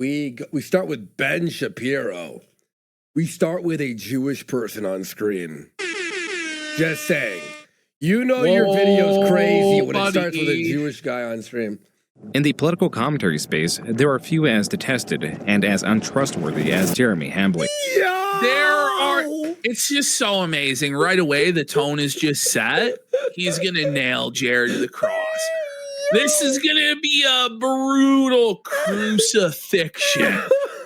we start with Ben Shapiro. We start with a Jewish person on screen. Just saying. You know your video's crazy when it starts with a Jewish guy on stream. In the political commentary space, there are few as detested and as untrustworthy as Jeremy Hambly. It's just so amazing. Right away, the tone is just set. He's going to nail Jared to the cross. This is going to be a brutal crucifixion.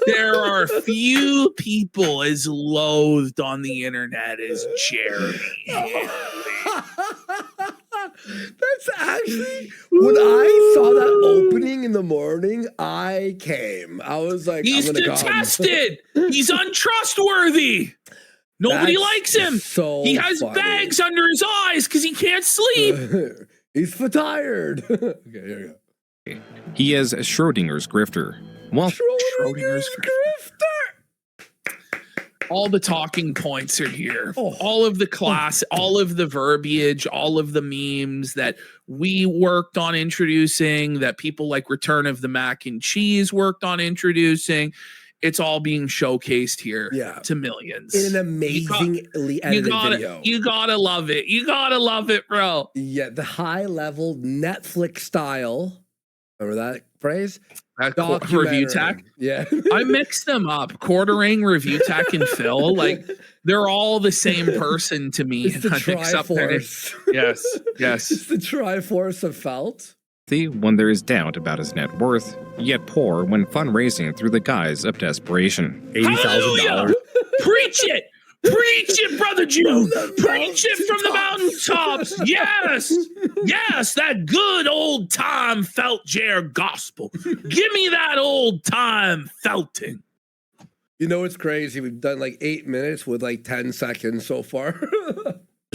There are few people as loathed on the internet as Jeremy Hambly. That's actually, when I saw that opening in the morning, I came. I was like, he's detested. He's untrustworthy. Nobody likes him. So he has bags under his eyes because he can't sleep. He's tired. Okay, here we go. He is Schrodinger's grifter. Well, Schrodinger's grifter. All the talking points are here. All of the class, all of the verbiage, all of the memes that we worked on introducing, that people like Return of the Mac and Cheese worked on introducing. It's all being showcased here to millions. In an amazingly edited video. You gotta love it. You gotta love it, bro. Yeah, the high level Netflix style. Remember that phrase? Review tech. Yeah. I mixed them up. Quartering, Review Tech, and Phil. Like, they're all the same person to me. It's the Triforce. Yes. It's the Triforce of felt. When there is doubt about his net worth, yet poor when fundraising through the guise of desperation. $80,000. Preach it! Preach it, Brother Jew! Preach it from the mountaintops! Yes, that good old time felt Jared gospel. Give me that old time felting. You know what's crazy? We've done like 8 minutes with like 10 seconds so far.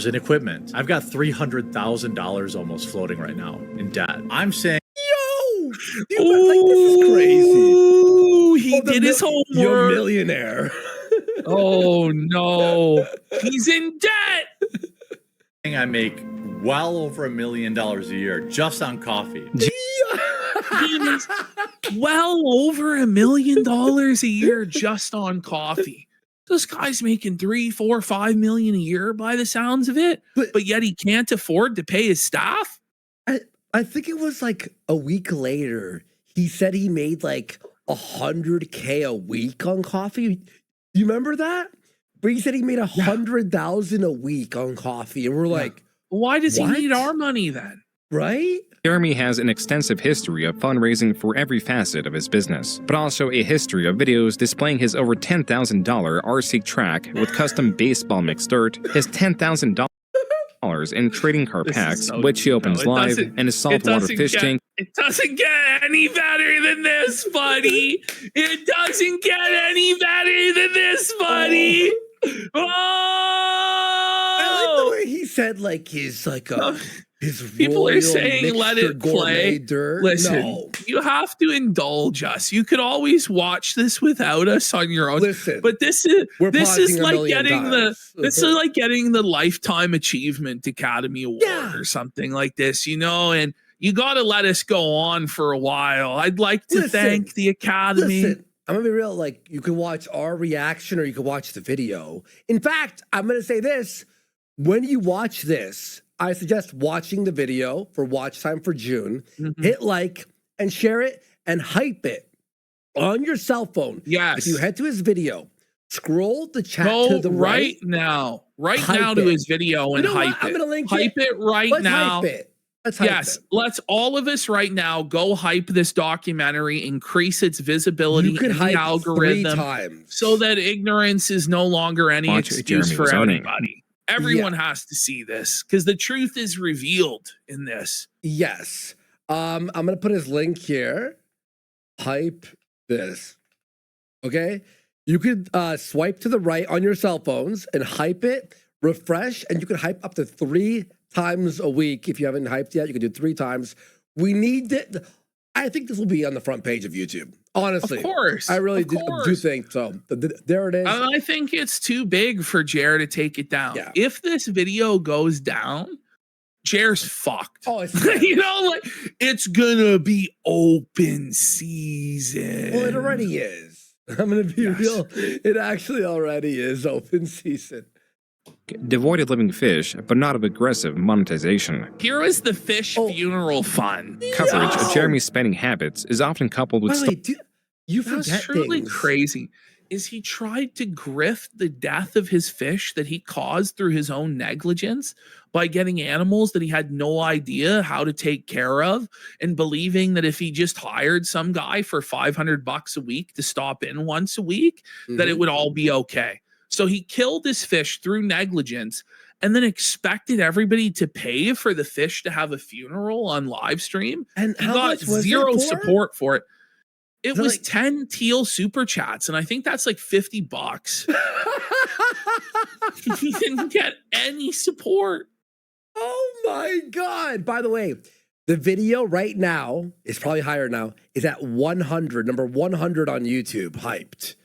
In equipment, I've got $300,000 almost floating right now in debt. I'm saying, yo, dude, like, this is crazy. He did his homework. You're a millionaire. Oh no, he's in debt. I make well over $1 million a year just on coffee. Well over $1 million a year just on coffee. This guy's making 3, 4, 5 million a year by the sounds of it, but yet he can't afford to pay his staff. I think it was like a week later. He said he made like $100K a week on coffee. You remember that? But he said he made $100,000 a week on coffee, and we're like, why does he need our money then? Right? Jeremy has an extensive history of fundraising for every facet of his business, but also a history of videos displaying his over $10,000 RC track with custom baseball mixed dirt, his $10,000 in trading car packs, which he opens live, and his saltwater fish tank. It doesn't get any better than this, buddy. It doesn't get any better than this, buddy. Oh! I like the way he said like his people are saying let it play. Dirt. Listen, you have to indulge us. You could always watch this without us on your own. Listen, but this is like getting the Lifetime Achievement Academy Award or something like this, you know, and you got to let us go on for a while. I'd like to thank the Academy. Listen, I'm gonna be real. Like, you can watch our reaction or you can watch the video. In fact, I'm gonna say this: when you watch this, I suggest watching the video for watch time for June. Hit like and share it and hype it on your cell phone. Yes. If you head to his video, scroll the chat to the right now to his video and hype it. I'm gonna link hype it right now. Hype it. Let's hype it. Let's all of us right now go hype this documentary, increase its visibility in the algorithm 3 times. so that ignorance is no longer any excuse for everybody. Everyone has to see this because the truth is revealed in this. Yes. I'm going to put his link here. Hype this. Okay? You could swipe to the right on your cell phones and hype it, refresh, and you can hype up to 3 times a week. If you haven't hyped yet, you can do 3 times. We need it. I think this will be on the front page of YouTube. Honestly, of course, I really do think so. There it is. I think it's too big for Jared to take it down. Yeah. If this video goes down, Jer's fucked. Oh, it's You know, like it's gonna be open season. well, it already is. I'm gonna be real. It actually already is open season. Devoid of living fish, but not of aggressive monetization. Here is the fish funeral fund. Coverage of Jeremy's spending habits is often coupled with By the way, dude, you That's forget truly things. crazy. Is he tried to grift the death of his fish that he caused through his own negligence by getting animals that he had no idea how to take care of, and believing that if he just hired some guy for $500 a week to stop in once a week, that it would all be okay. So he killed his fish through negligence and then expected everybody to pay for the fish to have a funeral on live stream. And He how got much was zero it for? support for it. It So, was like- 10 teal super chats, and I think that's like $50. He didn't get any support. Oh my God. By the way, the video right now is probably higher now, is at 100, number 100 on YouTube, hyped.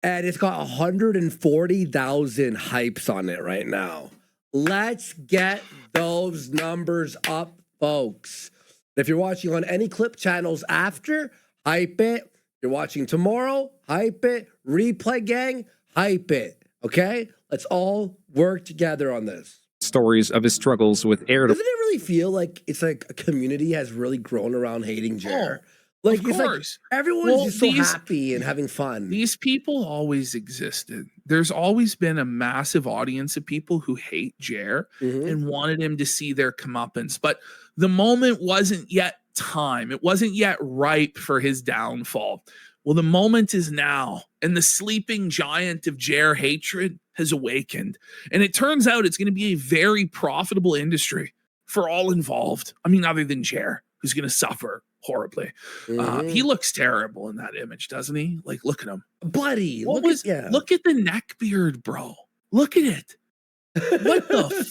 And it's got 140,000 hypes on it right now. Let's get those numbers up, folks. If you're watching on any clip channels after, hype it. If you're watching tomorrow, hype it. Replay gang, hype it. Okay? Let's all work together on this. stories of his struggles with air. Doesn't it really feel like it's like a community has really grown around hating Jer? Like of it's like course. everyone's Well, just so these- happy and having fun. These people always existed. There's always been a massive audience of people who hate Jer Mhm. and wanted him to see their comeuppance. But the moment wasn't yet time. It wasn't yet ripe for his downfall. Well, the moment is now, and the sleeping giant of Jer hatred has awakened. And it turns out it's going to be a very profitable industry for all involved. I mean, other than Jer, who's going to suffer horribly. Mhm. He looks terrible in that image, doesn't he? Like, look at him. Buddy, What look was? at yeah. Look at the neck beard, bro. Look at it. What the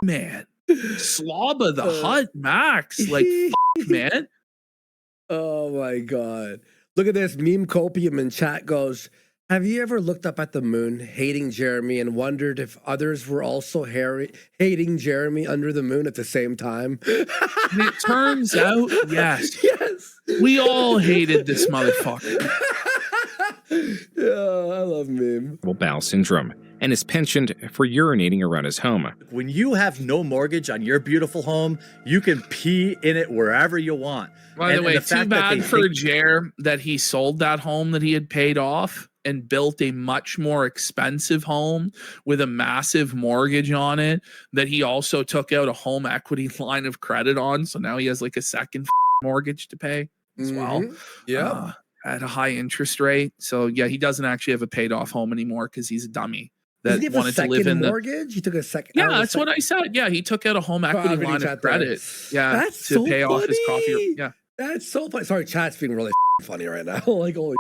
man? Slobba the Hut Max. Like, man. Oh my God. Look at this. Meme Copium in chat goes, have you ever looked up at the moon hating Jeremy and wondered if others were also hating Jeremy under the moon at the same time? And it turns out, yes, Yes. we all hated this motherfucker. Yeah, I love meme. bowel syndrome and is pensioned for urinating around his home. When you have no mortgage on your beautiful home, you can pee in it wherever you want. By the way, too fact that they bad for hate- Jer that he sold that home that he had paid off and built a much more expensive home with a massive mortgage on it that he also took out a home equity line of credit on. So now he has like a second mortgage to pay as well. Mhm. Yeah. At a high interest rate. So yeah, he doesn't actually have a paid off home anymore because he's a dummy Doesn't that he have a wanted to live second in the. mortgage? He took a second. Yeah, that's what I said. Yeah, he took out a home equity line of credit. Yeah, That's to so pay off his funny. coffee. Yeah. That's so funny. Sorry, chat's being really funny right now. Like, holy.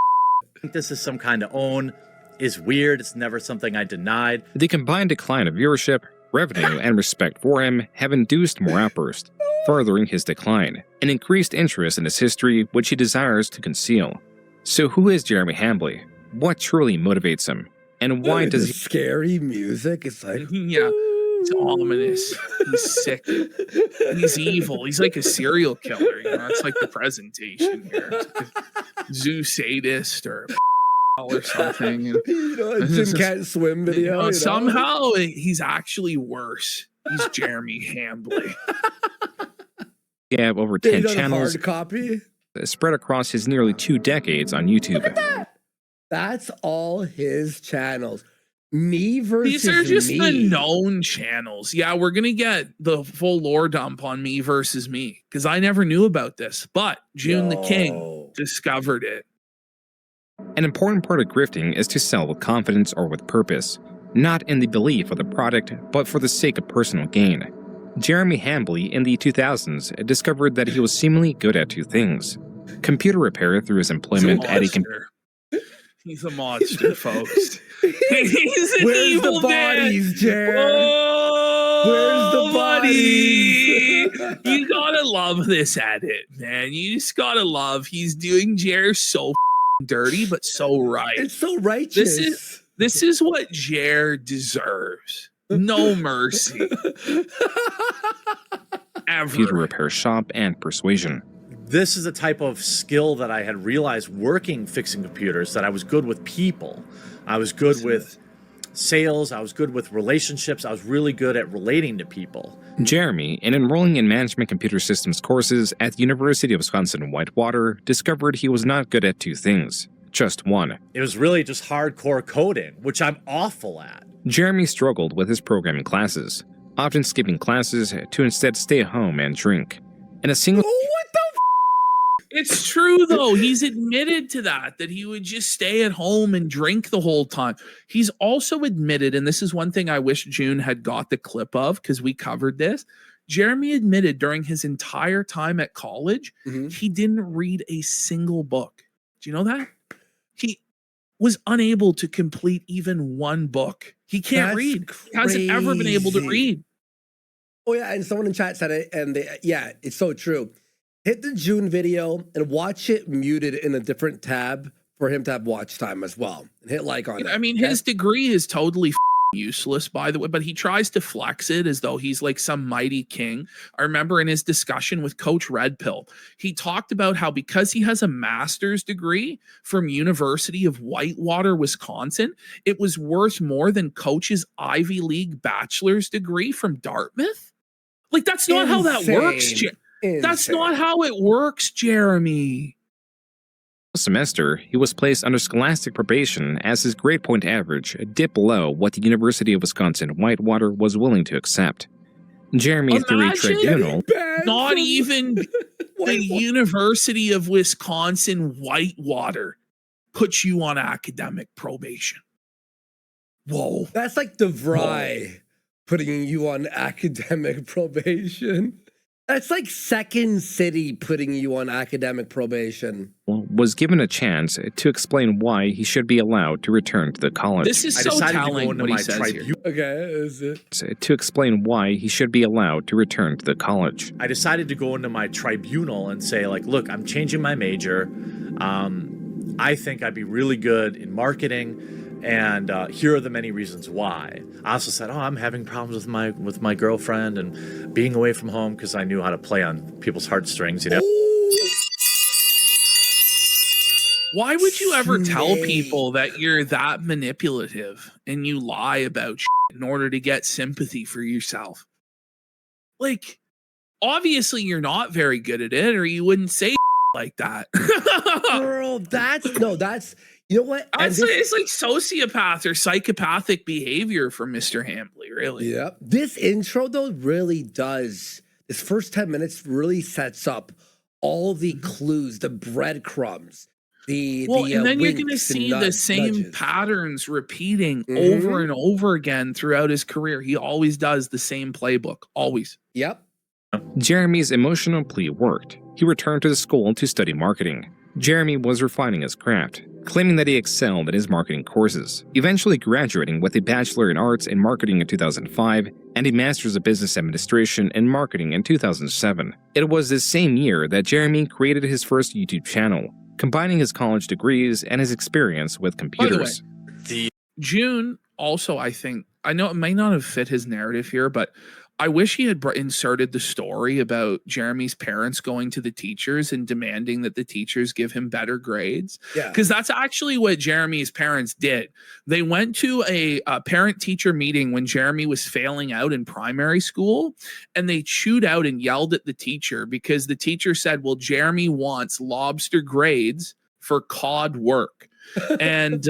think this is some kind of own is weird. It's never something I denied. The combined decline of viewership, revenue, and respect for him have induced more outbursts, furthering his decline, and increased interest in his history, which he desires to conceal. So who is Jeremy Hambley? What truly motivates him? And why does he... Scary music? It's like, Yeah. He's ominous. He's sick. He's evil. He's like a serial killer. You know, that's like the presentation here. It's like a zoo sadist or something. And, you know, a Jim Can't Swim you video. know, you know? somehow he's actually worse. He's Jeremy Hambley. have over They 10 done a channels hard copy. spread across his nearly 2 decades on YouTube. That's all his channels. Me versus These are just me. the known channels. Yeah, we're gonna get the full lore dump on me versus me because I never knew about this, but June the King Yo. discovered it. An important part of grifting is to sell with confidence or with purpose, not in the belief of the product, but for the sake of personal gain. Jeremy Hambley in the 2000s discovered that he was seemingly good at 2 things: computer repair through his employment at a Monster. He's a monster, folks. He's an Where's evil the man. bodies, Jared? Oh, Where's the buddy. bodies? You gotta love this edit, man. You just gotta love. He's doing Jer so dirty, but so right. It's so righteous. This is what Jer deserves. No mercy. computer Ever. repair shop, and persuasion. This is the type of skill that I had realized working fixing computers, that I was good with people. I was good with sales. I was good with relationships. I was really good at relating to people. Jeremy, in enrolling in management computer systems courses at the University of Wisconsin-Whitewater, discovered he was not good at two things, just one. It was really just hardcore coding, which I'm awful at. Jeremy struggled with his programming classes, often skipping classes to instead stay home and drink. In a single What the It's true, though. He's admitted to that he would just stay at home and drink the whole time. He's also admitted, and this is one thing I wish June had got the clip of because we covered this. Jeremy admitted during his entire time at college, he didn't read a single book. Do you know that? He was unable to complete even one book. He can't That's read. He hasn't ever been able to crazy. read. Oh yeah, and someone in chat said it, and it's so true. Hit the June video and watch it muted in a different tab for him to have watch time as well. And hit like on it. I mean, his degree is totally useless, by the way, but he tries to flex it as though he's like some mighty king. I remember in his discussion with Coach Red Pill, he talked about how because he has a master's degree from University of Whitewater, Wisconsin, it was worth more than Coach's Ivy League bachelor's degree from Dartmouth. Like, that's not how that works. That's not how it works, Jeremy. semester, he was placed under scholastic probation as his grade point average dipped below what the University of Wisconsin-Whitewater was willing to accept. Jeremy, through a tribunal, Not even the University of Wisconsin-Whitewater puts you on academic probation. Whoa. That's like DeVry putting you on academic probation. That's like Second City putting you on academic probation. was given a chance to explain why he should be allowed to return to the college. This is so telling what he says here. Okay, is it? To explain why he should be allowed to return to the college. I decided to go into my tribunal and say, like, look, I'm changing my major. I think I'd be really good in marketing. And here are the many reasons why. I also said, I'm having problems with my girlfriend and being away from home because I knew how to play on people's heartstrings, you know? Why would you ever tell people that you're that manipulative and you lie about shit in order to get sympathy for yourself? Like, obviously you're not very good at it, or you wouldn't say like that. Girl, that's you know what? It's like sociopath or psychopathic behavior from Mr. Hambley, really. Yeah. This intro, though, really does. This first 10 minutes really sets up all the clues, the breadcrumbs, and then you're going to see the same patterns repeating over and over again throughout his career. He always does the same playbook, always. Yep. Jeremy's emotional plea worked. He returned to the school to study marketing. Jeremy was refining his craft, claiming that he excelled in his marketing courses, eventually graduating with a Bachelor in Arts in Marketing in 2005 and a Master's of Business Administration in Marketing in 2007. It was this same year that Jeremy created his first YouTube channel, combining his college degrees and his experience with computers. By the way, June also, I think, I know it may not have fit his narrative here, but I wish he had inserted the story about Jeremy's parents going to the teachers and demanding that the teachers give him better grades. Yeah. Because that's actually what Jeremy's parents did. They went to a parent-teacher meeting when Jeremy was failing out in primary school, and they chewed out and yelled at the teacher because the teacher said, well, Jeremy wants lobster grades for cod work. And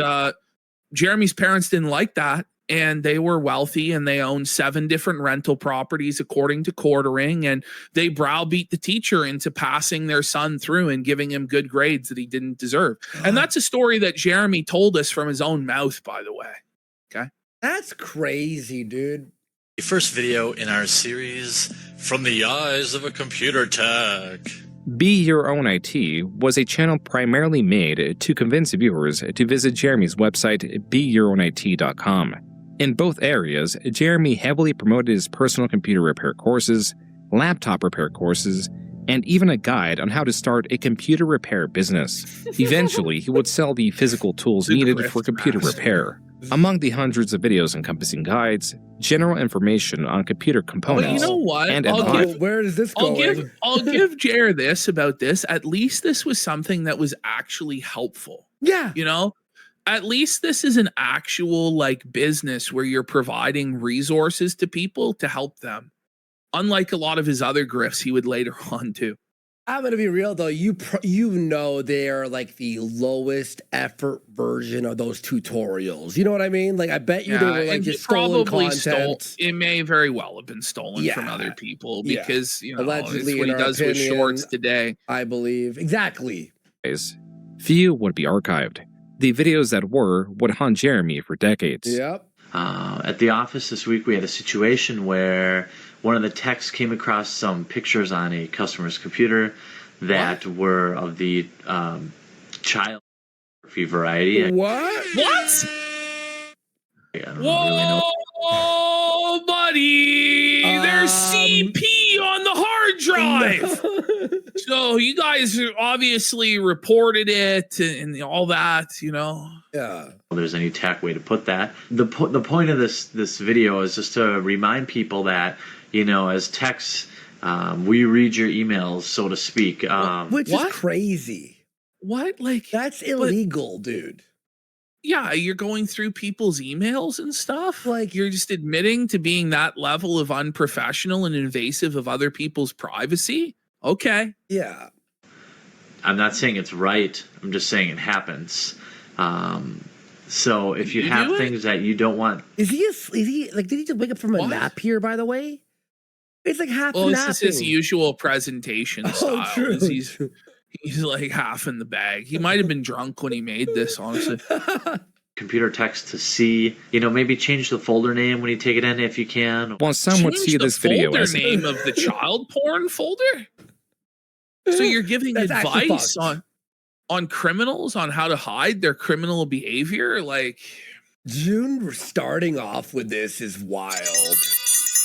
Jeremy's parents didn't like that. And they were wealthy and they owned 7 different rental properties according to quartering. And they browbeat the teacher into passing their son through and giving him good grades that he didn't deserve. And that's a story that Jeremy told us from his own mouth, by the way. Okay. That's crazy, dude. The first video in our series, From the Eyes of a Computer Tech. Be Your Own IT was a channel primarily made to convince viewers to visit Jeremy's website, beyourownit.com. In both areas, Jeremy heavily promoted his personal computer repair courses, laptop repair courses, and even a guide on how to start a computer repair business. Eventually, he would sell the physical tools needed for computer repair. Among the hundreds of videos encompassing guides, general information on computer components, But you know what? and Where is this going? I'll give Jer this about this. At least this was something that was actually helpful. Yeah. You know, at least this is an actual like business where you're providing resources to people to help them. Unlike a lot of his other grifts he would later on do. I'm gonna be real though. You know they are like the lowest effort version of those tutorials. You know what I mean? Like I bet you they were like just stolen content. It may very well have been stolen from other people because you know allegedly it's what he does with shorts today. I believe exactly. Few would be archived. The videos that were would haunt Jeremy for decades. Yep. At the office this week, we had a situation where one of the techs came across some pictures on a customer's computer that were of the child pornography variety. What? What? I don't really know. Whoa, buddy! There's CP on the hard drive. So you guys obviously reported it and all that, you know. Yeah. There's any tack way to put that. The point of this video is just to remind people that, you know, as techs, we read your emails, so to speak. Which is crazy. What? Like that's illegal, dude. Yeah, you're going through people's emails and stuff. Like you're just admitting to being that level of unprofessional and invasive of other people's privacy. Okay. Yeah. I'm not saying it's right. I'm just saying it happens. So if you have things that you don't want, is he like? Did he just wake up from a nap here? By the way, it's like half. Well, napping. this is his usual presentation style. True. He's like half in the bag. He might have been drunk when he made this, honestly. Computer text to see, you know, maybe change the folder name when you take it in if you can. Well, some would see this video as the name of the child porn folder. So you're giving advice on criminals on how to hide their criminal behavior? Like June starting off with this is wild.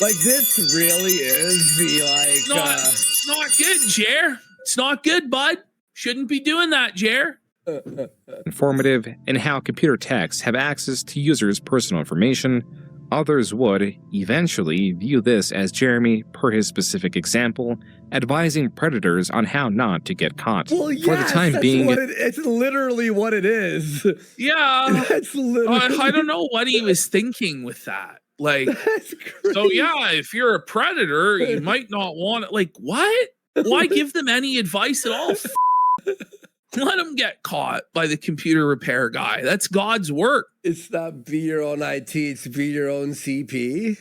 Like this really is the like it's not good, Jer. It's not good, bud. Shouldn't be doing that, Jer. Informative in how computer techs have access to users' personal information. Others would, eventually, view this as Jeremy, per his specific example, advising predators on how not to get caught. Well, yes, for the time being, it's literally what it is. Yeah. That's literally... I don't know what he was thinking with that. Like, so yeah, if you're a predator, you might not want it. Like, what? Why give them any advice at all? Let them get caught by the computer repair guy. That's God's work. It's not be your own IT, it's be your own CP.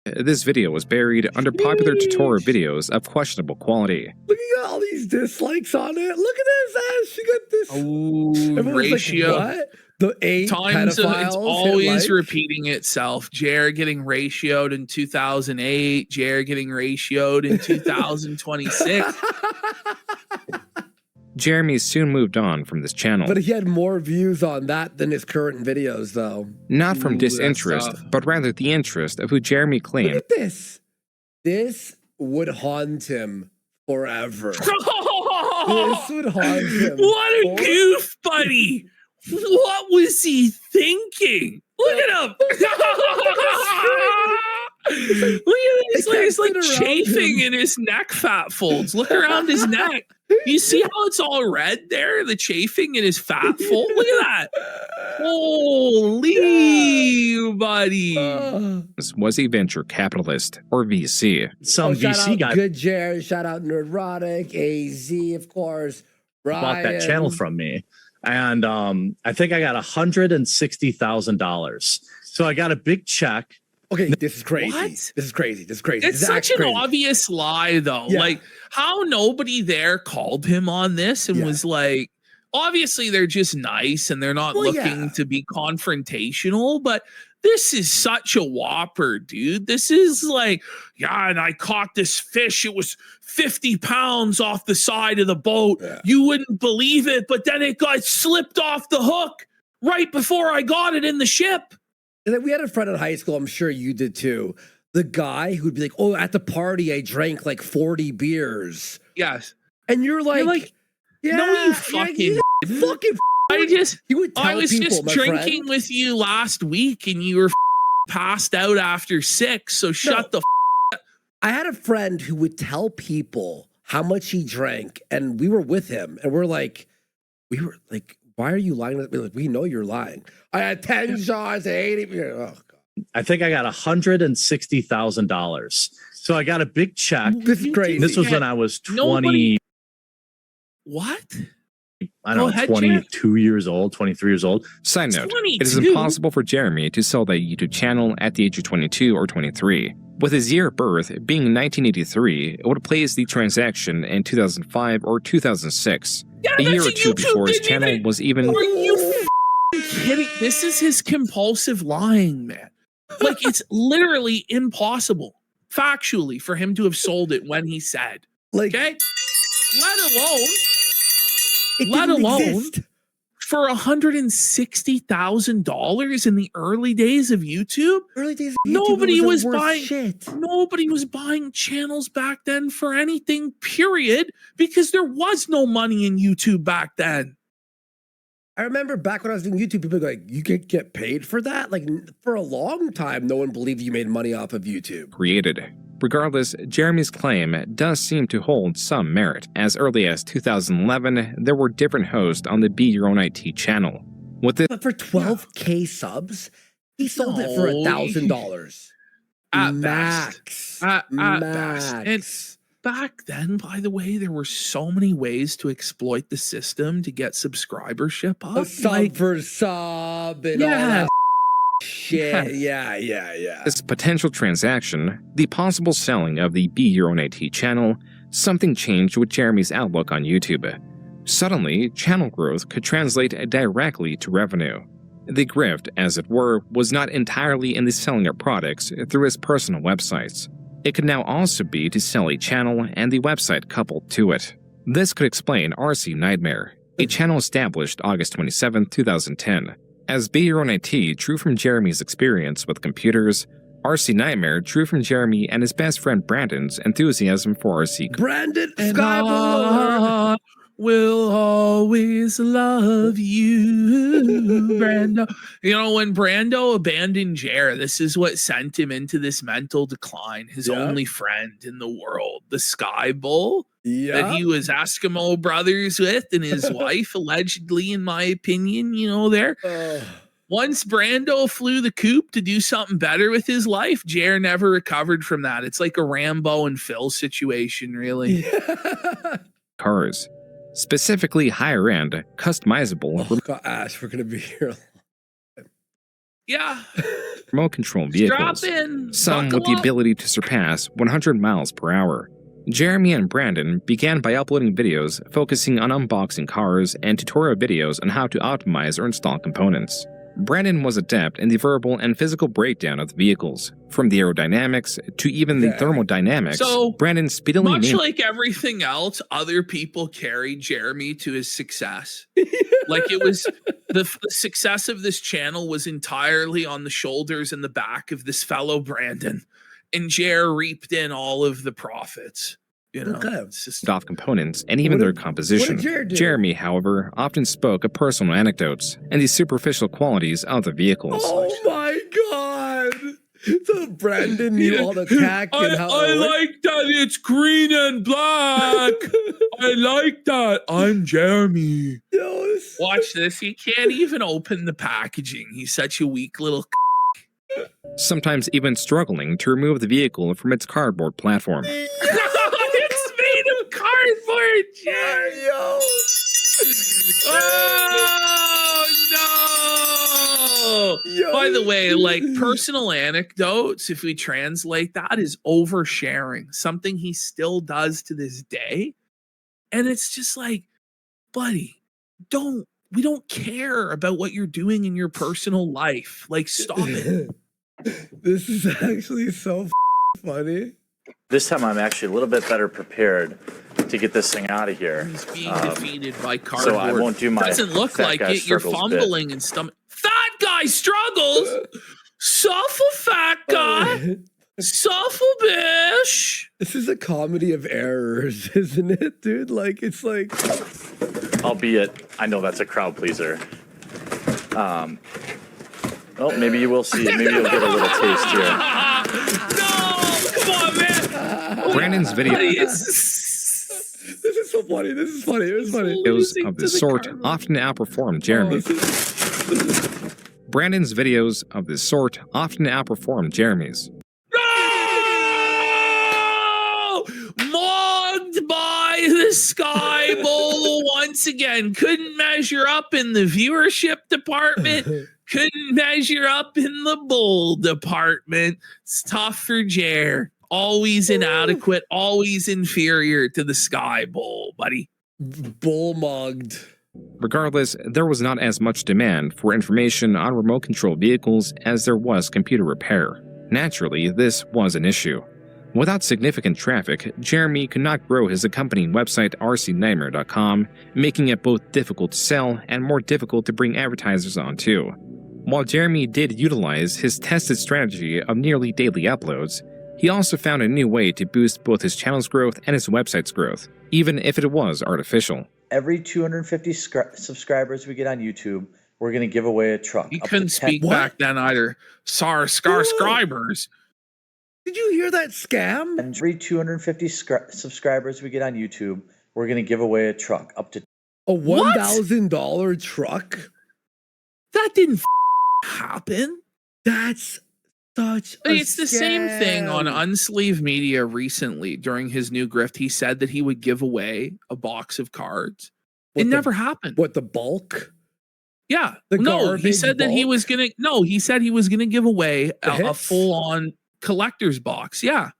This video was buried under popular tutorial videos of questionable quality. Look at all these dislikes on it. Look at this. She got this. Oh, ratio. Like, what? The 8 times pedophiles it's always repeating itself. Jared getting ratioed in 2008. Jared getting ratioed in 2026. Jeremy soon moved on from this channel. But he had more views on that than his current videos, though. Not from disinterest, but rather the interest of who Jeremy claimed. Look at this. This would haunt him forever. This would haunt him. What a goof, buddy. What was he thinking? Look at him. Look at this. He's like chafing in his neck fat folds. Look around his neck. You see how it's all red there? The chafing in his fat fold? Look at that. Holy, buddy. This was a venture capitalist, or VC. Some VC guy. Good Jared. Shout out Nerdrotic. AZ, of course. Ryan. Bought that channel from me. And I think I got $160,000. So I got a big check. Okay, this is crazy. What? This is crazy. This is crazy. It's this such an obvious lie, though. Yeah. Like, how nobody there called him on this and was like, obviously they're just nice and they're not looking to be confrontational, but this is such a whopper, dude. This is like, and I caught this fish. It was 50 pounds off the side of the boat. Yeah. You wouldn't believe it, but then it got slipped off the hook right before I got it in the ship. And then we had a friend in high school, I'm sure you did too. The guy who'd be like, oh, at the party, I drank like 40 beers. Yes. And you're like yeah, no, you fucking He would tell I was people, just my drinking friend. with you last week and you were passed out after 6, so shut the I had a friend who would tell people how much he drank, and we were with him, and we were like, why are you lying? We're like, we know you're lying. I had 10 shots, 80. Oh, God. I think I got $160,000. So I got a big check. This is crazy. This was when I was 20. Nobody- What? I don't know, 22 years old, 23 years old. Side note, it is 22? impossible for Jeremy to sell the YouTube channel at the age of 22 or 23. With his year of birth being 1983, it would place the transaction in 2005 or 2006, a year or two before his channel was even... Are you kidding? This is his compulsive lying, man. Like, it's literally impossible, factually, for him to have sold it when he said. Like, Okay? Let alone exist. for $160,000 in the early days of YouTube. Early days of YouTube, Nobody it was the worst buying shit. Nobody was buying channels back then for anything, period, because there was no money in YouTube back then. I remember back when I was doing YouTube, people were like, you could get paid for that? Like, for a long time, no one believed you made money off of YouTube. created. Regardless, Jeremy's claim does seem to hold some merit. As early as 2011, there were different hosts on the Be Your Own IT channel. With this But for 12K subs, he sold it for $1,000. At Max. At Max. best. And back then, by the way, there were so many ways to exploit the system to get subscribership up. A sub for sub and all that shit. Yeah. This potential transaction, the possible selling of the Be Your Own IT channel, something changed with Jeremy's outlook on YouTube. Suddenly, channel growth could translate directly to revenue. The grift, as it were, was not entirely in the selling of products through his personal websites. It could now also be to sell a channel and the website coupled to it. This could explain RC Nightmare, a channel established August 27, 2010. As Be Your Own IT drew from Jeremy's experience with computers, RC Nightmare drew from Jeremy and his best friend Brandon's enthusiasm for RC. Brandon And Skyblower. I will always love you, Brando. You know, when Brando abandoned Jer, this is what sent him into this mental decline. His only friend in the world, the Sky Bull, that he was Eskimo brothers with, and his wife, allegedly, in my opinion, you know, there. Once Brando flew the coop to do something better with his life, Jer never recovered from that. It's like a Rambo and Phil situation, really. Cars. Specifically higher-end, customizable Oh, God, Ash, we're going to be here. Yeah. remote control Just vehicles, drop in. some Buckle with the up. ability to surpass 100 miles per hour. Jeremy and Brandon began by uploading videos focusing on unboxing cars and tutorial videos on how to optimize or install components. Brandon was adept in the verbal and physical breakdown of the vehicles, from the aerodynamics to even the thermodynamics. So, Brandon speedily much named like everything else, other people carried Jeremy to his success. Like, it was the success of this channel was entirely on the shoulders and the back of this fellow Brandon, and Jer reaped in all of the profits. You know, it's just off components and even their composition. Jeremy, however, often spoke of personal anecdotes and the superficial qualities of the vehicles. Oh my God. So Brandon knew all the tack and how I like that it's green and black. I like that. I'm Jeremy. Watch this. He can't even open the packaging. He's such a weak little Sometimes even struggling to remove the vehicle from its cardboard platform. It's made of cardboard, Jerry. Oh no! By the way, like, personal anecdotes, if we translate that, is oversharing, something he still does to this day. And it's just like, buddy, we don't care about what you're doing in your personal life. Like, stop it. This is actually so funny. This time I'm actually a little bit better prepared to get this thing out of here. He's being defeated by cardboard. So I won't do my Doesn't look fat like guy it. You're struggles fumbling bit. and stomach. Fat guy struggles. Suffer, fat guy. Sufferbish. This is a comedy of errors, isn't it, dude? Like, it's like... Albeit, I know that's a crowd pleaser. Well, maybe you will see. Maybe you'll get a little taste here. No, come on, man. Brandon's video This is so funny. This is funny. It was funny. videos of this sort often outperform Jeremy. Brandon's videos of this sort often outperform Jeremy's. No! Mogged by the Sky Bowl once again. Couldn't measure up in the viewership department. Couldn't measure up in the bowl department. It's tough for Jer. Always inadequate, always inferior to the Sky Bowl, buddy. Bull mugged. Regardless, there was not as much demand for information on remote control vehicles as there was computer repair. Naturally, this was an issue. Without significant traffic, Jeremy could not grow his accompanying website rcnightmare.com, making it both difficult to sell and more difficult to bring advertisers on too. While Jeremy did utilize his tested strategy of nearly daily uploads, he also found a new way to boost both his channel's growth and his website's growth, even if it was artificial. Every 250 subscribers we get on YouTube, we're going to give away a truck. He up to couldn't 10 speak back then either. Subscribers. Did you hear that scam? And every 250 subscribers we get on YouTube, we're going to give away a truck. Up to A $1,000 truck? That didn't happen. That's such a It's the same thing on scam. Unsleeved Media recently during his new grift. He said that he would give away a box of cards. What It the- never happened. What, the bulk? Yeah. The No, he garbage said that he bulk? was gonna he said he was gonna give away The a hits? full-on collector's box. Yeah.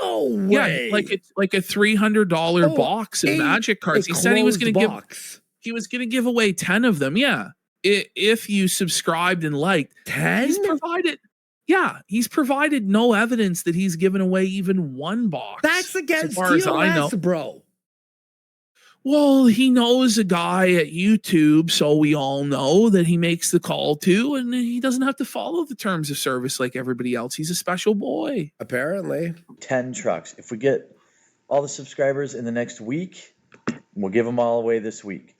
No way. Yeah, like a $300 Oh, box of a- magic cards. A He said he was closed gonna box. he was gonna give away 10 of them. Yeah. If you subscribed and liked. 10? He's provided no evidence that he's given away even one box. That's against far as I know. TOS, bro. Well, he knows a guy at YouTube, so we all know that he makes the call to, and he doesn't have to follow the terms of service like everybody else. He's a special boy. Apparently. 10 trucks. If we get all the subscribers in the next week, we'll give them all away this week.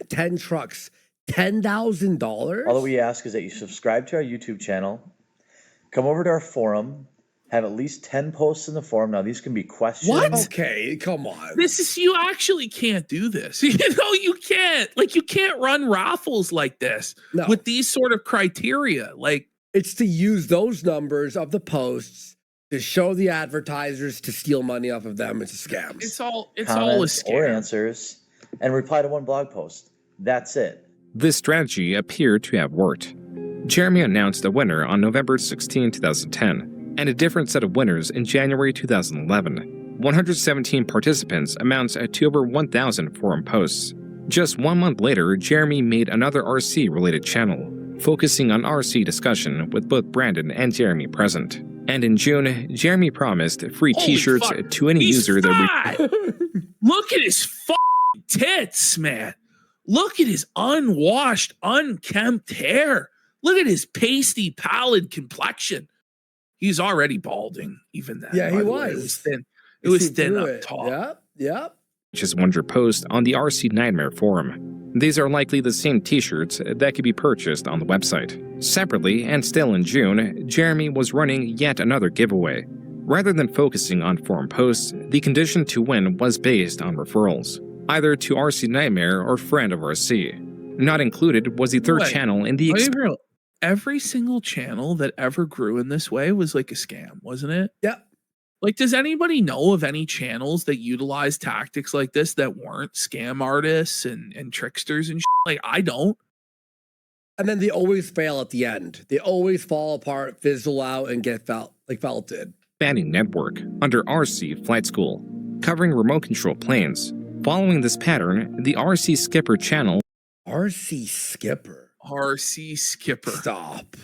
10 trucks. $10,000? All that we ask is that you subscribe to our YouTube channel, come over to our forum, have at least 10 posts in the forum. Now, these can be questions. What? Okay, come on. You actually can't do this. You can't. Like, you can't run raffles like this No. with these sort of criteria. Like, It's to use those numbers of the posts to show the advertisers to steal money off of them. It's a scam. it's all a Comments or scam. answers, and reply to one blog post. That's it. This strategy appeared to have worked. Jeremy announced a winner on November 16, 2010, and a different set of winners in January 2011. 117 participants amounts to over 1,000 forum posts. Just 1 month later, Jeremy made another RC-related channel, focusing on RC discussion with both Brandon and Jeremy present. And in June, Jeremy promised free Holy t-shirts fuck. to any He's user that fat. Look at his fucking tits, man. Look at his unwashed, unkempt hair. Look at his pasty, pallid complexion. He's already balding, even then. Yeah, by he the way. was. It was thin. It was See thin through up it. top. Yep. just wonder post on the RC Nightmare forum. These are likely the same t-shirts that could be purchased on the website. Separately, and still in June, Jeremy was running yet another giveaway. Rather than focusing on forum posts, the condition to win was based on referrals, either to RC Nightmare or Friend of RC. Not included was the third Wait, channel in the Are you real? Every single channel that ever grew in this way was like a scam, wasn't it? Yep. Like, does anybody know of any channels that utilize tactics like this that weren't scam artists and tricksters and shit? Like, I don't. And then they always fail at the end. They always fall apart, fizzle out, and get felt like Felt did. Banning network under RC Flight School, covering remote control planes. Following this pattern, the RC Skipper channel RC Skipper. RC Skipper. Stop.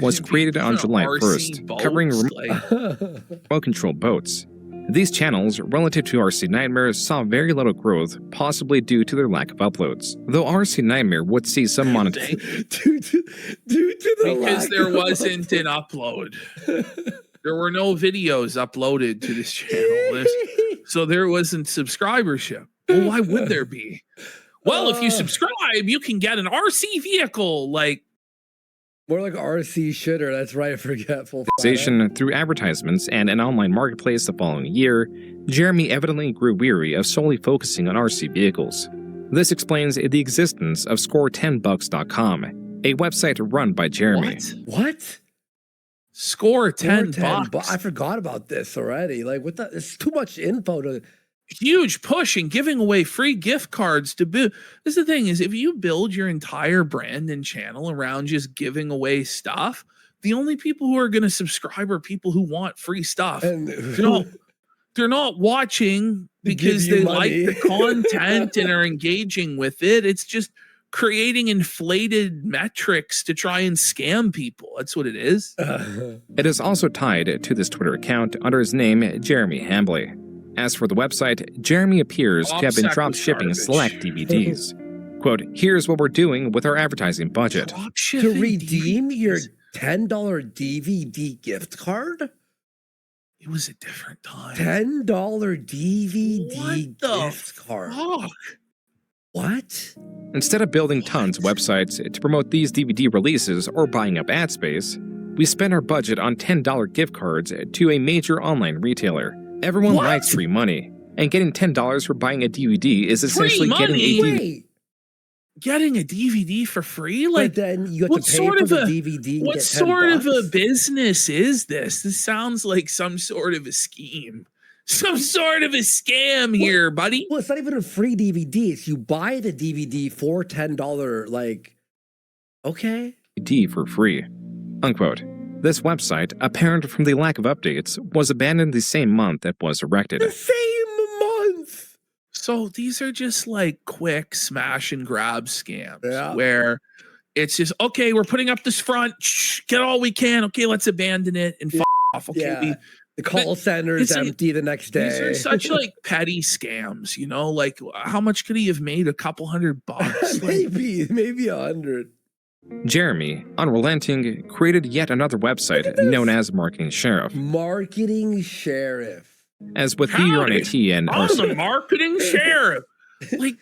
was created on July RC 1st, boats, covering like, remote control boats. These channels, relative to RC Nightmare, saw very little growth, possibly due to their lack of uploads. Though RC Nightmare would see some monetization. due to the because lack there of- wasn't an upload. There were no videos uploaded to this channel. So there wasn't subscribership. Well, why would there be? Well, if you subscribe, you can get an RC vehicle. Like, more like RC shitter. That's right. Forgetful. Through advertisements and an online marketplace the following year, Jeremy evidently grew weary of solely focusing on RC vehicles. This explains the existence of Score10bucks.com, a website run by Jeremy. What? Score 10 bucks. I forgot about this already. Like, what the? It's too much info to. Huge push and giving away free gift cards to build. This is the thing is, if you build your entire brand and channel around just giving away stuff, the only people who are going to subscribe are people who want free stuff. And they're not watching because they like the content and are engaging with it. It's just creating inflated metrics to try and scam people. That's what it is. It is also tied to this Twitter account under his name, Jeremy Hambley. As for the website, Jeremy appears to have been drop shipping select DVDs. Quote, here's what we're doing with our advertising budget. To redeem your $10 DVD gift card? It was a different time. $10 DVD gift card. Fuck? What? Instead of building tons of websites to promote these DVD releases or buying up ad space, we spend our budget on $10 gift cards to a major online retailer. Everyone likes free money, and getting $10 for buying a DVD is essentially getting a DVD. Getting a DVD for free? Like, but then you have to pay for the DVD. What sort of a business is this? This sounds like some sort of a scheme. Some sort of a scam here, buddy. Well, it's not even a free DVD. It's you buy the DVD for $10. Like, okay. DVD for free. Unquote. This website, apparent from the lack of updates, was abandoned the same month it was erected. The same month! So these are just like quick smash and grab scams where it's just, okay, we're putting up this front, get all we can, okay, let's abandon it and off. Okay, the call center is empty the next day. These are such like petty scams, you know? Like, how much could he have made? A couple $100? maybe 100. Jeremy, unrelenting, created yet another website known as Marketing Sheriff. Marketing Sheriff. As with Here on AT and I'm the Marketing Sheriff. Like,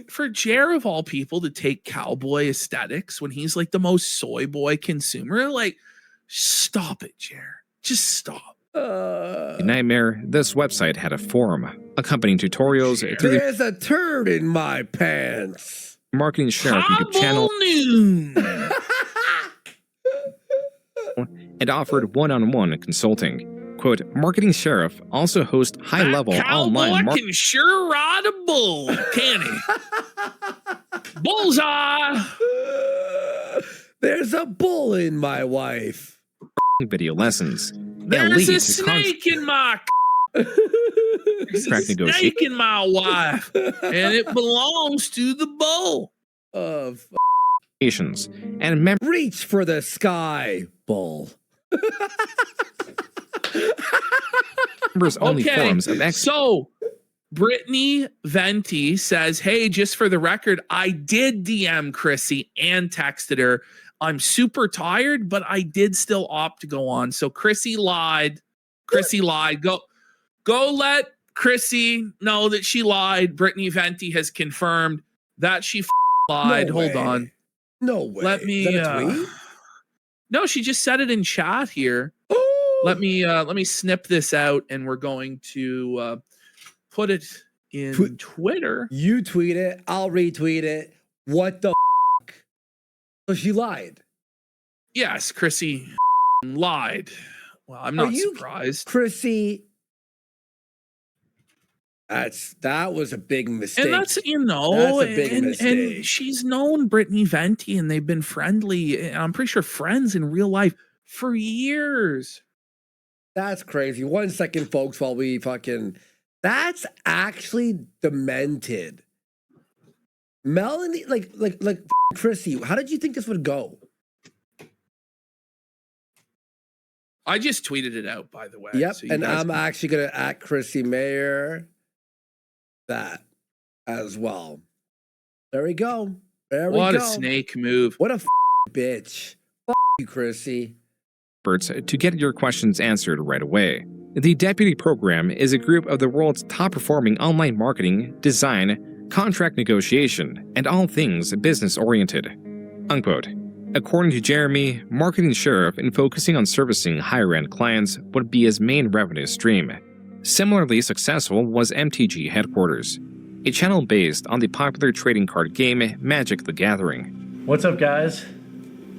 for Jer of all people to take cowboy aesthetics when he's like the most soy boy consumer, like, stop it, Jer. Just stop. Nightmare, this website had a forum, accompanying tutorials through There's a turd in my pants. Marketing Sheriff YouTube channel and offered one-on-one consulting. Quote, Marketing Sheriff also hosts high-level online marketing. Can sure ride a bull, can he? Bullseye! There's a bull in my wife. Video lessons. There's a snake in my There's a snake in my wife, and it belongs to the bull. And reach for the sky, bull. Members only forums of So, Brittany Venti says, hey, just for the record, I did DM Chrissy and texted her. I'm super tired, but I did still opt to go on. So Chrissy lied. Go let Chrissy know that she lied. Brittany Venti has confirmed that she lied. No Hold way. on. No way. Let me. Is that a tweet? No, she just said it in chat here. Oh. Let me snip this out, and we're going to put it in Twitter. You tweet it. I'll retweet it. What the? So she lied. Yes, Chrissy lied. Well, I'm not surprised. Chrissy, that was a big mistake. And that's, that's a big mistake. And she's known Brittany Venti, and they've been friendly, and I'm pretty sure friends in real life for years. That's crazy. 1 second, folks, while we fucking... That's actually demented. Melanie, like Chrissy, how did you think this would go? I just tweeted it out, by the way. Yep, so and I'm actually going to at Chrissy Mayer that as well. There we go. There we go. What a snake move. What a bitch. You, Chrissy. experts to get your questions answered right away. The Deputy Program is a group of the world's top-performing online marketing, design, contract negotiation, and all things business-oriented." Unquote. According to Jeremy, marketing sheriff and focusing on servicing higher-end clients would be his main revenue stream. Similarly successful was MTG Headquarters, a channel based on the popular trading card game Magic the Gathering. What's up, guys?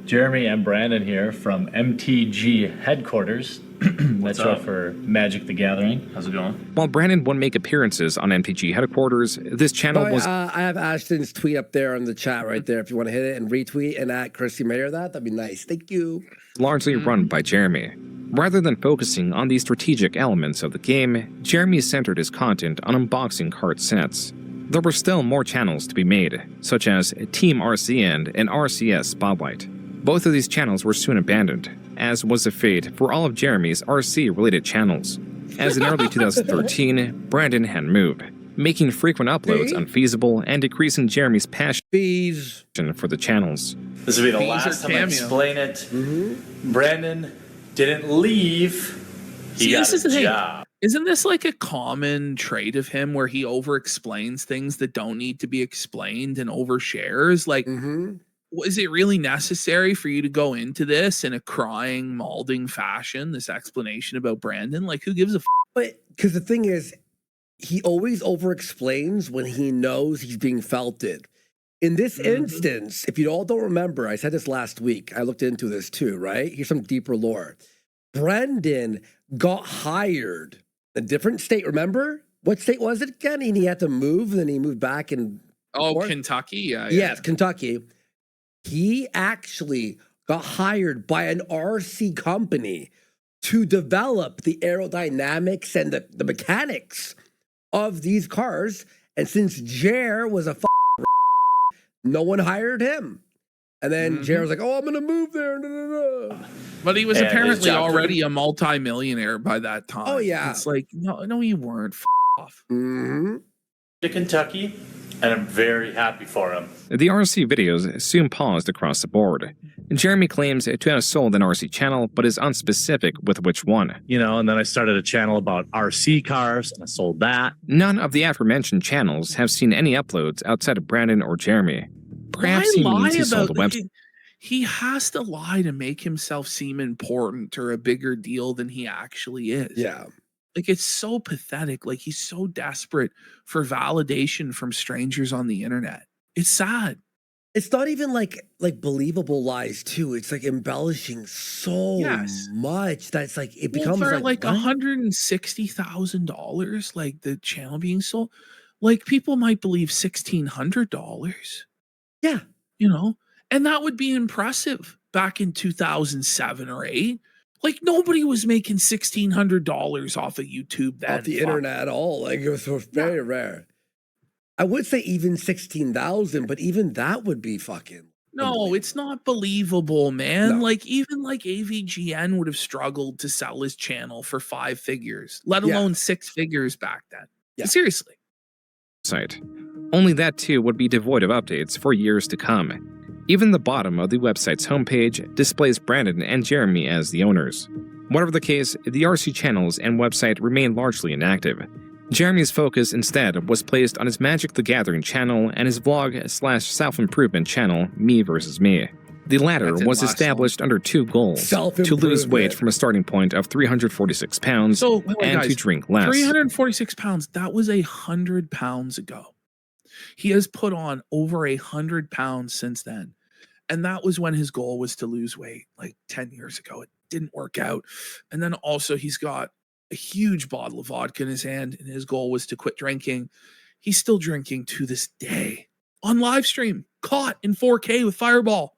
Jeremy and Brandon here from MTG Headquarters. That's short for Magic the Gathering. How's it going? While Brandon won't make appearances on MTG Headquarters, this channel was I have Ashton's tweet up there in the chat right there. If you want to hit it and retweet and at Chrissy Mayer that'd be nice. Thank you. largely run by Jeremy. Rather than focusing on the strategic elements of the game, Jeremy centered his content on unboxing card sets. There were still more channels to be made, such as Team RCN and RCS Spotlight. Both of these channels were soon abandoned, as was the fate for all of Jeremy's RC-related channels. As in early 2013, Brandon had moved, making frequent uploads unfeasible and decreasing Jeremy's passion for the channels. This will be the Fees last or time I cameo? explain it. Brandon didn't leave. He See, got this is a the thing. job. Isn't this like a common trait of him where he over-explains things that don't need to be explained and overshares? Like, is it really necessary for you to go into this in a crying, malding fashion, this explanation about Brandon? Like, who gives a But because the thing is, he always over-explains when he knows he's being felted. In this instance, if you all don't remember, I said this last week. I looked into this too, right? Here's some deeper lore. Brendan got hired in a different state. Remember? What state was it again? And he had to move, and then he moved back and Kentucky? Yeah. Yes, Kentucky. He actually got hired by an RC company to develop the aerodynamics and the mechanics of these cars. And since Jer was a no one hired him. And then Jer was like, "Oh, I'm going to move there." But he was And his apparently job already a multi-millionaire by that time. Oh, yeah. It's like, no, you weren't. Off. Mm-hmm. To Kentucky, and I'm very happy for him. The RC videos soon paused across the board. Jeremy claims to have sold an RC channel, but is unspecific with which one. You know, and then I started a channel about RC cars, and I sold that. None of the aforementioned channels have seen any uploads outside of Brandon or Jeremy. Perhaps he means he sold a website. He has to lie to make himself seem important or a bigger deal than he actually is. Yeah. Like, it's so pathetic. Like, he's so desperate for validation from strangers on the internet. It's sad. It's not even like believable lies too. It's like embellishing so much that it's like it becomes for like $160,000, like the channel being sold. Like, people might believe $1,600. Yeah, you know, and that would be impressive back in 2007 or 8. Like, nobody was making $1,600 off of YouTube then. off the internet at all. Like, it was very rare. I would say even 16,000, but even that would be fucking. No, it's not believable, man. Like, even like AVGN would have struggled to sell his channel for 5 figures, let alone 6 figures back then. Yeah. Seriously. Site. Only that too would be devoid of updates for years to come. Even the bottom of the website's homepage displays Brandon and Jeremy as the owners. Whatever the case, the RC channels and website remain largely inactive. Jeremy's focus instead was placed on his Magic the Gathering channel and his vlog/self-improvement channel, Me vs. Me. The latter was established under 2 goals: to lose weight from a starting point of 346 pounds and to drink less. 346 pounds, that was 100 pounds ago. He has put on over 100 pounds since then. And that was when his goal was to lose weight, like 10 years ago. It didn't work out. And then also he's got a huge bottle of vodka in his hand, and his goal was to quit drinking. He's still drinking to this day on live stream, caught in 4K with Fireball.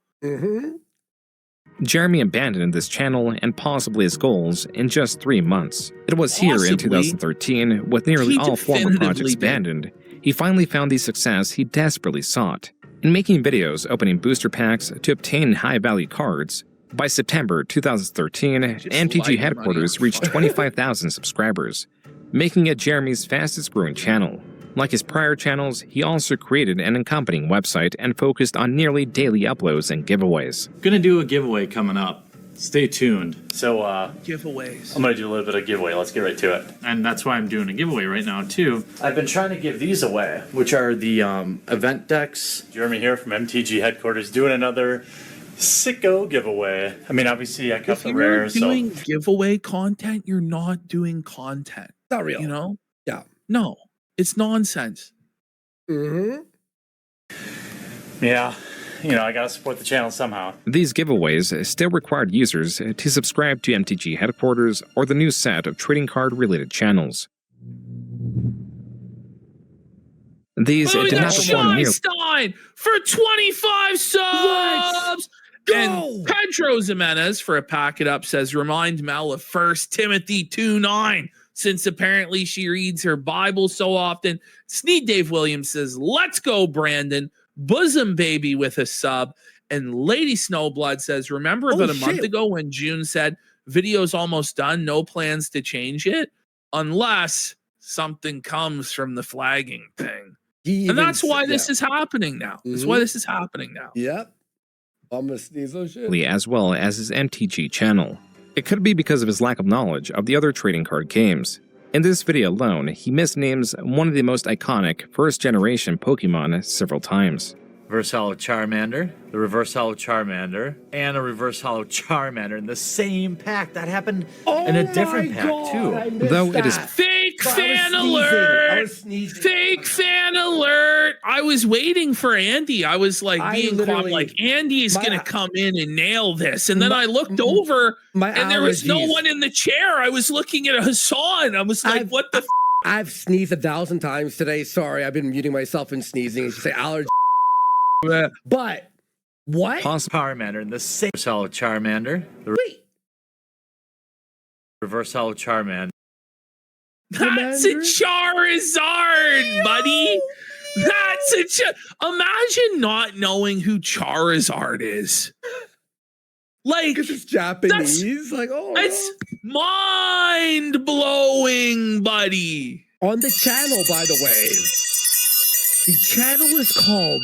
Jeremy abandoned this channel and possibly his goals in just 3 months. It was here in 2013, with nearly all former projects abandoned, he finally found the success he desperately sought. In making videos opening booster packs to obtain high-value cards, by September 2013, MTG Headquarters reached 25,000 subscribers, making it Jeremy's fastest-growing channel. Like his prior channels, he also created an accompanying website and focused on nearly daily uploads and giveaways. I'm gonna do a giveaway coming up. Stay tuned. So Giveaways. I'm gonna do a little bit of giveaway. Let's get right to it. And that's why I'm doing a giveaway right now too. I've been trying to give these away, which are the event decks. Jeremy here from MTG headquarters doing another sicko giveaway. I mean, obviously I cut If the you're rare. doing giveaway content, you're not doing content. Not real. You know? Yeah. No, it's nonsense. Mm-hmm. Yeah. You know, I gotta support the channel somehow. These giveaways still required users to subscribe to MTG headquarters or the new set of trading card related channels. These Oh, we did got not perform nearly. Stein for 25 subs. And Pedro Jimenez for a packet up says, remind Mel of 1 Timothy 2:9, since apparently she reads her Bible so often. Sneed Dave Williams says, let's go, Brandon. Bosom Baby with a sub. And Lady Snowblood says, remember about a month ago when June said, video's almost done, no plans to change it, unless something comes from the flagging thing. And that's why this is happening now. That's why this is happening now. Yep. I'm gonna sneeze those shit. As well as his MTG channel. It could be because of his lack of knowledge of the other trading card games. In this video alone, he misnames one of the most iconic first-generation Pokemon several times. Reverse Hollow Charmander, the Reverse Hollow Charmander, and a Reverse Hollow Charmander in the same pack. That happened in a different pack too. Though it is fake fan alert. Fake fan alert. I was waiting for Andy. I was like being calm, like Andy is gonna come in and nail this. And then I looked over and there was no one in the chair. I was looking at Hassan. I was like, what the I've sneezed 1,000 times today. Sorry, I've been muting myself and sneezing. I should say allergy. But what? Charmander in the same Reverse Hollow Charmander. Wait. Reverse Hollow Charmander. That's a Charizard, buddy. That's a imagine not knowing who Charizard is. Like, it's Japanese. Like, it's mind blowing, buddy. On the channel, by the way, the channel is called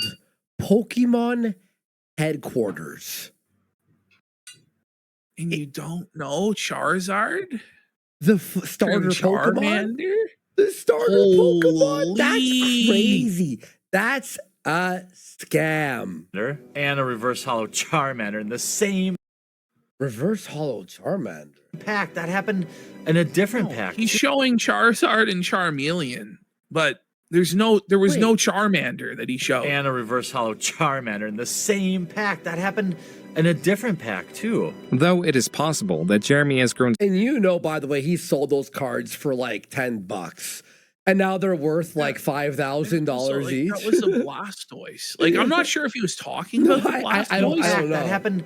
Pokemon Headquarters. And you don't know Charizard? The starter Pokemon? The starter Pokemon? That's crazy. That's a scam. And a Reverse Hollow Charmander in the same Reverse Hollow Charmander pack. That happened in a different pack. He's showing Charizard and Charmeleon, but there was no Charmander that he showed. And a Reverse Hollow Charmander in the same pack. That happened in a different pack too. Though it is possible that Jeremy has grown. And you know, by the way, he sold those cards for like $10. And now they're worth like $5,000 each. That was a Blastoise. Like, I'm not sure if he was talking about the Blastoise. I don't know. That happened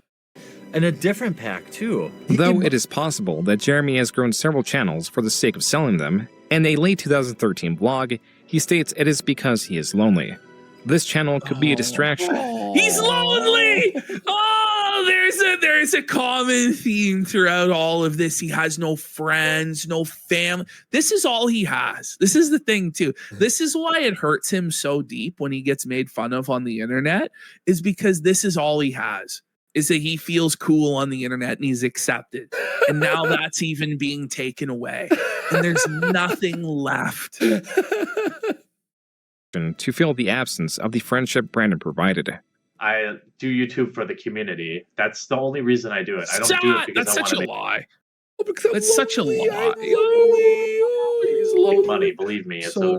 in a different pack too. Though it is possible that Jeremy has grown several channels for the sake of selling them. In a late 2013 blog, he states it is because he is lonely. This channel could be a distraction. He's lonely! There's a common theme throughout all of this. He has no friends, no family. This is all he has. This is the thing too. This is why it hurts him so deep when he gets made fun of on the internet, is because this is all he has. Is that he feels cool on the internet and he's accepted. And now that's even being taken away. And there's nothing left. To fill the absence of the friendship Brandon provided. I do YouTube for the community. That's the only reason I do it. I don't do it because that's I want such to a lie. That's such a lie. He's make money. Believe me, it's a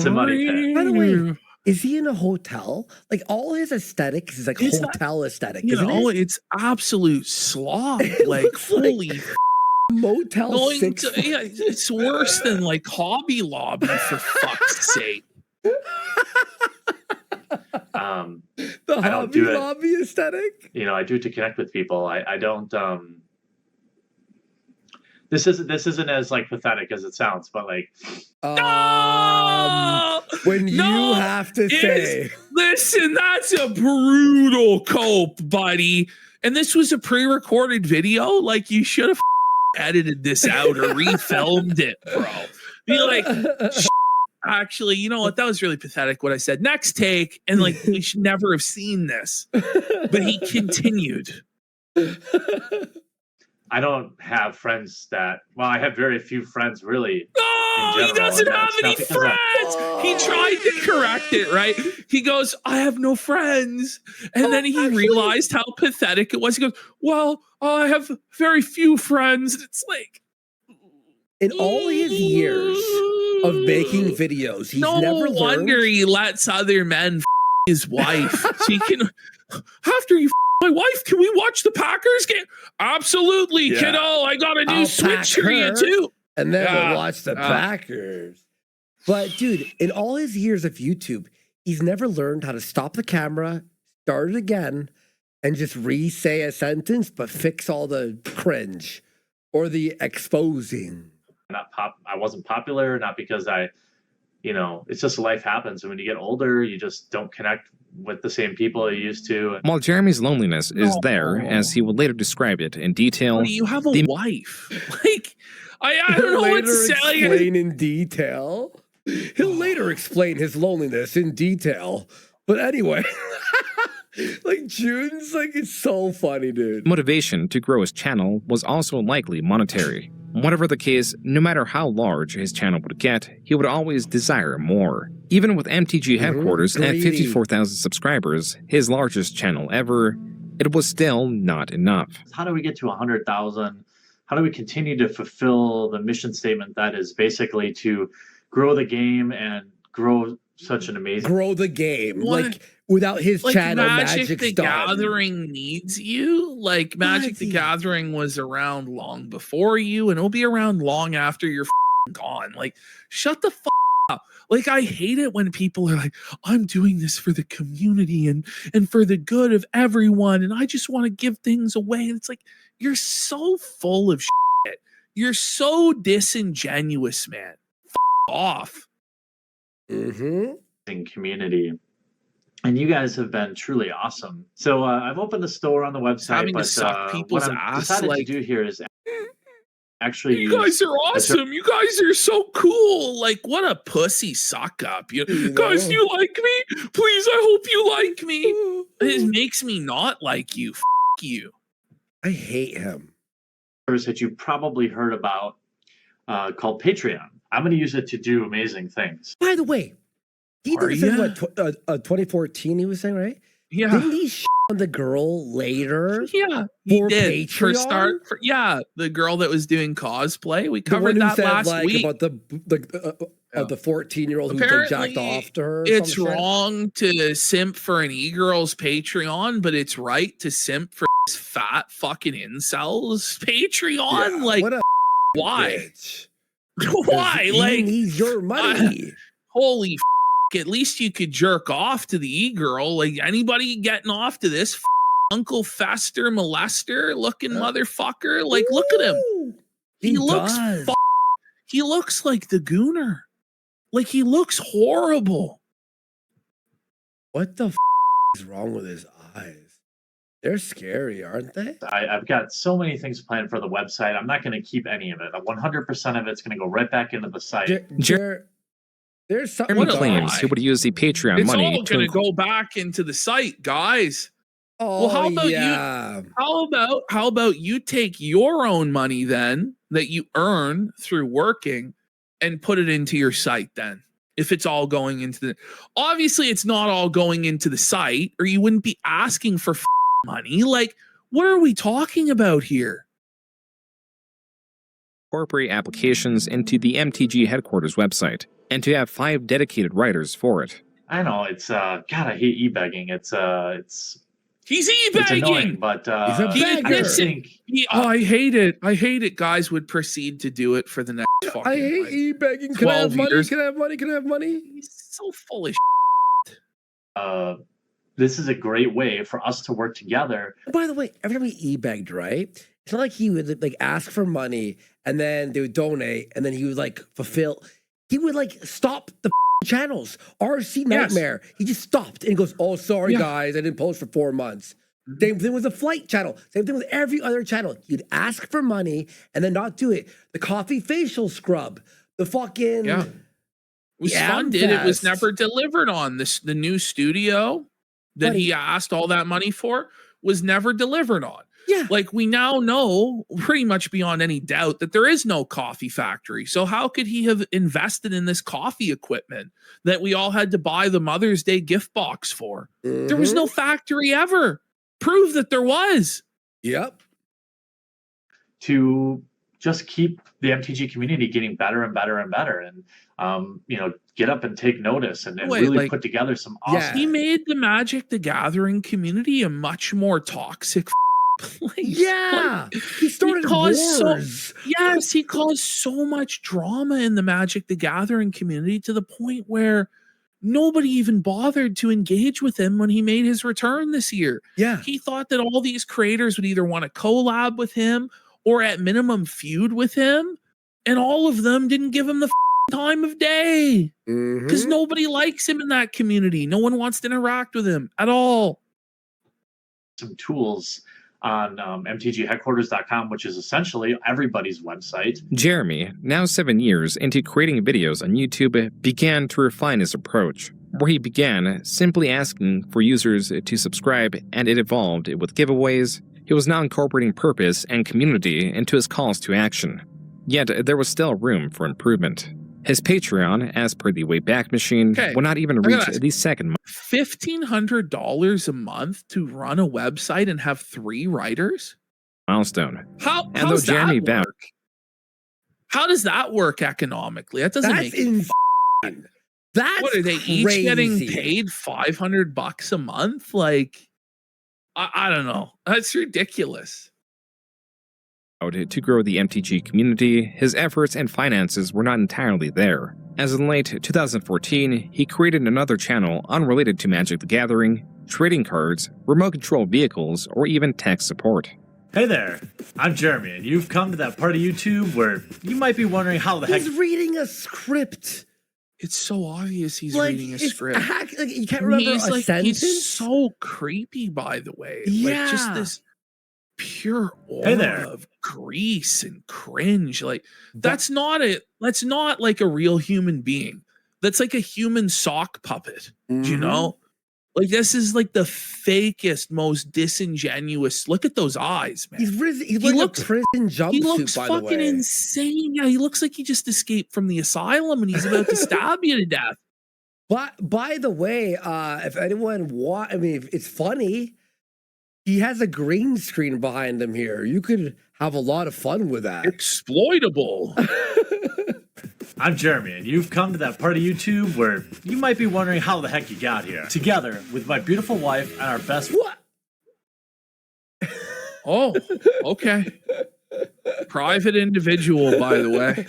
money pit. By the way, is he in a hotel? Like, all his aesthetics is like hotel aesthetic. You know, it? it's absolute slob. Like, holy Motel 6. It's worse than like Hobby Lobby, for fuck's sake. The Hobby Lobby aesthetic. You know, I do it to connect with people. I don't. This isn't as like pathetic as it sounds, but like. When you have to say, listen, that's a brutal cope, buddy. And this was a pre-recorded video. Like, you should have edited this out or refilmed it, bro. Be like, actually, you know what? That was really pathetic what I said. Next take. And like, we should never have seen this. But he continued. I don't have friends that. Well, I have very few friends really. No, in he general, doesn't and have it's any not because of- friends. He tried to correct it, right? He goes, I have no friends. And then he realized how pathetic it was. He goes, well, I have very few friends. And it's like, In all his years of making videos, he's no never wonder learned. he lets other men his wife. So he can, after you my wife, can we watch the Packers game? Absolutely, Yeah. kiddo. I got a new I'll switch pack for you her. too. And then Yeah. we'll watch the Packers. But dude, in all his years of YouTube, he's never learned how to stop the camera, start it again, and just re-say a sentence, but fix all the cringe or the exposing. I wasn't popular, not because it's just life happens. And when you get older, you just don't connect with the same people you used to. While Jeremy's loneliness is there, as he would later describe it in detail, Buddy, you have a wife. Like, I don't know what to say. Explain in detail. He'll later explain his loneliness in detail. But anyway, like June's like, it's so funny, dude. motivation to grow his channel was also likely monetary. Whatever the case, no matter how large his channel would get, he would always desire more. Even with MTG headquarters at Greedy. 54,000 subscribers, his largest channel ever, it was still not enough. How do we get to 100,000? How do we continue to fulfill the mission statement that is basically to grow the game and grow such an amazing Grow the game. What? Like, without his Like channel, Magic the done. Gathering needs you. Like Magic the Gathering was around long before you, and it'll be around long after you're gone. Like, shut the up. Like, I hate it when people are like, I'm doing this for the community and for the good of everyone, and I just want to give things away. And it's like, you're so full of shit. You're so disingenuous, man. Off. community. And you guys have been truly awesome. So I've opened a store on the website, Having to but suck people's what I've ass, decided like- to do here is actually You guys are awesome. You guys are so cool. Like, what a pussy suck up. You guys, do you like me? Please, I hope you like me. It makes me not like you. F you. I hate him. service that you've probably heard about called Patreon. I'm going to use it to do amazing things. By the way, he Are did this in ya? what, 2014, he was saying, right? Yeah. Didn't he on the girl later? Yeah, he For did. For Patreon? start, the girl that was doing cosplay. We The covered one who that said, last like, week. about the 14-year-old who like, jacked off to her. or It's some shit. wrong to simp for an e-girl's Patreon, but it's right to simp for this fat fucking incels Patreon. Yeah, Like, what a why? bitch. Why? He Like, needs your money. holy at least you could jerk off to the e-girl. Like, anybody getting off to this Uncle Fester molester looking motherfucker? Like, look at him. Ooh, He looks does. he looks like the Gooner. Like, he looks horrible. What the is wrong with his eyes? They're scary, aren't they? I've got so many things planned for the website. I'm not going to keep any of it. 100% of it's going to go right back into the site. There's something. Jeremy What a claims lie. he would use the Patreon It's money all to going to go back into the site, guys. Oh, how about you- yeah. How about you take your own money then that you earn through working and put it into your site then? If it's all going into the, obviously it's not all going into the site, or you wouldn't be asking for money. Like, what are we talking about here? incorporate applications into the MTG headquarters website, and to have 5 dedicated writers for it. I know it's God. I hate e-begging. It's He's it's annoying, e-begging. but He's a He beggar. I admits just it. think I hate it. I hate it. Guys would proceed to do it for the next fucking. I hate like, e-begging. Can I have 12 money? years. Can I have money? Can I have money? He's so full of. this is a great way for us to work together. By the way, every time he e-begged, right? It's not like he would like ask for money and then they would donate and then he would like fulfill. He would like stop the channels. RC Nightmare. He just stopped and he goes, "Oh, sorry guys, I didn't post for 4 months." Same thing with the flight channel. Same thing with every other channel. He'd ask for money and then not do it. The coffee facial scrub. The fucking Yeah. It was Yeah, funded. It was fast. never delivered on this. The new studio. that he asked all that money for was never delivered on. Yeah. Like, we now know pretty much beyond any doubt that there is no coffee factory. So how could he have invested in this coffee equipment that we all had to buy the Mother's Day gift box for? There was no factory ever. Prove that there was. Yep. To just keep the MTG community getting better and better and better, and you know, get up and take notice and Wait, really like, put together some awesome. He made the Magic the Gathering community a much more toxic place. Yeah. Like, He started wars. Yes, he caused so much drama in the Magic the Gathering community to the point where nobody even bothered to engage with him when he made his return this year. Yeah. He thought that all these creators would either want to collab with him or at minimum feud with him, and all of them didn't give him the time of day because nobody likes him in that community. No one wants to interact with him at all. Some tools on mtgheadquarters.com, which is essentially everybody's website. Jeremy, now 7 years into creating videos on YouTube, began to refine his approach, where he began simply asking for users to subscribe, and it evolved with giveaways. He was now incorporating purpose and community into his calls to action. Yet there was still room for improvement. His Patreon, as per the Wayback Machine, would not even reach the second $1,500 a month to run a website and have 3 writers? milestone. How does that work? How does that work economically? That doesn't make sense. That's what are they each getting paid $500 a month? Like, I don't know. That's ridiculous. To grow the MTG community, his efforts and finances were not entirely there. As in late 2014, he created another channel unrelated to Magic the Gathering, trading cards, remote control vehicles, or even tech support. Hey there, I'm Jeremy, and you've come to that part of YouTube where you might be wondering how the heck— He's reading a script. It's so obvious he's reading a script. You can't remember a sentence? He's so creepy, by the way. Yeah. Like, just this pure aura of grease and cringe. Like, that's not like a real human being. That's like a human sock puppet. Do you know? Like, this is like the fakest, most disingenuous. Look at those eyes, man. He looks a prison jumpsuit, he looks by the way. fucking insane. Yeah, he looks like he just escaped from the asylum and he's about to stab you to death. But by the way, if anyone it's funny. He has a green screen behind him here. You could have a lot of fun with that. Exploitable. I'm Jeremy, and you've come to that part of YouTube where you might be wondering how the heck you got here. Together with my beautiful wife and our best— What? Oh, okay. Private individual, by the way.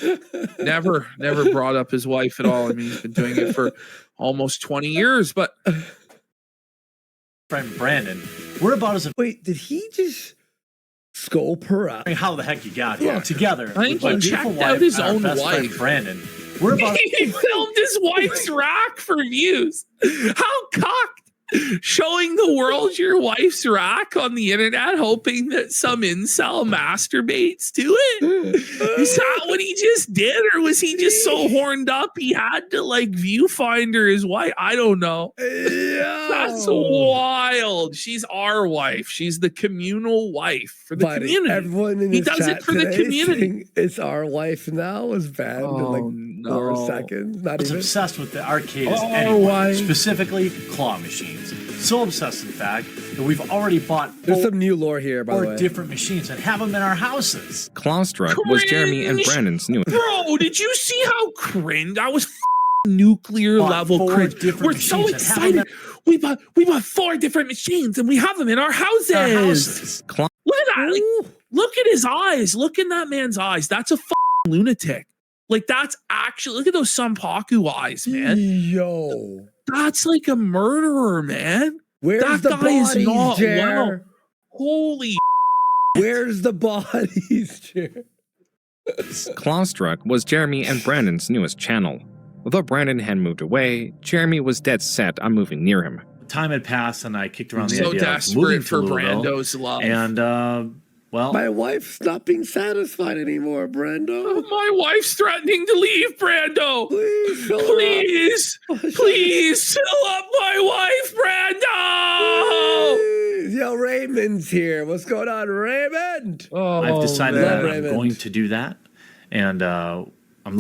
Never brought up his wife at all. I mean, he's been doing it for almost 20 years, but... friend Brandon, we're about as— Wait, did he just scope her up? How the heck you got here? Together I think with my he beautiful checked out wife his and our own best friend wife. Brandon, we're about— He filmed his wife's rack for views. How cocked. Showing the world your wife's rack on the internet, hoping that some incel masturbates to it. Is that what he just did? Or was he just so horned up he had to like viewfinder his wife? I don't know. That's wild. She's our wife. She's the communal wife for the community. Everyone in he this does chat it for the community. It's our wife now was banned in like 4 seconds. Not even obsessed with the arcade as anyone, specifically claw machines. So obsessed, in fact, that we've already bought— There's some new lore here, by the way. different machines and have them in our houses. Clawstruck was Jeremy and Brandon's new— Bro, did you see how cringe? I was nuclear level cringe. We're so excited. We bought 4 different machines and we have them in our houses. Look at that. Look at his eyes. Look in that man's eyes. That's a lunatic. Like, that's actually— look at those Sampaku eyes, man. Yo. That's like a murderer, man. Where's that the guy bodies, is not Jer? well. Holy Where's the bodies, Jer? Clawstruck was Jeremy and Brandon's newest channel. Although Brandon had moved away, Jeremy was dead set on moving near him. Time had passed and I kicked around the so idea of desperate moving to for Louisville. Brando's love. And Well, My wife's not being satisfied anymore, Brando. My wife's threatening to leave, Brando. Please, fill her up. Please, please fill up my wife, Brando. Please. Yo, Raymond's here. What's going on, Raymond? I've decided man. that I'm Raymond. going to do that. And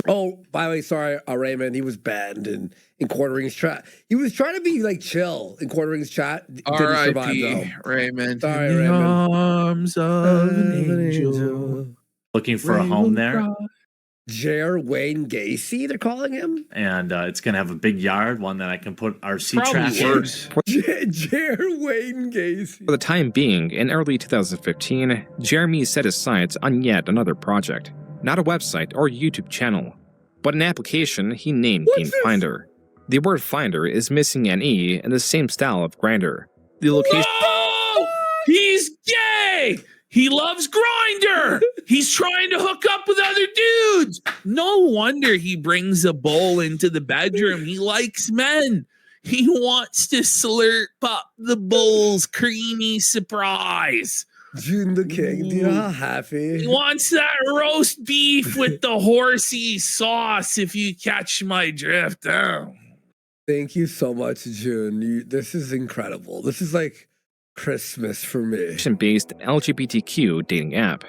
Oh, by the way, sorry, Raymond. He was banned in Quartering's chat. He was trying to be like chill in Quartering's chat. Didn't survive R.I.P. though. Raymond. Sorry, In the Raymond. arms of an angel. looking for a home there. Jer Wayne Gacy, they're calling him. And it's going to have a big yard, one that I can put RC Probably track in. worse. Jer Wayne Gacy. For the time being, in early 2015, Jeremy set his sights on yet another project. Not a website or YouTube channel, but an application he named What's Game this? Finder. The word Finder is missing an E in the same style of Grindr. The location Oh, he's gay. He loves Grinder. He's trying to hook up with other dudes. No wonder he brings a bowl into the bedroom. He likes men. He wants to slurp up the bowl's creamy surprise. JoonTheKing, do you know how happy? He wants that roast beef with the horsey sauce, if you catch my drift. Oh. Thank you so much, June. This is incredible. This is like Christmas for me. based LGBTQ dating app.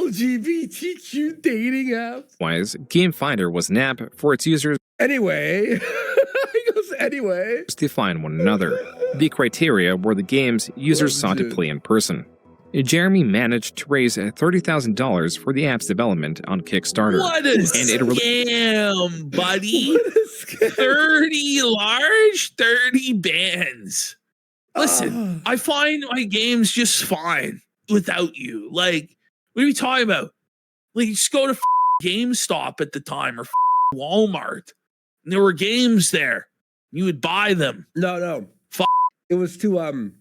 LGBTQ dating app. Likewise, Game Finder was an app for its users Anyway, he goes anyway. to find one another. The criteria were the games users sought to play in person. Jeremy managed to raise $30,000 for the app's development on Kickstarter. What a scam, buddy. 30 large, 30 bands. Listen, I find my games just fine without you. Like, what are we talking about? Like, you just go to GameStop at the time or Walmart, and there were games there. You would buy them. No. It was to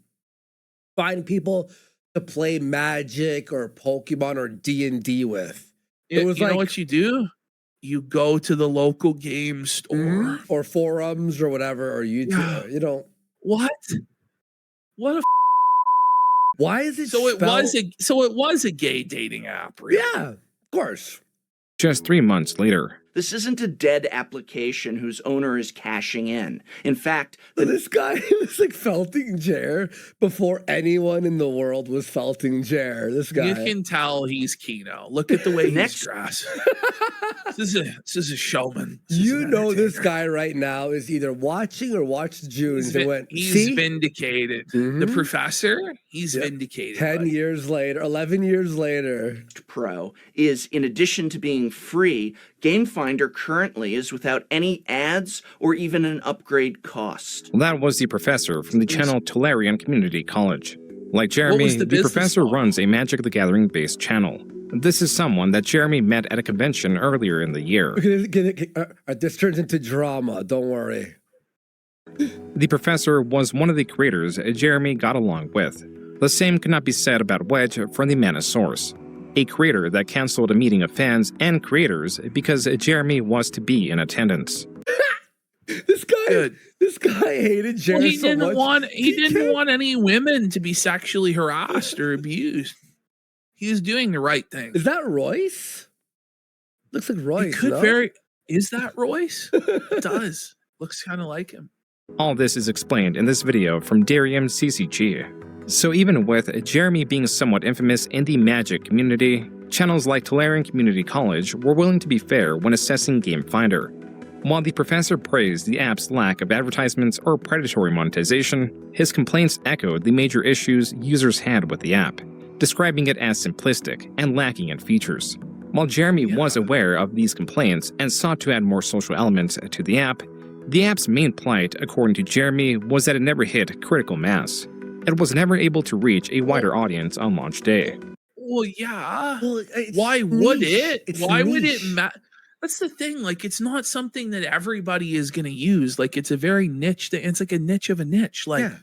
find people to play Magic or Pokemon or D&D with. It was you like, know what you do? You go to the local game store. or forums or whatever, or YouTube. Yeah. You know, What? What a why is it so it spelled- was a gay dating app, really? Yeah, of course. Just 3 months later, This isn't a dead application whose owner is cashing in. In fact, This guy was like felting Jer before anyone in the world was felting Jer. This guy. You can tell he's Kino. Look at the way Next- he's dressed. This is a showman. This is You an know this entertainer. guy right now is either watching or watched June. He's, They went, he's see? vindicated. Mhm. The professor, he's Yep. vindicated. 10 buddy. years later, 11 years later. Pro is, in addition to being free, Game Finder currently is without any ads or even an upgrade cost. that was the professor from the channel Tolarian Community College. Like Jeremy, was the the business professor model? runs a Magic the Gathering based channel. This is someone that Jeremy met at a convention earlier in the year. This turns into drama. Don't worry. The professor was one of the creators Jeremy got along with. The same could not be said about Wedge from the Manosaurus, a creator that canceled a meeting of fans and creators because Jeremy was to be in attendance. This guy, Good. this guy hated Jer Well, he so didn't much. want he didn't can't- want any women to be sexually harassed or abused. He was doing the right thing. Is that Royce? Looks like Royce. It could no? very is that Royce? It does. Looks kind of like him. All this is explained in this video from Darium CCG. So even with Jeremy being somewhat infamous in the Magic community, channels like Tolarian Community College were willing to be fair when assessing Game Finder. While the professor praised the app's lack of advertisements or predatory monetization, his complaints echoed the major issues users had with the app, describing it as simplistic and lacking in features. While Jeremy was aware of these complaints and sought to add more social elements to the app's main plight, according to Jeremy, was that it never hit critical mass. It was never able to reach a wider audience on launch day. Well, yeah. Well, it's Why would niche. it? It's Why would it niche. matter? That's the thing. Like, it's not something that everybody is going to use. Like, it's a very niche thing. It's like a niche of a niche. Like, Yeah.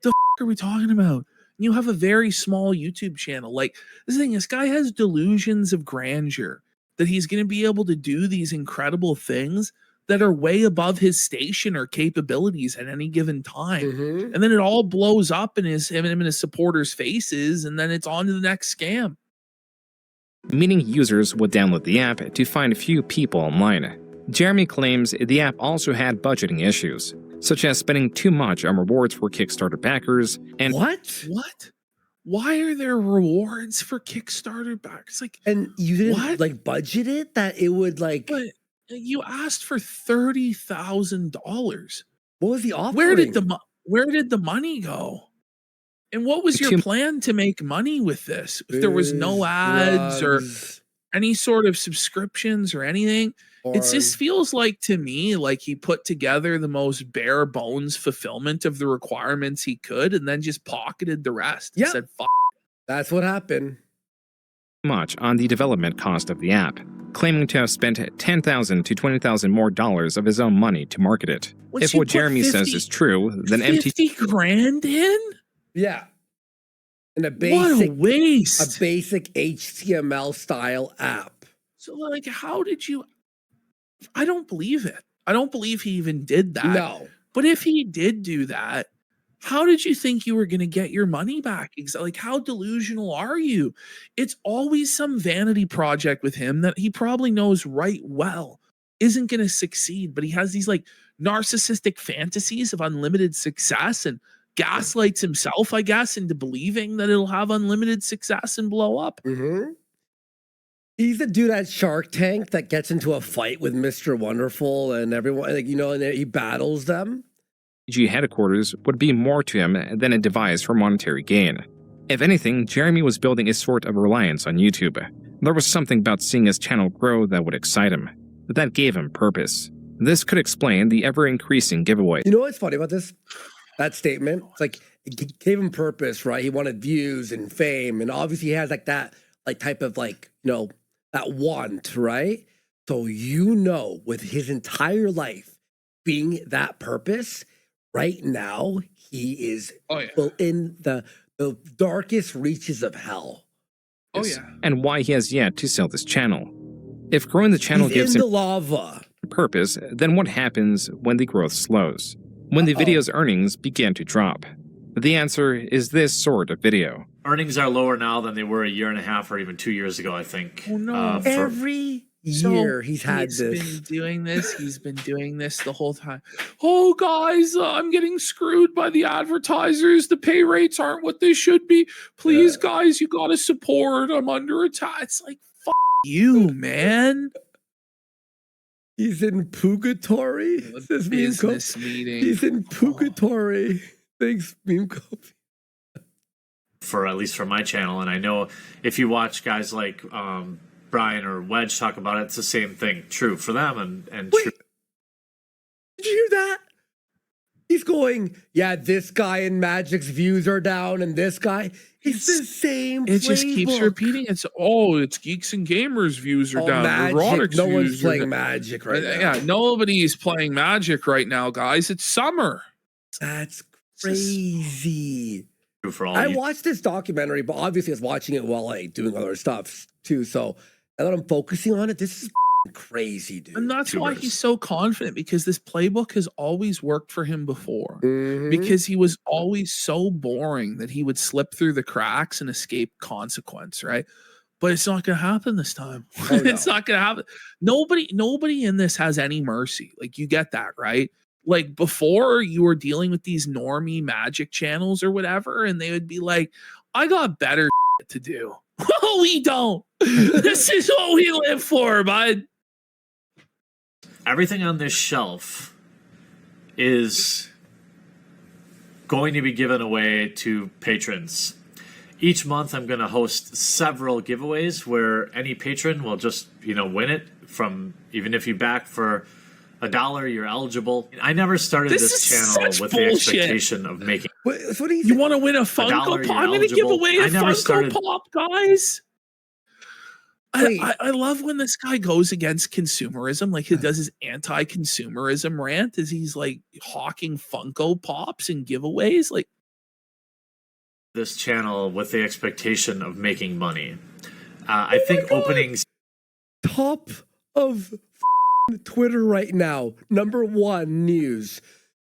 the are we talking about? You have a very small YouTube channel. Like, this thing, this guy has delusions of grandeur that he's going to be able to do these incredible things. that are way above his station or capabilities at any given time. Mhm. And then it all blows up in him and his supporters' faces, and then it's on to the next scam. Meaning users would download the app to find few people online. Jeremy claims the app also had budgeting issues, such as spending too much on rewards for Kickstarter backers and What? What? Why are there rewards for Kickstarter backers? Like, And you didn't What? like budget it that it would like. but you asked for $30,000. What was the offering? Where did the money go? And what was your Two- plan to make money with this? If there was no Booze, ads or drugs, any sort of subscriptions or anything, it just porn. feels like to me like he put together the most bare bones fulfillment of the requirements he could and then just pocketed the rest and Yep. said, fuck. That's what happened. much on the development cost of the app, claiming to have spent $10,000 to $20,000 more of his own money to market it. Once If you what put Jeremy says 50 is true, then MT 50 grand in? Yeah. And a What a basic waste. HTML style app. So, like, how did you? I don't believe it. I don't believe he even did that. No. But if he did do that, how did you think you were going to get your money back? Like, how delusional are you? It's always some vanity project with him that he probably knows right well isn't going to succeed. But he has these like narcissistic fantasies of unlimited success and gaslights himself, I guess, into believing that it'll have unlimited success and blow up. Mm-hmm. He's the dude at Shark Tank that gets into a fight with Mr. Wonderful and everyone, like, you know, and he battles them. headquarters would be more to him than a device for monetary gain. If anything, Jeremy was building a sort of reliance on YouTube. There was something about seeing his channel grow that would excite him. That gave him purpose. This could explain the ever-increasing giveaway. You know what's funny about this? That statement? It's like, it gave him purpose, right? He wanted views and fame. And obviously he has like that, like type of like, you know, that want, right? So, you know, with his entire life being that purpose, right now, he is in the darkest reaches of hell. Oh, yeah. And why he has yet to sell this channel. If growing the channel He's gives in him the lava. purpose, then what happens when the growth slows? When the video's earnings begin to drop? The answer is this sort of video. Earnings are lower now than they were a year and a half or even 2 years ago, I think. Oh, no. Every year he's had this. He's been doing this the whole time. Oh, guys, I'm getting screwed by the advertisers. The pay rates aren't what they should be. Please, guys, you got to support. I'm under attack. It's like, fuck you, man. He's in purgatory. Says Meme Business Coffee. meeting. He's in purgatory. Thanks, Meme Coffee. For at least for my channel, and I know if you watch guys like Brian or Wedge talk about it, it's the same thing. True for them and Wait, true. did you hear that? He's going, yeah, this guy in Magic's views are down, and this guy. It's the same. It just keeps playbook. repeating. It's Geeks and Gamers views are Oh, down. Magic. Neurotics No one's views are playing down. Magic right now. Yeah, nobody's playing Magic right now, guys. It's summer. That's crazy. True for all I you. watched this documentary, but obviously I was watching it while like doing other stuff too. So now that I'm focusing on it, this is crazy, dude. And that's why he's so confident, because this playbook has always worked for him before. Mhm. Because he was always so boring that he would slip through the cracks and escape consequence, right? But it's not going to happen this time. Oh, no. It's not going to happen. Nobody in this has any mercy. Like, you get that, right? Like, before, you were dealing with these normie Magic channels or whatever, and they would be like, I got better to do. Well, we don't. This is what we live for, bud. Everything on this shelf is going to be given away to patrons. Each month I'm going to host several giveaways where any patron will just, win it from, even if you back for $1, you're eligible. I never started this channel with the expectation of making. What do You want to win a Funko Pop? I'm going to give away a Funko Pop, guys. I love when this guy goes against consumerism, like he does his anti-consumerism rant as he's like hawking Funko Pops and giveaways. Like, this channel with the expectation of making money. I think openings top of Twitter right now. Number one news.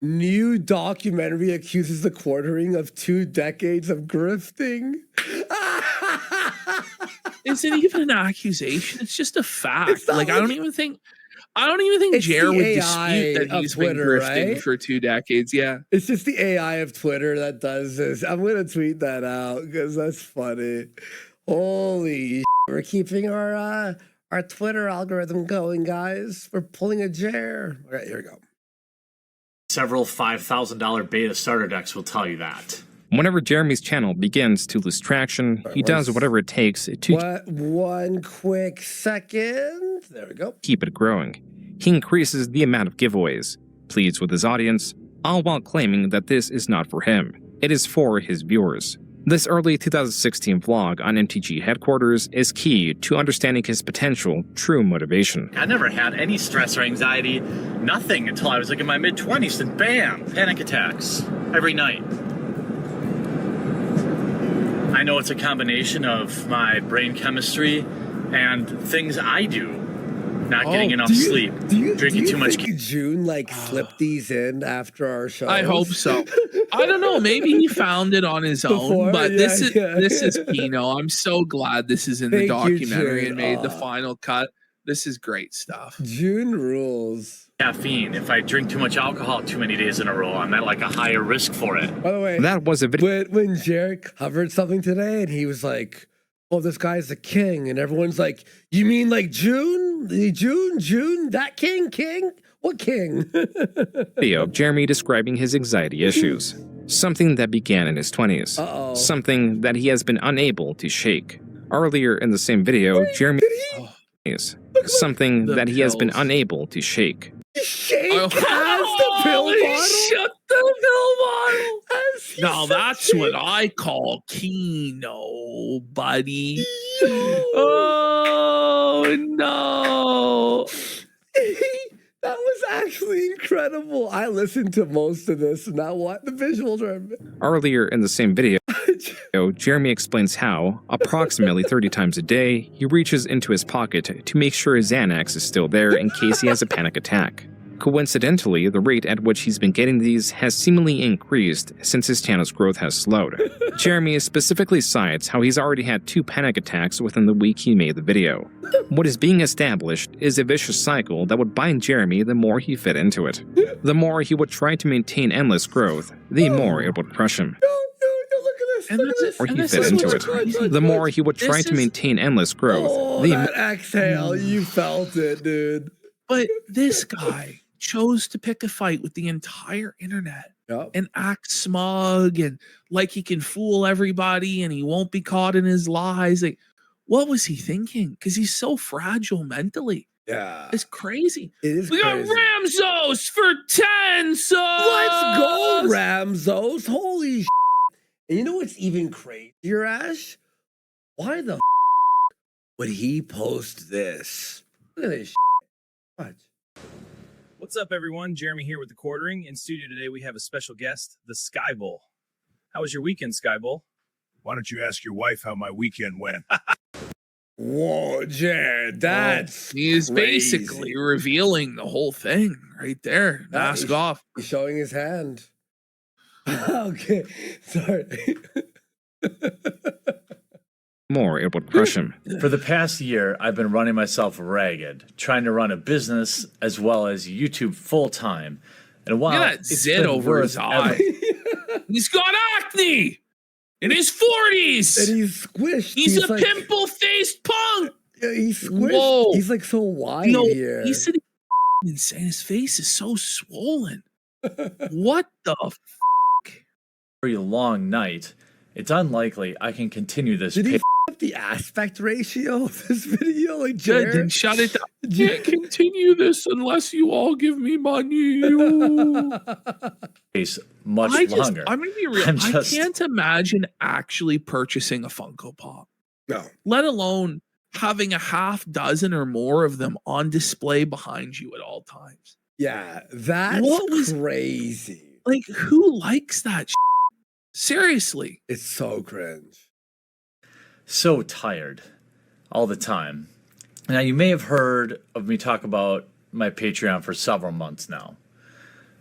New documentary accuses the quartering of 2 decades of grifting. Is it even an accusation? It's just a fact. It's not Like, I don't even think It's Jer the would AI dispute that of he's Twitter, been grifting right? for 2 decades. Yeah. It's just the AI of Twitter that does this. I'm gonna tweet that out because that's funny. Holy, we're keeping our Twitter algorithm going, guys. We're pulling a Jer. All right, here we go. Several $5,000 beta starter decks will tell you that. Whenever Jeremy's channel begins to lose traction, he does whatever it takes to What? 1 quick second. There we go. keep it growing. He increases the amount of giveaways, pleads with his audience, all while claiming that this is not for him. It is for his viewers. This early 2016 vlog on MTG headquarters is key to understanding his potential true motivation. I never had any stress or anxiety, nothing until I was like in my mid-20s, and bam, panic attacks every night. I know it's a combination of my brain chemistry and things I do. Not getting enough sleep, drinking too much. June slipped these in after our show. I hope so. I don't know. Maybe he found it on his own, but this is Kino. I'm so glad this is in the documentary and made the final cut. This is great stuff. June rules. Caffeine. If I drink too much alcohol too many days in a row, I'm at like a higher risk for it. By the way, that was a video when Jared covered something today, and he was like, "Oh, this guy's the king," and everyone's like, "You mean like June? June? That king? What king?" video of Jeremy describing his anxiety issues. Something that began in his 20s. Uh-oh. Something that he has been unable to shake. Earlier in the same video, Jeremy something that he has been unable to shake. Shake has the pill bottle. Shut the pill bottle. Now that's what I call Kino, buddy. Oh no. That was actually incredible. I listened to most of this, and now what? The visuals are. Earlier in the same video, Jeremy explains how, approximately 30 times a day, he reaches into his pocket to make sure his Xanax is still there in case he has a panic attack. Coincidentally, the rate at which he's been getting these has seemingly increased since his channel's growth has slowed. Jeremy specifically cites how he's already had 2 panic attacks within the week he made the video. What is being established is a vicious cycle that would bind Jeremy the more he fit into it. The more he would try to maintain endless growth, the more it would crush him. Or he fit into it. The more he would try to maintain endless growth, the that exhale, you felt it, dude. But this guy chose to pick a fight with the entire internet and act smug and like he can fool everybody and he won't be caught in his lies. Like, what was he thinking? Because he's so fragile mentally. Yeah. It's crazy. It is We crazy. got Ramzos for 10 subs. Let's go, Ramzos. Holy shit. And you know what's even crazier, Ash? Why the would he post this? Look at this shit. Watch. What's up, everyone? Jeremy here with The Quartering. In studio today, we have a special guest, the Sky Bull. How was your weekend, Sky Bull? Why don't you ask your wife how my weekend went? Whoa, Jared, that's he is crazy. basically revealing the whole thing right there. Mask off. He's showing his hand. Okay, sorry. more it would crush him. For the past year, I've been running myself ragged, trying to run a business as well as YouTube full time. And while Look at that it's zit been over worth his eye. He's got acne in his 40s. And he's squished. He's a like, pimple-faced punk. Yeah, he's squished. Whoa. He's like so wide No, here. he's sitting insane. His face is so swollen. What the very long night, it's unlikely I can continue this. Did he up the aspect ratio of this video? Like, Good, Jared? then shut it down. I can't continue this unless you all give me money. Pace much longer. I'm gonna be real. I can't imagine actually purchasing a Funko Pop. No. Let alone having a half dozen or more of them on display behind you at all times. Yeah, that's crazy. Like, who likes that? Seriously, it's so cringe. So tired all the time. Now, you may have heard of me talk about my Patreon for several months now.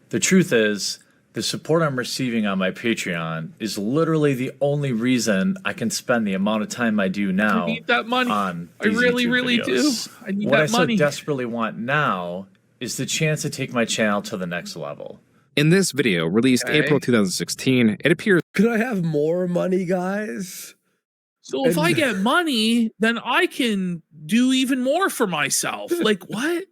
The truth is, the support I'm receiving on my Patreon is literally the only reason I can spend the amount of time I do now I need that money. on I these really, YouTube really videos. do. I need what that I so money. desperately want now is the chance to take my channel to the next level. In this video, released April 2016, it appears Could I have more money, guys? So if And- I get money, then I can do even more for myself. Like what?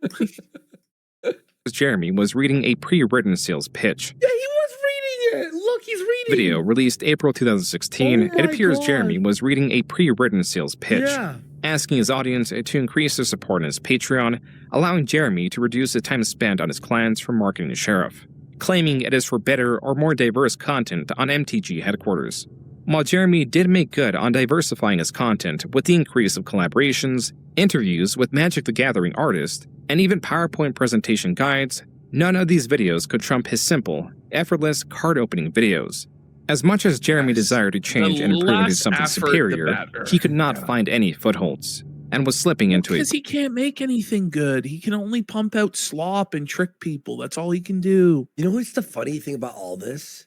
Jeremy was reading a pre-written sales pitch. Yeah, he was reading it. Look, he's reading. Video released April 2016, Oh it appears my Jeremy God. was reading a pre-written sales pitch, Yeah. asking his audience to increase their support on his Patreon, allowing Jeremy to reduce the time spent on his clients from marketing the sheriff, claiming it is for better or more diverse content on MTG headquarters. While Jeremy did make good on diversifying his content with the increase of collaborations, interviews with Magic the Gathering artists, and even PowerPoint presentation guides, none of these videos could trump his simple, effortless card opening videos. As much as Jeremy desired to change and improve into less something effort, the superior, better. he could not find any footholds, and was slipping into a Because he can't make anything good. He can only pump out slop and trick people. That's all he can do. You know what's the funny thing about all this?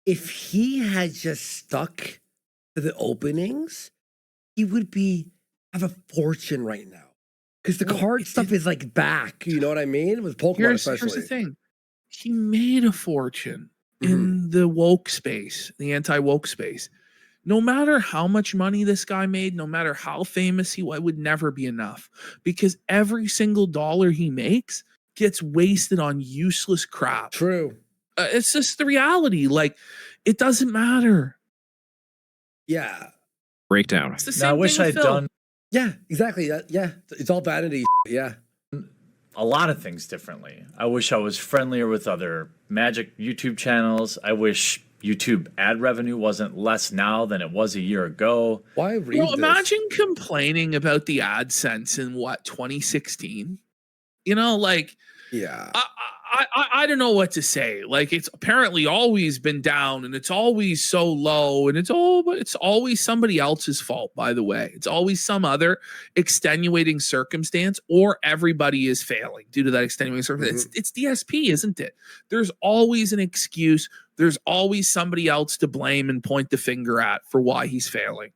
If he had just stuck to the openings, he would have a fortune right now. Because the card stuff is like back, you know what I mean? With Pokemon especially. Here's the thing. He made a fortune in the woke space, the anti-woke space. No matter how much money this guy made, no matter how famous he was, it would never be enough. Because every single dollar he makes gets wasted on useless crap. True. It's just the reality. Like, it doesn't matter. Yeah. breakdown. It's the Now, same I wish thing I with had Phil. done Yeah, exactly. Yeah. It's all vanity. Yeah. a lot of things differently. I wish I was friendlier with other Magic YouTube channels. I wish YouTube ad revenue wasn't less now than it was a year ago. Why read Well, this? imagine complaining about the AdSense in what, 2016? You know, like, Yeah. I don't know what to say. Like, it's apparently always been down and it's always so low and it's always somebody else's fault, by the way. It's always some other extenuating circumstance or everybody is failing due to that extenuating circumstance. It's DSP, isn't it? There's always an excuse. There's always somebody else to blame and point the finger at for why he's failing.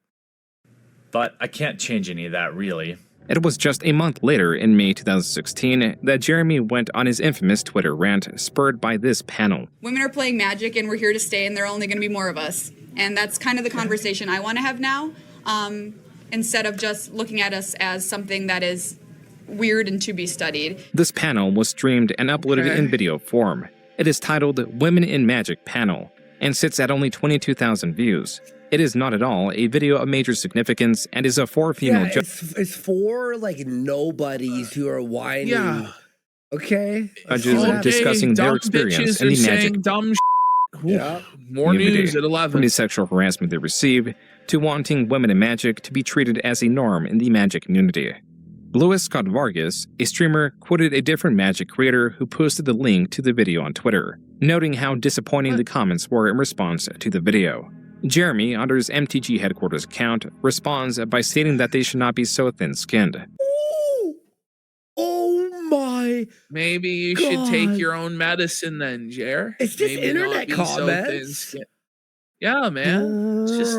But I can't change any of that, really. It was just a month later, in May 2016, that Jeremy went on his infamous Twitter rant, spurred by this panel. Women are playing Magic and we're here to stay and there are only going to be more of us. And that's kind of the conversation I want to have now, instead of just looking at us as something that is weird and to be studied. This panel was streamed and uploaded in video form. It is titled Women in Magic Panel, and sits at only 22,000 views. It is not at all a video of major significance and is a for female it's for like nobodies who are whining. Yeah. Okay. judges discussing their experience in the Magic dumb Yeah. More community, news at 11. from the sexual harassment they receive to wanting women in Magic to be treated as a norm in the Magic community. Louis Scott Vargas, a streamer, quoted a different Magic creator who posted the link to the video on Twitter, noting how disappointing the comments were in response to the video. Jeremy, under his MTG headquarters account, responds by stating that they should not be so thin-skinned. Oh my. Maybe you should take your own medicine then, Jer. It's just Maybe not internet be so comments. thin-skinned. Yeah, man. It's just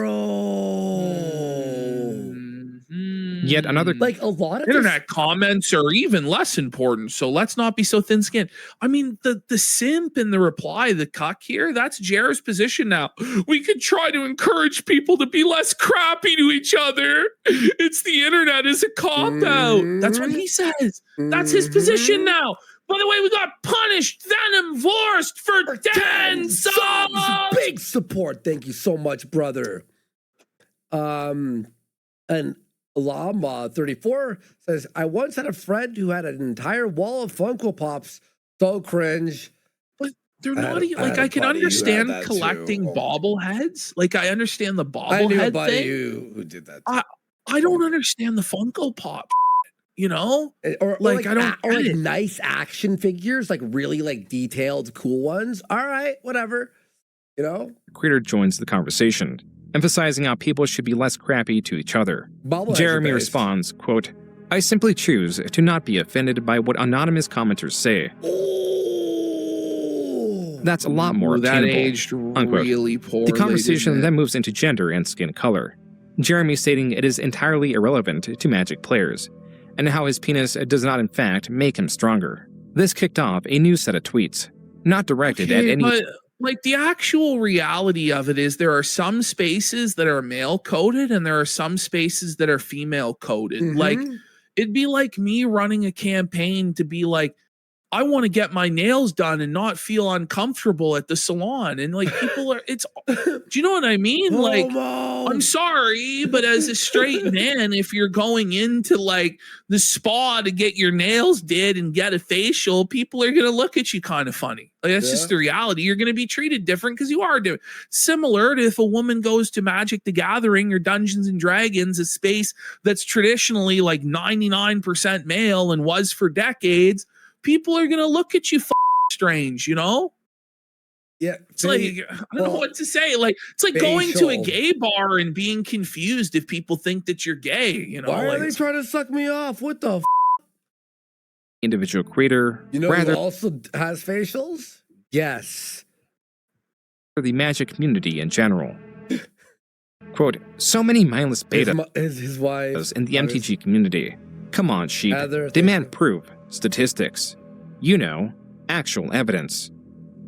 Yet another like a lot of internet comments are even less important. So let's not be so thin-skinned. I mean, the simp in the reply, the cuck here, that's Jer's position now. We could try to encourage people to be less crappy to each other. It's the internet is a cop-out. That's what he says. That's his position now. By the way, we got punished, Venom Vorst for 10 subs. Big support. Thank you so much, brother. And Lama 34 says, I once had a friend who had an entire wall of Funko Pops. So cringe. But they're not even, like, I can understand collecting bobbleheads. Like, I understand the I knew a bobblehead buddy thing. who did that. I don't understand the Funko Pop, you know? Or Like, I don't or get like it. nice action figures, like really like detailed, cool ones. All right, whatever. You know? creator joins the conversation, emphasizing how people should be less crappy to each other. Bobbleheads are Jeremy based. responds, quote, I simply choose to not be offended by what anonymous commenters say. That's a lot more Ooh, that obtainable." aged Unquote. really poorly. The conversation didn't it? then moves into gender and skin color. Jeremy stating it is entirely irrelevant to Magic players, and how his penis does not in fact make him stronger. This kicked off a new set of tweets, not directed at any. But like the actual reality of it is there are some spaces that are male coded and there are some spaces that are female coded. Like it'd be like me running a campaign to be like, I want to get my nails done and not feel uncomfortable at the salon. And like people are, do you know what I mean? Like, I'm sorry, but as a straight man, if you're going into like the spa to get your nails did and get a facial, people are going to look at you kind of funny. Like that's just the reality. You're going to be treated different because you are different. Similar to if a woman goes to Magic the Gathering or Dungeons and Dragons, a space that's traditionally like 99% male and was for decades, people are going to look at you strange, you know? Yeah. It's like, I don't know what to say. Like, it's like going to a gay bar and being confused if people think that you're gay, you know? Why like, are they trying to suck me off? What the individual creator, You know rather who also has facials? Yes. for the Magic community in general. Quote, so many mindless beta His wife in the MTG community. Come on, sheep. Heather, Demand proof, statistics. You know, actual evidence.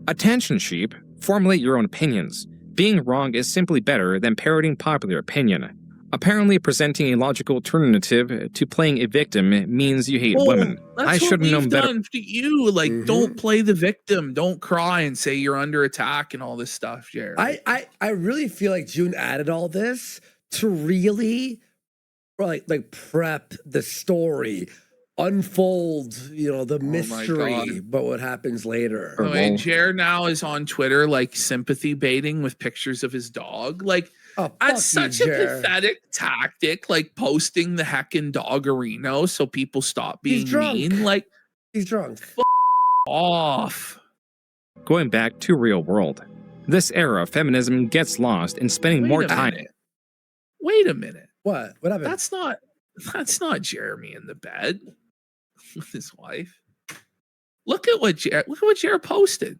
Attention, sheep. Formulate your own opinions. Being wrong is simply better than parroting popular opinion. Apparently presenting a logical alternative to playing a victim means you hate women. I should have known better. Done to you. Like, don't play the victim. Don't cry and say you're under attack and all this stuff, Jared. I really feel like June added all this to really like prep the story, unfold, you know, the mystery, but what happens later. Oh, and Jared now is on Twitter, like sympathy baiting with pictures of his dog. Like, that's such a pathetic tactic, like posting the heckin' doggerino so people stop being mean. Like, he's drunk. Off. Going back to real world. This era of feminism gets lost in spending more time. Wait a minute. What happened? That's not Jeremy in the bed with his wife. Look at what Jared posted.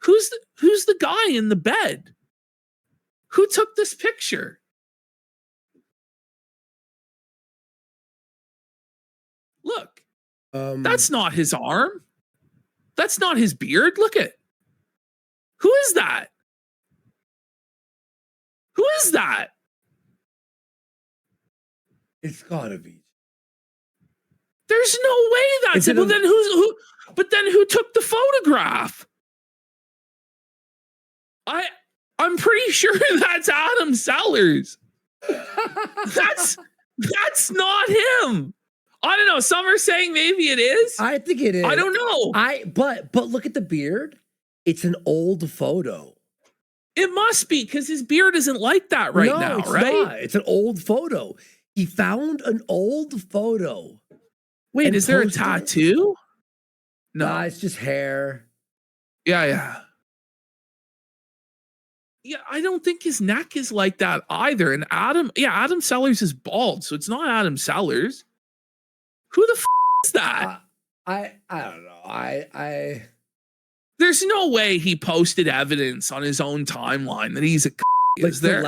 Who's the guy in the bed? Who took this picture? Look. That's not his arm. That's not his beard. Look at. Who is that? Who is that? It's gotta be. There's no way that's it. But then who took the photograph? I'm pretty sure that's Adam Sellers. That's not him. I don't know. Some are saying maybe it is. I think it is. I don't know. But look at the beard. It's an old photo. It must be because his beard isn't like that right now, it's right? Not. It's an old photo. He found an old photo. Wait, is there a tattoo? No, nah, it's just hair. Yeah. Yeah, I don't think his neck is like that either. And Adam Sellers is bald, so it's not Adam Sellers. Who the is that? I don't know. There's no way he posted evidence on his own timeline that he's a like is there?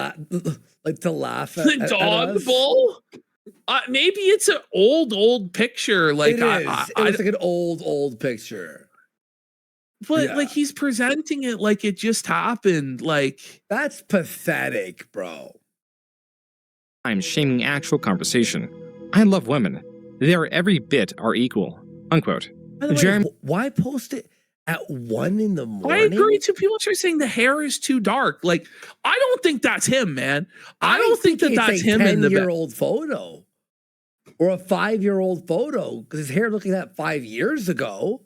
To laugh at the dog bowl? Maybe it's an old picture. Like it is. It looks like an old picture. But like he's presenting it like it just happened. Like that's pathetic, bro. I'm shaming actual conversation. I love women. They are every bit are equal. Unquote. By the way, why post it at 1 in the morning? I agree too. People are saying the hair is too dark. Like, I don't think that's him, man. I don't think that's him in the 10-year-old photo. Or a 5-year-old photo. Because his hair looking at 5 years ago.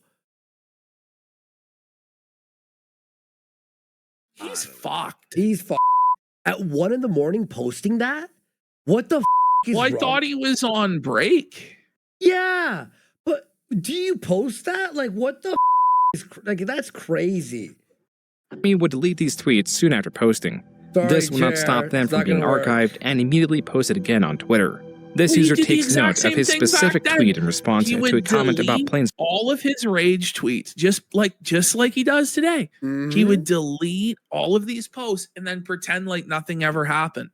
He's fucked. He's fucked. At 1 in the morning posting that? What the is wrong? I thought he was on break. Yeah. But do you post that? Like, what the is like, that's crazy. Jeremy would delete these tweets soon after posting. Sorry, this will not stop them from being archived and immediately posted again on Twitter. This Well, he user did the takes exact note of same his thing back specific then. tweet in response He to would a comment about delete planes. all of his rage tweets, just like he does today. He would delete all of these posts and then pretend like nothing ever happened.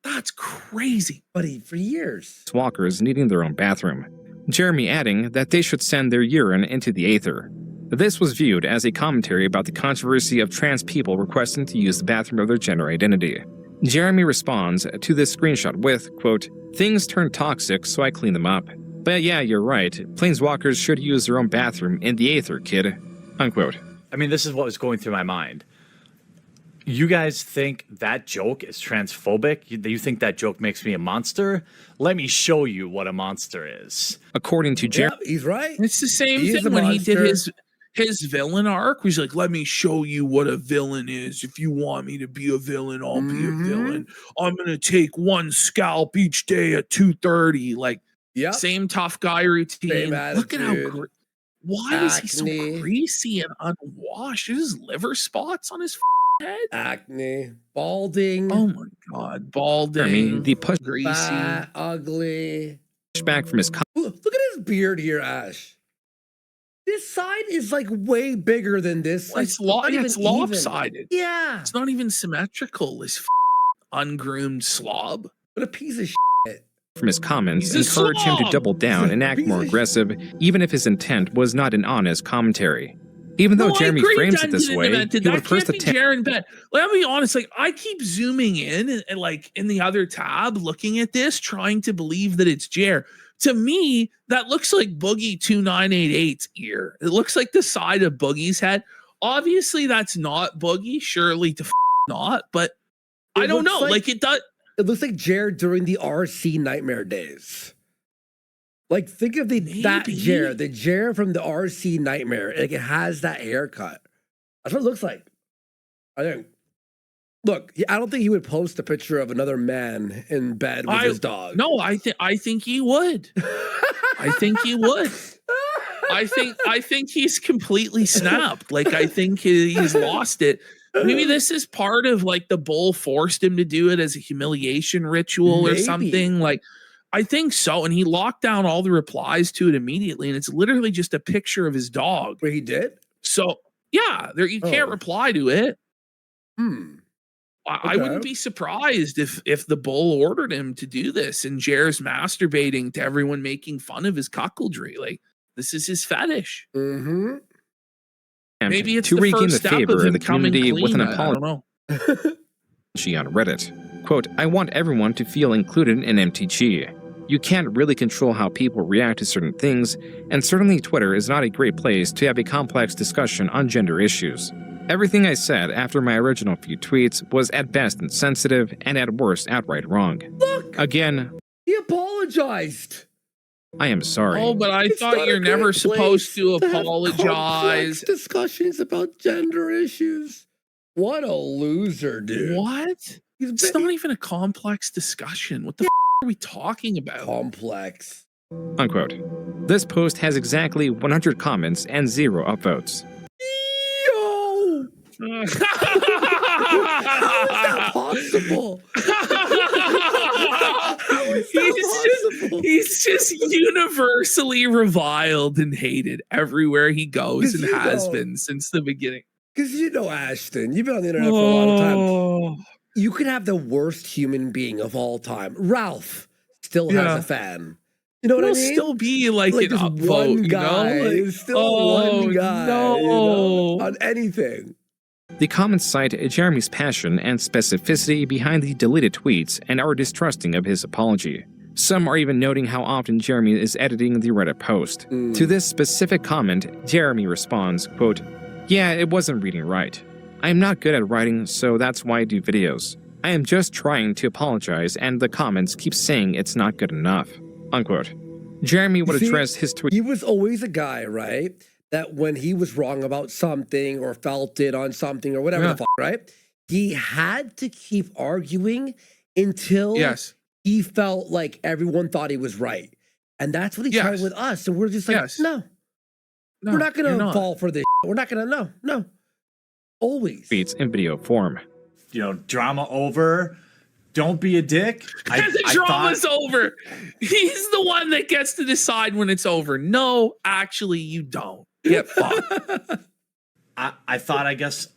That's crazy. Buddy, for years. Walkers needing their own bathroom. Jeremy adding that they should send their urine into the aether. This was viewed as a commentary about the controversy of trans people requesting to use the bathroom of their gender identity. Jeremy responds to this screenshot with, quote, "Things turn toxic, so I clean them up. But yeah, you're right. Planeswalkers should use their own bathroom in the aether, kid." Unquote. I mean, this is what was going through my mind. You guys think that joke is transphobic? You think that joke makes me a monster? Let me show you what a monster is. According to Jeremy, He's right. It's the same He is thing a when he did monster. his villain arc. He's like, let me show you what a villain is. If you want me to be a villain, I'll be a villain. I'm gonna take one scalp each day at 2:30. Like, same tough guy routine. Same Look at how attitude. why is he so Acne. greasy and unwashed? There's liver spots on his head. Acne, balding. Oh my god, balding. Jeremy, the greasy, fat, ugly. pushback from his Look at his beard here, Ash. This side is like way bigger than this. Well, it's it's lopsided. Yeah. It's not even symmetrical. This ungroomed slob. What a piece of shit. From his comments He's a encourage him to slob. double down and act more aggressive, even if his intent was not an honest commentary. Even though Jeremy frames it this way, he would first attempt. Jaren Bet. Let me be honest. Like, I keep zooming in and like in the other tab, looking at this, trying to believe that it's Jer. To me, that looks like Boogie 2988's ear. It looks like the side of Boogie's head. Obviously, that's not Boogie. Surely to not, but I don't know. Like it does. It looks like Jared during the RC Nightmare days. Like, think of that Jared, the Jared from the RC Nightmare. Like, it has that haircut. That's what it looks like. I think. Look, I don't think he would post a picture of another man in bed with his dog. No, I think he would. I think he would. I think he's completely snapped. Like, I think he's lost it. Maybe this is part of like the bull forced him to do it as a humiliation ritual or something. Like, I think so. And he locked down all the replies to it immediately. And it's literally just a picture of his dog. Where he did? So yeah, you can't reply to it. I wouldn't be surprised if the bull ordered him to do this and Jer's masturbating to everyone making fun of his cuckoldry. Like, this is his fetish. Mm-hmm. Maybe it's to the regain first the step favor of of him the coming community with an clean. I don't apology know. on Reddit. Quote, "I want everyone to feel included in MTG. You can't really control how people react to certain things, and certainly Twitter is not a great place to have a complex discussion on gender issues. Everything I said after my original few tweets was at best insensitive and at worst outright wrong. Look! Again, He apologized. I am sorry." Oh, but I thought you're never supposed to apologize. Discussions about gender issues. What a loser, dude. What? It's not even a complex discussion. What the are we talking about? Complex. Unquote. This post has exactly 100 comments and 0 upvotes. Yo! How is that possible? He's just universally reviled and hated everywhere he goes and has been since the beginning. Because Ashton, you've been on the internet for a long time. You could have the worst human being of all time. Ralph still has a fan. You know what I mean? Still be like an just upvote, one guy. you know? Like, Still one guy. No. You know, on anything. The comments cite Jeremy's passion and specificity behind the deleted tweets and are distrusting of his apology. Some are even noting how often Jeremy is editing the Reddit post. To this specific comment, Jeremy responds, quote, "Yeah, it wasn't reading right. I am not good at writing, so that's why I do videos. I am just trying to apologize and the comments keep saying it's not good enough." Unquote. Jeremy would address his tweet. He was always a guy, right? That when he was wrong about something or felt it on something or whatever the fuck, right? He had to keep arguing until he felt like everyone thought he was right. And that's what he tried with us. And we're just like, no, we're not going to fall for this. We're not going to, no. Always. Tweets in video form. Drama over. don't be a dick. And the drama's over. He's the one that gets to decide when it's over. No, actually, you don't. Get fucked. I thought, I guess,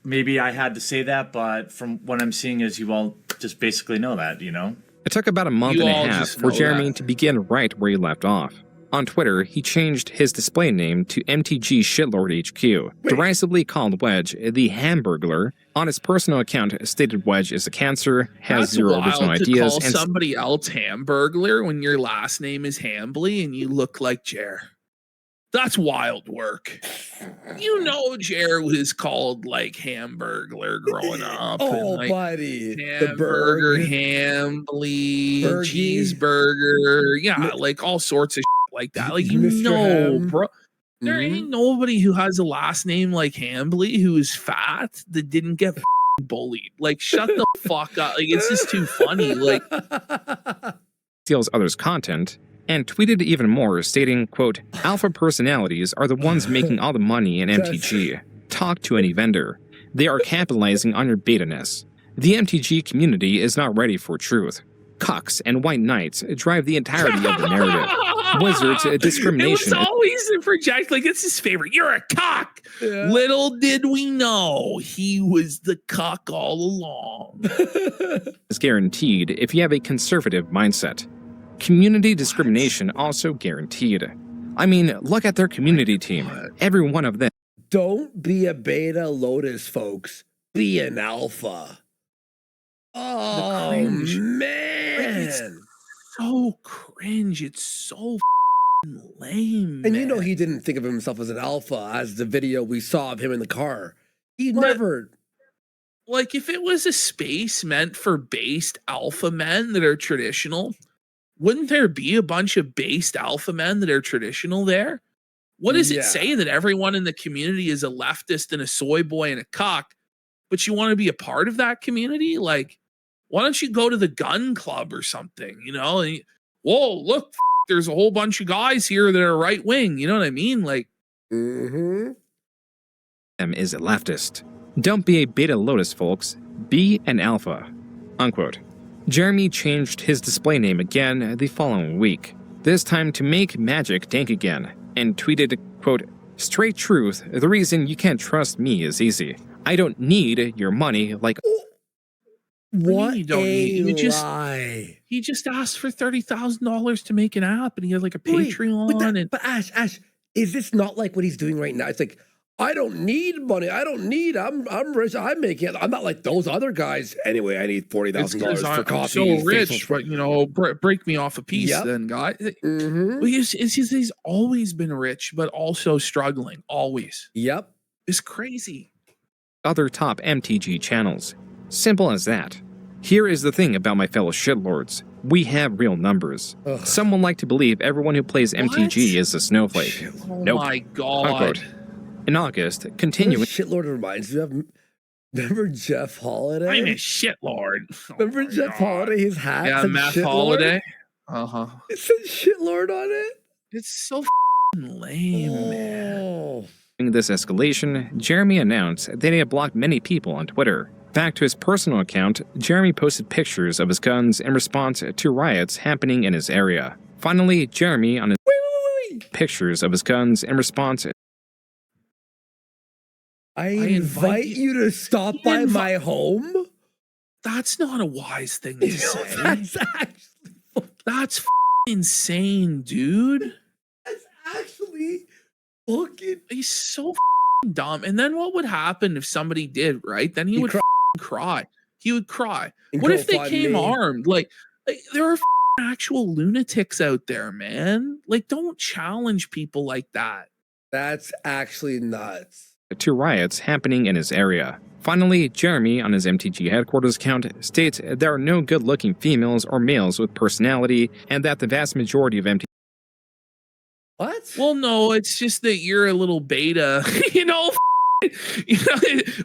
maybe I had to say that, but from what I'm seeing is you all just basically know that, you know? It took about a month and a half for Jeremy to begin right where he left off. On Twitter, he changed his display name to MTG Shitlord HQ, derisively called Wedge the Hamburglar. On his personal account, stated Wedge is a cancer, has zero original ideas, and somebody else Hamburglar when your last name is Hambly and you look like Jer. That's wild work. You know, Jer was called like Hamburglar growing up. Oh, and, like, buddy. Hamburger, Hambly, cheeseburger. Yeah, like all sorts of like that. Like, you know, bro. There ain't nobody who has a last name like Hambly who is fat that didn't get bullied. Like, shut the fuck up. Like, it's just too funny. Like, steals others' content, and tweeted even more, stating, quote, alpha personalities are the ones making all the money in MTG. Talk to any vendor. They are capitalizing on your beta-ness. The MTG community is not ready for truth. Cucks and white knights drive the entirety of the narrative. Wizards, discrimination. It was always the project, like, it's his favorite. You're a cock. Yeah. Little did we know he was the cock all along. Is guaranteed if you have a conservative mindset. Community discrimination also guaranteed. I mean, look at their community team. Every one of them. Don't be a beta Lotus, folks. Be an alpha. Oh, man. It's so cringe. It's so lame. And you know he didn't think of himself as an alpha as the video we saw of him in the car. He never... Like, if it was a space meant for based alpha men that are traditional, wouldn't there be a bunch of based alpha men that are traditional there? What does it say that everyone in the community is a leftist and a soy boy and a cock, but you want to be a part of that community? Like, why don't you go to the gun club or something, you know? And whoa, look, there's a whole bunch of guys here that are right wing. You know what I mean? Like, is a leftist. Don't be a beta Lotus, folks. Be an alpha. Unquote. Jeremy changed his display name again the following week, this time to make magic dank again, and tweeted, quote, straight truth, the reason you can't trust me is easy. I don't need your money like... What you don't need. lie. He just asked for $30,000 to make an app, and he has like a Patreon. But Ash, is this not like what he's doing right now? It's like, I don't need money. I'm rich. I make it. I'm not like those other guys. Anyway, I need $40,000 for coffee. I'm so rich, but you know, break me off a piece, then, guy. Well, he's always been rich, but also struggling. Always. Yep. It's crazy. Other top MTG channels. Simple as that. Here is the thing about my fellow shitlords. We have real numbers. Ugh. Some will like to believe everyone who plays MTG is a snowflake. Oh my God. Unquote. In August, continuing... Shitlord reminds me of... Remember Jeff Holiday? I'm a shitlord. Remember Jeff Holiday? His hat said Matt shitlord? Holiday? Uh-huh. It said shitlord on it? It's so lame, man. In this escalation, Jeremy announced that he had blocked many people on Twitter. Back to his personal account, Jeremy posted pictures of his guns in response to riots happening in his area. Finally, Jeremy on his pictures of his guns in response... I invite you to stop by my home? That's not a wise thing to say. That's actually... That's insane, dude. That's actually fucking... He's so dumb. And then what would happen if somebody did, right? Then he would cry. He would cry. What if they came armed? Like there are actual lunatics out there, man. Like, don't challenge people like that. That's actually nuts. To riots happening in his area. Finally, Jeremy, on his MTG headquarters account, states there are no good-looking females or males with personality, and that the vast majority of MTG... What? Well, no, it's just that you're a little beta, you know,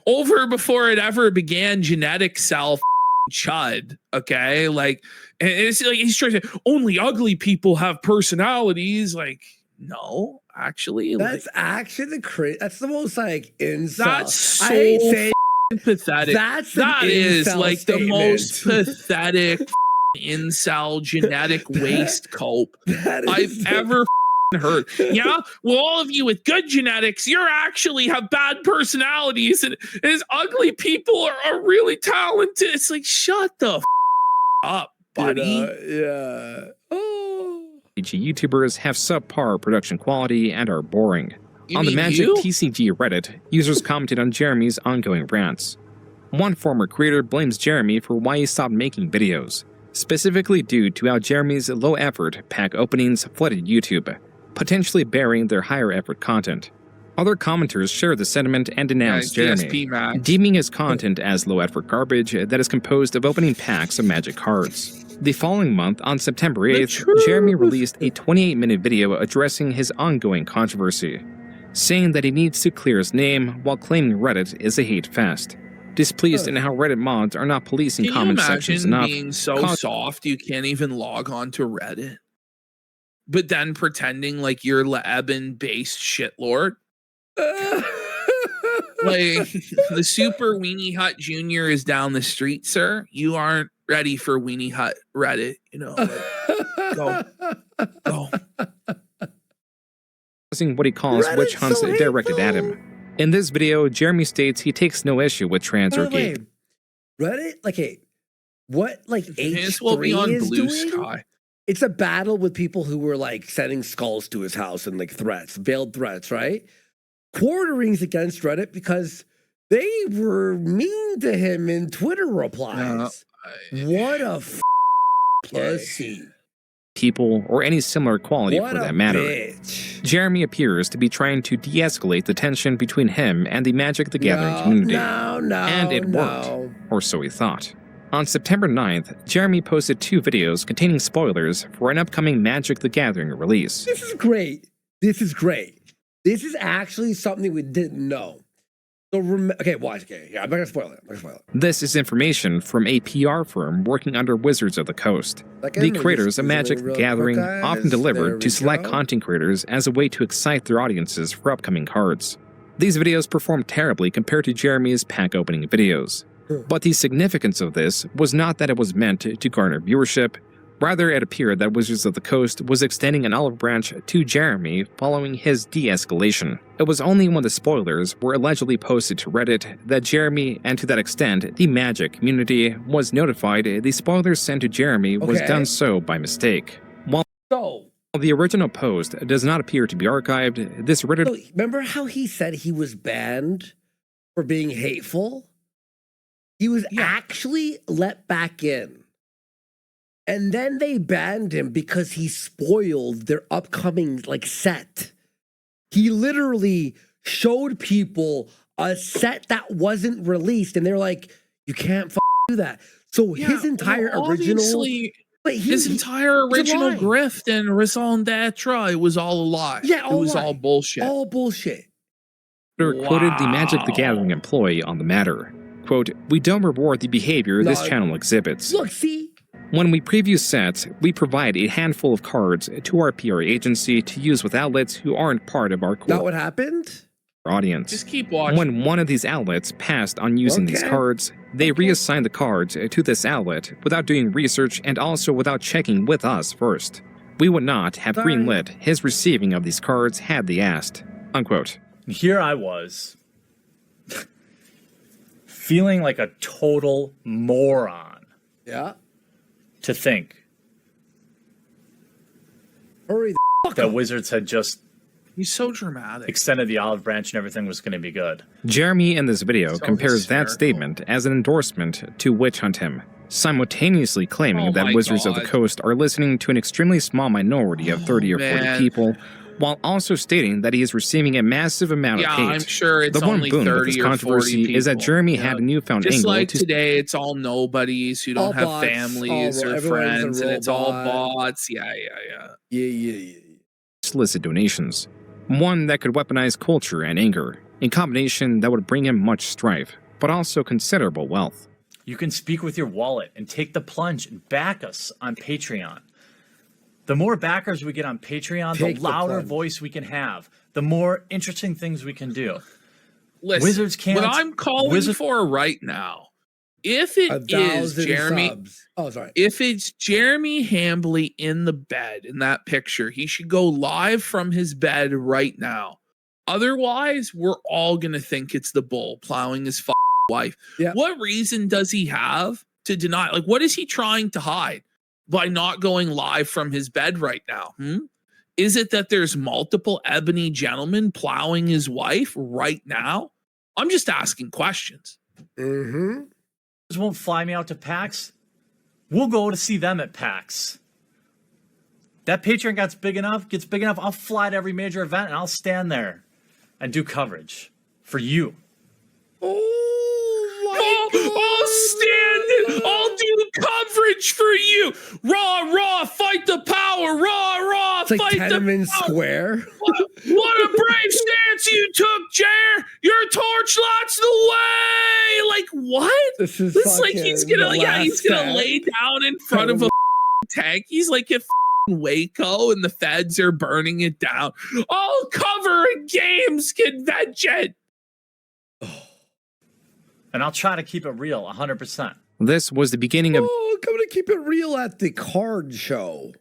over before it ever began genetic self chud, okay? Like, and it's like he's trying to say, only ugly people have personalities, like... No, actually, that's actually the that's the most like insult. That's so I ain't saying pathetic. That's an That is incel like the statement. most pathetic incel genetic waste cope I've ever heard. Yeah, well, all of you with good genetics, you're actually have bad personalities, and as ugly people are really talented. It's like, shut the up, buddy. Yeah. Oh. YouTubers have subpar production quality and are boring. You On the mean Magic you? TCG Reddit, users commented on Jeremy's ongoing rants. One former creator blames Jeremy for why he stopped making videos, specifically due to how Jeremy's low-effort pack openings flooded YouTube, potentially burying their higher-effort content. Other commenters shared the sentiment and denounced Jeremy, GSP Max. deeming his content as low-effort garbage that is composed of opening packs of Magic cards. The following month, on September 8th, Jeremy released a 28-minute video addressing his ongoing controversy, saying that he needs to clear his name while claiming Reddit is a hate fest. Displeased in how Reddit mods are not policing Can you comment sections imagine enough, being so soft you can't even log on to Reddit, but then pretending like you're Lebanon-based shitlord? Like, the Super Weenie Hut Jr. is down the street, sir. You aren't ready for Weenie Hut Reddit, you know. Like, go. causing what he calls Reddit's witch hunts so directed at hateful. him. In this video, Jeremy states he takes no issue with trans or gay. Reddit, like what His will be H3 on is Blue doing? Sky. It's a battle with people who were like sending skulls to his house and like threats, veiled threats, right? Quartering's against Reddit because they were mean to him in Twitter replies. What a pussy. People, or any similar quality What for a that matter. bitch. Jeremy appears to be trying to de-escalate the tension between him and the Magic the Gathering community. And it worked, or so he thought. On September 9th, Jeremy posted 2 videos containing spoilers for an upcoming Magic the Gathering release. This is great. This is great. This is actually something we didn't know. So okay, watch. Okay, yeah, I'm not gonna spoil it. This is information from a PR firm working under Wizards of the Coast. The creators of Magic the Gathering often delivered to select content creators as a way to excite their audiences for upcoming cards. These videos performed terribly compared to Jeremy's pack opening videos. But the significance of this was not that it was meant to garner viewership. Rather, it appeared that Wizards of the Coast was extending an olive branch to Jeremy following his de-escalation. It was only when the spoilers were allegedly posted to Reddit that Jeremy, and to that extent, the Magic community, was notified the spoilers sent to Jeremy was done so by mistake. While the original post does not appear to be archived, this Reddit... So, remember how he said he was banned for being hateful? He was actually let back in. And then they banned him because he spoiled their upcoming set. He literally showed people a set that wasn't released, and they're like, "You can't do that." So his entire original, his entire original grift and raison d'etre, it was all a lie. Yeah, it was all bullshit. All bullshit. Quoted the Magic the Gathering employee on the matter. Quote, "We don't reward the behavior this channel exhibits. Look, see? When we preview sets, we provide a handful of cards to our PR agency to use with outlets who aren't part of our core That what happened? audience. Just keep watching. When one of these outlets passed on using these cards, they reassigned the cards to this outlet without doing research and also without checking with us first. We would not have greenlit his receiving of these cards had they asked." Unquote. Here I was, feeling like a total moron. Yeah. To think Hurry the that Wizards had just He's so dramatic. extended the olive branch and everything was going to be good. Jeremy in this video So compares that hysterical. statement as an endorsement to witch hunt him, simultaneously claiming that Wizards of the Coast are listening to an extremely small minority of 30 or 40 people, while also stating that he is receiving a massive amount of hate. I'm sure it's the one only boon with 30 this or 40 controversy people. is that Jeremy had a newfound Just angle like to today, it's all nobodies who don't All have bots, families all- or everyone's a friends, and it's all robot. bots. Yeah. Yeah. solicit donations. One that could weaponize culture and anger, in combination that would bring him much strife, but also considerable wealth. You can speak with your wallet and take the plunge and back us on Patreon. The more backers we get on Patreon, Take the the louder plunge. voice we can have, the more interesting things we can do. Listen, Wizards can't. What I'm calling for right now, if it is 1,000 Jeremy, subs. Oh, sorry. if it's Jeremy Hambly in the bed in that picture, he should go live from his bed right now. Otherwise, we're all gonna think it's the bull plowing his wife. Yeah. What reason does he have to deny? Like, what is he trying to hide by not going live from his bed right now? Is it that there's multiple ebony gentlemen plowing his wife right now? I'm just asking questions. Mm-hmm. Won't fly me out to PAX. We'll go to see them at PAX. That Patreon gets big enough, I'll fly to every major event and I'll stand there and do coverage for you. I'll do coverage for you. Raw, fight the power. Raw, It's like fight the Tiananmen power. Square. What a brave stance you took, Jer. Your torch lights the way. Like, what? This is like he's gonna, he's gonna lay down in front of a tank. He's like at Waco and the feds are burning it down. I'll cover a games convention. And I'll try to keep it real 100%. This was the beginning of coming to keep it real at the card show.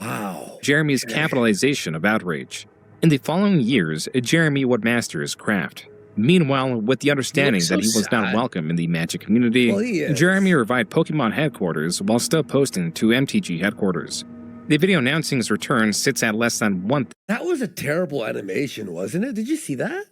Wow. Jeremy's capitalization of outrage. In the following years, Jeremy would master his craft. Meanwhile, with the understanding that he was not welcome in the Magic community, Jeremy revived Pokemon headquarters while still posting to MTG headquarters. The video announcing his return sits at less than 1. That was a terrible animation, wasn't it? Did you see that?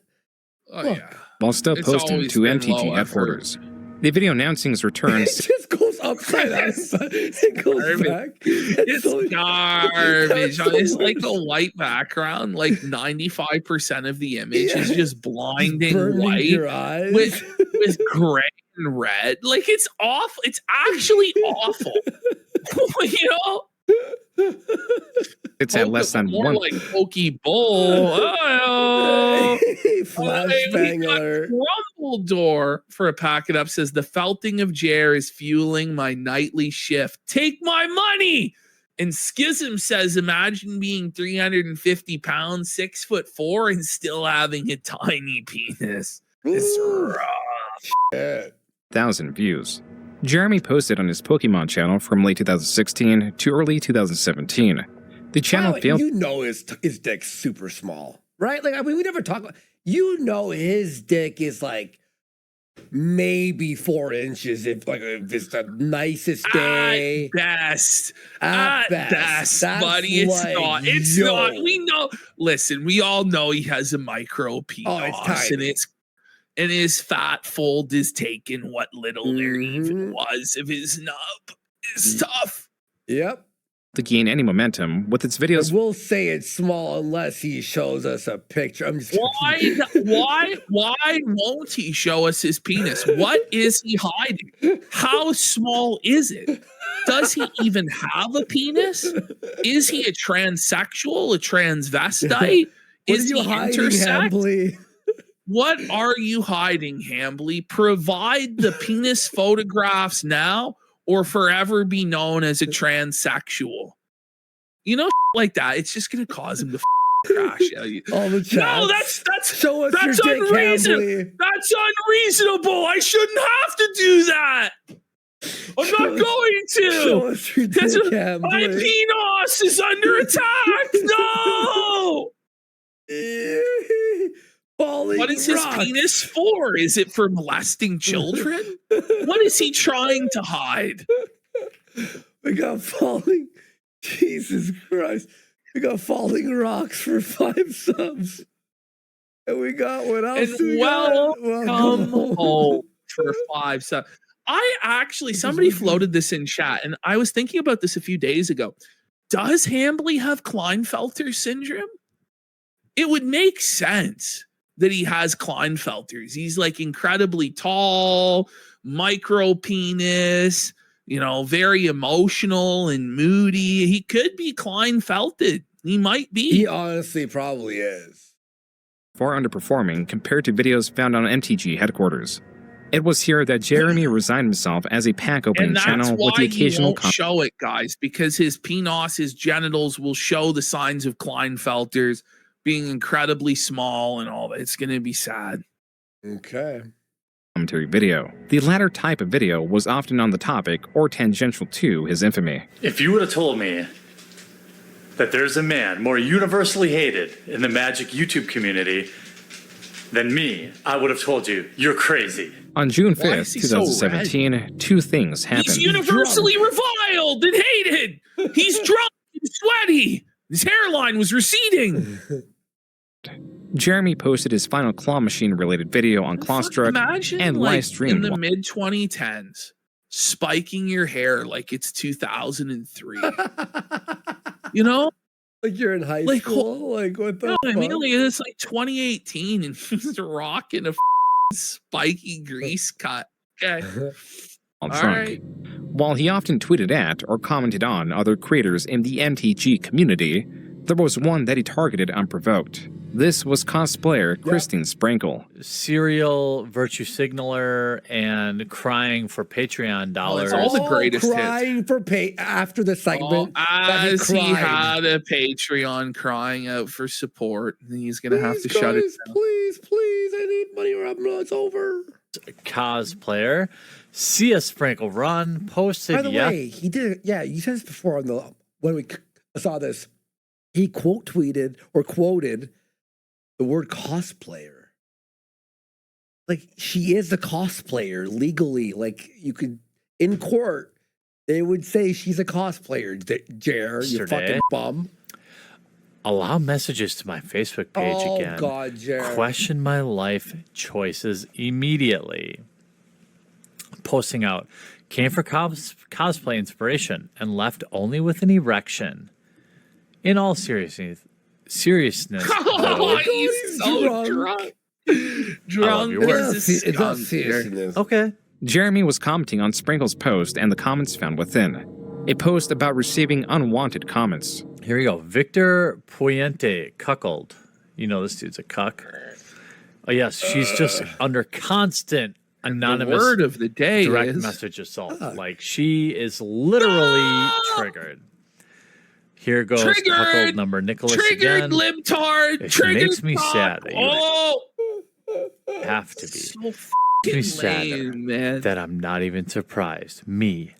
Oh, yeah. While still It's posting always to been MTG low headquarters. The video announcing his return It just goes upside down. It goes back. It's so- garbage. That's so It's like a white background. Like 95% of the image is just blinding Burning white your eyes. with gray and red. Like it's awful. It's actually awful. You know? It's at less than More 1. like Pokey Bull. Oh, Flashbang alert. Rumbledore for a packet up says the felting of Jer is fueling my nightly shift. Take my money. And Schism says, imagine being 350 pounds, 6'4", and still having a tiny penis. It's rough. 1,000 views. Jeremy posted on his Pokemon channel from late 2016 to early 2017. The channel failed. You know his dick's super small, right? Like, I mean, we never talk about. You know his dick is like maybe 4 inches if it's the nicest day. At best, That's buddy. It's like, not. It's yo. not. We know. Listen, we all know he has a micro penis, and his fat fold is taking what little there even was of his nub. It's tough. Yep. To gain any momentum with its videos. We'll say it's small unless he shows us a picture. I'm just Why won't he show us his penis? What is he hiding? How small is it? Does he even have a penis? Is he a transsexual, a transvestite? Is he intersex? What are you hiding, Hambly? Provide the penis photographs now or forever be known as a transsexual. You know, like that. It's just going to cause him to crash. All the chats. No, that's Show us that's your dick, unreasonable. Hambly. That's unreasonable. I shouldn't have to do that. I'm not going to. Show us your dick, My Hambly. penis is under attack. No. What is his penis for? Is it for molesting children? What is he trying to hide? We got falling. Jesus Christ. We got falling rocks for 5 subs. And we got what else? And do we got? welcome home for 5 subs. Somebody floated this in chat, and I was thinking about this a few days ago. Does Hambly have Klinefelter syndrome? It would make sense that he has Klinefelters. He's like incredibly tall, micro penis, very emotional and moody. He could be Klinefelted. He might be. He honestly probably is. Far underperforming compared to videos found on MTG headquarters. It was here that Jeremy resigned himself as a pack opening And that's channel why with the occasional he won't show it, guys, because his penis, his genitals will show the signs of Klinefelters. being incredibly small and all that. It's going to be sad. Okay. Commentary video. The latter type of video was often on the topic or tangential to his infamy. If you would have told me that there's a man more universally hated in the Magic YouTube community than me, I would have told you, you're crazy. On June Why 5th, is he so 2017, two things happened. He's universally reviled and hated. He's drunk and sweaty. His hairline was receding. Jeremy posted his final claw machine related video on Clawstruck Imagine and like, live streamed in the mid 2010s, spiking your hair like it's 2003. You know? Like you're in high school? Like what the No, I mean, fuck? like, it's like 2018 and he's rocking a spiky grease cut. Okay. on All trunk. right. While he often tweeted at or commented on other creators in the MTG community, there was one that he targeted unprovoked. This was cosplayer Christine Sprankle. Serial virtue signaler and crying for Patreon dollars. all the greatest hits. Crying for pay after the segment. that As he cried. had a Patreon crying out for support, and he's gonna have to Please, shut it guys, down. Please, I need money or it's over. Cosplayer. See a Sprinkle Run posted By the way, he did. Yeah, you said this before on the when we saw this. He quoted the word cosplayer. Like she is a cosplayer legally. Like you could in court, they would say she's a cosplayer. Jer, you Yesterday. fucking bum. Allow messages to my Facebook page Oh, again. God, Jer. Question my life choices immediately. Posting out. Came for cosplay inspiration and left only with an erection. In all seriousness, Oh, though, he's so drunk. Drunk your as work. a It's not skunk. seriousness. Okay. Jeremy was commenting on Sprinkle's post and the comments found within. A post about receiving unwanted comments. Here we go. Victor Puente, cuckold. You know this dude's a cuck. Oh, yes. She's just under constant anonymous The word of the day direct is message assault. Like, she is literally triggered. Here goes cuckold number Nicholas Triggered again. libtard. It Triggered makes me cock. sad that you have to be. So Makes fucking me sadder lame, man. that I'm not even surprised. Me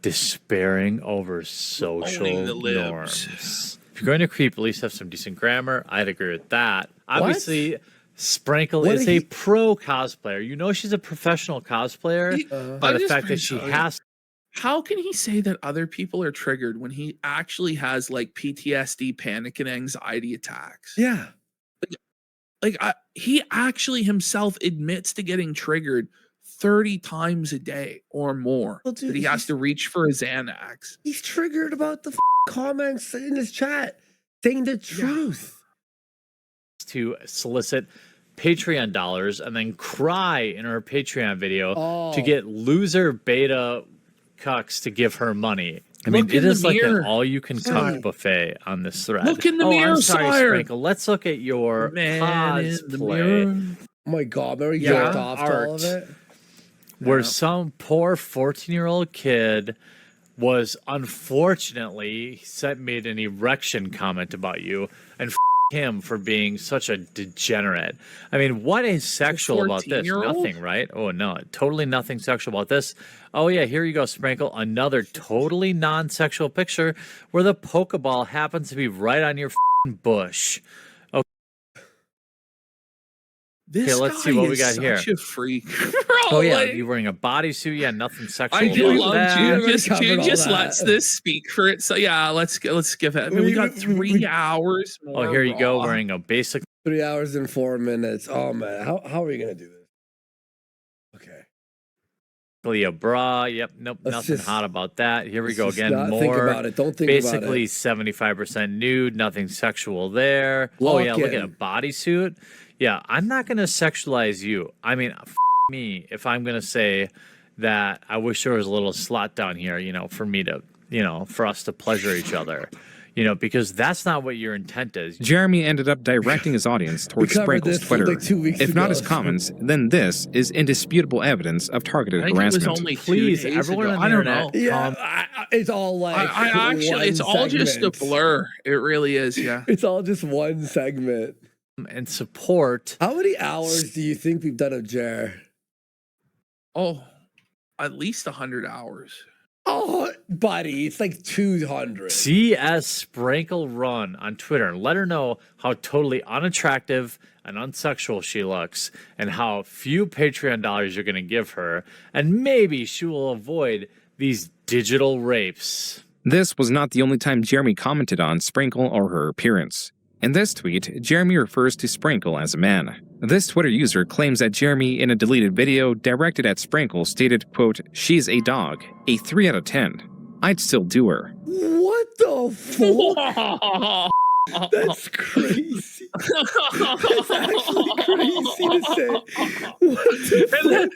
despairing over social Owning the libs. norms. If you're going to creep, at least have some decent grammar. I'd agree with that. Obviously, Sprankle What is did a he- pro cosplayer. You know she's a professional cosplayer by I the just fact that find she so- has. How can he say that other people are triggered when he actually has like PTSD, panic, and anxiety attacks? Yeah. He actually himself admits to getting triggered 30 times a day or more. Well, dude, that he has he's- to reach for a Xanax. He's triggered about the comments in his chat saying the truth. To solicit Patreon dollars and then cry in her Patreon video to Oh. get loser beta cucks to give her money. I mean, Look it in the is like mirror. an all-you-can-cuck buffet on this thread. Look in the mirror, I'm sorry, sire. Sprinkle. Let's look at your Man in the cosplay, mirror. Oh my God, remember you Yeah, jerked off to all of art. it? where some poor 14-year-old kid was unfortunately made an erection comment about you and him for being such a degenerate. I mean, what is sexual about this? 14-year-old? Nothing, right? Oh no, totally nothing sexual about this. Oh yeah, here you go, Sprinkle. Another totally non-sexual picture where the Pokeball happens to be right on your bush. Okay, This let's see guy what we is got here. such a freak. Oh yeah, Like, you're wearing a bodysuit. Yeah, nothing sexual I do about love that. June. already Just, covered June all just that. lets this speak for it. So yeah, let's give it. I mean, we got 3 hours more. Oh, here you go, raw. wearing a basic 3 hours and 4 minutes. Oh man, how are we gonna do this? Okay. a bra. Yep, nope, Let's nothing just- hot about that. Here we let's go just again. not More. think about it. Don't think basically about it. 75% nude, nothing sexual there. Oh yeah, look at a Lock-in. bodysuit. Yeah, I'm not gonna sexualize you. I mean, me if I'm gonna say that I wish there was a little slot down here, for me to, for us to pleasure each other. You know, because that's not what your intent is. Jeremy ended up directing his audience towards covered Sprinkle's this Twitter. like 2 weeks If not ago. his comments, then this is indisputable evidence of targeted I think it was harassment. only Please, 2 days everyone ago. on the I don't internet, know. Yeah, it's all like I actually, it's all just a segment. blur. It really is. Yeah. It's all just one segment. and support. How many hours do you think we've done of Jer? Oh, at least 100 hours. Oh, buddy, it's like 200. CS Sprinkle Run on Twitter and let her know how totally unattractive and unsexual she looks and how few Patreon dollars you're going to give her, and maybe she will avoid these digital rapes. This was not the only time Jeremy commented on Sprinkle or her appearance. In this tweet, Jeremy refers to Sprinkle as a man. This Twitter user claims that Jeremy, in a deleted video directed at Sprinkle, stated, quote, "She's a dog, a 3 out of 10. I'd still do her." What the fuck? That's crazy. That's actually crazy to say. What the And then,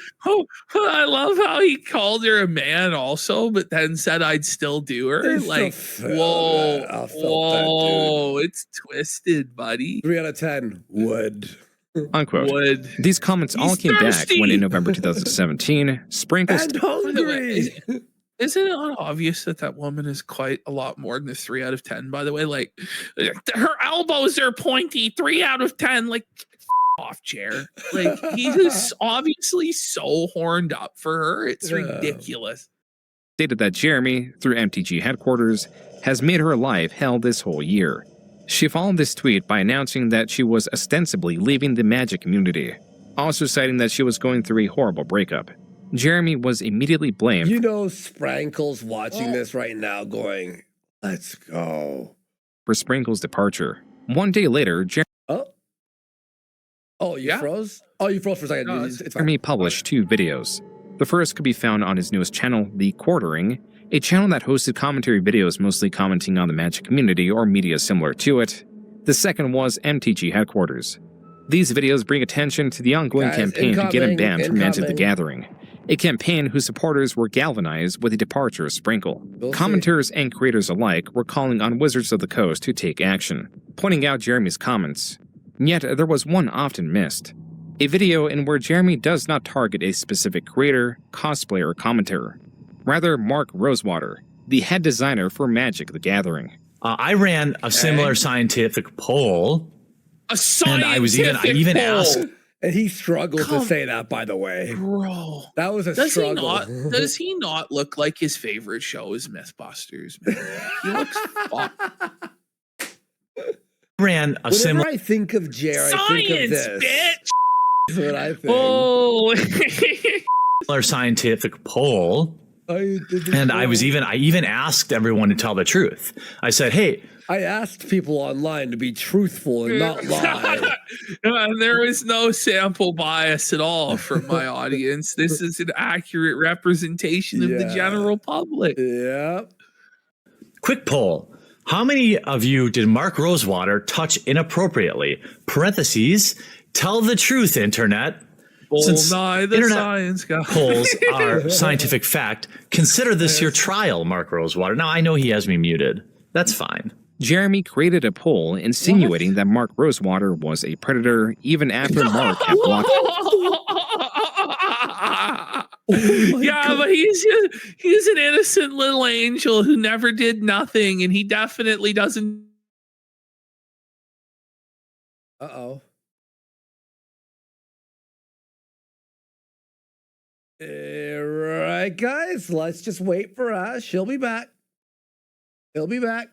I love how he called her a man also, but then said I'd still do her. It's Like, so whoa, I felt that, whoa, it's twisted, buddy. 3 out of 10 would. Unquote. Would. These comments all He's came back thirsty. when in November 2017, Sprinkle And By the way, hungry. isn't it obvious that that woman is quite a lot more than a 3 out of 10? By the way, like her elbows are pointy. 3 out of 10. Like off chair. Like he's just obviously so horned up for her. It's ridiculous. stated that Jeremy, through MTG headquarters, has made her life hell this whole year. She followed this tweet by announcing that she was ostensibly leaving the Magic community, also citing that she was going through a horrible breakup. Jeremy was immediately blamed. You know, Sprankle's watching this right now going, let's go. For Sprinkle's departure. One day later, Oh, you froze? Oh, you froze for a second. No, it's fine. Jeremy published 2 videos. The first could be found on his newest channel, The Quartering, a channel that hosted commentary videos mostly commenting on the Magic community or media similar to it. The second was MTG Headquarters. These videos bring attention to the ongoing campaign to get him banned from Magic the Gathering, a campaign whose supporters were galvanized with the departure of Sprinkle. Commenters and creators alike were calling on Wizards of the Coast to take action, pointing out Jeremy's comments. Yet there was one often missed. A video in where Jeremy does not target a specific creator, cosplayer, or commentator. Rather, Mark Rosewater, the head designer for Magic the Gathering. I ran a similar scientific poll. A scientific and I even asked. And he struggled to say that, by the way. Bro. That was a Does struggle. does he not look like his favorite show is Mythbusters, man? He looks fucked. Ran a Whenever I think of Jer, I think of this. Bitch. That's what I think. Oh. similar scientific poll. And I even asked everyone to tell the truth. I said, hey, I asked people online to be truthful and not lie. And there was no sample bias at all from my audience. This is an accurate representation of the general public. Yeah. Quick poll. How many of you did Mark Rosewater touch inappropriately? Parentheses, tell the truth, internet. Since Bull-nye the internet science guy. polls are scientific fact, consider this your trial, Mark Rosewater. Now, I know he has me muted. That's fine. Jeremy created a poll insinuating that Mark Rosewater was a predator even after Mark had blocked Yeah, but he's an innocent little angel who never did nothing, and he definitely doesn't. Uh-oh. Right, guys, let's just wait for us. She'll be back. He'll be back.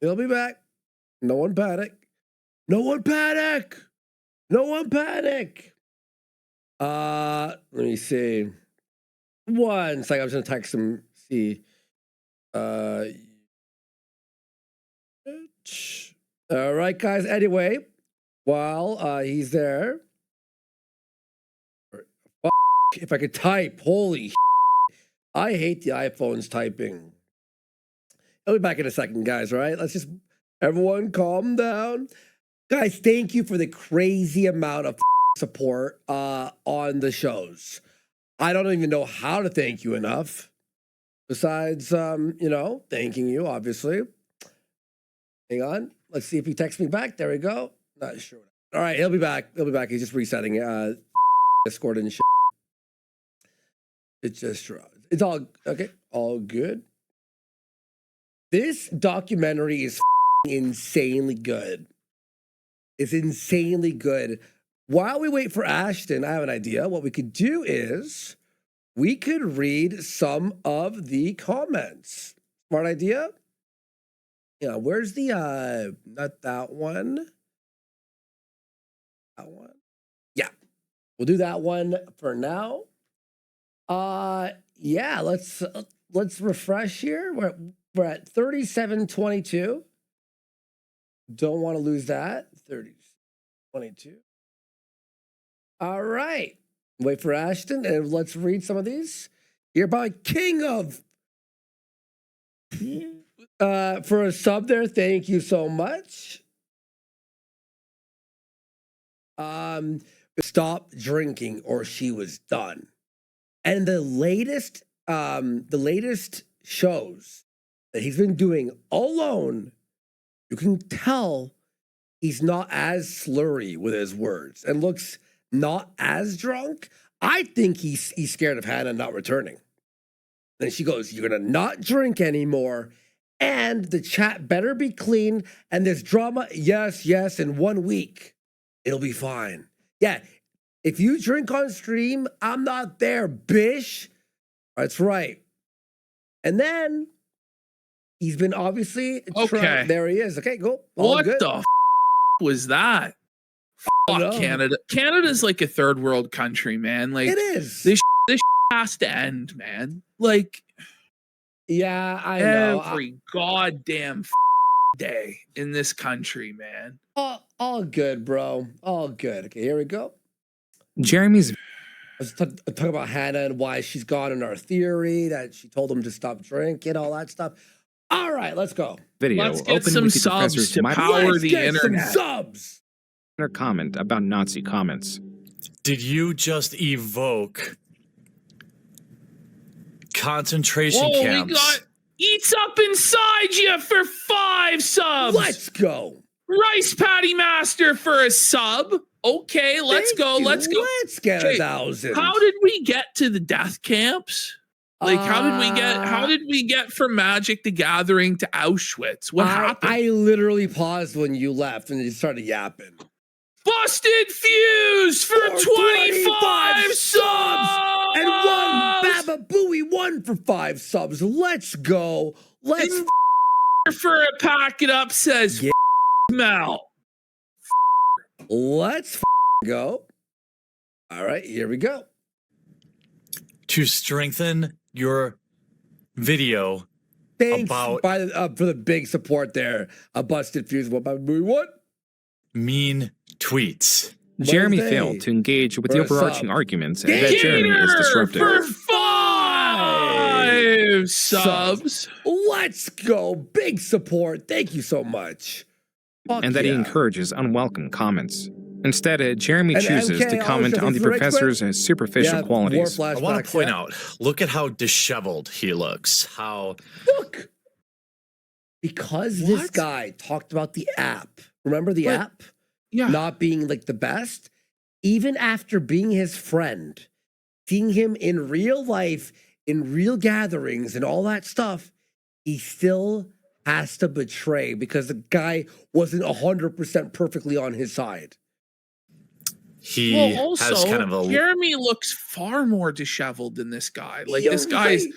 He'll be back. No one panic. No one panic. No one panic. Let me see. One second. I'm just gonna text him. See. All right, guys. Anyway, while he's there, if I could type, holy I hate the iPhones typing. I'll be back in a second, guys, all right? Let's just, everyone calm down. Guys, thank you for the crazy amount of support on the shows. I don't even know how to thank you enough. Besides, thanking you, obviously. Hang on. Let's see if he texts me back. There we go. Not sure. All right, he'll be back. He'll be back. He's just resetting Discord and shit. It's just it's all okay. All good. This documentary is insanely good. It's insanely good. While we wait for Ashton, I have an idea. What we could do is we could read some of the comments. Smart idea? Yeah, where's the not that one? That one? Yeah. We'll do that one for now. Yeah, let's refresh here. We're at 37:22. Don't want to lose that. 30:22. All right. Wait for Ashton and let's read some of these. Here by King of for a sub there. Thank you so much. Stop drinking or she was done. And the latest shows that he's been doing alone, you can tell he's not as slurry with his words and looks not as drunk. I think he's scared of Hannah not returning. Then she goes, "You're gonna not drink anymore, and the chat better be clean. And this drama, yes, in 1 week, it'll be fine." Yeah, if you drink on stream, I'm not there, bish. That's right. And then he's been obviously Okay. There he is. Okay, go. All What good. the was that? Fuck No. Canada. Canada's like a third world country, man. Like It is. This has to end, man. Like Yeah, I know. every goddamn day in this country, man. All good, bro. All good. Okay, here we go. Jeremy's Let's talk about Hannah and why she's gone in our theory that she told him to stop drinking, all that stuff. All right, let's go. video Let's get opened some with the subs professor's to minor power the Get some internet. subs. comment about Nazi comments. Did you just evoke concentration Whoa, camps? we got Eats Up Inside You for 5 subs. Let's go. Rice Patty Master for a sub. Okay, let's Thank go. you. Let's go. Let's get Okay, 1,000. How did we get to the death camps? Like, how did we get from Magic the Gathering to Auschwitz? What happened? I literally paused when you left and you started yapping. Busted Fuse for 25 subs And one Baba Booey won for 5 subs. Let's go. Let's for a pack it up says Yeah. Mel. let's go. All right, here we go. To strengthen your video Thanks about for the big support there. A Busted Fuse. What Baba Booey won? mean tweets. Jeremy Wednesday. failed to engage with For the a sub. overarching arguments that Gator Jeremy is disruptive. For 5 subs. Let's go. Big support. Thank you so much. Fuck and that he yeah. encourages unwelcome comments. Instead, Jeremy And chooses MK to comment also on the for the right professor's superficial Yeah, qualities. war I want flashbacks, to point yeah. out, look at how disheveled he looks. How Look. Because this What? guy talked about the app. Remember the But- app? Yeah. Not being like the best. Even after being his friend, seeing him in real life, in real gatherings and all that stuff, he still has to betray because the guy wasn't 100% perfectly on his side. he Well, also, has kind of a Jeremy looks far more disheveled than this guy. Like You're this guy's right.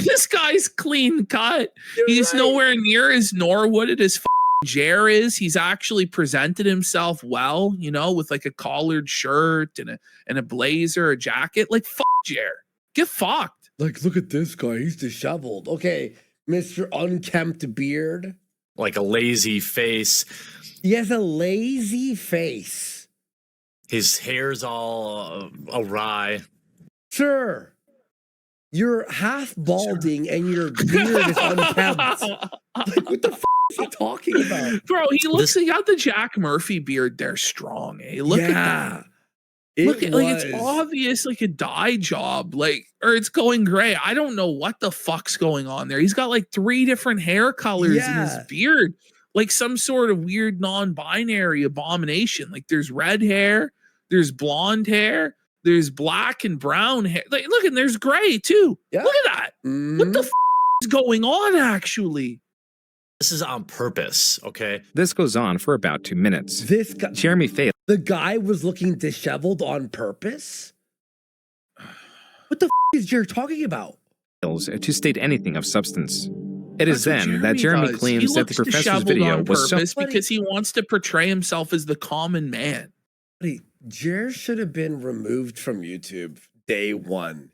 this guy's clean cut. You're He's right. nowhere near as Norwooded as Jer is. He's actually presented himself well, you know, with like a collared shirt and a blazer, a jacket. Like Jer. Get fucked. Like, look at this guy. He's disheveled. Okay, Mr. Unkempt Beard. like a lazy face. He has a lazy face. His hair's all awry. Sir, you're half balding and your beard is unkempt. Like, what the f is he talking about? Bro, he got the Jack Murphy beard there strong, eh? Look at that. Look at like it's obvious like a dye job, like or it's going gray. I don't know what the fuck's going on there. He's got like 3 different hair colors in his Yeah. beard. like some sort of weird non-binary abomination. Like there's red hair, there's blonde hair, there's black and brown hair. Like, look, and there's gray too. Yeah. Look at that. What the is going on, actually? This is on purpose, okay? This goes on for about 2 minutes. This guy, Jeremy fails the guy was looking disheveled on purpose? What the is Jared talking about? to state anything of substance. It is That's what then that Jeremy does. claims He that the looks professor's disheveled video on was so purpose because he wants to portray himself as the common man. Buddy, Jared should have been removed from YouTube day one.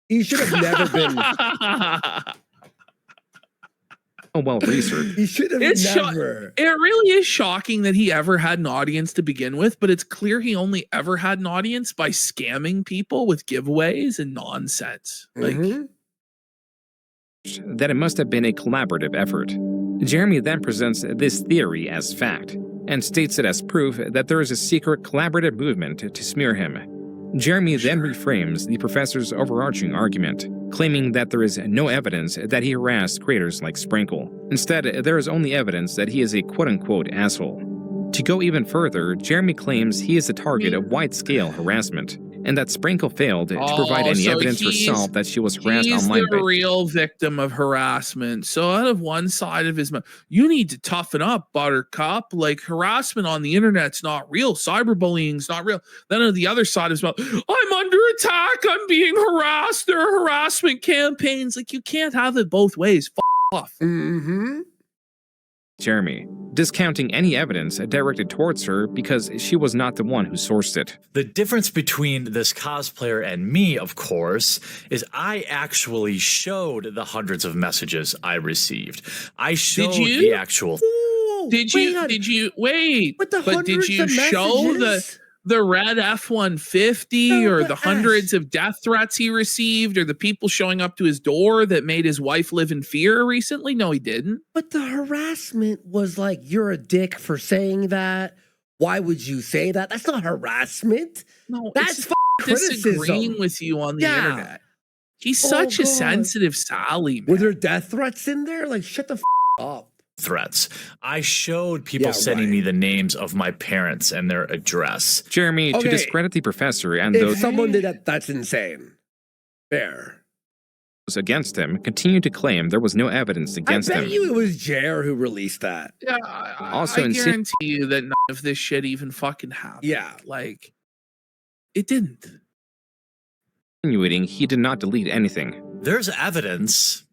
He should have never been. well researched. He should have never. It really is shocking that he ever had an audience to begin with, but it's clear he only ever had an audience by scamming people with giveaways and nonsense. Like, that it must have been a collaborative effort. Jeremy then presents this theory as fact and states it as proof that there is a secret collaborative movement to smear him. Jeremy then reframes the professor's overarching argument, claiming that there is no evidence that he harassed creators like Sprinkle. Instead, there is only evidence that he is a quote-unquote asshole. To go even further, Jeremy claims he is the target of wide-scale harassment, and that Sprinkle failed to provide any evidence herself that she was harassed online. He's the real victim of harassment. So out of one side of his mouth, you need to toughen up, Buttercup. Like, harassment on the internet's not real. Cyberbullying's not real. Then on the other side of his mouth, I'm under attack. I'm being harassed. There are harassment campaigns. Like, you can't have it both ways. Off. Jeremy, discounting any evidence directed towards her because she was not the one who sourced it. The difference between this cosplayer and me, of course, is I actually showed the hundreds of messages I received. I showed the actual. Did you wait? But did you show the red F-150 or the hundreds of death threats he received or the people showing up to his door that made his wife live in fear recently? No, he didn't. But the harassment was like, you're a dick for saying that. Why would you say that? That's not harassment. No, that's disagreeing with you on the internet. He's such a sensitive Sally, man. Were there death threats in there? Like, shut the up. Threats. I showed people sending me the names of my parents and their address. Jeremy, to discredit the professor and if those someone did that, that's insane. Fair. Against him, continued to claim there was no evidence against him. I bet you it was Jer who released that. Yeah, I guarantee you that none of this shit even fucking happened. Yeah. Like, it didn't. Insinuating he did not delete anything. There's evidence,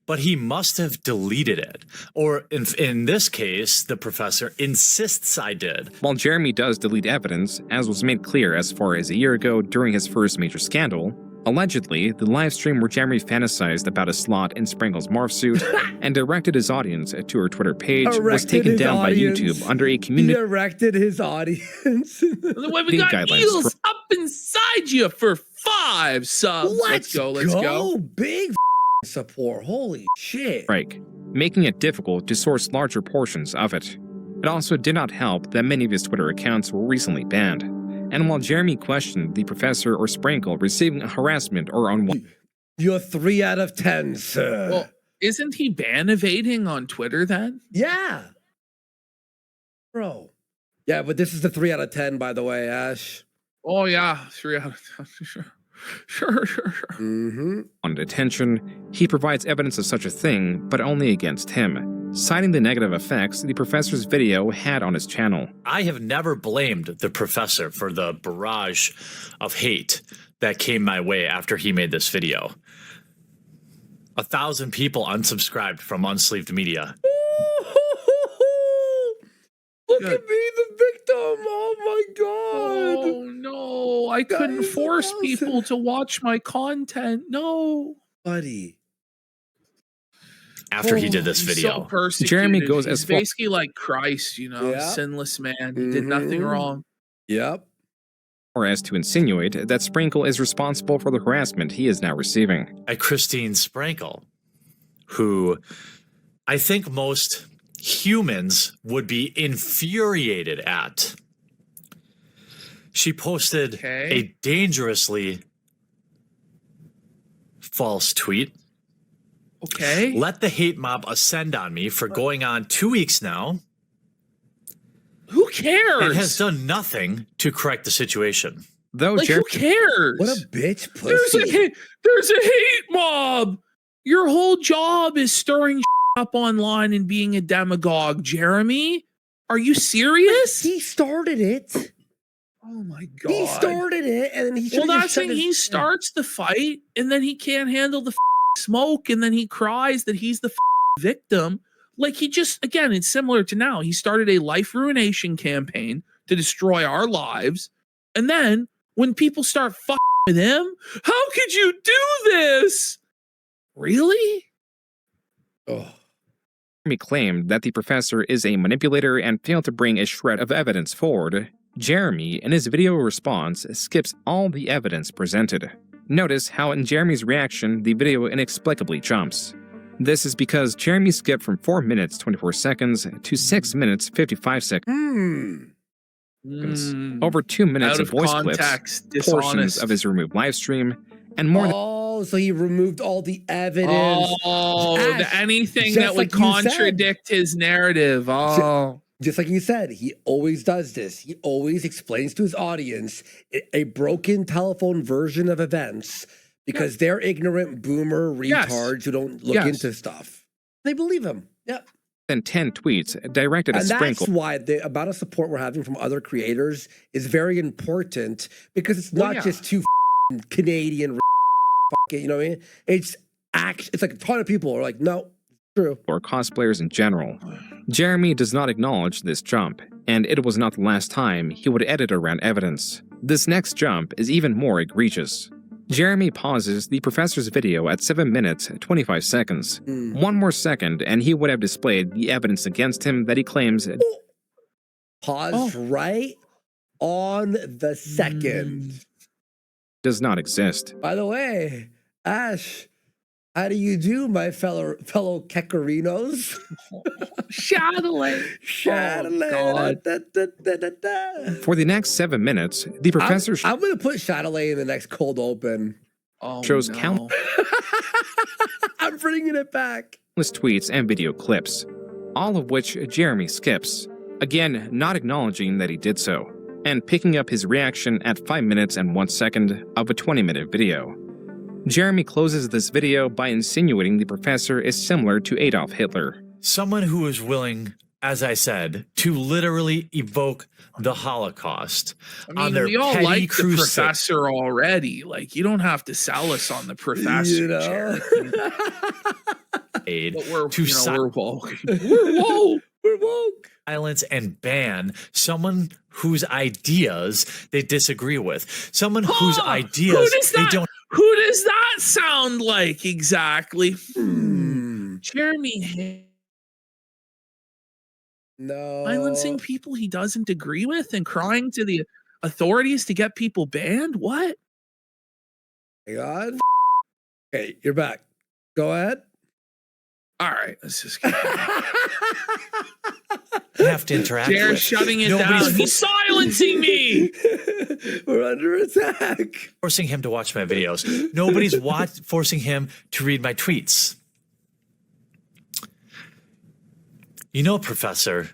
but he must have deleted it. Or in this case, the professor insists I did. While Jeremy does delete evidence, as was made clear as far as a year ago during his first major scandal, allegedly, the live stream where Jeremy fantasized about a slot in Sprinkle's morph suit and directed his audience to her Twitter page was taken down by YouTube under a community. He directed his audience. We got eels up inside you for 5 subs. Let's go. Big support. Holy shit. Strike, making it difficult to source larger portions of it. It also did not help that many of his Twitter accounts were recently banned. And while Jeremy questioned the professor or Sprinkle receiving harassment or unwanted, you're 3 out of 10, sir. Well, isn't he ban evading on Twitter then? Yeah. Bro. Yeah, but this is the 3 out of 10, by the way, Ash. Oh, yeah. 3 out of 10. Sure. On detention, he provides evidence of such a thing, but only against him, citing the negative effects the professor's video had on his channel. I have never blamed the professor for the barrage of hate that came my way after he made this video. 1,000 people unsubscribed from Unsleeved Media. Look at me, the victim. Oh my god. Oh no, I couldn't force people to watch my content. No. Buddy. After he did this video. So Jeremy goes He's as far basically like Christ, you know, sinless man. He did nothing wrong. Yep. Or as to insinuate that Sprinkle is responsible for the harassment he is now receiving. At Christine Sprinkle, who I think most humans would be infuriated at. She posted a dangerously false tweet Okay. Let the hate mob ascend on me for going on 2 weeks now. Who cares? And has done nothing to correct the situation. Though Like, who cares? What a bitch pussy. There's a hate mob. Your whole job is stirring up online and being a demagogue, Jeremy. Are you serious? He started it. Oh my God. He started it, and then he Well, that's when he starts the fight, and then he can't handle the smoke, and then he cries that he's the victim. Like, he just, again, it's similar to now. He started a life ruination campaign to destroy our lives, and then when people start fucking with him, how could you do this? Really? Oh. Jeremy claimed that the professor is a manipulator and failed to bring a shred of evidence forward. Jeremy, in his video response, skips all the evidence presented. Notice how in Jeremy's reaction, the video inexplicably jumps. This is because Jeremy skipped from 4 minutes 24 seconds to 6 minutes 55 seconds. Over 2 minutes Out of voice context, clips, portions dishonest. of his removed live stream, and more Oh, so he removed all the evidence. Oh, Ash, anything just that would like you said. contradict his narrative. Oh. Just like you said, he always does this. He always explains to his audience a broken telephone version of events because they're ignorant boomer retards who don't look into stuff. They believe him. Yep. than 10 tweets directed at And Sprinkle. that's why the amount of support we're having from other creators is very important, because it's not just two Canadian you know what I mean? It's like a ton of people are like, no, true. Or cosplayers in general. Jeremy does not acknowledge this jump, and it was not the last time he would edit around evidence. This next jump is even more egregious. Jeremy pauses the professor's video at 7 minutes 25 seconds. One more second and he would have displayed the evidence against him that he claims Pause right on the second. Does not exist. By the way, Ash, how do you do, my fellow Kekarinos? Shadowley. For the next 7 minutes, the professor I'm going to put Shadowley in the next cold open. shows countless I'm bringing it back. tweets and video clips, all of which Jeremy skips, again not acknowledging that he did so, and picking up his reaction at 5 minutes and 1 second of a 20-minute video. Jeremy closes this video by insinuating the professor is similar to Adolf Hitler. Someone who is willing, as I said, to literally evoke the Holocaust on their we all petty like the crusade. professor already. Like, you don't have to sell us on the professor. You know? But we're, to we're woke. We're woke. We're woke. Silence and ban someone whose ideas they disagree with. Someone whose ideas they don't. Who does that sound like exactly? Jeremy No. silencing people he doesn't agree with and crying to the authorities to get people banned? What? Hang on. Okay, you're back. Go ahead. All right, let's just keep You have to interact Jared's with. shutting it Nobody's down. He's silencing me. We're under attack. forcing him to watch my videos. Nobody's forcing him to read my tweets. You know, Professor,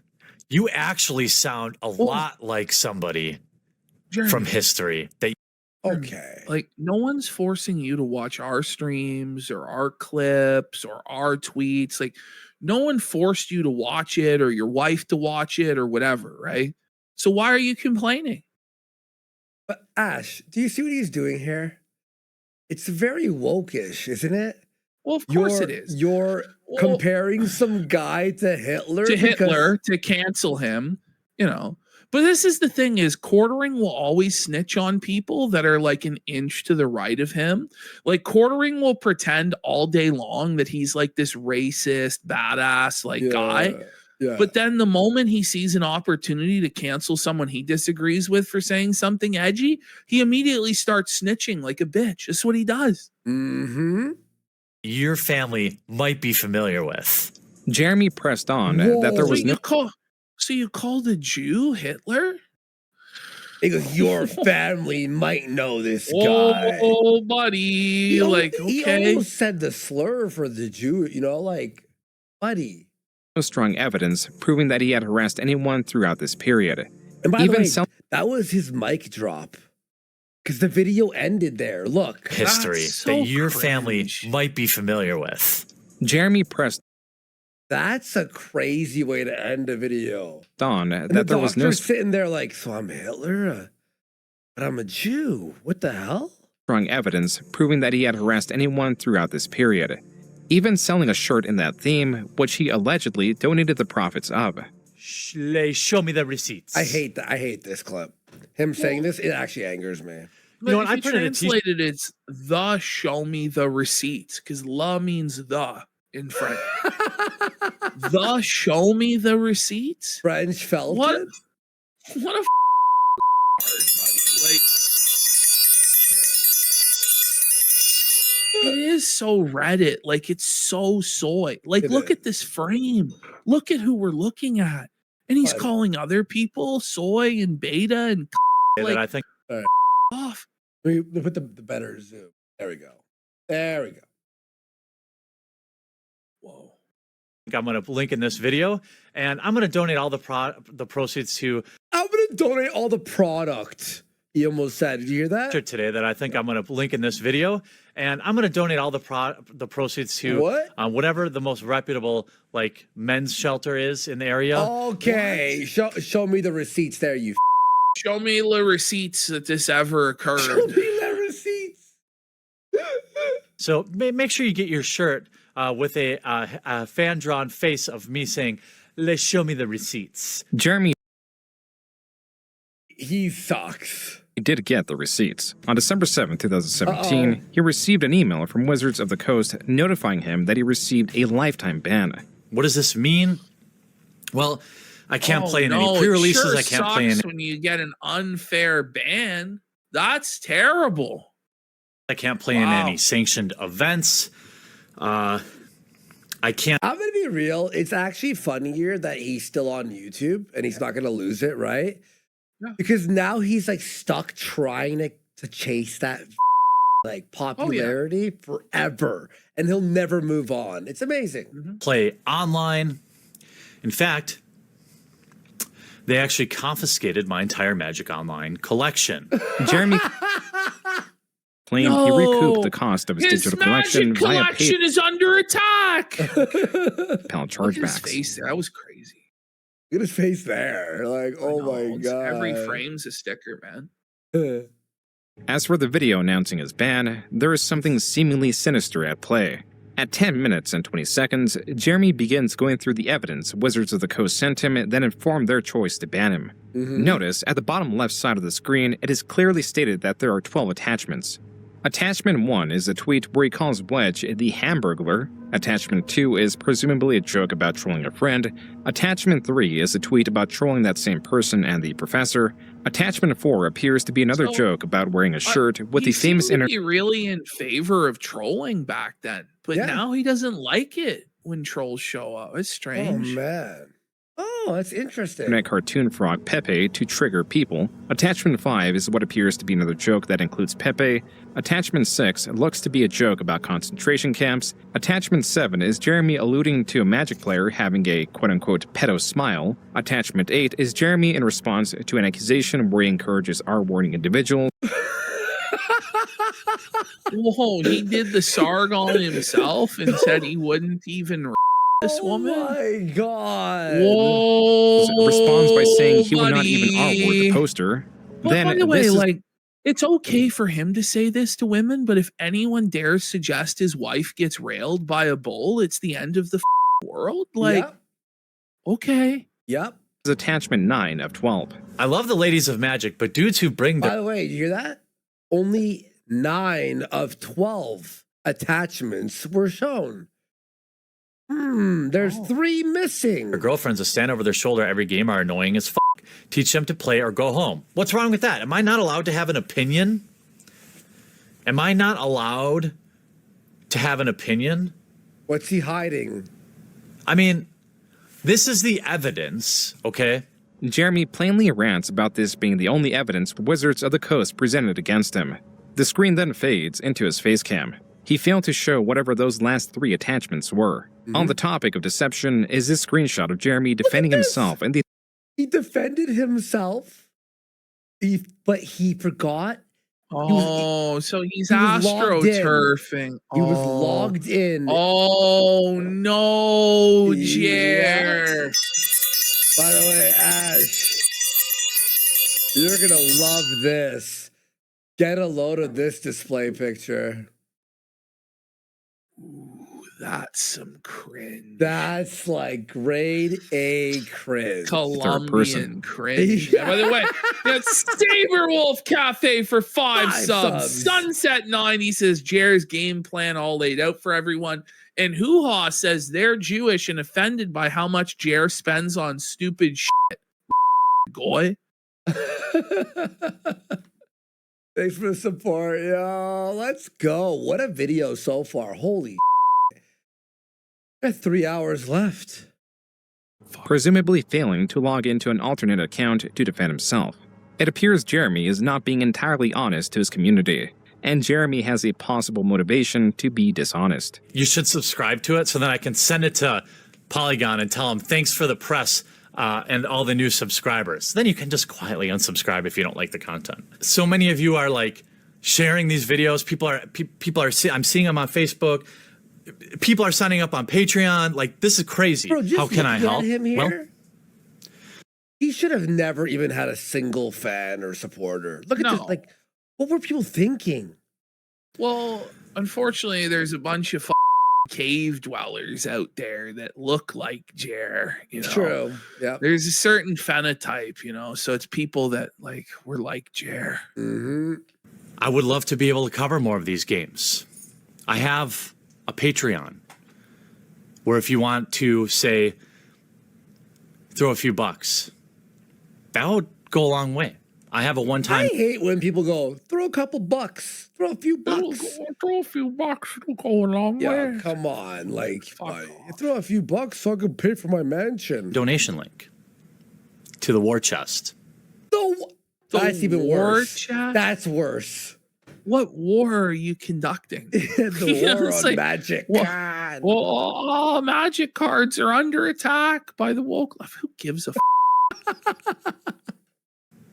you actually sound a lot like somebody from history. Okay. Like, no one's forcing you to watch our streams or our clips or our tweets. Like, no one forced you to watch it or your wife to watch it or whatever, right? So why are you complaining? But Ash, do you see what he's doing here? It's very wokish, isn't it? Well, of course it is. You're comparing some guy to Hitler. To cancel him, you know. But this is the thing is Quartering will always snitch on people that are like an inch to the right of him. Like Quartering will pretend all day long that he's like this racist, badass guy. Yeah. But then the moment he sees an opportunity to cancel someone he disagrees with for saying something edgy, he immediately starts snitching like a bitch. That's what he does. Mm-hmm. Your family might be familiar with. Jeremy pressed on that there was no... So you called a Jew Hitler? He goes, your family might know this guy. Oh, buddy. Like, He okay. almost said the slur for the Jew, you know, like, buddy. No strong evidence proving that he had harassed anyone throughout this period. And by Even the way, that was his mic drop. Because the video ended there. Look. History so that your family cringe. might be familiar with. Jeremy pressed That's a crazy way to end a video. on And that there was no sitting there like, so I'm Hitler, but I'm a Jew. What the hell? strong evidence proving that he had harassed anyone throughout this period. Even selling a shirt in that theme, which he allegedly donated the profits of. Show me the receipts. I hate that. I hate this clip. Him saying this, it actually angers me. But know what, if I you printed a t-shirt- translated it's the show me the receipts, because la means the in French. The show me the receipts? French felt What? it. What a buddy. Like, it is so Reddit. Like, it's so soy. Like, It look is. at this frame. Look at who we're looking at. And he's Buddy. calling other people soy and beta and that like, I think off. Let me put the better zoom. There we go. There we go. Whoa. I'm going to link in this video, and I'm going to donate all the proceeds to I'm going to donate all the product. He almost said, did you hear that? today that I think I'm going to link in this video, and I'm going to donate all the proceeds to What? whatever the most reputable like men's shelter is in the area. Okay. Show me the receipts there, you Show me the receipts that this ever occurred. Show me the receipts. So make sure you get your shirt with a fan drawn face of me saying, "Let's show me the receipts." Jeremy He sucks. did get the receipts. On December 7, 2017, he received an email from Wizards of the Coast notifying him that he received a lifetime ban. What does this mean? Well, I can't play in any it pre-releases. sure I can't play in. sucks when you get an unfair ban. That's terrible. I can't play in any sanctioned events. I can't. I'm going to be real. It's actually funnier that he's still on YouTube and he's not going to lose it, right? Yeah. Because now he's like stuck trying to chase that like popularity forever and he'll never move on. It's amazing. Play online. In fact, they actually confiscated my entire Magic Online collection. Jeremy claimed he recouped the cost of his His digital Magic collection via collection is under attack. PayPal Look at his chargebacks. face there. That was crazy. Look at his face there. Like, oh I know, my it's- God. Every frame's a sticker, man. As for the video announcing his ban, there is something seemingly sinister at play. At 10 minutes and 20 seconds, Jeremy begins going through the evidence Wizards of the Coast sent him, then informed their choice to ban him. Notice, at the bottom left side of the screen, it is clearly stated that there are 12 attachments. Attachment 1 is a tweet where he calls Wedge the Hamburglar. Attachment 2 is presumably a joke about trolling a friend. Attachment 3 is a tweet about trolling that same person and the professor. Attachment 4 appears to be another joke about wearing a shirt with the famous He seemed to be really in favor of trolling back then, but now he doesn't like it when trolls show up. It's Oh, strange. man. Oh, that's interesting. internet cartoon frog Pepe to trigger people. Attachment 5 is what appears to be another joke that includes Pepe. Attachment 6 looks to be a joke about concentration camps. Attachment 7 is Jeremy alluding to a Magic player having a quote-unquote pedo smile. Attachment 8 is Jeremy in response to an accusation where he encourages R-wording individuals. Whoa, he did the Sargon himself and said he wouldn't even this woman. Oh my God. Whoa. Responds by saying he would not even buddy. R-word the poster. But Then by the way, this is- like, it's okay for him to say this to women, but if anyone dares suggest his wife gets railed by a bull, it's the end of the world. Like, Yep. okay. Yep. is attachment 9 of 12. I love the ladies of Magic, but dudes who bring By their the way, did you hear that? Only 9 of 12 attachments were shown. There's 3 missing. girlfriends to stand over their shoulder every game are annoying as fuck. Teach them to play or go home. What's wrong with that? Am I not allowed to have an opinion? Am I not allowed to have an opinion? What's he hiding? I mean, this is the evidence, okay? Jeremy plainly rants about this being the only evidence Wizards of the Coast presented against him. The screen then fades into his facecam. He failed to show whatever those last 3 attachments were. On the topic of deception is this screenshot of Jeremy defending himself in the... He defended himself, but he forgot. Oh, so he's he was logged in. astroturfing. He was logged in. Oh no, Jer. By the way, Ash, you're gonna love this. Get a load of this display picture. Ooh, that's some cringe. That's like grade A cringe. Colombian cringe. Yeah. By the way, that's Saberwolf Cafe for 5 subs. Sunset 90 says Jer's game plan all laid out for everyone. And Hoo Ha says they're Jewish and offended by how much Jer spends on stupid shit. Goy. Thanks for the support, yo. Let's go. What a video so far. Holy got 3 hours left. Presumably failing to log into an alternate account to defend himself. It appears Jeremy is not being entirely honest to his community, and Jeremy has a possible motivation to be dishonest. You should subscribe to it so that I can send it to Polygon and tell them thanks for the press and all the new subscribers. Then you can just quietly unsubscribe if you don't like the content. So many of you are like sharing these videos. People are I'm seeing them on Facebook. People are signing up on Patreon. Like, this is crazy. Bro, how can I help? Him here? Well, he should have never even had a single fan or supporter. Look at this. Like, what were people thinking? Well, unfortunately, there's a bunch of cave dwellers out there that look like Jer. You know, true. Yeah. There's a certain phenotype, you know, so it's people that like were like Jer. I would love to be able to cover more of these games. I have a Patreon where if you want to, say, throw a few bucks, that would go a long way. I have a one-time... I hate when people go, throw a couple bucks, throw a few bucks. Throw a few bucks, it'll go a long way. Yeah, come on. Like, throw a few bucks so I can pay for my mansion. Donation link to the war chest. That's even war worse. chest? That's worse. What war are you conducting? The war on like, magic. Well, all magic cards are under attack by the woke left. Who gives a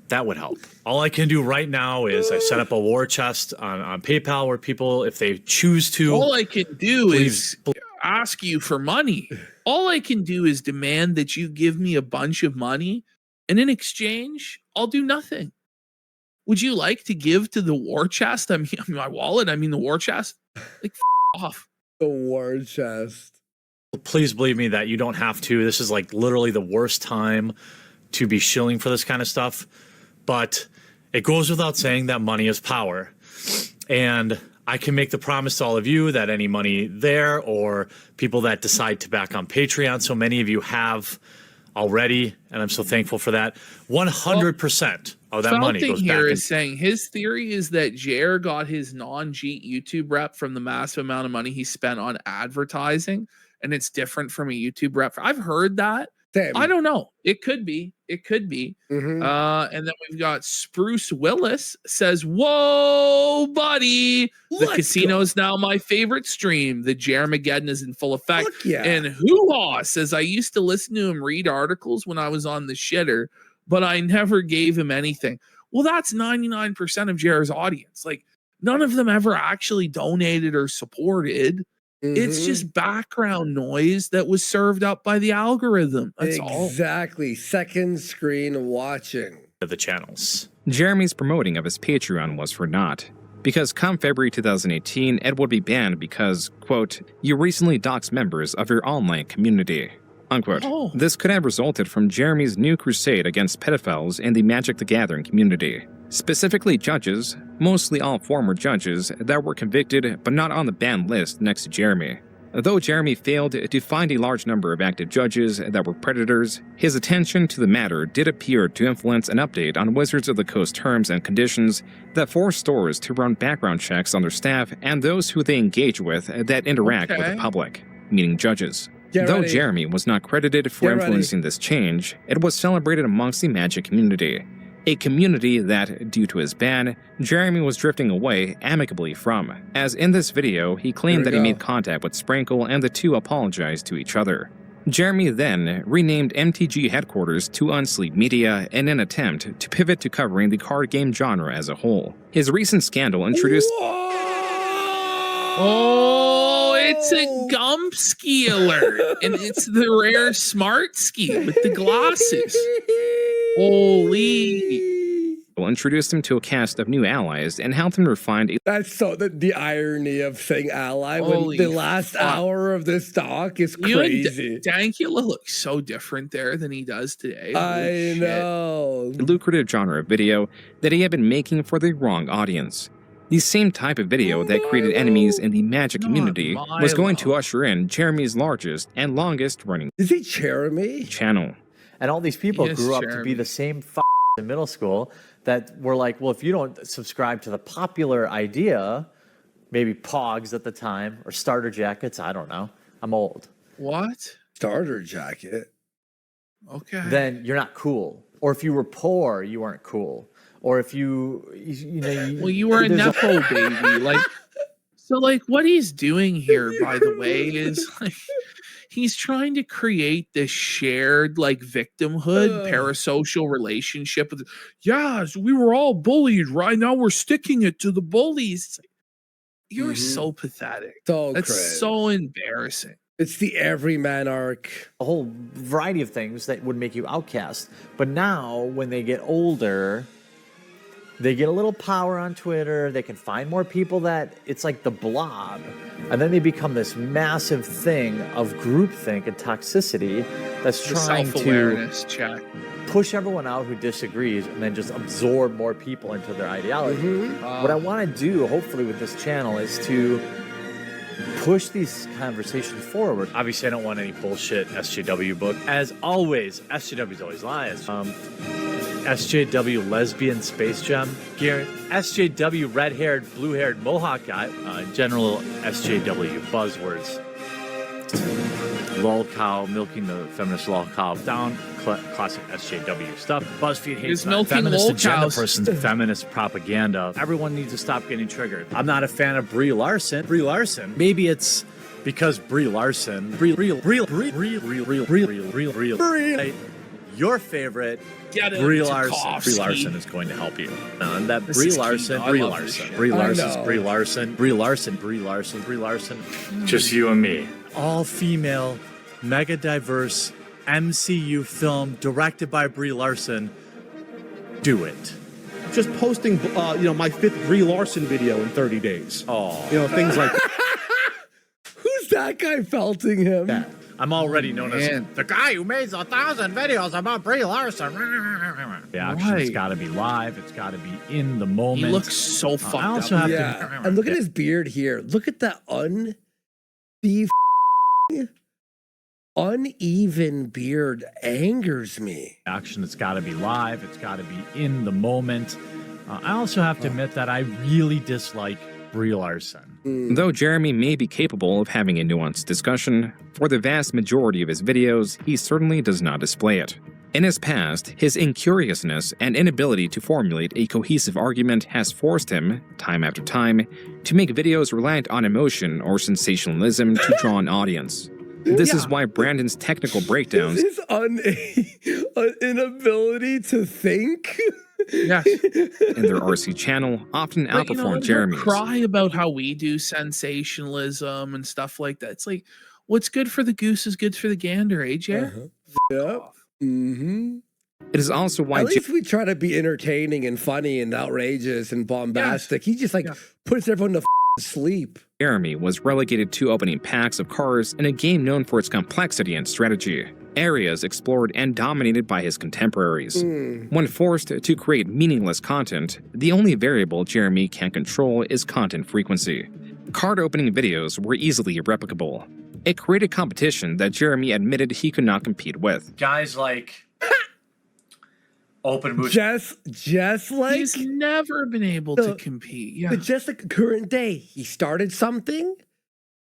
That would help. All I can do right now is I set up a war chest on PayPal where people, if they choose to... All I can do is ask you for money. All I can do is demand that you give me a bunch of money, and in exchange, I'll do nothing. Would you like to give to the war chest? I mean, my wallet. I mean, the war chest. Like, off. The war chest. Please believe me that you don't have to. This is like literally the worst time to be shilling for this kind of stuff. But it goes without saying that money is power. And I can make the promise to all of you that any money there or people that decide to back on Patreon, so many of you have already, and I'm so thankful for that, 100% of that money goes back. Here is saying his theory is that Jer got his non-Jeet YouTube rep from the massive amount of money he spent on advertising, and it's different from a YouTube rep. I've heard that. Same. I don't know. It could be. It could be. And then we've got Spruce Willis says, "Whoa, buddy! The casino's now my favorite stream. The Jermageddon is in full effect." Yeah. And Hoo-Ha says, "I used to listen to him read articles when I was on the shitter, but I never gave him anything." Well, that's 99% of Jer's audience. Like, none of them ever actually donated or supported. It's just background noise that was served up by the algorithm. That's all. Exactly. Second screen watching. The channels. Jeremy's promoting of his Patreon was for naught, because come February 2018, it would be banned because, quote, "you recently doxed members of your online community," unquote. This could have resulted from Jeremy's new crusade against pedophiles in the Magic the Gathering community. Specifically judges, mostly all former judges, that were convicted but not on the banned list next to Jeremy. Though Jeremy failed to find a large number of active judges that were predators, his attention to the matter did appear to influence an update on Wizards of the Coast terms and conditions that force stores to run background checks on their staff and those who they engage with that interact with the public, meaning judges. Get Though ready. Jeremy was not credited for Get ready. influencing this change, it was celebrated amongst the Magic community. A community that, due to his ban, Jeremy was drifting away amicably from, as in this video he claimed that he made contact with Sprankle and the two apologized to each other. Jeremy then renamed MTG headquarters to Unsleep Media in an attempt to pivot to covering the card game genre as a whole. His recent scandal introduced... Oh, it's a Gumpski alert, and it's the rare Smart Ski with the glasses. Holy. Introduced him to a cast of new allies and helped him refine a... That's so the irony of saying ally Holy when the last hour of this talk is crazy. Dankula looks so different there than he does today. I know. lucrative genre of video that he had been making for the wrong audience. The same type of video that created enemies in the Magic community was going to usher in Jeremy's largest and longest running Is he Jeremy? channel. And all these people Yes, grew up to be Jeremy. the same in middle school that were like, well, if you don't subscribe to the popular idea, maybe Pogs at the time or starter jackets, I don't know. I'm old. What? Starter jacket. Okay. Then you're not cool. Or if you were poor, you weren't cool. Or if you know, Well, you were a there's nepo baby, like. So, like, what he's doing here, by the way, is like he's trying to create this shared, like, victimhood, parasocial relationship with. Yes, we were all bullied. Right now, we're sticking it to the bullies. It's like, you're so pathetic. So That's cringe. so embarrassing. It's the everyman arc. a whole variety of things that would make you outcast. But now, when they get older, they get a little power on Twitter. They can find more people that it's like the blob. And then they become this massive thing of groupthink and toxicity that's The trying to self-awareness check. push everyone out who disagrees and then just absorb more people into their ideology. What I want to do, hopefully, with this channel is to push these conversations forward. Obviously, I don't want any bullshit SJW book. As always, SJW's always lies. SJW lesbian space gem. Garrett, SJW red-haired, blue-haired Mohawk guy. General SJW buzzwords. Lol cow, milking the feminist lol cow down. Classic SJW stuff. BuzzFeed hates He's milking feminist lol agenda cows. person's feminist propaganda. Everyone needs to stop getting triggered. I'm not a fan of Brie Larson. Brie Larson. Maybe it's because Brie Larson. Your favorite. Get Brie him, Larson. Tarkovsky. Brie Larson is going to help you. And that This Brie is Larson, Kino. I Brie love this Larson, shit. Brie I Larson, know. Brie Larson, Brie Larson, Brie Larson, Brie Larson. Just you and me. All female, mega diverse MCU film directed by Brie Larson. Do it. Just posting, my 5th Brie Larson video in 30 days. Oh, Things like Who's that guy felting him? that. I'm already known as Man. the guy who made 1,000 videos about Brie Larson. The action's Right. got to be live. It's got to be in the He moment. looks so fucked I also up. have Yeah. And look at his beard here. Look at that uneven beard. Angers me. action. It's got to be live. It's got to be in the moment. I also have to admit that I really dislike Brie Larson. Though Jeremy may be capable of having a nuanced discussion, for the vast majority of his videos, he certainly does not display it. In his past, his incuriousness and inability to formulate a cohesive argument has forced him, time after time, to make videos reliant on emotion or sensationalism to draw an audience. This is why Brandon's technical breakdowns His inability to think. Yes. in their RC channel often But, outperform they Jeremy's. cry about how we do sensationalism and stuff like that. It's like, what's good for the goose is good for the gander, eh, Jer? Yep. Mm-hmm. It is also why At least we try to be entertaining and funny and outrageous and bombastic. He just puts everyone to sleep. Jeremy was relegated to opening packs of cards in a game known for its complexity and strategy, areas explored and dominated by his contemporaries. When forced to create meaningless content, the only variable Jeremy can control is content frequency. Card opening videos were easily replicable. It created competition that Jeremy admitted he could not compete with. Guys like Open Boots. Just like He's never been able to compete. Yeah. just like current day. He started something,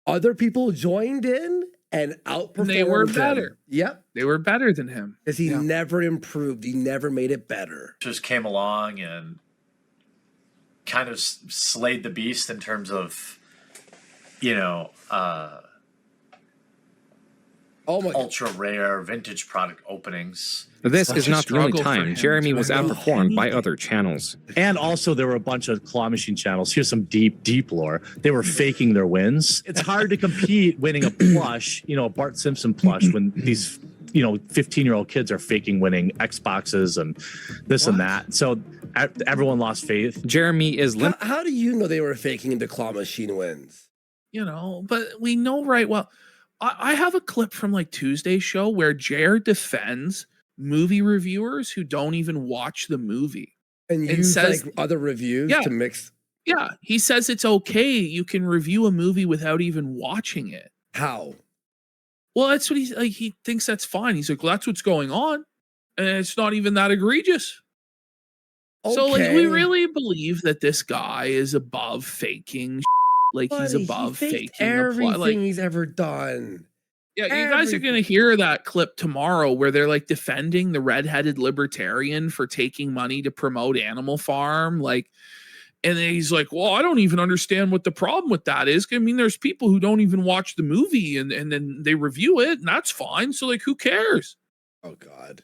other people joined in, and outperformed They were him. better. Yep. They were better than him. Because he never improved. He never made it better. Just came along and kind of slayed the beast in terms of, ultra rare vintage product openings. This Such is a not the only struggle for time him Jeremy to was know outperformed by other channels. And also, there were a bunch of claw machine channels. Here's some deep lore. They were faking their wins. It's hard to compete winning a plush, a Bart Simpson plush, when these, 15-year-old kids are faking winning Xboxes and this and that. So everyone lost faith. Jeremy is How do you know they were faking the claw machine wins? But we know right well. I have a clip from like Tuesday's show where Jared defends movie reviewers who don't even watch the movie and use like other reviews to mix. Yeah, he says it's okay. You can review a movie without even watching it. How? Well, that's what he's like. He thinks that's fine. He's like, well, that's what's going on, and it's not even that egregious. So, like, we really believe that this guy is above faking. Like, he's above faking everything he's ever done. Yeah, you guys are gonna hear that clip tomorrow where they're like defending the redheaded libertarian for taking money to promote Animal Farm, like, and then he's like, "Well, I don't even understand what the problem with that is. I mean, there's people who don't even watch the movie and then they review it, and that's fine. So, like, who cares?" Oh God.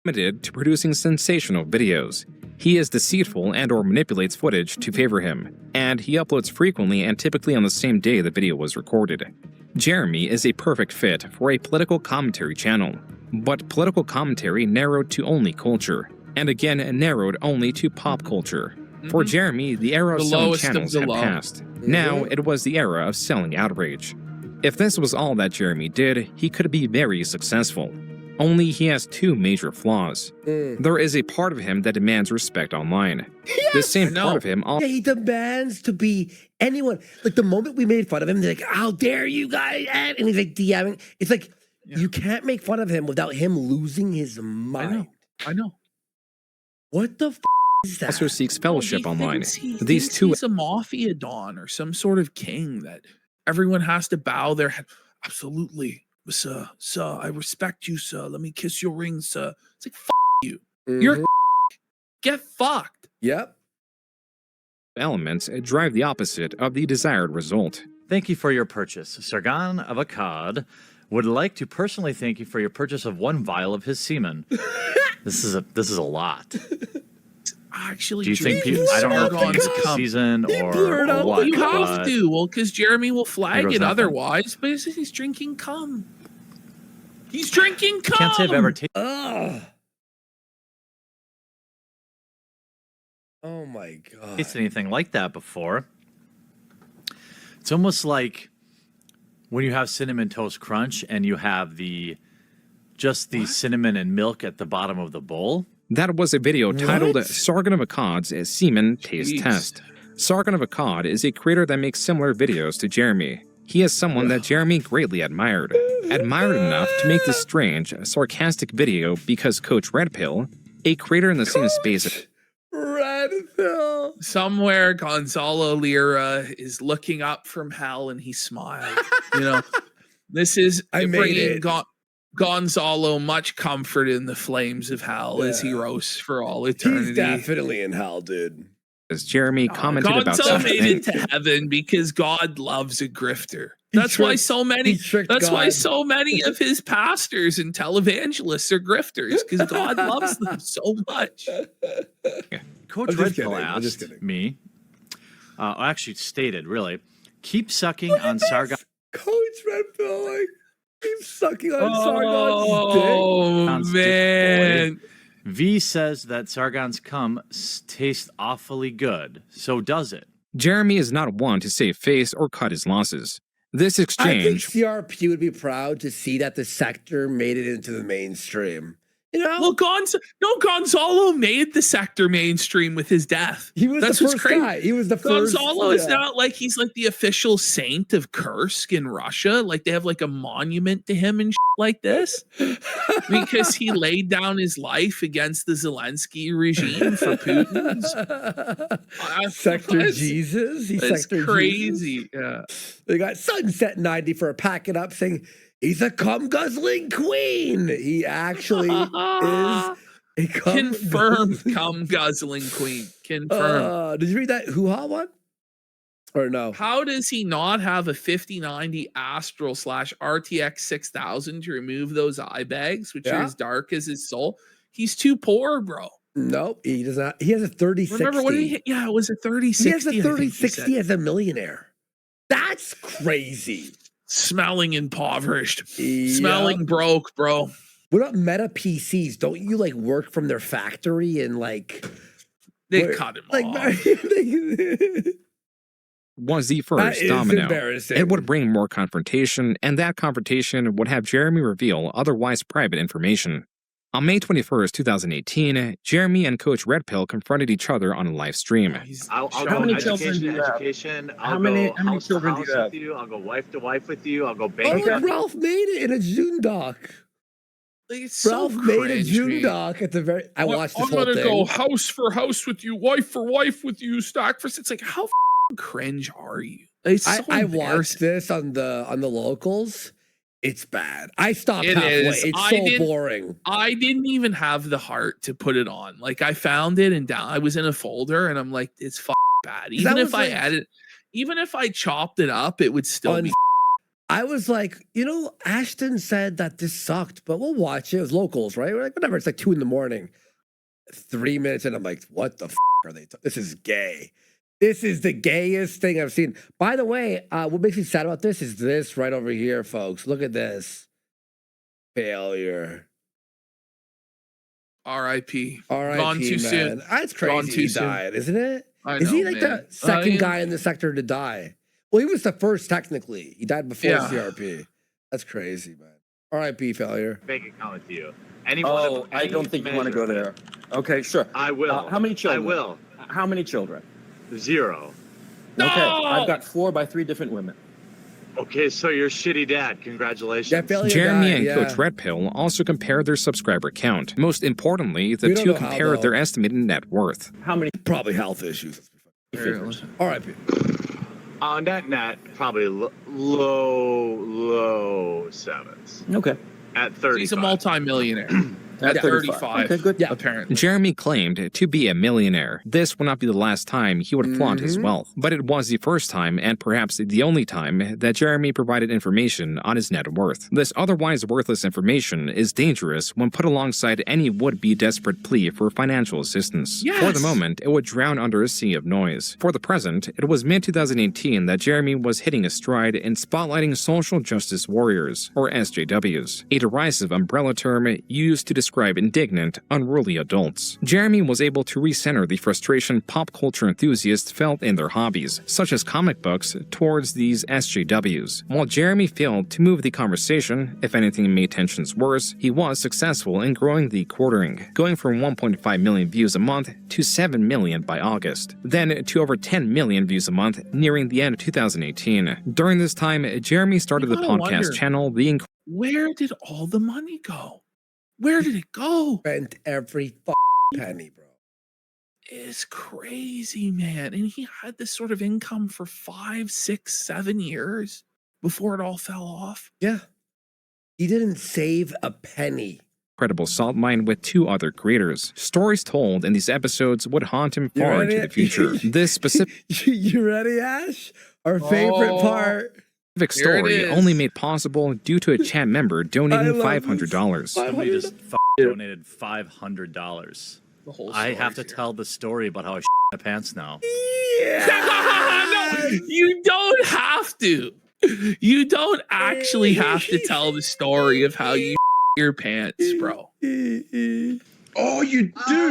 Limited to producing sensational videos. He is deceitful and or manipulates footage to favor him, and he uploads frequently and typically on the same day the video was recorded. Jeremy is a perfect fit for a political commentary channel, but political commentary narrowed to only culture, and again narrowed only to pop culture. For Jeremy, the era of selling channels had passed. Now it was the era of selling outrage. If this was all that Jeremy did, he could be very successful. Only he has two major flaws. There is a part of him that demands respect online. Yes! The same part of him also... Yeah, he demands to be anyone. Like, the moment we made fun of him, they're like, how dare you guys? And he's like DMing. It's like, you can't make fun of him without him losing his mind. I know. What the is that? Also seeks fellowship online. These two... He's a mafia don or some sort of king that everyone has to bow their head. Absolutely. Sir, I respect you, sir. Let me kiss your ring, sir. It's like, you. You're get fucked. Yep. Elements drive the opposite of the desired result. Thank you for your purchase. Sargon of Akkad would like to personally thank you for your purchase of 1 vial of his semen. This is a lot. Actually, do you think people? I don't know if it's season or what. You have to. Well, because Jeremy will flag it nothing. Otherwise. But he's drinking cum. He's drinking cum. Can't say I've ever tasted. Oh my God. Tasted anything like that before. It's almost like when you have Cinnamon Toast Crunch and you have the cinnamon and milk at the bottom of the bowl. That was a video titled Sargon of Akkad's Semen Taste Test. Sargon of Akkad is a creator that makes similar videos to Jeremy. He is someone that Jeremy greatly admired. Admired enough to make this strange, sarcastic video because Coach Redpill, a creator in the same space... Redpill! Somewhere Gonzalo Lira is looking up from hell and he smiled. This is bringing Gonzalo much comfort in the flames of hell as he roasts for all eternity. He's definitely in hell, dude. As Jeremy commented about Gonzalo something. made it to heaven because God loves a grifter. That's why so many of his pastors and televangelists are grifters, because God loves them so much. Coach Redpill asked me, actually stated, really, keep sucking on Sargon. Coach Redpill, like, keep sucking on Sargon's dick. Man. V says that Sargon's cum tastes awfully good. So does it. Jeremy is not one to save face or cut his losses. This exchange... I think CRP would be proud to see that the sector made it into the mainstream. Well, Gonzalo made the sector mainstream with his death. He was the first guy. He was the first. Gonzalo is not like he's like the official saint of Kursk in Russia. Like they have like a monument to him and like this. because he laid down his life against the Zelensky regime for Putin's Sector Jesus. He's It's Sector crazy. Jesus. Yeah. They got Sunset 90 for a packet up saying he's a cum guzzling queen. He actually is a cum Confirmed cum guzzling queen. Confirmed. Did you read that hoo-ha one? Or no? How does he not have a 5090 Astral / RTX 6000 to remove those eye bags, which are as dark as his soul? He's too poor, bro. Nope, he does not. He has a 3060. Remember what did he hit? Yeah, it was a 3060. He has a 3060 as a millionaire. That's crazy. Smelling impoverished. Yeah. Smelling broke, bro. What about Meta PCs? Don't you like work from their factory and like they cut him off? Was the first is domino. embarrassing. It would bring more confrontation, and that confrontation would have Jeremy reveal otherwise private information. On May 21st, 2018, Jeremy and Coach Red Pill confronted each other on a live stream. I'll How go many education children do you to have? education. How I'll many- go how many house to children do you house have? with you. I'll go wife to wife with you. I'll go Oh, bank. look, Ralph made it in a June doc. Like, it's Ralph so made a cringe, June man. doc at the very. I watched this I'm whole gonna thing. go house for house with you, wife for wife with you, stock for. It's like, how cringe are you? It's so I embarrassing. watched this on the locals. It's bad. I stopped It halfway. is. It's I so didn't- boring. I didn't even have the heart to put it on. Like, I found it and down. I was in a folder, and I'm like, it's bad. Even That if was I like- added, even if I chopped it up, it would still be. I was like, Ashton said that this sucked, but we'll watch it. It was locals, right? We're like, whatever. It's like 2 a.m. 3 minutes, and I'm like, what the are they? This is gay. This is the gayest thing I've seen. By the way, what makes me sad about this is this right over here, folks. Look at this. Failure. R.I.P. R.I.P. Gone too man. soon. That's Gone crazy too he soon. died, isn't it? I Is he know, like man. the second Yeah. guy in the sector to die? Well, he was the first technically. He died before Yeah. CRP. That's crazy, man. R.I.P. Failure. Bank account with you. Anyone Oh, of I any don't think you want to go measure. there. Okay, sure. I will. How many children? I will. How many children? 0. Okay, I've got 4 by 3 different women. Okay, so you're a shitty dad. Congratulations. Yeah, failure Jeremy died, and yeah. Coach Red Pill also compared their subscriber count. Most importantly, the We don't two know how, compared though. their estimated net worth. How many? Probably health issues. R.I.P. On net, probably low sevens. Okay. At 30. He's a multimillionaire. At 35. Okay, good. Yeah. Apparently. Jeremy claimed to be a millionaire. This would not be the last time he would flaunt his wealth, but it was the first time and perhaps the only time that Jeremy provided information on his net worth. This otherwise worthless information is dangerous when put alongside any would-be desperate plea for financial assistance. Yes. For the moment, it would drown under a sea of noise. For the present, it was mid-2018 that Jeremy was hitting a stride in spotlighting social justice warriors, or SJWs, a derisive umbrella term used to describe indignant, unruly adults. Jeremy was able to recenter the frustration pop culture enthusiasts felt in their hobbies, such as comic books, towards these SJWs. While Jeremy failed to move the conversation, if anything made tensions worse, he was successful in growing the quartering, going from 1.5 million views a month to 7 million by August, then to over 10 million views a month nearing the end of 2018. During this time, Jeremy started the gotta podcast wonder. channel The Where did all the money go? Where did it go? Spent every penny, bro. It's crazy, man. And he had this sort of income for 5, 6, 7 years before it all fell off. Yeah. He didn't save a penny. Incredible salt mine with 2 other creators. Stories told in these episodes would haunt him You far ready? into the future. This specific You ready, Ash? Our favorite part. Here it story is. only made possible due to a chat member donating love $500. Somebody just donated $500. The whole I have to story's here. tell the story about how I my pants now. No, you don't have to. You don't actually have to tell the story of how you your pants, bro. Oh, you do.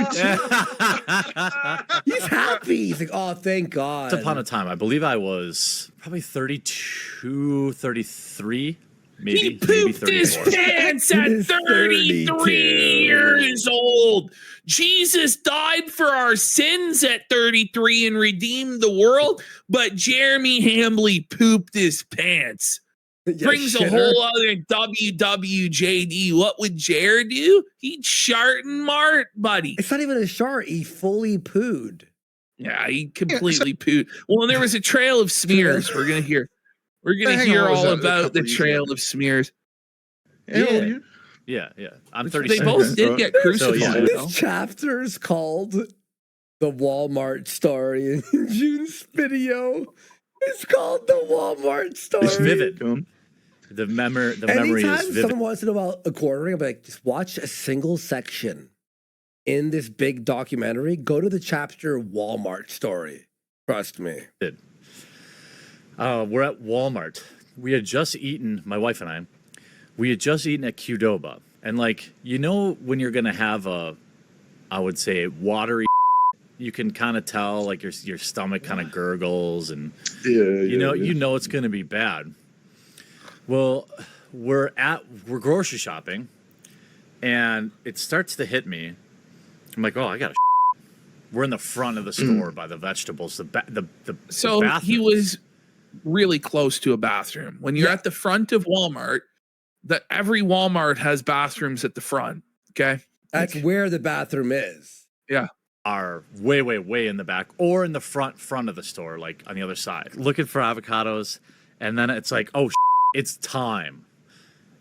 He's happy. He's like, oh, thank God. Once upon a time, I believe I was probably 32, 33, maybe, He maybe pooped his 34. pants at He's 33 32. years old. Jesus died for our sins at 33 and redeemed the world, but Jeremy Hambley pooped his pants Brings a shitter. whole other WWJD. What would Jared do? He'd shart and mart, buddy. It's not even a shart. He fully pooed. Yeah, he completely pooed. Well, and there was a trail of smears. We're gonna hear. We're gonna Hang hear on, was all that a about couple the years trail ago? of smears. Yeah. I'm 36. They both did get crucified. So, yeah. though. This chapter is called The Walmart Story in June's video. It's called The Walmart Story. It's vivid. The memory Anytime is vivid. someone wants to know about a quartering, I'm like, just watch a single section in this big documentary. Go to the chapter Walmart Story. Trust me. We're at Walmart. We had just eaten, my wife and I, we had just eaten at Qdoba. And like, you know, when you're going to have I would say, watery, you can kind of tell, like your stomach kind of gurgles and you know it's going to be bad. Well, we're grocery shopping and it starts to hit me. I'm like, oh, I got to. We're in the front of the store by the vegetables. So bathroom. he was really close to a bathroom. When you're at the front of Walmart, every Walmart has bathrooms at the front. Okay, That's where the bathroom is. Yeah, are way in the back or in the front of the store, like on the other side, looking for avocados, and then it's like, oh, it's time.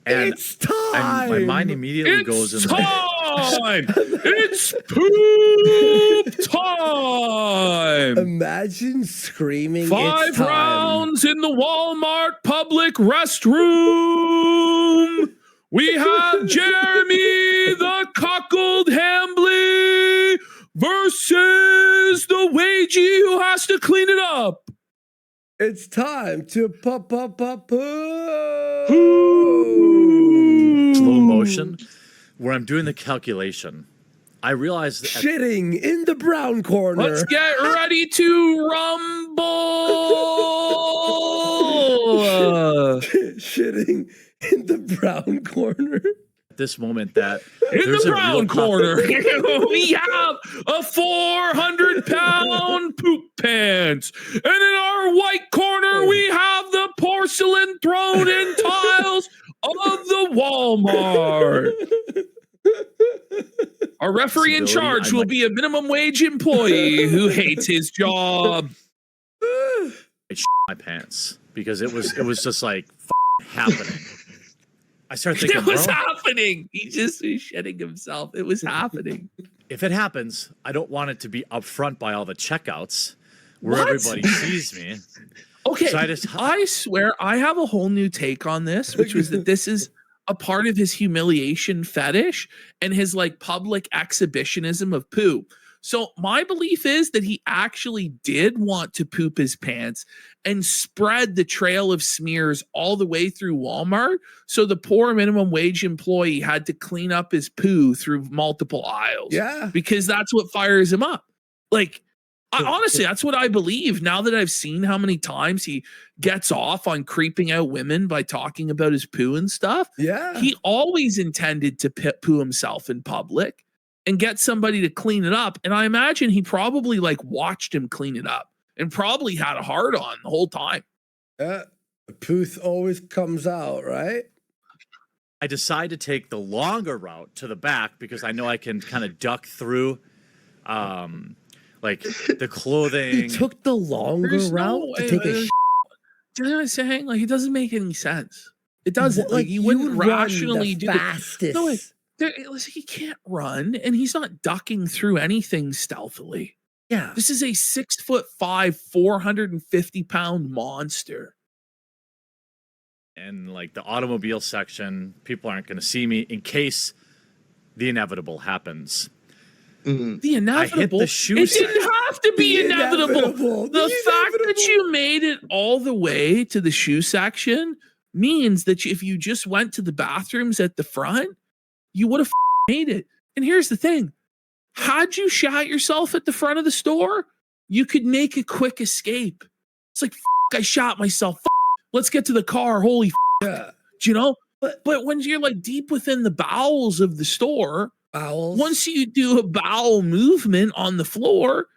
And it's time. My mind immediately goes in time. It's poop time. Imagine screaming. 5 it's time. rounds in the Walmart public restroom. We have Jeremy the Cockled Hambly versus the Wagey who has to clean it up. It's time to pop. Slow motion, where I'm doing the calculation. I realize that shitting in the brown corner. Let's get ready to rumble. Shitting in the brown corner. At this moment that in the brown corner, we have a 400-pound poop pants. And in our white corner, we have the porcelain throne and tiles of the Walmart. Our referee in charge will be a minimum wage employee who hates his job. I shit my pants because it was just like happening. I started thinking, it was happening. He was shitting himself. It was happening. If it happens, I don't want it to be up front by all the checkouts where everybody sees me. Okay, so I swear I have a whole new take on this, which was that this is a part of his humiliation fetish and his like public exhibitionism of poo. So my belief is that he actually did want to poop his pants and spread the trail of smears all the way through Walmart. So the poor minimum wage employee had to clean up his poo through multiple aisles. Yeah. Because that's what fires him up. Like, honestly, that's what I believe now that I've seen how many times he gets off on creeping out women by talking about his poo and stuff. Yeah. He always intended to poo himself in public and get somebody to clean it up. And I imagine he probably like watched him clean it up and probably had a hard on the whole time. The pooth always comes out, right? I decide to take the longer route to the back because I know I can kind of duck through like the clothing. He took the longer route to take a Do you know what I'm saying? Like, it doesn't make any sense. It doesn't. Like, you wouldn't rationally do fastest. No, listen, he can't run, and he's not ducking through anything stealthily. Yeah. This is a 6'5", 450-pound monster. And like the automobile section, people aren't going to see me in case the inevitable happens. The inevitable. I hit the shoe it section. didn't have to be inevitable. The fact that you made it all the way to the shoe section means that if you just went to the bathrooms at the front, you would have made it. And here's the thing. Had you shot yourself at the front of the store, you could make a quick escape. It's like, I shot myself. Let's get to the car. Holy yeah. Do you know? But when you're like deep within the bowels of the store, once you do a bowel movement on the floor,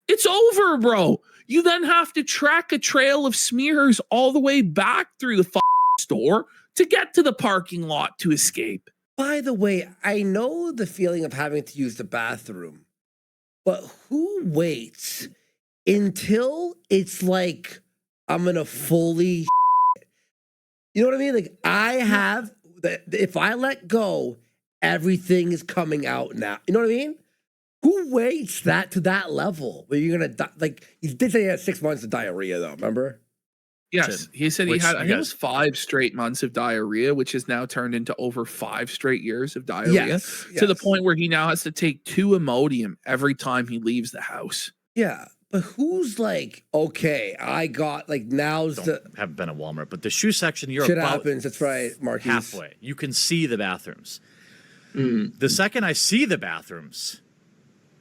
it's over, bro. You then have to track a trail of smears all the way back through the store to get to the parking lot to escape. By the way, I know the feeling of having to use the bathroom, but who waits until it's like I'm gonna fully you know what I mean? Like I have if I let go, everything is coming out now. You know what I mean? Who waits that to that level where you're gonna die? Like he did say he had 6 months of diarrhea though, remember? Yes, he said he had, I think it was 5 straight months of diarrhea, which has now turned into over 5 straight years of diarrhea to the point where he now has to take 2 Imodium every time he leaves the house. Yeah, but who's like, okay, I got like haven't been at Walmart, but the shoe section you're shit about happens. That's right, Marquis. halfway. You can see the bathrooms. The second I see the bathrooms,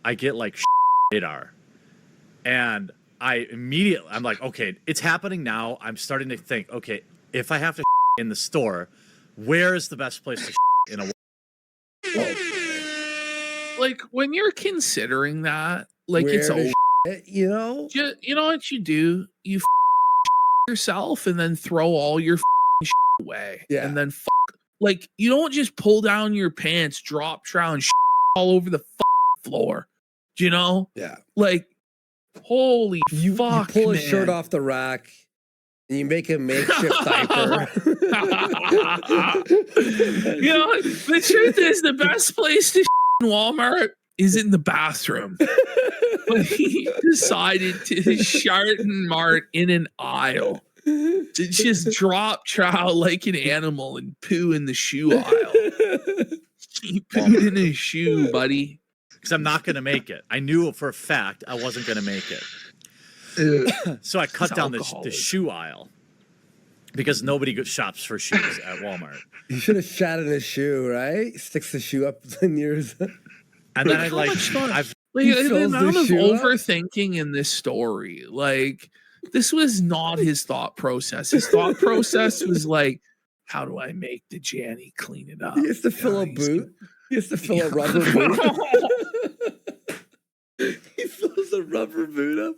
I get like radar, and I'm like, okay, it's happening now. I'm starting to think, okay, if I have to in the store, where is the best place to in a like when you're considering that, like Where it's to over. You know, You know what you do? You yourself and then throw all your away. Yeah. And then like you don't just pull down your pants, drop trow and all over the floor. Do you know? Yeah. Like holy fuck, you pull man. his shirt off the rack and you make a makeshift diaper. You know, the truth is the best place to in Walmart is in the bathroom. But he decided to shart and mart in an aisle. To just drop trow like an animal and poo in the shoe aisle. He pooed in his shoe, buddy. Because I'm not going to make it. I knew for a fact I wasn't going to make it. So I cut down the shoe aisle because nobody shops for shoes at Walmart. You should have shat in his shoe, right? Sticks the shoe up in yours. And then the amount of overthinking in this story, like this was not his thought process. His thought process was like, how do I make the Janny clean it up? He has to fill a boot. He has to fill a rubber boot. He fills a rubber boot up.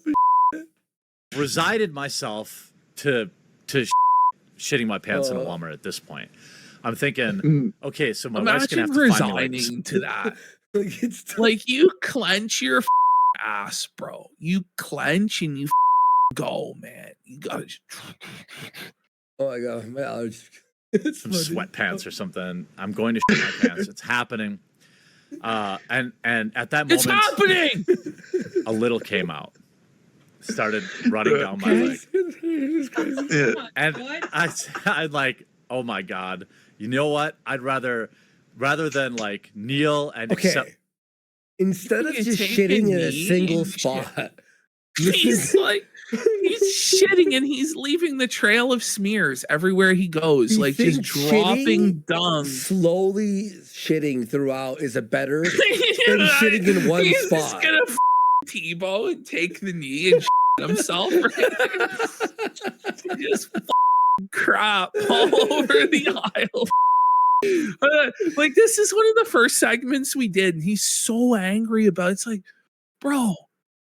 Resided myself to shitting my pants in a Walmart at this point. I'm thinking, okay, so my wife's gonna have to find me resigning to that. Like you clench your ass, bro. You clench and you go, man. You gotta. Oh my god, my allergies. Some sweatpants or something. I'm going to shit my pants. It's happening. And at that moment, it's happening. A little came out, started running down my leg, and I like, oh my god, you know what? I'd rather than like kneel and accept. Instead of just shitting in a single spot, he's like. He's shitting and he's leaving the trail of smears everywhere he goes, like just dropping dung. Slowly shitting throughout is a better than shitting in one he's spot. He's just gonna T-bow and take the knee and shit himself. Right? Just crap all over the aisle. Like this is one of the first segments we did, and he's so angry about it. It's like, bro.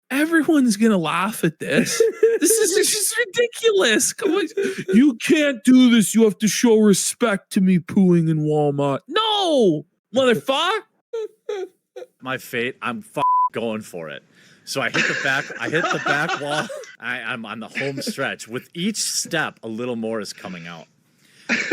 Everyone's gonna laugh at this. This is just ridiculous. Come on, you can't do this. You have to show respect to me pooing in Walmart. No, motherfucker. My fate. I'm going for it. So I hit the back. I hit the back wall. I'm on the home stretch. With each step, a little more is coming out,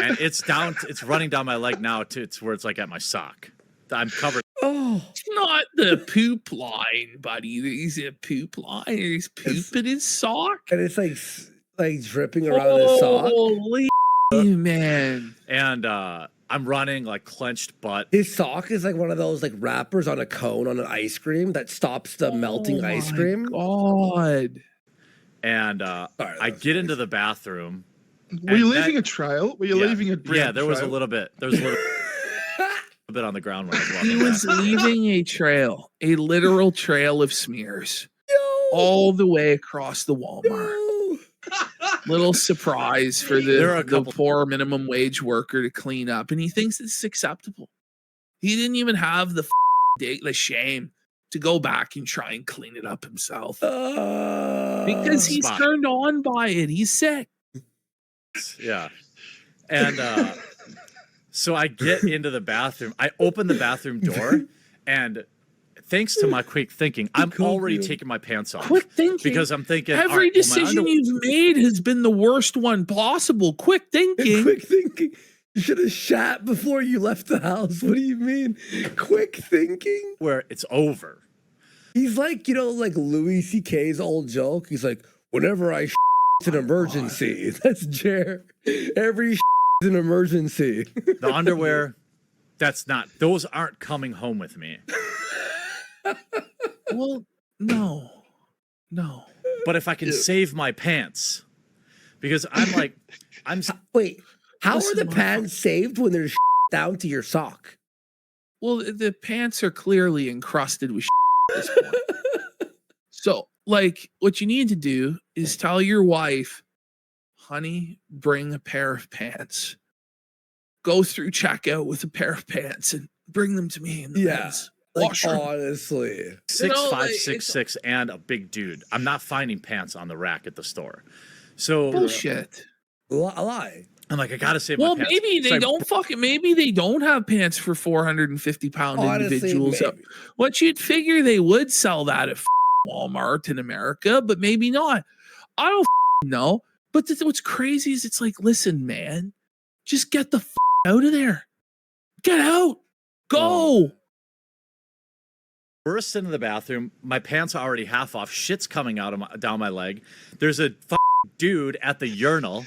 and it's down. It's running down my leg now to where it's like at my sock. I'm covered. Oh, it's not the poop line, buddy. He's a poop line. He's poop in his sock, and it's like dripping around his sock. Holy man! And I'm running like clenched butt. His sock is like one of those like wrappers on a cone on an ice cream that stops the melting ice cream. God! And I get into the bathroom. Were you leaving a trail? Were you leaving a Yeah, there was a little bit. There was a little. Bit on the ground when I was walking. He was leaving a trail, a literal trail of smears, all the way across the Walmart. Little surprise for the poor minimum wage worker to clean up, and he thinks it's acceptable. He didn't even have the shame to go back and try and clean it up himself because he's turned on by it. He's sick. Yeah. And so I get into the bathroom. I open the bathroom door, and thanks to my quick thinking, I'm already taking my pants off. Quick thinking. Because I'm thinking Every all right, well, my decision you've made has been the worst one possible. Quick thinking. Quick thinking. You should have shat before you left the house. What do you mean? Quick thinking? Where it's over. He's like, like Louis C.K.'s old joke. He's like, whenever I it's an emergency. That's Jer. Every is an emergency. The underwear, those aren't coming home with me. Well, no. But if I can save my pants, because wait, how are the pants saved when they're down to your sock? Well, the pants are clearly encrusted with at this point. So, like, what you need to do is tell your wife, honey, bring a pair of pants. Go through checkout with a pair of pants and bring them to me in the men's washer. Honestly. 6'5", 6'6", and a big dude. I'm not finding pants on the rack at the store. So bullshit. A lie. I'm like, I gotta save my pants. Maybe they maybe they don't have pants for 450-pound individuals. Maybe. What you'd figure they would sell that at Walmart in America, but maybe not. I don't know. But what's crazy is it's like, listen, man, just get the out of there. Get out. Go. Burst into the bathroom. My pants are already half off. Shit's coming out of down my leg. There's a dude at the urinal.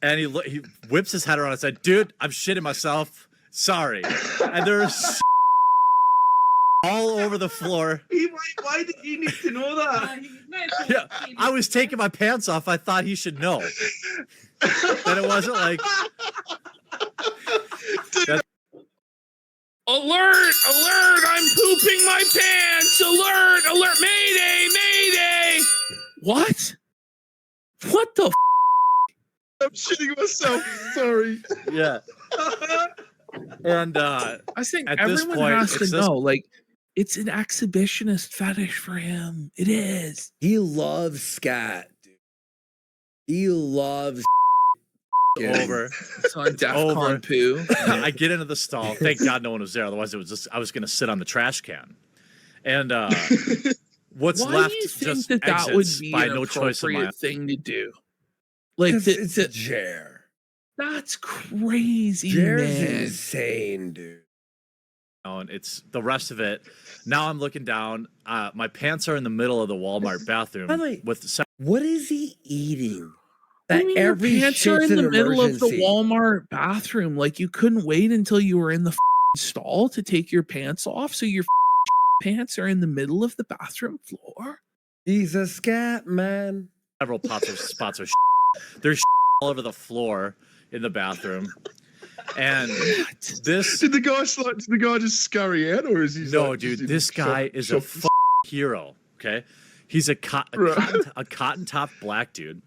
And he whips his head around and said, dude, I'm shitting myself. Sorry. And there's all over the floor. Why did he need to know that? Yeah, I was taking my pants off. I thought he should know. That it wasn't like... Alert! Alert! I'm pooping my pants! Alert! Alert! Mayday! Mayday! What? What the I'm shitting myself. Sorry. Yeah. And I think at everyone this point, has to know, like, it's an exhibitionist fetish for him. It is. He loves scat, dude. He loves over. It's on DEFCON poo. I get into the stall. Thank God no one was there. Otherwise, I was going to sit on the trash can. And what's Why left do you think just that would exits be by an no choice of my appropriate thing to do? Like, it's a Jer. That's crazy, Jer's man. insane, dude. And it's the rest of it. Now I'm looking down. My pants are in the middle of the Walmart bathroom. By the way, with what is he eating? What That do you mean every your pants are shit's in an the middle of the emergency? Walmart bathroom. Like, you couldn't wait until you were in the stall to take your pants off, so your pants are in the middle of the bathroom floor. He's a scat man. Several spots of there's all over the floor in the bathroom. And this did the guy just scurry out, or is he? No, dude, this guy is a hero. Okay, he's a cotton top black dude.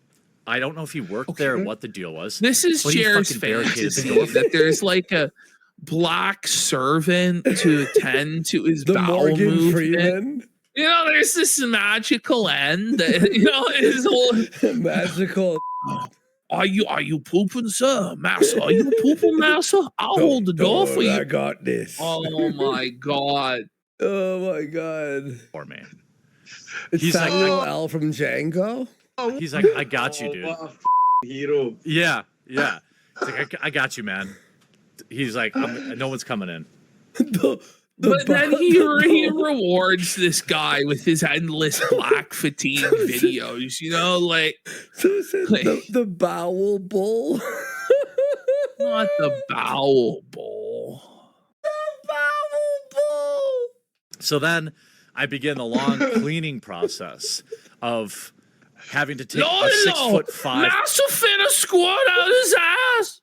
I don't know if he worked there or what the deal was. This is but he Jer's fucking barricaded the fantasy door. that there's like a black servant to attend to his The bowel Morgan movement. Freeman. You know, there's this magical end that, you know, his whole magical. Are you pooping, sir? Master, are you pooping, master? I'll hold the door for you. I got this. Oh my god. Oh my god. For me. It's He's like, Samuel L. from Django. He's like, I got you, dude. What a hero. Yeah. He's like, I got you, man. He's like, no one's coming in. But then he rewards this guy with his endless black fatigue videos, you know, like, the bowel bowl. Not the bowel bowl. The bowel bowl. So then I begin the long cleaning process of having to take a 6'5" Master finna squat out his ass.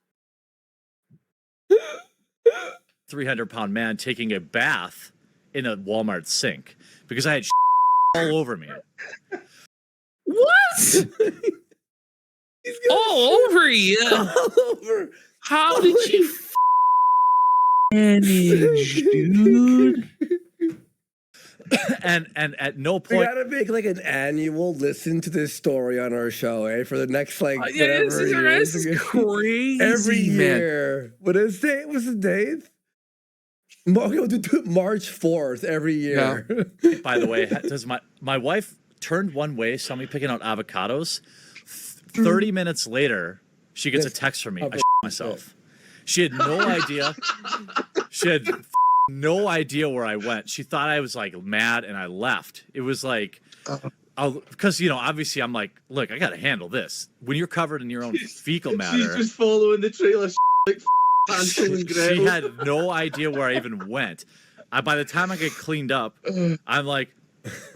300-pound man taking a bath in a Walmart sink because I had all over me. What? All over you. All over. How did you manage, dude? and at no We point. gotta make like an annual listen to this story on our show, for the next like Yeah, whatever this is years. crazy, Every man. year. What is the date? What's the date? Okay, we'll do March 4th every year. By the way, does my wife turned one way, saw me picking out avocados. 30 minutes later, she gets a text from me. I shit myself. She had no idea. She had no idea where I went. She thought I was like mad, and I left. It was like, because obviously I'm like, look, I got to handle this. When you're covered in your own fecal matter, She's just following the trailer like Hansel and Gretel. she had no idea where I even went. By the time I get cleaned up, I'm like,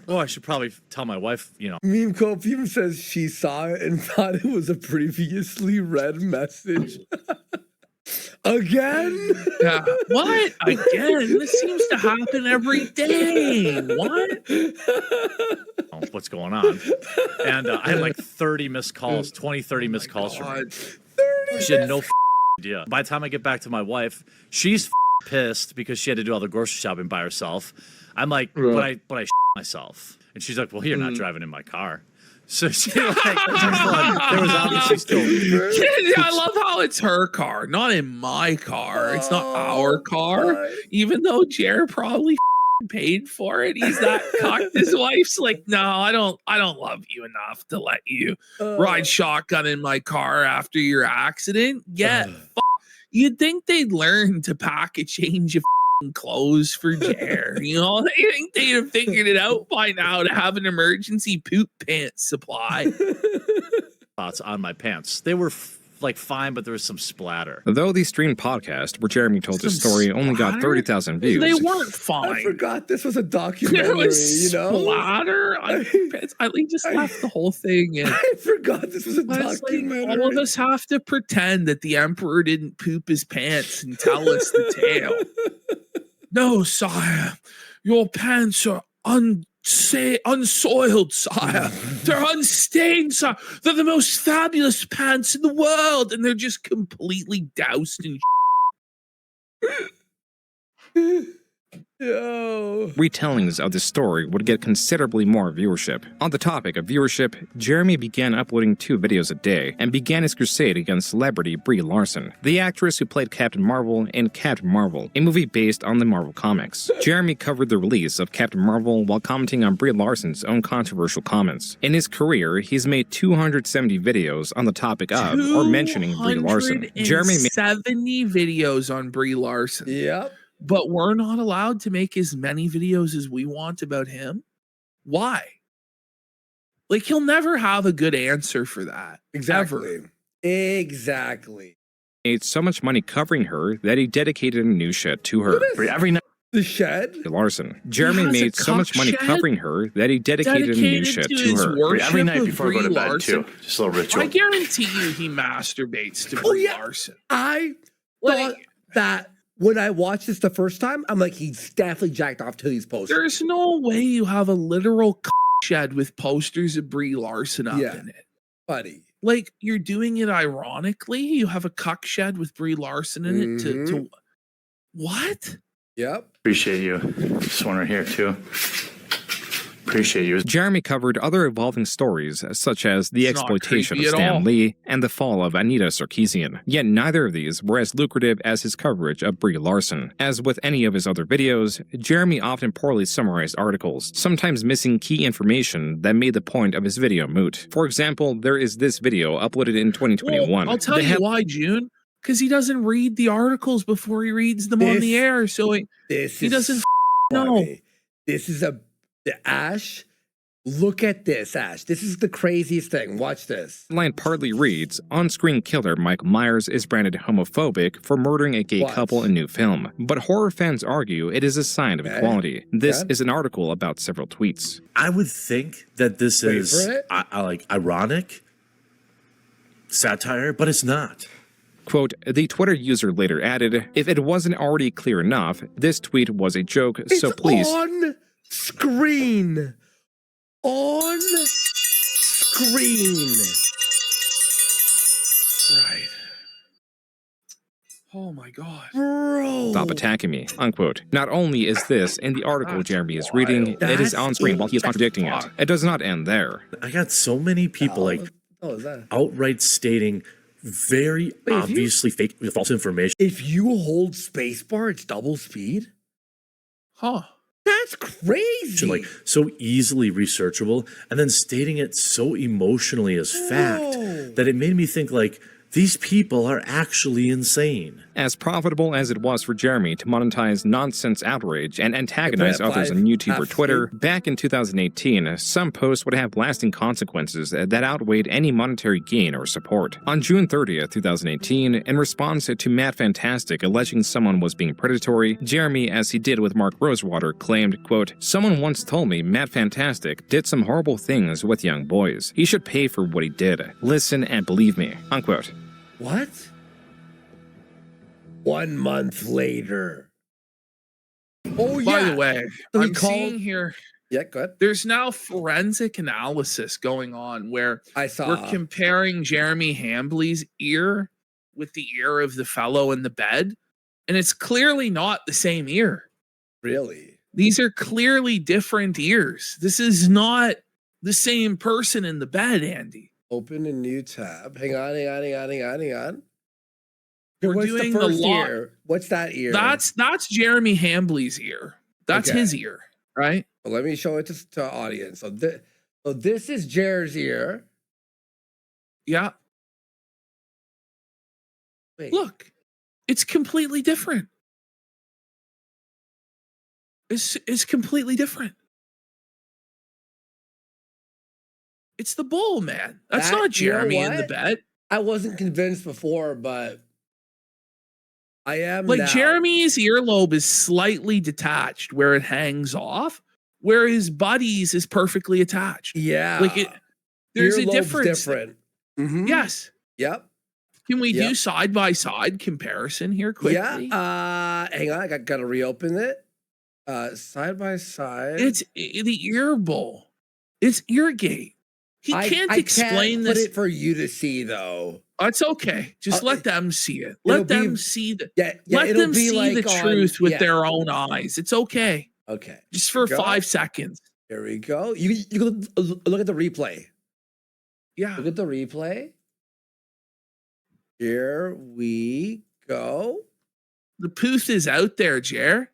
oh, I should probably tell my wife, Meme Cope even says she saw it and thought it was a previously read message. Again? Yeah. What? Again? This seems to happen every day. What? What's going on? And I had like 30 missed calls, 30 missed calls from her. She had no idea. By the time I get back to my wife, she's pissed because she had to do all the grocery shopping by herself. I'm like, but I myself. And she's like, well, you're not driving in my car. So she there was obviously still. Yeah, I love how it's her car, not in my car. It's not our car, even though Jared probably paid for it. He's that cocked. His wife's like, no, I don't love you enough to let you ride shotgun in my car after your accident. You'd think they'd learn to pack a change of clothes for Jer. They think they'd have figured it out by now to have an emergency poop pants supply. Thoughts on my pants. They were like fine, but there was some splatter. Though the streamed podcast where Jeremy told his story only got 30,000 views. They weren't fine. I forgot this was a documentary, There was splatter on pants. I just left the whole thing in. I forgot this was a documentary. All of us have to pretend that the emperor didn't poop his pants and tell us the tale. No, sire, your pants are unsoiled, sire. They're unstained, sire. They're the most fabulous pants in the world, and they're just completely doused in Retellings of the story would get considerably more viewership. On the topic of viewership, Jeremy began uploading 2 videos a day and began his crusade against celebrity Brie Larson, the actress who played Captain Marvel in Captain Marvel, a movie based on the Marvel comics. Jeremy covered the release of Captain Marvel while commenting on Brie Larson's own controversial comments. In his career, he's made 270 videos on the topic of or mentioning Brie Larson. Jeremy made 70 videos on Brie Larson. Yep. But we're not allowed to make as many videos as we want about him. Why? Like, he'll never have a good answer for that. Exactly. Exactly. made so much money covering her that he dedicated a new shed to her. Every night. The shed? Larson. Jeremy made so much money covering her that he dedicated a new shed to her. Every night before I go to bed, too. Just a little ritual. I guarantee you he masturbates to Brie Larson. I thought that when I watched this the first time, I'm like, he's definitely jacked off to these posters. There's no way you have a literal shed with posters of Brie Larson up in it. Buddy. Like, you're doing it ironically. You have a cuck shed with Brie Larson in it to what? Yep. Appreciate you. This one right here, too. Appreciate you. Jeremy covered other evolving stories, such as the It's not exploitation of creepy at all. Stan Lee and the fall of Anita Sarkeesian. Yet neither of these were as lucrative as his coverage of Brie Larson. As with any of his other videos, Jeremy often poorly summarized articles, sometimes missing key information that made the point of his video moot. For example, there is this video uploaded in 2021. Well, I'll tell you why, June. Because he doesn't read the articles before he reads them on the air, so he doesn't know. This is Ash. Look at this, Ash. This is the craziest thing. Watch this. The line partly reads, on-screen killer Michael Myers is branded homophobic for murdering a gay couple in new film. But horror fans argue it is a sign of equality. This is an article about several tweets. I would think that this is like ironic satire, but it's not. Quote, the Twitter user later added, if it wasn't already clear enough, this tweet was a joke, so please... on screen. On screen. Right. Oh my god. Bro. Stop attacking me, unquote. Not only is this in the article Jeremy is reading, it is on screen while he is contradicting it. It does not end there. I got so many people like is that? outright stating very obviously fake false information. If you hold spacebar, it's double speed? Huh. That's crazy. Like so easily researchable, and then stating it so emotionally as fact that it made me think like these people are actually insane. As profitable as it was for Jeremy to monetize nonsense outrage and antagonize others on YouTube or Twitter, back in 2018, some posts would have lasting consequences that outweighed any monetary gain or support. On June 30th, 2018, in response to Matt Fantastic alleging someone was being predatory, Jeremy, as he did with Mark Rosewater, claimed, quote, "Someone once told me Matt Fantastic did some horrible things with young boys. He should pay for what he did. Listen and believe me," unquote. What? 1 month later. Oh, yeah. By the way, So he I'm called- seeing here. Yeah, go ahead. There's now forensic analysis going on where we're comparing Jeremy Hambley's ear with the ear of the fellow in the bed, and it's clearly not the same ear. Really? These are clearly different ears. This is not the same person in the bed, Andy. Open a new tab. Hang on. We're What's doing the first the law. ear? What's that ear? That's Jeremy Hambley's ear. That's Okay. his ear, right? Well, let me show it to audience. So this is Jared's ear. Yeah. Wait. Look, it's completely different. It's completely different. It's the bull, man. That's not Jeremy in the bed. I wasn't convinced before, but I am Like now. Jeremy's earlobe is slightly detached where it hangs off, where his buddy's is perfectly attached. Yeah. Like there's a Earlobe's difference. different. Mhm. Yes. Yep. Can we Yep. do side by side comparison here quickly? Yeah. Hang on. I got to reopen it. Side by side. It's the ear bowl. It's eargate. He can't explain put this. it for you to see, though. It's okay. Just let them see it. it'll Let them be- see the. Yeah, let it'll them be see like the on- truth with yeah. their own eyes. It's okay. Okay. Just for Go. 5 seconds. Here we go. You can look at the replay. Yeah. Look at the replay. Here we go. The pooth is out there, Jer.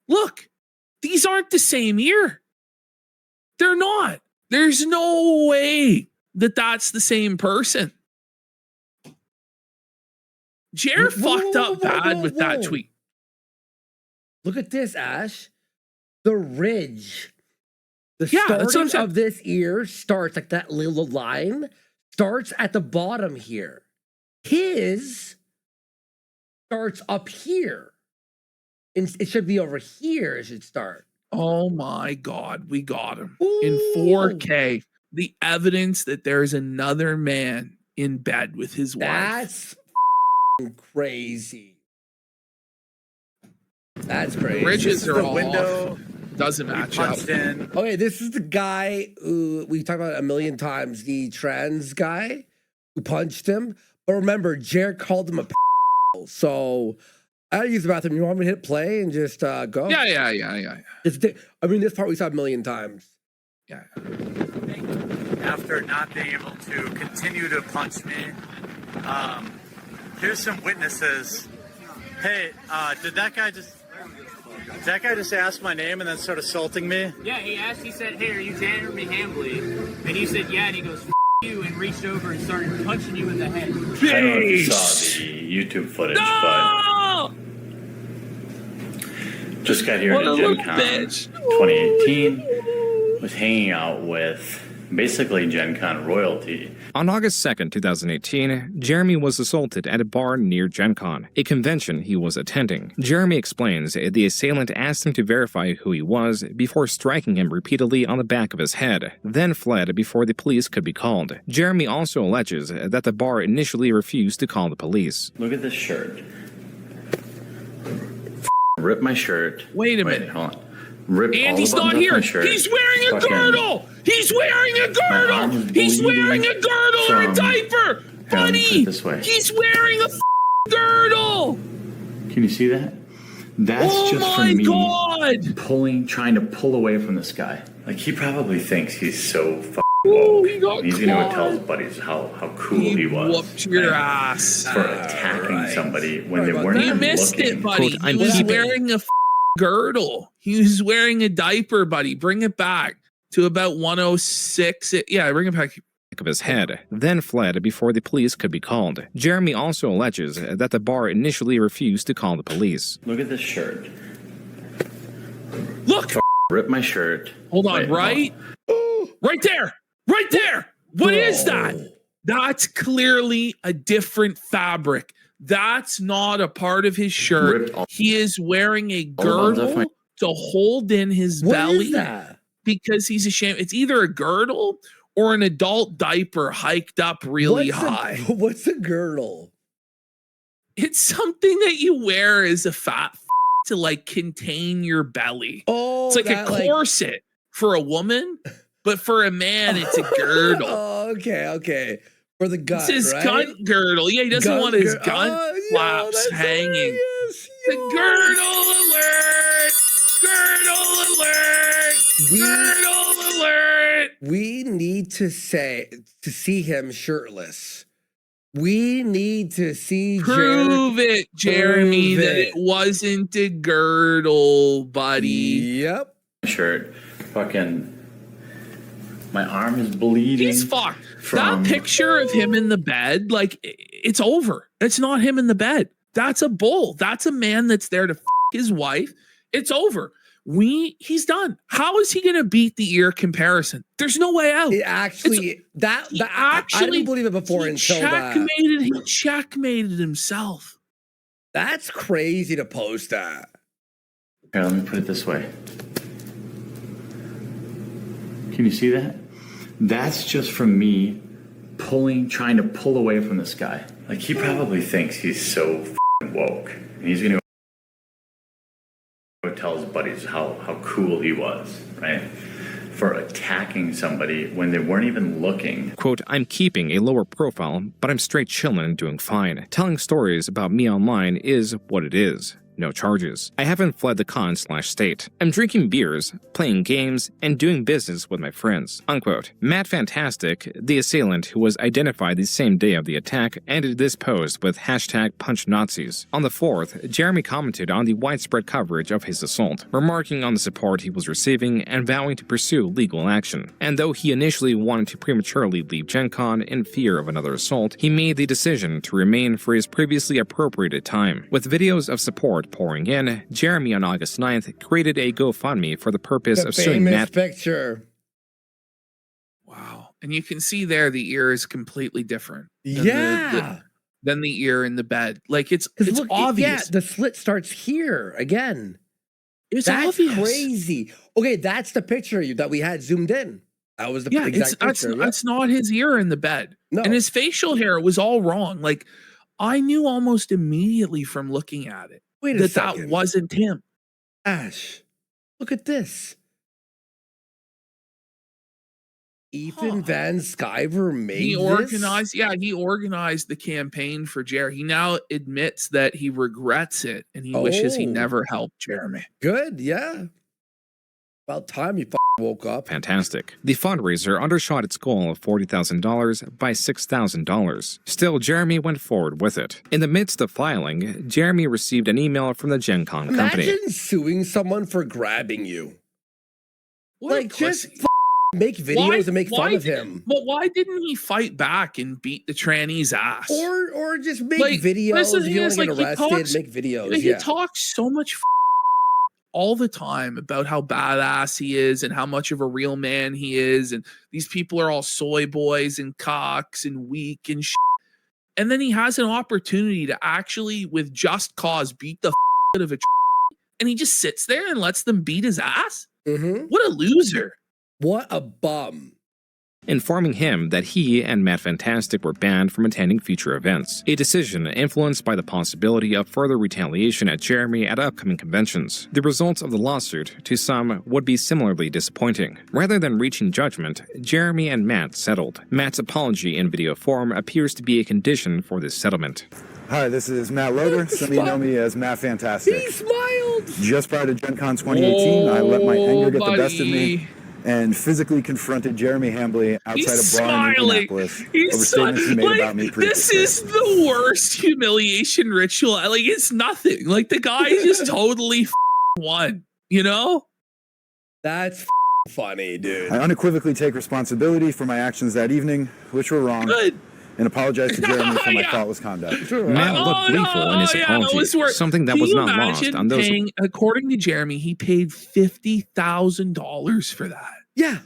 Look, these aren't the same ear. They're not. There's no way that that's the same person. Jer fucked up bad with that tweet. Look at this, Ash. The ridge. The Yeah, that's what I'm starting saying. of this ear starts like that little line starts at the bottom here. His starts up here. And it should be over here. It should start. Oh my God, we got him in 4K. The evidence that there's another man in bed with his wife. That's crazy. That's crazy. Bridges are the all window. off. Doesn't match up. Okay, this is the guy who we talked about a million times, the trans guy who punched him. But remember, Jared called him a so I gotta use the bathroom. You want me to hit play and just go? Yeah. I mean, this part we saw a million times. Yeah. After not being able to continue to punch me, here's some witnesses. Hey, did that guy just ask my name and then start assaulting me? Yeah, he asked, he said, "Hey, are you Jeremy Hambley?" And you said, "Yeah," and he goes, "F you," and reached over and started punching you in the head. I don't know if you saw the YouTube footage, but just got here What to a Gen little Con bitch. 2018. Was hanging out with basically Gen Con royalty. On August 2nd, 2018, Jeremy was assaulted at a bar near Gen Con, a convention he was attending. Jeremy explains the assailant asked him to verify who he was before striking him repeatedly on the back of his head, then fled before the police could be called. Jeremy also alleges that the bar initially refused to call the police. Look at this shirt. Rip my shirt. Wait a minute. Hold on. Rip all Andy's the buttons not off here. my shirt. He's wearing a Fucking- girdle. He's wearing a My arm girdle. is He's bleeding wearing a girdle or a from- diaper. Here, let me put it Buddy, this way. he's wearing a girdle. Can you see that? That's Oh just my from me God! trying to pull away from this guy. Like, he probably thinks he's so fucking Oh, woke. he got And he's gonna go caught. tell his buddies how cool he was. Whooped your ass. For attacking somebody when they weren't You even missed looking. it, buddy. Quote, He was wearing a girdle. He was wearing a diaper, buddy. Bring it back to about 106. Yeah, bring it back. Of his head, then fled before the police could be called. Jeremy also alleges that the bar initially refused to call the police. Look at this shirt. Look! Rip my shirt. Hold on, Wait, right? Right there! Right there! What is that? That's clearly a different fabric. That's not a part of his shirt. He is wearing a girdle to hold in his belly. What is that? Because he's ashamed. It's either a girdle or an adult diaper hiked up really high. What's a girdle? It's something that you wear as a fat to like contain your belly. Oh, it's like a corset for a woman, but for a man, it's a girdle. Oh, okay. For the gut, It's his right? gun girdle. Yeah, he doesn't Gun want his gir- gun oh, flaps that's hanging. hilarious. The girdle alert! Girdle alert! Girdle alert! We need to see him shirtless. We need to see Prove it, Jeremy, Prove that it wasn't a girdle, buddy. Yep. Shirt. Fucking. My arm is bleeding. He's fucked. That picture of him in the bed, like, it's over. It's not him in the bed. That's a bull. That's a man that's there to his wife. It's over. He's done. How is he going to beat the ear comparison? There's no way out. I didn't believe it before until that. He checkmated himself. That's crazy to post that. Here, let me put it this way. Can you see that? That's just from me trying to pull away from this guy. Like, he probably thinks he's so woke. And he's gonna go tell his buddies how cool he was, right? For attacking somebody when they weren't even looking. Quote, I'm keeping a lower profile, but I'm straight chilling and doing fine. Telling stories about me online is what it is. No charges. I haven't fled the con/state. I'm drinking beers, playing games, and doing business with my friends. Unquote. Matt Fantastic, the assailant who was identified the same day of the attack, ended this post with hashtag #PunchNazis. On the 4th, Jeremy commented on the widespread coverage of his assault, remarking on the support he was receiving and vowing to pursue legal action. And though he initially wanted to prematurely leave Gen Con in fear of another assault, he made the decision to remain for his previously appropriated time. With videos of support pouring in, Jeremy on August 9th created a GoFundMe for the purpose of suing Matt. Picture. Wow. And you can see there the ear is completely different. Than the ear in the bed. Like, it's look, obvious. Yeah, the slit starts here again. It's that's obvious. Crazy. Okay, that's the picture that we had zoomed in. That was the exact picture. That's not his ear in the bed. No. And his facial hair was all wrong. Like, I knew almost immediately from looking at it that wasn't him. Ash, look at this. Ethan Van Sciver made He organized the campaign for Jeremy. He now admits that he regrets it and he wishes he never helped Jeremy. Good, yeah. About time you woke up. Fantastic. The fundraiser undershot its goal of $40,000 by $6,000. Still, Jeremy went forward with it. In the midst of filing, Jeremy received an email from the Gen Con company. Imagine suing someone for grabbing you. Like, just make videos and make fun of him. But why didn't he fight back and beat the tranny's ass? Or just make videos. If you want to get arrested, make videos. He talks so much all the time about how badass he is and how much of a real man he is. And these people are all soy boys and cocks and weak and shit. And then he has an opportunity to actually, with just cause, beat the out of a and he just sits there and lets them beat his ass? Mm-hmm. What a loser. What a bum. Informing him that he and Matt Fantastic were banned from attending future events, a decision influenced by the possibility of further retaliation at Jeremy at upcoming conventions. The results of the lawsuit, to some, would be similarly disappointing. Rather than reaching judgment, Jeremy and Matt settled. Matt's apology in video form appears to be a condition for this settlement. Hi, this is Matt Loder. Some of you know me as Matt Fantastic. He smiled. Just prior to Gen Con 2018, I let my anger get the best of me buddy. and physically confronted Jeremy Hambley outside He's a bar in smiling. Indianapolis He's over statements he made like, about me this previously. is the worst humiliation ritual. Like, it's nothing. Like, the guy just totally won, you know? That's funny, dude. I unequivocally take responsibility for my actions that evening, which were wrong, Good. and apologize to Jeremy for my Yeah. thoughtless conduct. Matt looked gleeful in his apology, something that Can was you not lost imagine on those. paying, according to Jeremy, he paid $50,000 for that. Yeah.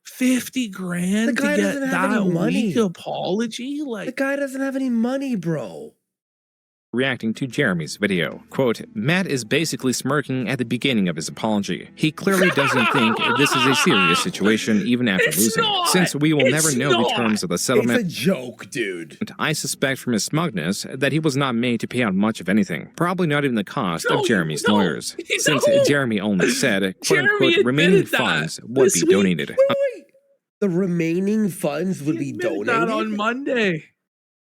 50 grand The guy to get doesn't have that any money. weak apology? Like, The guy doesn't have any money, bro. Reacting to Jeremy's video. Quote, Matt is basically smirking at the beginning of his apology. He clearly doesn't think this is a serious situation even after losing. Since we will never know the terms of the settlement, It's a joke, dude. I suspect from his smugness that he was not made to pay out much of anything. Probably not even the cost of Jeremy's lawyers. Since Jeremy only said, quote unquote, remaining funds would be donated. Wait. The remaining funds would be donated? that on Monday.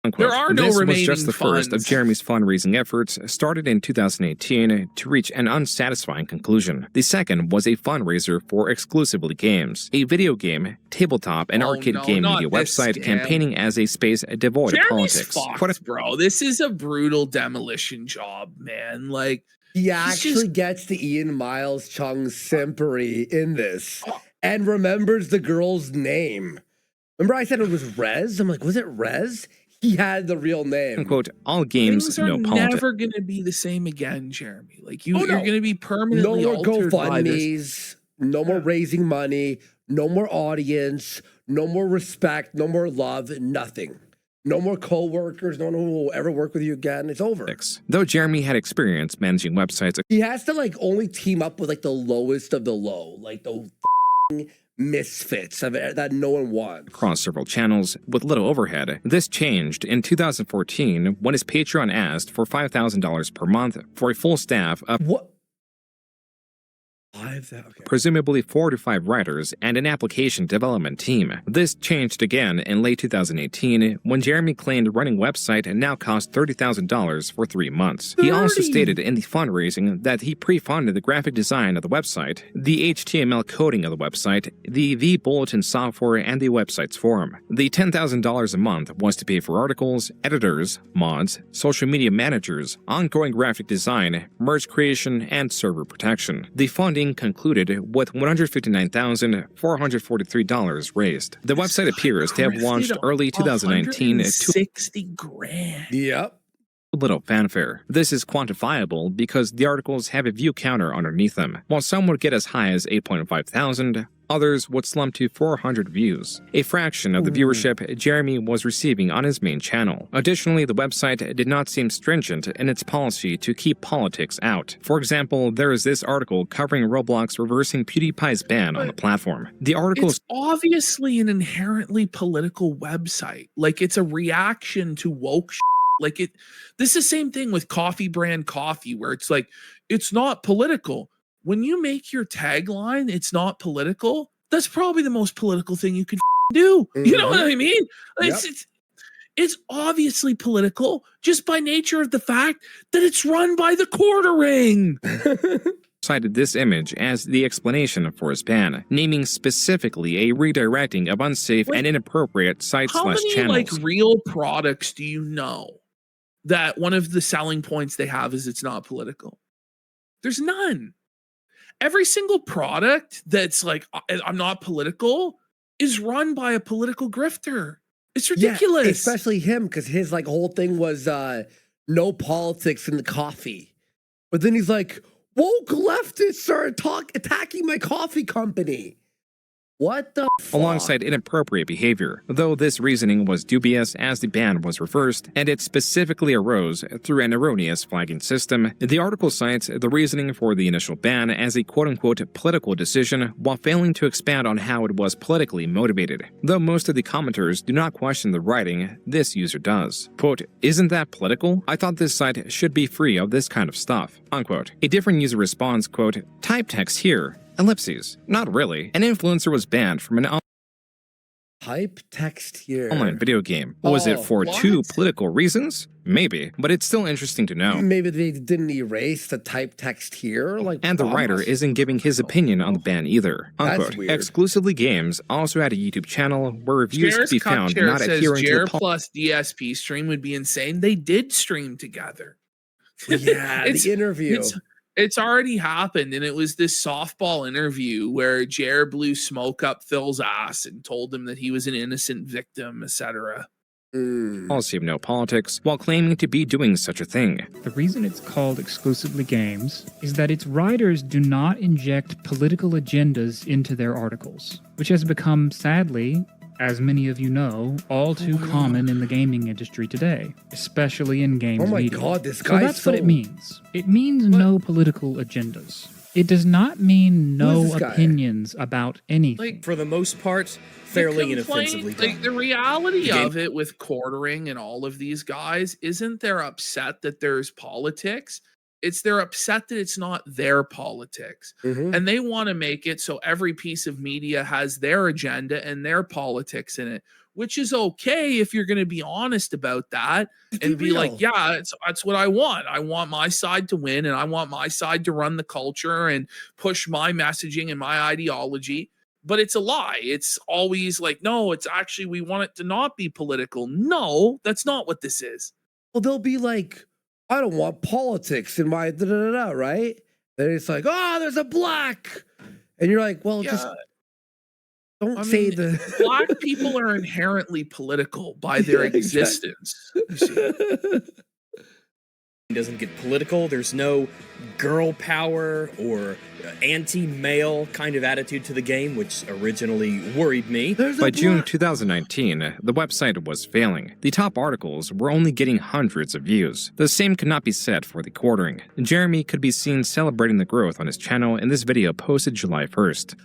Unquote. There are no this was remaining just the first of funds. Jeremy's fundraising efforts, started in 2018 to reach an unsatisfying conclusion. The second was a fundraiser for exclusively games, a video game, tabletop, and arcade game not media this website scam. campaigning as a space devoid of Jeremy's politics. fucked, bro. This is a brutal demolition job, man. Like, He he's actually just- gets the Ian Miles Chung simpery in this and remembers the girl's name. Remember I said it was Rez? I'm like, was it Rez? He had the real name. Unquote, all games, things are no politics. never going to be the same again, Jeremy. Like, Oh, you're no. going to be No permanently more altered by this. GoFundMes, no more raising money, no more audience, no more respect, no more love, nothing. No more co-workers, no one will ever work with you again. It's over. Though Jeremy had experience managing websites He has to like only team up with like the lowest of the low, like the misfits of it that no one wants. across several channels with little overhead. This changed in 2014 when his Patreon asked for $5,000 per month for a full staff of presumably 4 to 5 writers and an application development team. This changed again in late 2018 when Jeremy claimed running website now cost $30,000 for 3 months. He also stated in the fundraising that he pre-funded the graphic design of the website, the HTML coding of the website, the bulletin software, and the website's forum. The $10,000 a month was to pay for articles, editors, mods, social media managers, ongoing graphic design, merge creation, and server protection. The funding concluded with $159,443 raised. The website appears to have launched early 2019 to 60 grand. Yep. little fanfare. This is quantifiable because the articles have a view counter underneath them. While some would get as high as 8.5 thousand, others would slump to 400 views, a fraction of the viewership Jeremy was receiving on his main channel. Additionally, the website did not seem stringent in its policy to keep politics out. For example, there is this article covering Roblox reversing PewDiePie's ban on the platform. The article It's obviously an inherently political website. Like, it's a reaction to woke shit. Like, this is the same thing with coffee brand coffee, where it's like, it's not political. When you make your tagline, it's not political, that's probably the most political thing you could do. You know what I mean? It's obviously political just by nature of the fact that it's run by the quartering. cited this image as the explanation for his ban, naming specifically a redirecting of unsafe and inappropriate sites How many channels. like real products do you know that one of the selling points they have is it's not political? There's none. Every single product that's like, I'm not political, is run by a political grifter. It's ridiculous. Yeah, especially him, because his like whole thing was no politics in the coffee. But then he's like, woke leftists are attacking my coffee company. What the fuck? Alongside inappropriate behavior, though this reasoning was dubious as the ban was reversed, and it specifically arose through an erroneous flagging system. The article cites the reasoning for the initial ban as a quote-unquote political decision, while failing to expand on how it was politically motivated. Though most of the commenters do not question the writing, this user does. Quote, "Isn't that political? I thought this site should be free of this kind of stuff." Unquote. A different user responds, quote, "Type text here. Ellipses. Not really. An influencer was banned from an Hype text here. Online video game. Was it for what? 2 political reasons? Maybe, but it's still interesting to know. Maybe they didn't erase the type text here. Like, And the writer isn't giving his opinion on the ban either. That's Unquote. weird. Exclusively Games also had a YouTube channel where reviews could Jared's be Cup found Chair not says adhering to Jared the plus DSP stream would be insane. They did stream together. Yeah, the interview. It's already happened, and it was this softball interview where Jared blew smoke up Phil's ass and told him that he was an innocent victim, etc. policy of no politics while claiming to be doing such a thing. The reason it's called Exclusively Games is that its writers do not inject political agendas into their articles, which has become, sadly, as many of you know, all too common in the gaming industry today, especially in games Oh my media. God, this So guy's that's what so- it means. It means no political agendas. It does not mean no this guy? opinions about anything. For the most part, fairly The complaint- inoffensively done. Like the reality Game- of it with quartering and all of these guys isn't they're upset that there's politics. It's they're upset that it's not their politics. And they want to make it so every piece of media has their agenda and their politics in it, which is okay if you're going to be honest about that and be like, real. yeah, that's what I want. I want my side to win and I want my side to run the culture and push my messaging and my ideology. But it's a lie. It's always like, no, it's actually, we want it to not be political. No, that's not what this is. Well, they'll be like, I don't want politics in my da-da-da-da, right? Then it's like, oh, there's a black. And you're like, well, just don't say mean, the black people are inherently political by their Yeah, exactly. existence. You see. Doesn't get political. There's no girl power or anti-male kind of attitude to the game, which originally worried me. By June 2019, the website was failing. The top articles were only getting hundreds of views. The same could not be said for the quartering. Jeremy could be seen celebrating the growth on his channel in this video posted July 1st.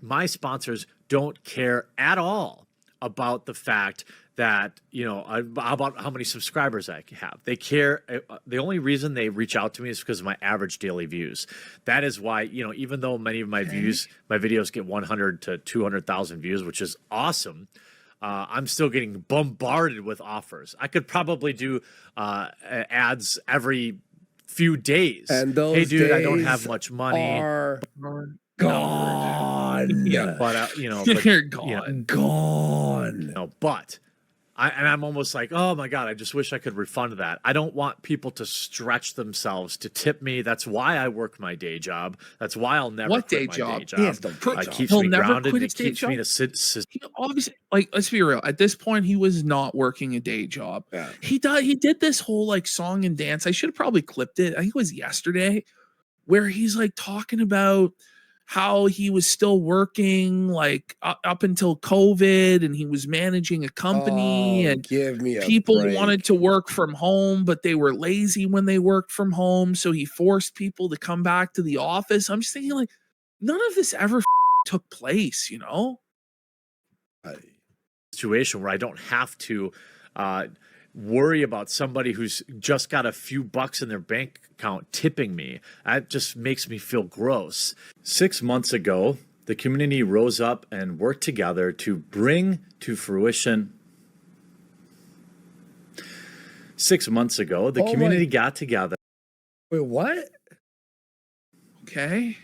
My sponsors don't care at all about the fact that, you know, about how many subscribers I have. They care. The only reason they reach out to me is because of my average daily views. That is why, you know, even though many of my videos get 100 to 200,000 views, which is awesome, I'm still getting bombarded with offers. I could probably do ads every few days. And those hey, dude, I don't days have much money. are gone. Yeah, but you know, You're gone. Gone. No, but I'm almost like, oh my God, I just wish I could refund that. I don't want people to stretch themselves to tip me. That's why I work my day job. That's why I'll never What quit day my job? day job. He has no day job. Keeps He'll me never grounded. quit It his day keeps me job? to He obviously, like, let's be real. At this point, he was not working a day job. He did this whole like song and dance. I should have probably clipped it. I think it was yesterday, where he's like talking about how he was still working like up until COVID, and he was managing a company, and give me a people break. wanted to work from home, but they were lazy when they worked from home, so he forced people to come back to the office. I'm just thinking, like, none of this ever took place, you know? situation where I don't have to worry about somebody who's just got a few bucks in their bank account tipping me. That just makes me feel gross. 6 months ago, the community rose up and worked together to bring to fruition. 6 months ago, the community got together. Wait, what? Okay.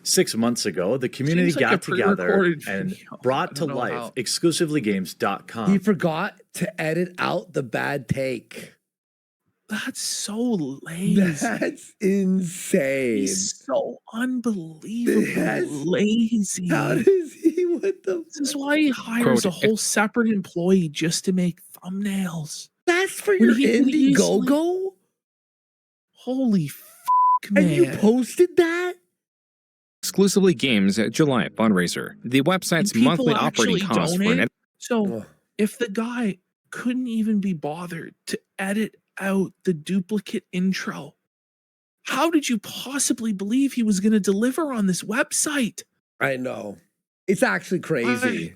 6 months ago, the community Seems like got a together pre-recorded and video. brought to I don't know life how. exclusivelygames.com. He forgot to edit out the bad take. That's so lazy. That's insane. He's so unbelievably lazy. How does he? What the? This is why he hires Quote, a whole separate employee just to make thumbnails. That's for When your he could easily- Indiegogo? Holy man. And you posted that? Exclusively Games July fundraiser. The website's People monthly operating actually cost for an donate. So if the guy couldn't even be bothered to edit out the duplicate intro, how did you possibly believe he was going to deliver on this website? I know. It's actually crazy.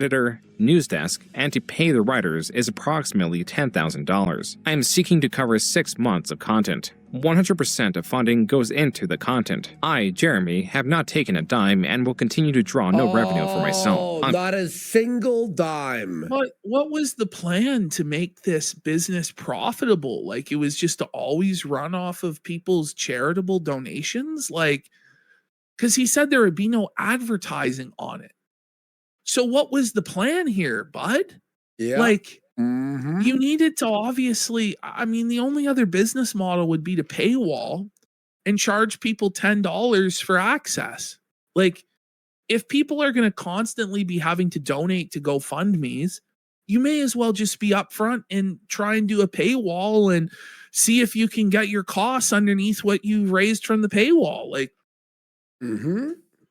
editor, news desk, and to pay the writers is approximately $10,000. I am seeking to cover 6 months of content. 100% of funding goes into the content. I, Jeremy, have not taken a dime and will continue to draw no revenue for myself. Not a single dime. What was the plan to make this business profitable? Like, it was just to always run off of people's charitable donations? Like, because he said there would be no advertising on it. So what was the plan here, bud? Yeah. Like, you needed to obviously, I mean, the only other business model would be to paywall and charge people $10 for access. Like, if people are going to constantly be having to donate to GoFundMe's, you may as well just be upfront and try and do a paywall and see if you can get your costs underneath what you raised from the paywall. Like,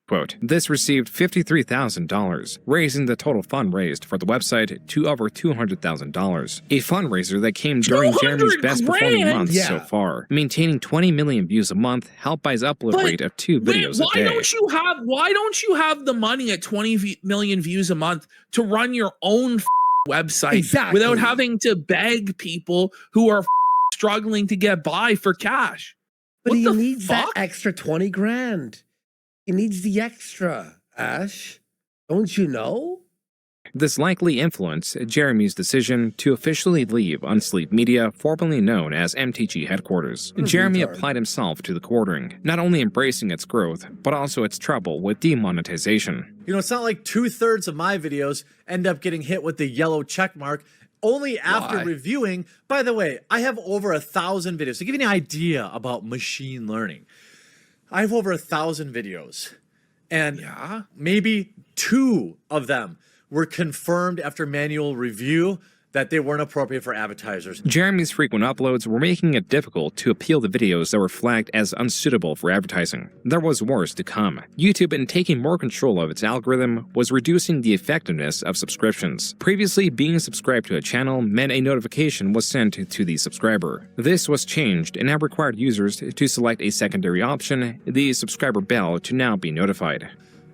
Quote, this received $53,000, raising the total fund raised for the website to over $200,000. A fundraiser that came during Jeremy's best performing month so far, maintaining 20 million views a month, helped by his upload rate of 2 videos a day. Why don't you have the money at 20 million views a month to run your own website without having to beg people who are struggling to get by for cash? But he needs that extra 20 grand. He needs the extra, Ash. Don't you know? This likely influenced Jeremy's decision to officially leave Unsleep Media, formerly known as MTG headquarters. Jeremy applied himself to the quartering, not only embracing its growth, but also its trouble with demonetization. You know, it's not like 2/3 of my videos end up getting hit with the yellow check mark only after reviewing. By the way, I have over 1,000 videos. To give you an idea about machine learning, I have over 1,000 videos, and maybe 2 of them were confirmed after manual review that they weren't appropriate for advertisers. Jeremy's frequent uploads were making it difficult to appeal the videos that were flagged as unsuitable for advertising. There was worse to come. YouTube, in taking more control of its algorithm, was reducing the effectiveness of subscriptions. Previously, being subscribed to a channel meant a notification was sent to the subscriber. This was changed and now required users to select a secondary option, the subscriber bell, to now be notified.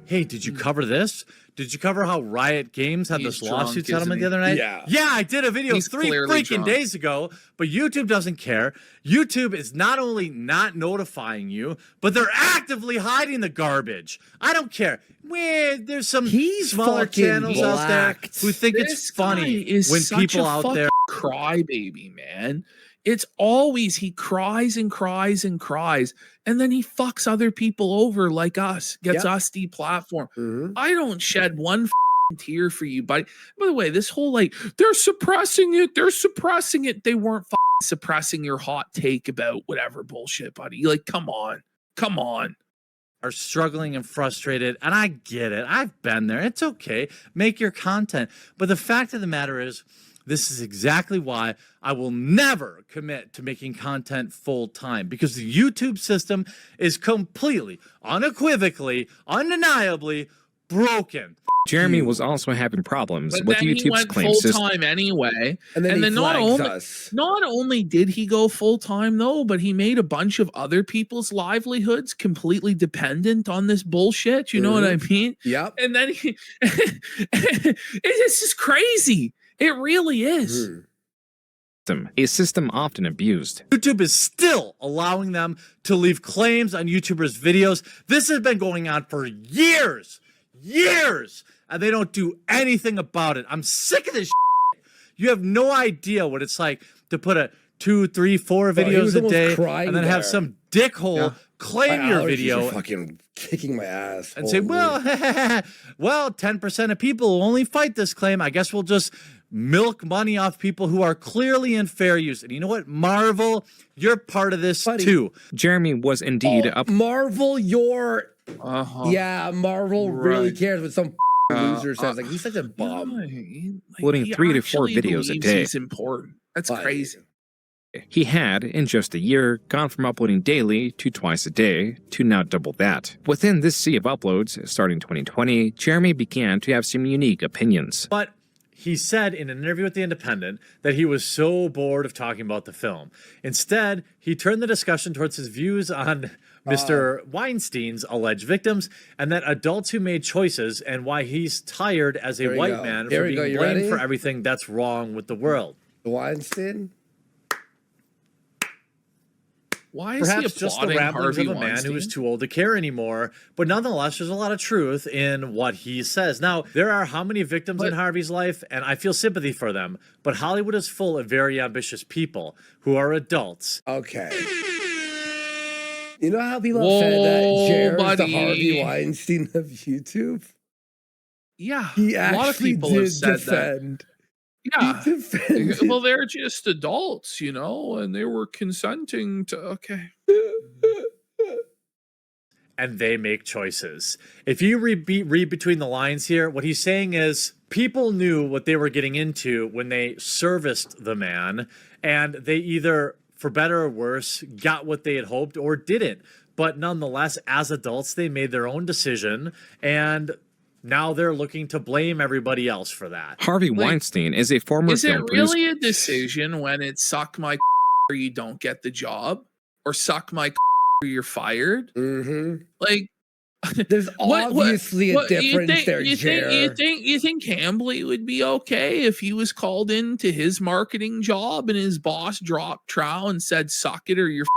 Hey, did you cover this? Did you cover how Riot Games had this lawsuit settlement the other night? Yeah, I did a video 3 freaking days ago, but YouTube doesn't care. YouTube is not only not notifying you, but they're actively hiding the garbage. I don't care. There's some smaller channels out there who think it's funny when people out there crybaby, man. It's always he cries and cries and cries, and then he fucks other people over like us, gets us deplatformed. I don't shed one tear for you, buddy. By the way, this whole like they're suppressing it. They weren't suppressing your hot take about whatever bullshit, buddy. Like, come on. Are struggling and frustrated, and I get it. I've been there. It's okay. Make your content. But the fact of the matter is, this is exactly why I will never commit to making content full time, because the YouTube system is completely, unequivocally, undeniably broken. Jeremy was also having problems with then YouTube's he went claim system. full-time anyway. And then not only did he go full-time though, but he made a bunch of other people's livelihoods completely dependent on this bullshit. You know what I mean? Yep. And then it's just crazy. It really is. A system often abused. YouTube is still allowing them to leave claims on YouTubers' videos. This has been going on for years, and they don't do anything about it. I'm sick of this shit. You have no idea what it's like to put a 2, 3, 4 videos a day and then have some dickhole claim your video. Fucking kicking my ass. And say, well, 10% of people will only fight this claim. I guess we'll just milk money off people who are clearly in fair use. And you know what, Marvel, you're part of this too. Jeremy was indeed up. Marvel, Marvel really cares what some loser says. Like, he's such a bum. Uploading 3 to 4 videos a day. It's important. That's crazy. He had, in just a year, gone from uploading daily to twice a day to now double that. Within this sea of uploads, starting 2020, Jeremy began to have some unique opinions. But He said in an interview with The Independent that he was so bored of talking about the film. Instead, he turned the discussion towards his views on Mr. Weinstein's alleged victims and that adults who made choices and why he's tired as a white man for being blamed for everything that's wrong with the world. Weinstein? Why is Perhaps he just the applauding ramblings Harvey of a man Weinstein? who is too old to care anymore, but nonetheless, there's a lot of truth in what he says. Now, there are how many victims in Harvey's life, and I feel sympathy for them, but Hollywood is full of very ambitious people who are adults. Okay. You know how people have said that Jared's the Harvey Weinstein of YouTube? Yeah, He a lot of actually people did have said defend. that. Yeah. He defended. Well, they're just adults, you know, and they were consenting to. Okay. And they make choices. If you read between the lines here, what he's saying is people knew what they were getting into when they serviced the man, and they either, for better or worse, got what they had hoped or didn't. But nonetheless, as adults, they made their own decision, and now they're looking to blame everybody else for that. Harvey Weinstein is a former Is it film producer. really a decision when it's suck my or you don't get the job, or suck my or you're fired? Mm-hmm. Like, there's obviously a difference there, Jared. You think Hambly would be okay if he was called into his marketing job and his boss dropped trow and said suck it or you're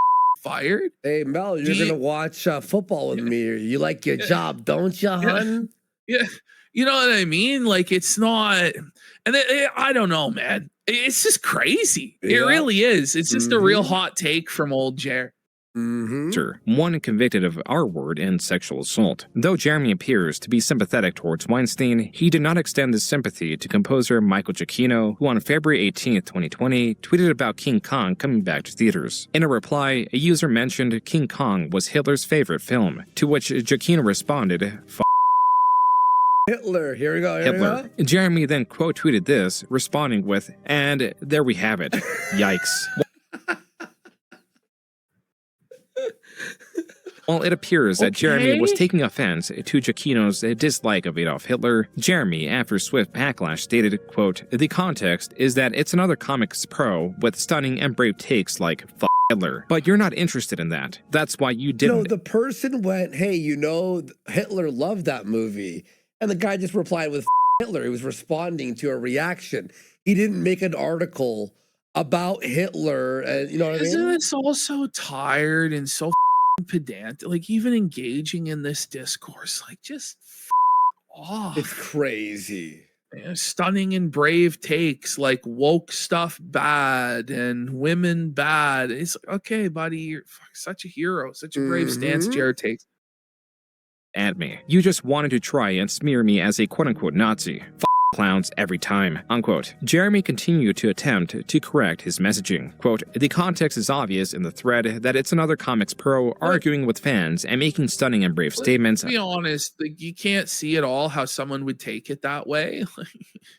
fired? Hey Mel, you're gonna watch football with me. You like your job, don't you, hun? Yeah, you know what I mean? Like, it's not, and I don't know, man. It's just crazy. It really is. It's just a real hot take from old Jer. One convicted of R-word and sexual assault. Though Jeremy appears to be sympathetic towards Weinstein, he did not extend his sympathy to composer Michael Giacchino, who on February 18th, 2020, tweeted about King Kong coming back to theaters. In a reply, a user mentioned King Kong was Hitler's favorite film, to which Giacchino responded, Hitler, here we go. Hitler. Jeremy then quote tweeted this, responding with, and there we have it. Yikes. While it appears that Jeremy was taking offense to Giacchino's dislike of Adolf Hitler, Jeremy, after swift backlash, stated, quote, the context is that it's another comics pro with stunning and brave takes like F Hitler. But you're not interested in that. That's why you didn't. No, the person went, hey, you know, Hitler loved that movie. And the guy just replied with Hitler. He was responding to a reaction. He didn't make an article about Hitler. And you know what I mean? Isn't this all so tired and so pedantic? Like, even engaging in this discourse, like, just off. It's crazy. Stunning and brave takes, like woke stuff bad and women bad. It's like, okay, buddy, you're such a hero, such a brave stance Jared takes. At me. You just wanted to try and smear me as a quote-unquote Nazi. Clowns every time, unquote. Jeremy continued to attempt to correct his messaging. Quote, the context is obvious in the thread that it's another comics pro arguing with fans and making stunning and brave statements. To be honest, like, you can't see at all how someone would take it that way.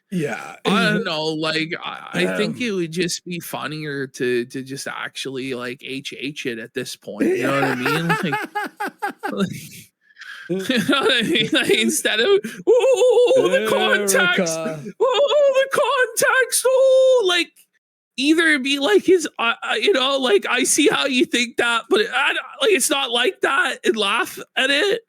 Yeah. I don't know. Like, I think it would just be funnier to just actually like HH it at this point. You know what I mean? Like you know what I mean? Like, instead of the context, the context, like either be like his, you know, like I see how you think that, but like it's not like that, and laugh at it,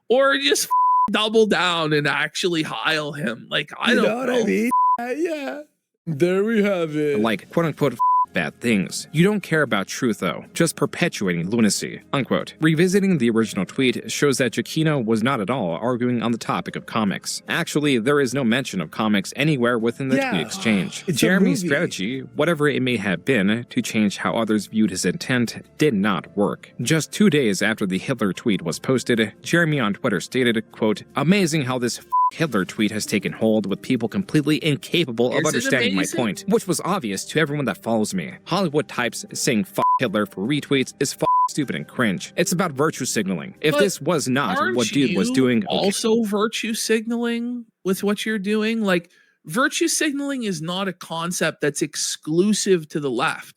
or just double down and actually heil him. Like I don't know what I mean? Yeah, there we have it. Like quote unquote bad things. You don't care about truth though, just perpetuating lunacy, unquote. Revisiting the original tweet shows that Giacchino was not at all arguing on the topic of comics. Actually, there is no mention of comics anywhere within the tweet exchange. Jeremy's strategy, whatever it may have been, to change how others viewed his intent, did not work. Just 2 days after the Hitler tweet was posted, Jeremy on Twitter stated, quote, amazing how this Hitler tweet has taken hold with people completely incapable of understanding my point, which was obvious to everyone that follows me. Hollywood types saying F Hitler for retweets is stupid and cringe. It's about virtue signaling. If this was not what dude was doing, also virtue signaling with what you're doing, like virtue signaling is not a concept that's exclusive to the left.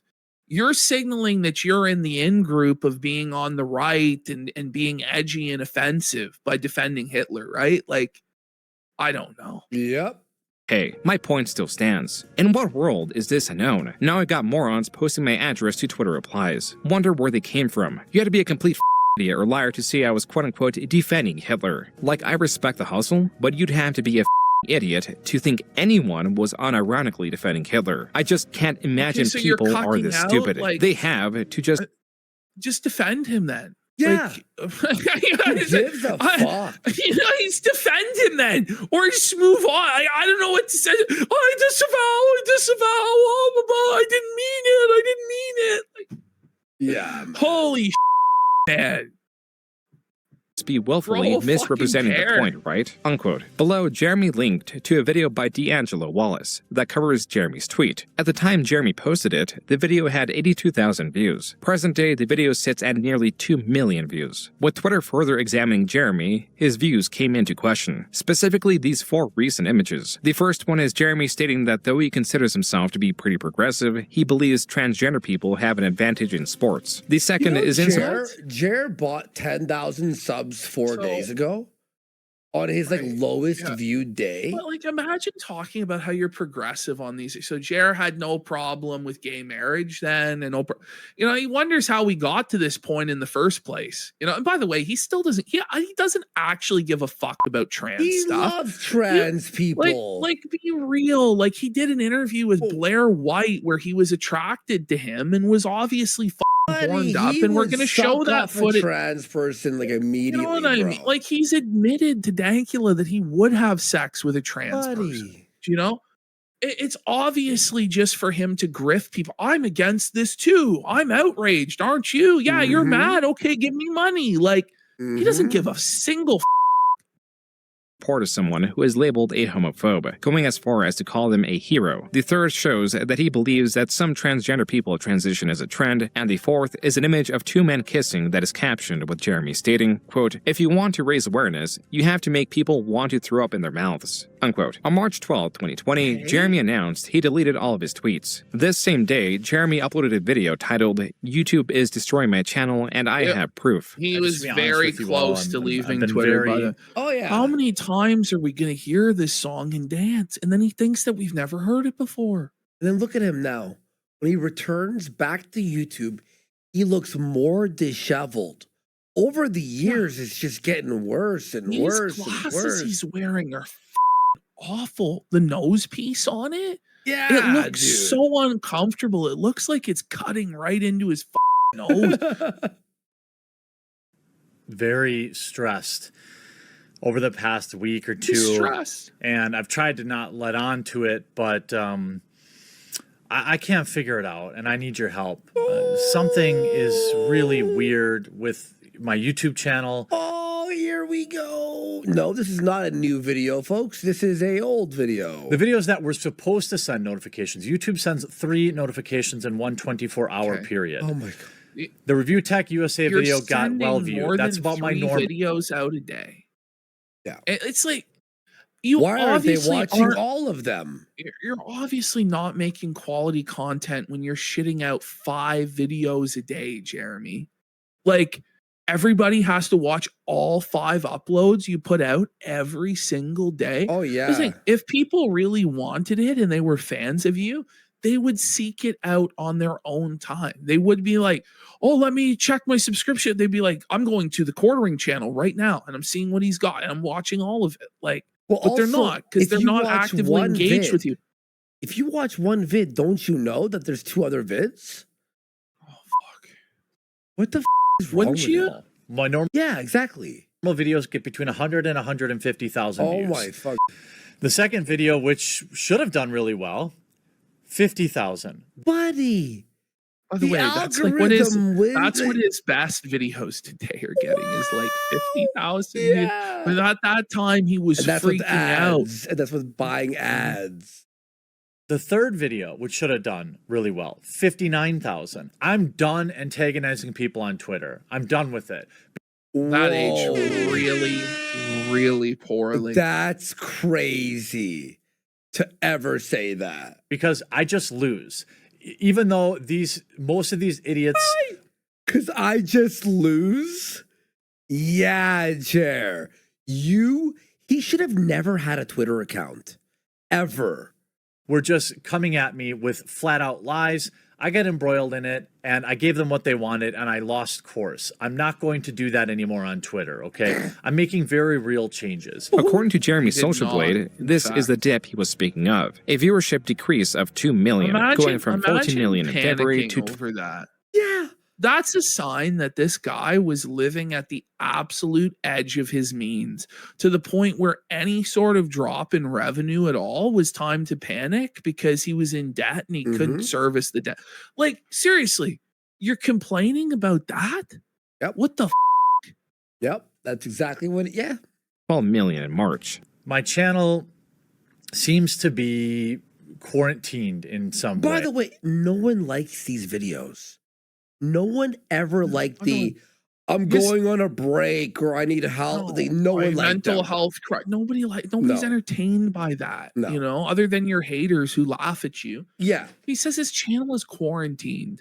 You're signaling that you're in the in group of being on the right and being edgy and offensive by defending Hitler, right? Like, I don't know. Yep. Hey, my point still stands. In what world is this unknown? Now I got morons posting my address to Twitter replies. Wonder where they came from. You had to be a complete idiot or liar to say I was quote-unquote defending Hitler. Like, I respect the hustle, but you'd have to be a idiot to think anyone was unironically defending Hitler. I just can't imagine so you're people are cucking this out, stupid. like- They have to just defend him then. Yeah. Like, Who gives a fuck? He's defend him then, or just move on. I don't know what to say. I disavow. I didn't mean it. Like, yeah. Holy man. be willfully Bro, misrepresenting fucking the care. point, right? Unquote. Below, Jeremy linked to a video by D'Angelo Wallace that covers Jeremy's tweet. At the time Jeremy posted it, the video had 82,000 views. Present day, the video sits at nearly 2 million views. With Twitter further examining Jeremy, his views came into question. Specifically, these 4 recent images. The first one is Jeremy stating that though he considers himself to be pretty progressive, he believes transgender people have an advantage in sports. The second is Jer bought 10,000 subs 4 days ago on his like lowest viewed day. But like, imagine talking about how you're progressive on these. So Jer had no problem with gay marriage then, and he wonders how we got to this point in the first place. And by the way, he still doesn't. He doesn't actually give a fuck about trans He stuff. loves trans people. Like, be real. Like, he did an interview with Blair White where he was attracted to him and was obviously horned up, and we're going to show that footage. Trans person like immediately. You know what I mean? Like, he's admitted to Dankula that he would have sex with a trans person. You know, it's obviously just for him to grift people. I'm against this too. I'm outraged, aren't you? Yeah, you're mad. Okay, give me money. Like, he doesn't give a single report of someone who is labeled a homophobe, going as far as to call them a hero. The third shows that he believes that some transgender people transition as a trend, and the fourth is an image of 2 men kissing that is captioned with Jeremy stating, quote, "If you want to raise awareness, you have to make people want to throw up in their mouths." Unquote. On March 12, 2020, Jeremy announced he deleted all of his tweets. This same day, Jeremy uploaded a video titled, "YouTube is destroying my channel and I have proof." He was very close to leaving Twitter. Oh yeah. How many times are we going to hear this song and dance? And then he thinks that we've never heard it before. And then look at him now. When he returns back to YouTube, he looks more disheveled. Over the years, it's just getting worse and worse and Glasses worse. he's wearing are awful. The nose piece on it, Yeah, it looks dude. so uncomfortable. It looks like it's cutting right into his nose. Very stressed over the past week or two. Stressed. And I've tried to not let on to it, but I can't figure it out, and I need your help. Something is really weird with my YouTube channel. Oh, here we go. No, this is not a new video, folks. This is a old video. The videos that were supposed to send notifications. YouTube sends 3 notifications in one 24-hour period. Oh my god. The Review Tech USA You're video got sending well more viewed. That's than about my 3 normal videos out a day. Yeah. It's like, you Why aren't they obviously watching aren't- all of them? You're obviously not making quality content when you're shitting out 5 videos a day, Jeremy. Like, everybody has to watch all 5 uploads you put out every single day. Oh, yeah. Listen, if people really wanted it and they were fans of you, they would seek it out on their own time. They would be like, oh, let me check my subscription. They'd be like, I'm going to the Quartering channel right now and I'm seeing what he's got and I'm watching all of it. Like, Well, but they're also, not, because if they're you not watch actively one engaged vid- with you. If you watch one vid, don't you know that there's 2 other vids? Oh, fuck. What the is wrong Wouldn't with you? y'all? My normal Yeah, exactly. videos get between 100 and 150,000 Oh views. my fuck. The second video, which should have done really well, 50,000. Buddy. By the way, that's like that's what his best videos today are getting is like 50,000. Yeah. But at that time, he was And that's with freaking out. ads. And that's with buying ads. The third video, which should have done really well, 59,000. I'm done antagonizing people on Twitter. I'm done with it. That aged really, really poorly. That's crazy to ever say that. Because I just lose. Even though most of these idiots. Because I just lose? Yeah, Jer. He should have never had a Twitter account. ever. were just coming at me with flat out lies. I got embroiled in it and I gave them what they wanted and I lost course. I'm not going to do that anymore on Twitter, okay? I'm making very real changes. According to Jeremy's Social Blade, this is the dip he was speaking of. A viewership decrease of 2 million, going from 14 million in February to... over that. Yeah. That's a sign that this guy was living at the absolute edge of his means, to the point where any sort of drop in revenue at all was time to panic because he was in debt and he couldn't service the debt. Like, seriously, you're complaining about that? Yep. What the Yep, that's exactly what yeah. 12 million in March. My channel seems to be quarantined in some way. By the way, no one likes these videos. No one ever liked I'm going on a break or I need help. No one liked mental them. health. Nobody's entertained by that. You know, other than your haters who laugh at you. Yeah. He says his channel is quarantined,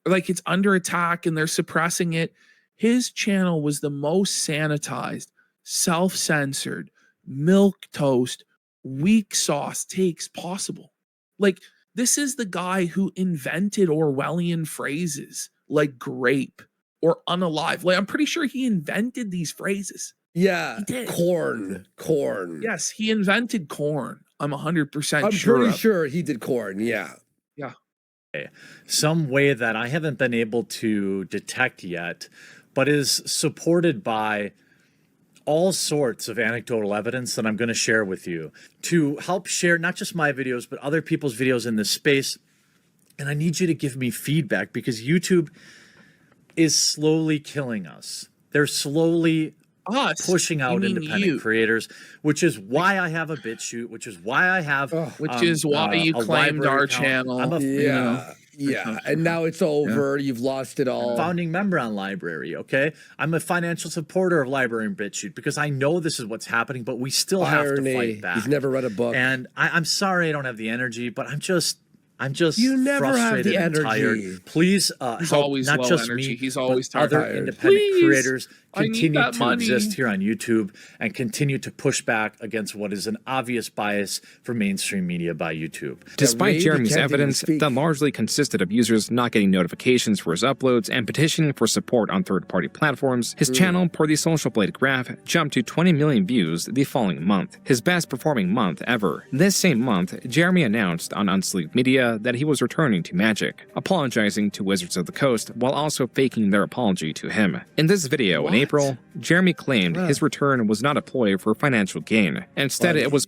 like it's under attack and they're suppressing it. His channel was the most sanitized, self-censored, milk toast, weak sauce takes possible. Like, this is the guy who invented Orwellian phrases like grape or unalive. Like, I'm pretty sure he invented these phrases. Yeah. Corn. Yes, he invented corn. I'm 100% I'm sure. pretty sure he did corn. Yeah. Yeah. Some way that I haven't been able to detect yet, but is supported by all sorts of anecdotal evidence that I'm going to share with you to help share not just my videos, but other people's videos in this space. And I need you to give me feedback because YouTube is slowly killing us. They're slowly pushing out independent creators, which is why I have a BitChute, which is why I have, which is why you claimed our channel. I'm a, Yeah, and now it's over. You've lost it all. Founding member on Library, okay? I'm a financial supporter of Library and BitChute because I know this is what's happening, but we still have to fight back. He's never read a book. And I'm sorry I don't have the energy, but I'm just you never have frustrated the and energy. tired. Please He's help always not low just energy. me, He's always but other tired. independent Please, creators I need continue that to money. exist here on YouTube and continue to push back against what is an obvious bias for mainstream media by YouTube. Despite Jeremy's evidence that largely consisted of users not getting notifications for his uploads and petitioning for support on third-party platforms, his channel, per the Social Blade graph, jumped to 20 million views the following month, his best performing month ever. This same month, Jeremy announced on Unsleeved Media that he was returning to Magic, apologizing to Wizards of the Coast while also faking their apology to him. In this video in April, Jeremy claimed his return was not a ploy for financial gain. Instead, it was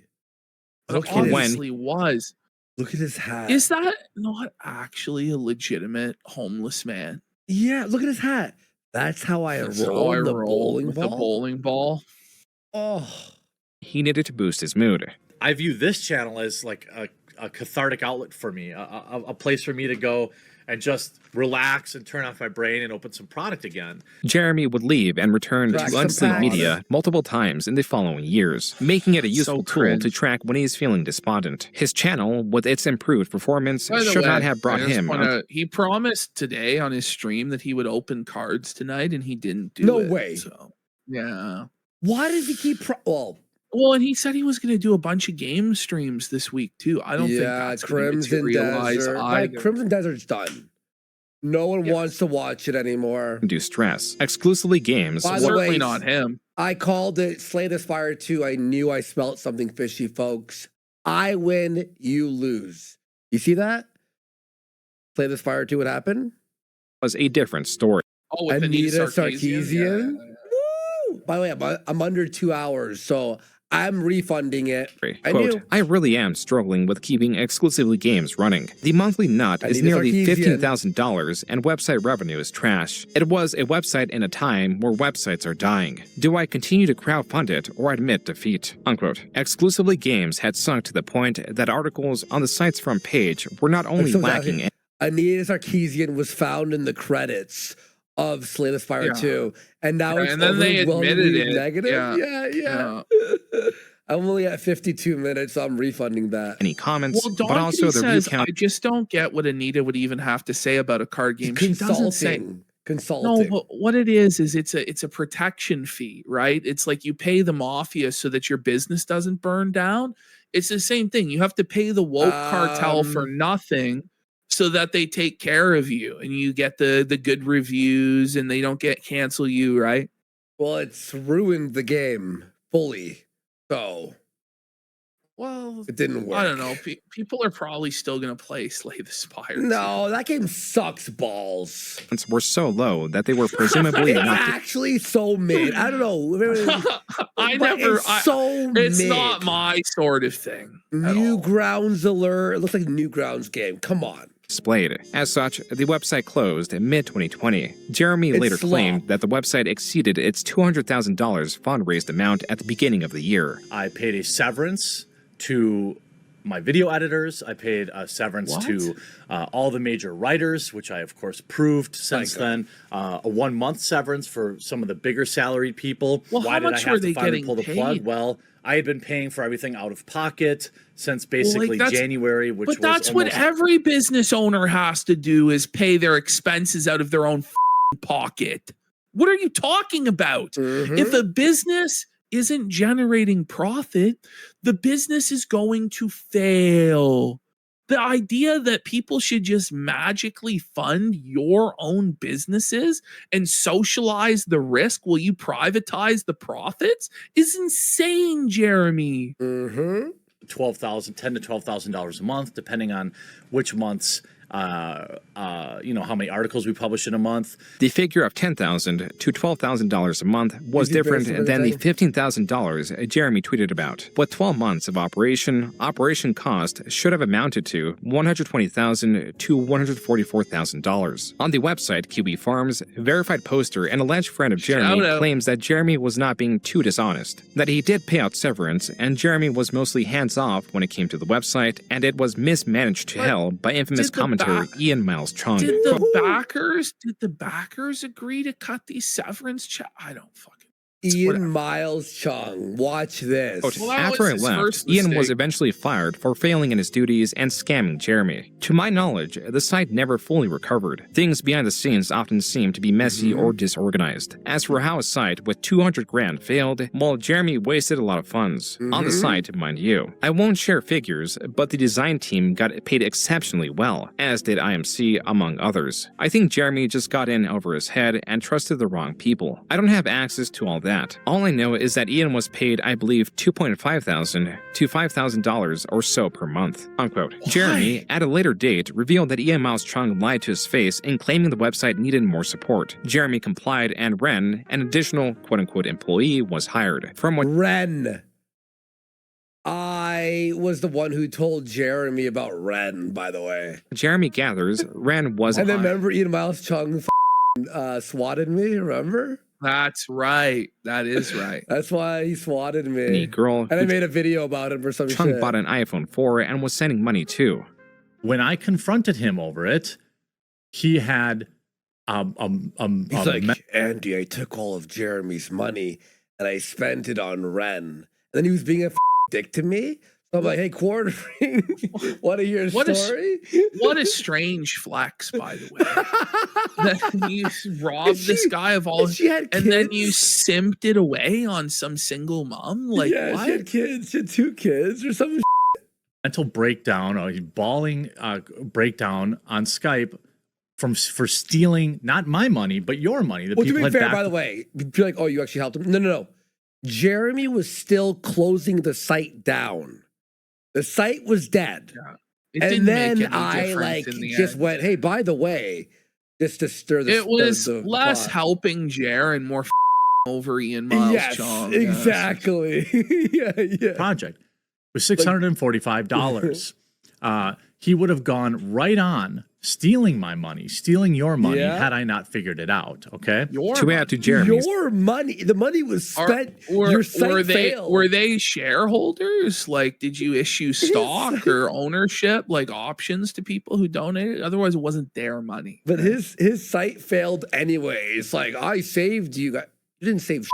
Obviously was. Look at his hat. Is that not actually a legitimate homeless man? Yeah, look at his hat. That's how I roll the bowling with ball. the bowling ball. Oh, he needed to boost his mood. I view this channel as like a cathartic outlet for me, a place for me to go and just relax and turn off my brain and open some product again. Jeremy would leave and return Track to some Unsleeved packs. Media multiple times in the following years, making it a useful tool cringe. to track when he's feeling despondent. His channel, with its improved performance, By the should way, not have brought I just him wanna- he promised today on his stream that he would open cards tonight, and he didn't do No it. way. So, yeah. why does he keep? Well, and he said he was going to do a bunch of game streams this week too. I don't think that's going to Crimson materialize Desert. either. Crimson Desert's done. No one wants to watch it anymore. do stress. Exclusively games. By the Certainly way, not him. I called it Slay the Spire 2. I knew I smelt something fishy, folks. I win, you lose. You see that? Slay the Spire 2, what happened? Was a different story. Oh, with Anita Sarkeesian? Sarkeesian. Woo! By the way, I'm under 2 hours, so I'm refunding it. I Quote, knew. I really am struggling with keeping exclusively games running. The monthly nut is Anita nearly Sarkeesian. $15,000 and website revenue is trash. It was a website in a time where websites are dying. Do I continue to crowdfund it or admit defeat? Unquote. Exclusively games had sunk to the point that articles on the site's front page were not only So lacking Anita Sarkeesian was found in the credits of Slay the Spire Yeah. 2, and now Yeah, it's and then they admitted overwhelmingly it. negative. Yeah. I'm only at 52 minutes, so I'm refunding that. any comments, Well, but Donkey also the says, recount. I just don't get what Anita would even have to say about a card game. She doesn't say. Consulting. No, but what it is it's a protection fee, right? It's like you pay the mafia so that your business doesn't burn down. It's the same thing. You have to pay the woke cartel for nothing so that they take care of you and you get the good reviews and they don't cancel you, right? Well, it's ruined the game fully. So, well, it didn't work. I don't know. People are probably still going to play Slay the Spire. No, that game sucks balls. Were so low that they were presumably it's not. actually so mid. I don't know. It's not my sort of thing. Newgrounds alert. It looks like a Newgrounds game. Come on. Displayed. As such, the website closed in mid-2020. Jeremy later claimed that the website exceeded its $200,000 fundraised amount at the beginning of the year. I paid a severance to my video editors. I paid a severance to all the major writers, which I, of course, proved since then. A 1 month severance for some of the bigger salaried people. Well, why how did much I were have they to finally getting pull the plug? paid? Well, I had been paying for everything out of pocket since basically January, which was that's what every business owner has to do is pay their expenses out of their own pocket. What are you talking about? If a business isn't generating profit, the business is going to fail. The idea that people should just magically fund your own businesses and socialize the risk while you privatize the profits is insane, Jeremy. $10,000 to $12,000 a month, depending on which months. How many articles we publish in a month. The figure of $10,000 to $12,000 a month was different than the $15,000 Jeremy tweeted about. With 12 months of operation cost should have amounted to $120,000 to $144,000. On the website, QB Farms, verified poster and alleged friend of Jeremy claims that Jeremy was not being too dishonest, that he did pay out severance, and Jeremy was mostly hands-off when it came to the website, and it was mismanaged to hell by infamous commentator Ian Miles Chung. Did the backers agree to cut these severance checks? I don't fucking. Ian Miles Chung, watch this. After I left, Ian was eventually fired for failing in his duties and scamming Jeremy. To my knowledge, the site never fully recovered. Things behind the scenes often seem to be messy or disorganized. As for how a site with 200 grand failed, well, Jeremy wasted a lot of funds. On the site, mind you. I won't share figures, but the design team got paid exceptionally well, as did IMC, among others. I think Jeremy just got in over his head and trusted the wrong people. I don't have access to all that. All I know is that Ian was paid, I believe, $2,500 to $5,000 or so per month. Unquote. Jeremy, at a later date, revealed that Ian Miles Chung lied to his face in claiming the website needed more support. Jeremy complied, and Ren, an additional quote-unquote employee, was hired. From what Ren. I was the one who told Jeremy about Ren, by the way. Jeremy gathers, Ren was And then remember Ian Miles Chung swatted me, remember? That's right. That is right. That's why he swatted me. Girl, and I made a video about him for some Chung shit. bought an iPhone 4 and was sending money too. When I confronted him over it, he had he's like, Andy, I took all of Jeremy's money and I spent it on Ren. And then he was being a dick to me. So I'm like, hey, quartering, want to hear a story? What a strange flex, by the way. That you robbed this guy of all, and then you simped it away on some single mom. Like, yeah, what? She had kids. She had 2 kids or something. Mental breakdown, a bawling breakdown on Skype for stealing not my money but your money. The Well, to people be had fair, backed by the way, you're like, oh, you actually helped him. No. Jeremy was still closing the site down. The site was dead. Yeah. It And didn't then make any I difference in the just end. went, hey, by the way, just to stir the It was the less pot. helping Jer and more over Ian Miles Yes, Chung. exactly. yeah. project was $645. He would have gone right on stealing my money, stealing your money, had I not figured it out. Okay, to add to Jeremy's, Your money. The money was spent. Your site failed. Were they shareholders? Like, did you issue stock or ownership, like options to people who donated? Otherwise, it wasn't their money. But his site failed anyway. It's like, I saved you guys. You didn't save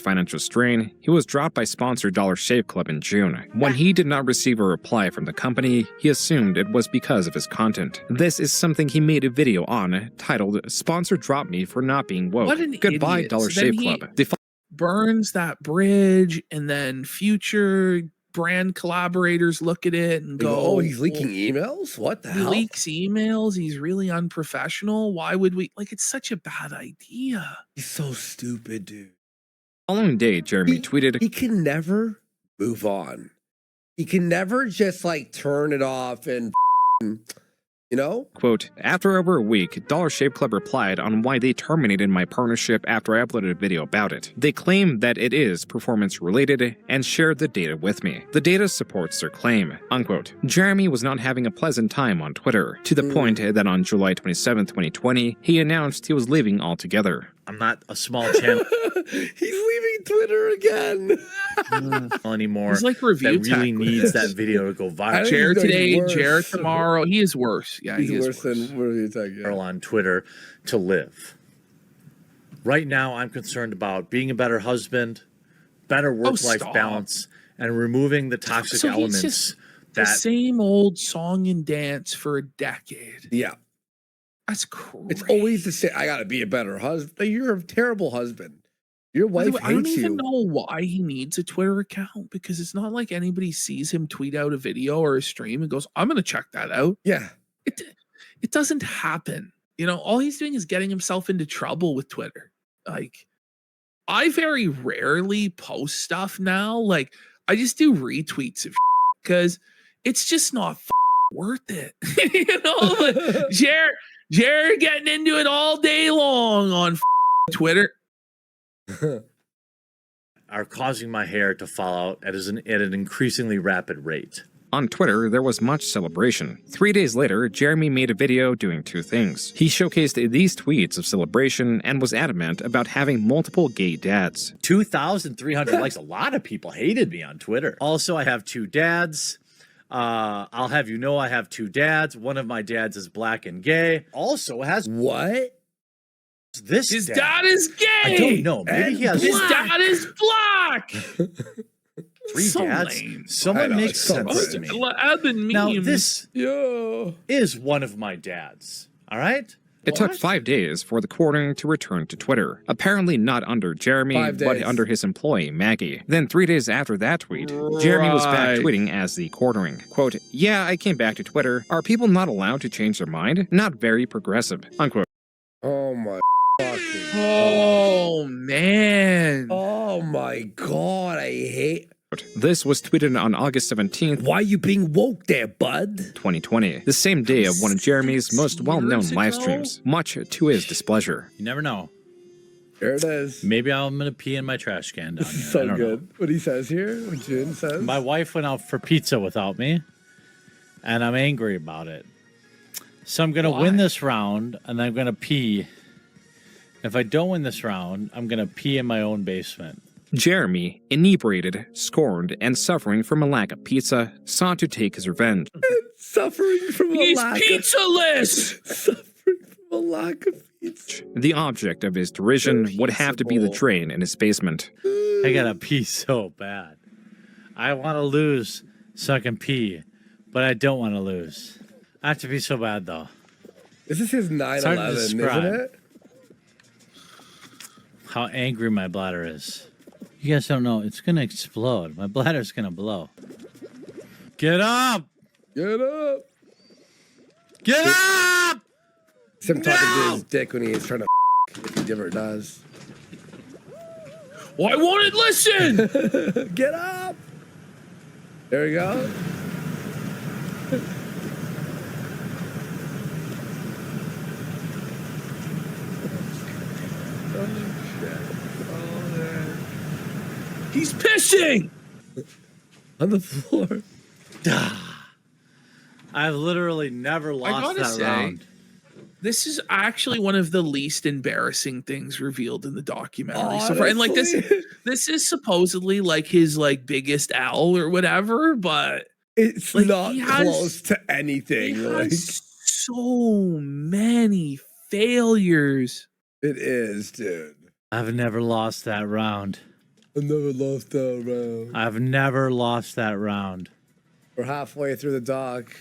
financial strain, he was dropped by sponsor Dollar Shave Club in June. When he did not receive a reply from the company, he assumed it was because of his content. This is something he made a video on, titled, Sponsor Dropped Me for Not Being Woke. What an Goodbye, idiot. Dollar So then Shave he Club. burns that bridge, and then future brand collaborators look at it and go, "Oh, he's leaking emails? What the he hell?" leaks emails. He's really unprofessional. Why would we? Like, it's such a bad idea. He's so stupid, dude. Following day, Jeremy tweeted, He can never move on. He can never just like turn it off and, you know? quote, after over a week, Dollar Shave Club replied on why they terminated my partnership after I uploaded a video about it. They claim that it is performance related and shared the data with me. The data supports their claim, unquote. Jeremy was not having a pleasant time on Twitter, to the point that on July 27, 2020, he announced he was leaving altogether. I'm not a small channel He's leaving Twitter again. anymore. He's like review that really tech. needs that video to go viral. Jared today, Jared tomorrow. He is worse. Yeah, He's he is worse than review tech. Yeah. On Twitter to live. Right now, I'm concerned about being a better husband, better work-life stop. balance, and removing the toxic So he's elements just that the same old song and dance for a decade. Yeah. That's crazy. It's always the same. I gotta be a better husband. You're a terrible husband. Your By the wife way, I don't hates even you. know why he needs a Twitter account, because it's not like anybody sees him tweet out a video or a stream and goes, I'm going to check that out. Yeah. It doesn't happen. You know, all he's doing is getting himself into trouble with Twitter. Like, I very rarely post stuff now. Like, I just do retweets of because it's just not worth it. You know, like, Jared getting into it all day long on Twitter. are causing my hair to fall out at an increasingly rapid rate. On Twitter, there was much celebration. 3 days later, Jeremy made a video doing two things. He showcased these tweets of celebration and was adamant about having multiple gay dads. 2,300 likes. A lot of people hated me on Twitter. Also, I have two dads. I'll have you know I have two dads. One of my dads is black and gay. Also has what? His dad is gay. I don't know. Maybe he has his dad is black. three So dads. lame. Someone makes sense to me. I've been Now, memes. this is one of my dads. All right? It took 5 days for the courting to return to Twitter. Apparently not under Jeremy, 5 but days. under his employee, Maggie. Then 3 days after that tweet, Jeremy was back Right. tweeting as the courting. Quote, yeah, I came back to Twitter. Are people not allowed to change their mind? Not very progressive. Unquote. Oh my fucking Oh man. Oh my god, I hate. This was tweeted on August 17th. Why you being woke there, bud? 2020, the same day of one of Jeremy's most well-known years live ago? streams, much to his displeasure. You never know. There it is. Maybe I'm going to pee in my trash can down here. I So don't good. know. What he says here, what June says. My wife went out for pizza without me, and I'm angry about it. So I'm going to win this round, and I'm going to pee. If I don't win this round, I'm going to pee in my own basement. Jeremy, inebriated, scorned, and suffering from a lack of pizza, sought to take his revenge. Suffering from a He's lack pizzaless. Suffering from a lack of pizza. The object of his derision would have to be the drain in his basement. I got to pee so bad. I want to lose so I can pee, but I don't want to lose. I have to pee so bad, though. This is his It's hard to 9/11, describe. isn't it? How angry my bladder is. You guys don't know. It's going to explode. My bladder's going to blow. Get up! Get up! Get up! It's him talking to his dick when he's trying to if he ever does. Why won't it listen? Get up! There we go. He's pissing on the floor. I've literally never I lost gotta that say, round. this is actually one of the least embarrassing things revealed in the documentary so far. And like this is supposedly like his like biggest L or whatever, but it's like, not he has- close to anything. he Like, has so many failures. it is, dude. I've never lost that round. I've never lost that round. I've never lost that round. We're halfway through the dock.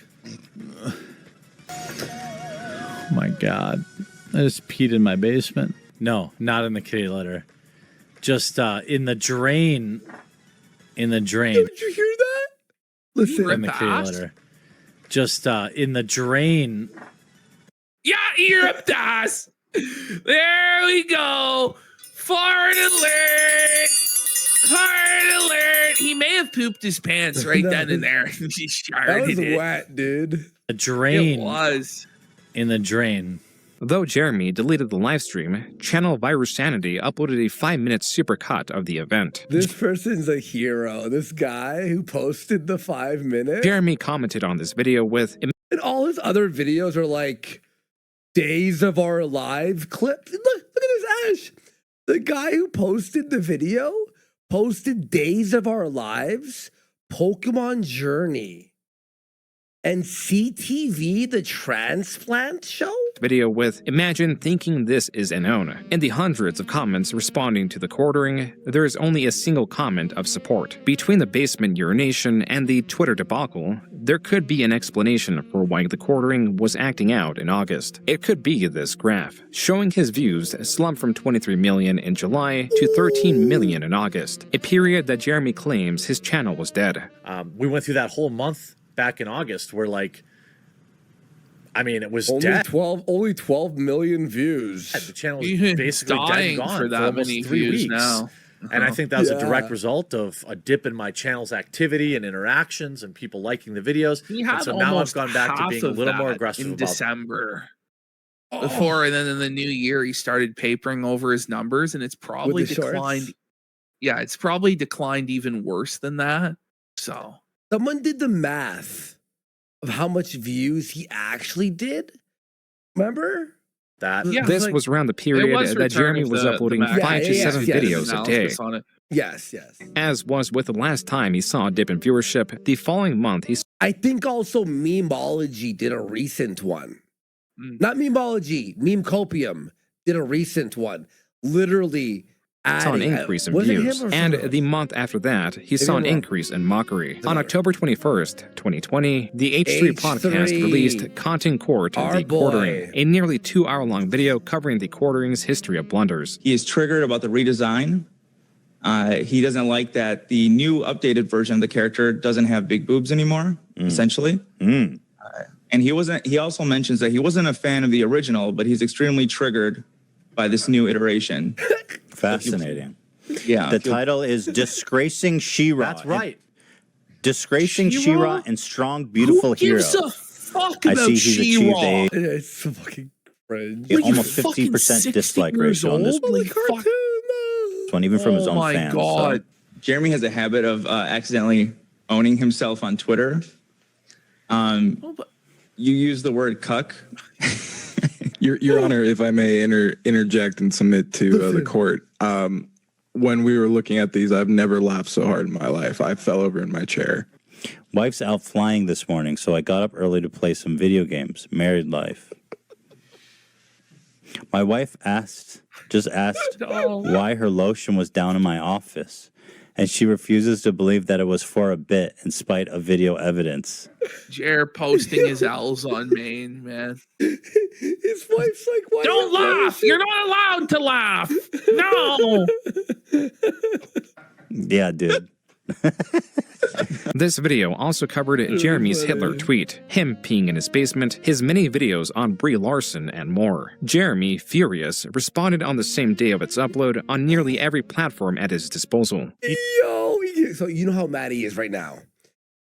Oh my God. I just peed in my basement. No, not in the kitty litter. Just in the drain. In the drain. Did you hear that? Listen, in the kitty litter. Just in the drain. Yeah, you ripped ass. There we go. Fart alert. Fart alert. He may have pooped his pants right then and there. He sharted That was it. wet, dude. A drain. It was. In the drain. Though Jeremy deleted the livestream, channel Virus Sanity uploaded a 5-minute supercut of the event. This person's a hero. This guy who posted the 5 minutes. Jeremy commented on this video with, and all his other videos are like days of our lives clips. Look at this, Ash. The guy who posted the video posted Days of Our Lives, Pokemon Journey, and CTV, the transplant show? video with, imagine thinking this is unknown. In the hundreds of comments responding to the quartering, there is only a single comment of support. Between the basement urination and the Twitter debacle, there could be an explanation for why the quartering was acting out in August. It could be this graph, showing his views slumped from 23 million in July to 13 million in August, a period that Jeremy claims his channel was dead. We went through that whole month back in August where, like, I mean, it was only dead. 12 million views. Yeah, the channel was basically dead and gone for that almost many 3 views weeks. now. And I think that was a direct result of a dip in my channel's activity and interactions and people liking the videos. He And had so now I've almost gone back to half being a of little more that aggressive in about December. Before, and then in the new year, he started papering over his numbers, and it's probably the shorts? declined. Yeah, it's probably declined even worse than that. So someone did the math of how much views he actually did. Remember? That this was around the period that Jeremy was uploading 5 to 7 videos a day. Yes. As was with the last time he saw a dip in viewership, the following month he... I think also Memeology did a recent one. Not Memeology, Memecopium did a recent one. Literally saw an increase in views, and the month after that, he saw an increase in mockery. On October 21st, 2020, the H3 podcast released Content Court, the Quartering, a nearly 2-hour-long video covering the Quartering's history of blunders. He is triggered about the redesign. He doesn't like that the new updated version of the character doesn't have big boobs anymore, essentially. And he also mentions that he wasn't a fan of the original, but he's extremely triggered by this new iteration. Fascinating. Yeah. The title is Disgracing She-Ra. That's right. Disgracing She-Ra and Strong, Beautiful Who gives Hero. a fuck I about see he's achieved She-Ra? It's so fucking cringe. almost 15% dislike ratio on this one, even from his own fans. So Jeremy has a habit of accidentally owning himself on Twitter. You use the word cuck. Your Honor, if I may interject and submit to the court, when we were looking at these, I've never laughed so hard in my life. I fell over in my chair. Wife's out flying this morning, so I got up early to play some video games. Married life. My wife just asked why her lotion was down in my office, and she refuses to believe that it was for a bit in spite of video evidence. Jer posting his L's on Maine, man. His wife's like, why don't laugh. You're not allowed to laugh. No. Yeah, dude. This video also covered Jeremy's Hitler tweet, him peeing in his basement, his many videos on Brie Larson, and more. Jeremy, furious, responded on the same day of its upload on nearly every platform at his disposal. So you know how mad he is right now.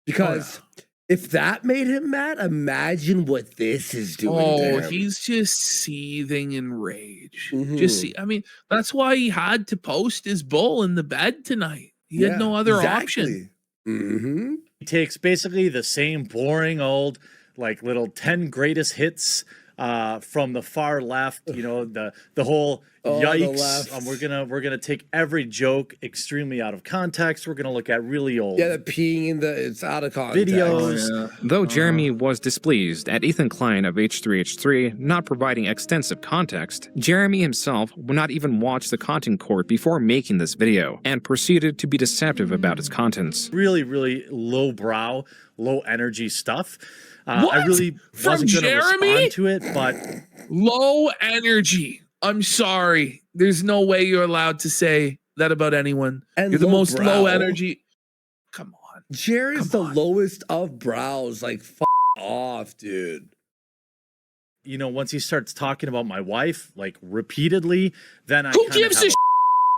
Because if that made him mad, imagine what this is doing to him. He's just seething in rage. I mean, that's why he had to post his bull in the bed tonight. He had no other option. He takes basically the same boring old, like, little 10 greatest hits from the far left, you know, the whole yikes. We're gonna take every joke extremely out of context. We're gonna look at really old the peeing it's out of context. videos. Though Jeremy was displeased at Ethan Klein of H3H3 not providing extensive context, Jeremy himself would not even watch the content court before making this video, and proceeded to be deceptive about its contents. Really, really low brow, low energy stuff. What? I really From wasn't going to Jeremy? respond to it, but Low energy. I'm sorry. There's no way you're allowed to say that about anyone. And You're the most lowbrow. low energy. Come on. Jared is the lowest of brows. Like, off, dude. You know, once he starts talking about my wife, like repeatedly, then I Who gives a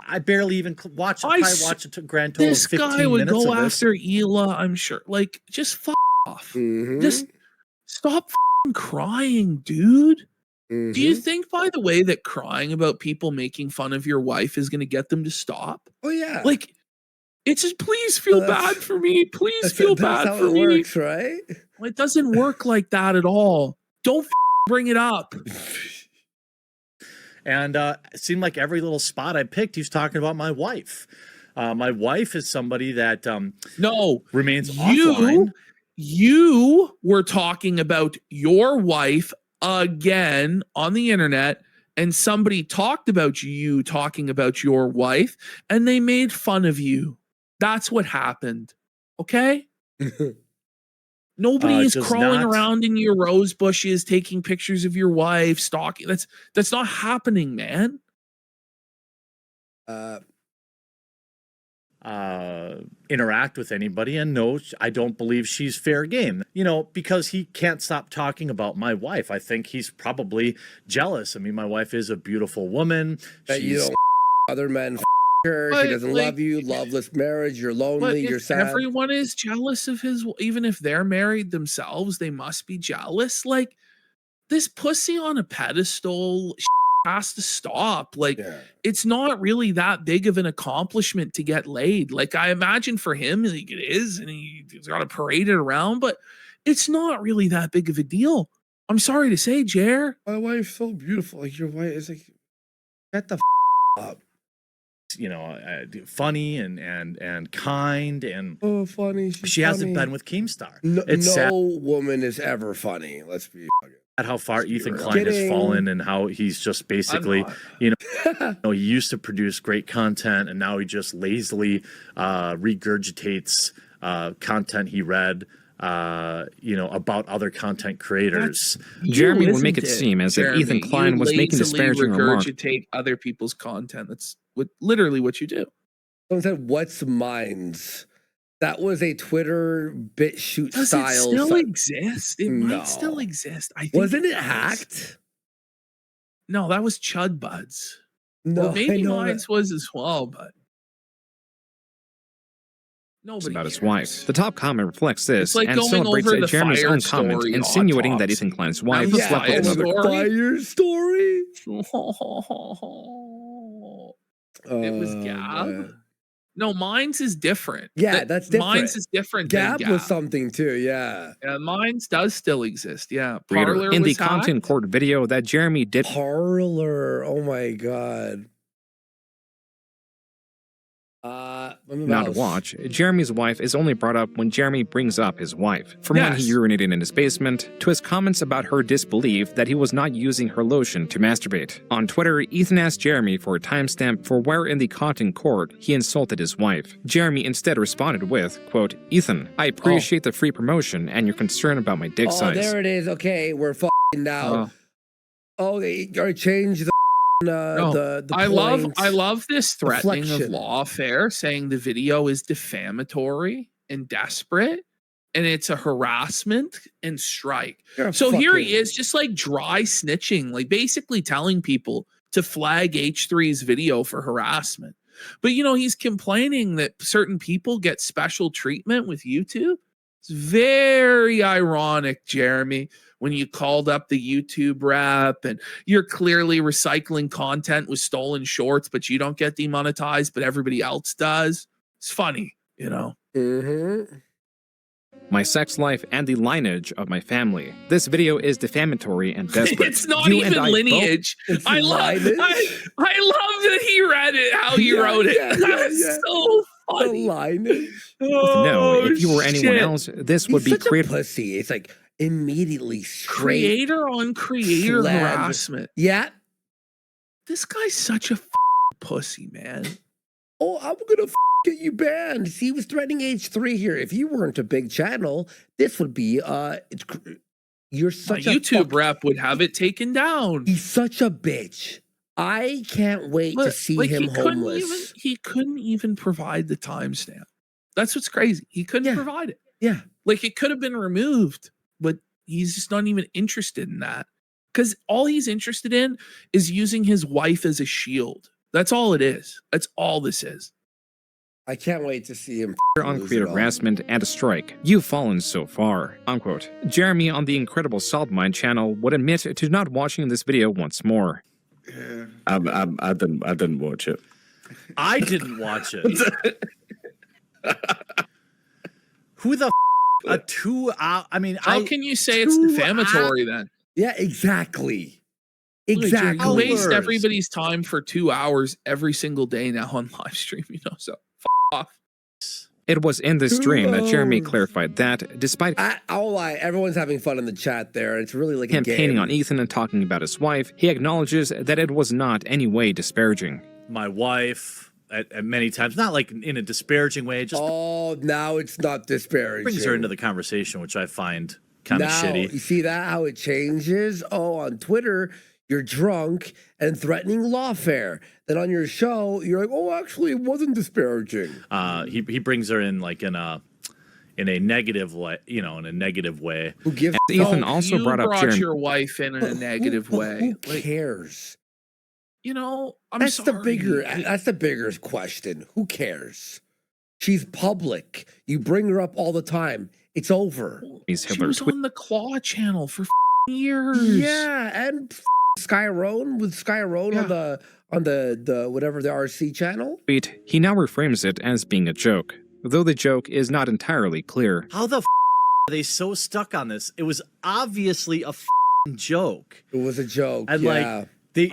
I barely even watch. I probably watch a grand total This of 15 guy would minutes go of this. after Hila, I'm sure. Like, just off. Mm-hmm. Just stop crying, dude. Mm-hmm. Do you think, by the way, that crying about people making fun of your wife is going to get them to stop? Oh, yeah. Like, it's just, please feel bad for me. Please feel bad for me. Works, right? Well, it doesn't work like that at all. Don't bring it up. And it seemed like every little spot I picked, he was talking about my wife. My wife is somebody that remains offline. You were talking about your wife again on the internet, and somebody talked about you talking about your wife, and they made fun of you. That's what happened. Okay? Nobody is crawling around in your rose bushes, taking pictures of your wife, stalking. That's not happening, man. Interact with anybody, and no, I don't believe she's fair game. You know, because he can't stop talking about my wife. I think he's probably jealous. I mean, my wife is a beautiful woman. That you don't other men her. But, she doesn't love you. Loveless marriage. You're lonely. You're sad. Everyone is jealous of his. Even if they're married themselves, they must be jealous. Like, this pussy on a pedestal has to stop. Like, it's not really that big of an accomplishment to get laid. Like, I imagine for him, like, it is, and he's got to parade it around, but it's not really that big of a deal. I'm sorry to say, Jer. My wife's so beautiful. Like, your wife is like, shut the up. You know, funny and kind, and funny. She hasn't been with Keemstar. No, It's sad woman is ever funny. Let's be at how far Ethan Klein has fallen, and how he's just basically, you know, he used to produce great content, and now he just lazily regurgitates content he read. You know, about other content creators. Jeremy would make it seem as if Ethan Klein was making disparaging remarks. Regurgitate other people's content. That's literally what you do. Someone said, "What's Minds?" That was a Twitter bit shoot style. Does it still exist? It might still exist. I think Wasn't it hacked? No, that was Chud Buds. No, or maybe Minds was as well, but It's about his wife. The top comment reflects this like and going celebrates over the Jeremy's fire own comment, story insinuating that autopsy. Ethan Klein's wife The slept with another. Fire story. It was Gab. Man. No, Minds is different. Yeah, that's different. Minds is different. Gab than was something too. Yeah. Minds does still exist. Yeah. Reader, Parler in the was hacked. content court video that Jeremy did. Parler. Oh my god. Now to watch, Jeremy's wife is only brought up when Jeremy brings up his wife. From when he urinated in his basement, to his comments about her disbelief that he was not using her lotion to masturbate. On Twitter, Ethan asked Jeremy for a timestamp for where in the content court he insulted his wife. Jeremy instead responded with, quote, "Ethan, I appreciate the free promotion and your concern about my dick size." There it is. Okay, we're fucking now. They gotta change the the I love this threatening of lawfare, saying the video is defamatory and desperate, and it's a harassment and strike. So here he is, just like dry snitching, like basically telling people to flag H3's video for harassment. But you know, he's complaining that certain people get special treatment with YouTube. It's very ironic, Jeremy, when you called up the YouTube rep and you're clearly recycling content with stolen shorts, but you don't get demonetized, but everybody else does. It's funny, you know? My sex life and the lineage of my family. This video is defamatory and desperate. It's not even lineage. I love that he read it, how you wrote it. That's so funny. The lineage. No, if you were anyone else, this would be such a created. pussy. It's like immediately straight Creator on creator flag. harassment. Yeah. This guy's such a pussy, man. Oh, I'm gonna get you banned. See, he was threatening H3 here. If you weren't a big channel, this would be you're such a YouTube rep would have it taken down. He's such a bitch. I can't wait to see him homeless. He couldn't even provide the timestamp. That's what's crazy. He couldn't provide it. Yeah. Like it could have been removed, but he's just not even interested in that. Because all he's interested in is using his wife as a shield. That's all it is. That's all this is. I can't wait to see him on creative harassment and a strike. You've fallen so far, unquote. Jeremy on the Incredible Salt Mine channel would admit to not watching this video once more. Yeah. I didn't watch it. I didn't watch it. Who the a 2 hour? I mean, how can you say it's defamatory then? Yeah, exactly. You Exactly. waste everybody's time for 2 hours every single day now on live stream, so off. It was in the stream that Jeremy clarified that, despite I'll lie, everyone's having fun in the chat there. It's really like a campaigning game. on Ethan and talking about his wife, he acknowledges that it was not any way disparaging. My wife, at many times, not like in a disparaging way, just now it's not disparaging. Brings her into the conversation, which I find kind of Now, shitty. You see that how it changes? Oh, on Twitter, you're drunk and threatening lawfare. Then on your show, you're like, oh, actually, it wasn't disparaging. He brings her in like in a negative way, in a negative way. Who gives? Ethan also brought up Jeremy. Your wife in a negative way. Who cares? I'm that's sorry. That's the bigger question. Who cares? She's public. You bring her up all the time. It's over. She was on the Claw channel for years. Yeah, and Skyrone with Skyrone on the whatever the RC channel. He now reframes it as being a joke, though the joke is not entirely clear. How the are they so stuck on this? It was obviously a joke. It was a joke. And like they.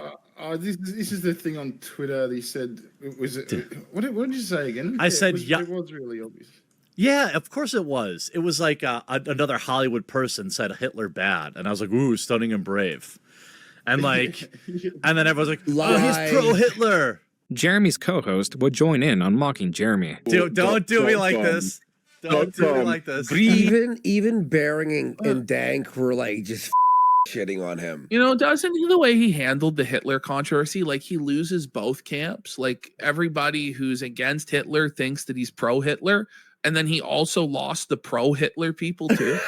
This is the thing on Twitter. They said, was it? What did you say again? I said, it was really obvious. Yeah, of course it was. It was like another Hollywood person said Hitler bad, and I was like, ooh, stunning and brave, and like, and then everyone's like, oh, he's pro-Hitler. Jeremy's co-host would join in on mocking Jeremy. Dude, don't do me like this. Don't do me like this. Even Bering and Dank were like just shitting on him. Doesn't the way he handled the Hitler controversy, like he loses both camps. Like everybody who's against Hitler thinks that he's pro-Hitler, and then he also lost the pro-Hitler people too.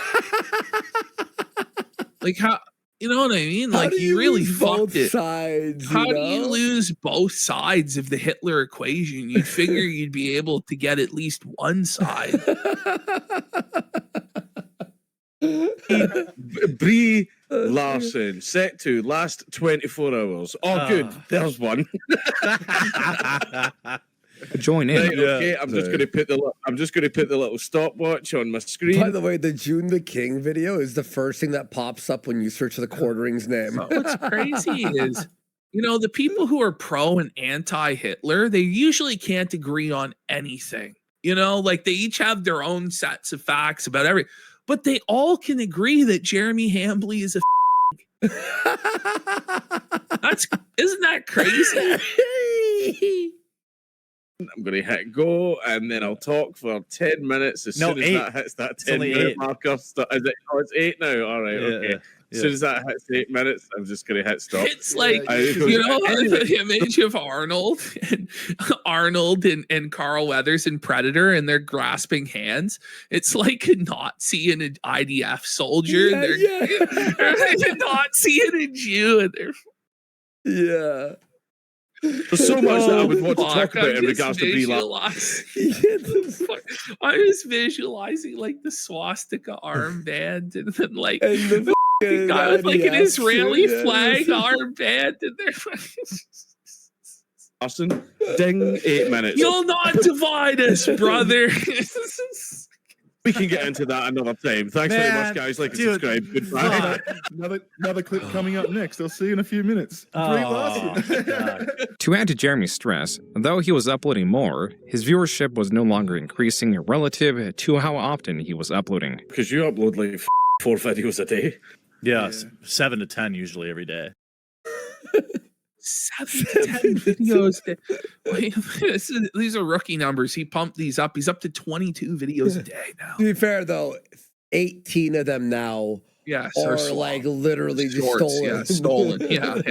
Like how, you know what I mean? Like you really fucked it. Sides, how do you lose both sides of the Hitler equation? You'd figure you'd be able to get at least one side. Brie Larson, set to last 24 hours. Oh, good. There's one. Join in. Right, okay, I'm just going to put the little stopwatch on my screen. By the way, the JoonTheKing video is the first thing that pops up when you search the Quartering's name. What's crazy is, the people who are pro and anti-Hitler, they usually can't agree on anything. Like they each have their own sets of facts about everything. But they all can agree that Jeremy Hambly is a isn't that crazy? I'm going to hit go, and then I'll talk for 10 minutes. As soon as that hits that 10-minute marker, it's 8 now. All right, okay. As soon as that hits 8 minutes, I'm just going to hit stop. It's like, the image of Arnold and Carl Weathers in Predator, and they're grasping hands. It's like a Nazi and an IDF soldier. And they're a Nazi and a Jew. And they're... There's so much that I would want to talk about in regards to Brie I'm just visualizing like the swastika armband and then like the guy with like an Israeli flag armband and they're Austin, ding, 8 minutes. You'll not divide us, brother. We can get into that another time. Thanks very much, guys. Like and subscribe. Goodbye. Another clip coming up next. I'll see you in a few minutes. To add to Jeremy's stress, though he was uploading more, his viewership was no longer increasing relative to how often he was uploading. Because you upload like 4 videos a day. Yeah, 7 to 10 usually every day. 7 to 10 videos. These are rookie numbers. He pumped these up. He's up to 22 videos a day now. To be fair, though, 18 of them now are like literally just stolen. Yeah, stolen. Yeah.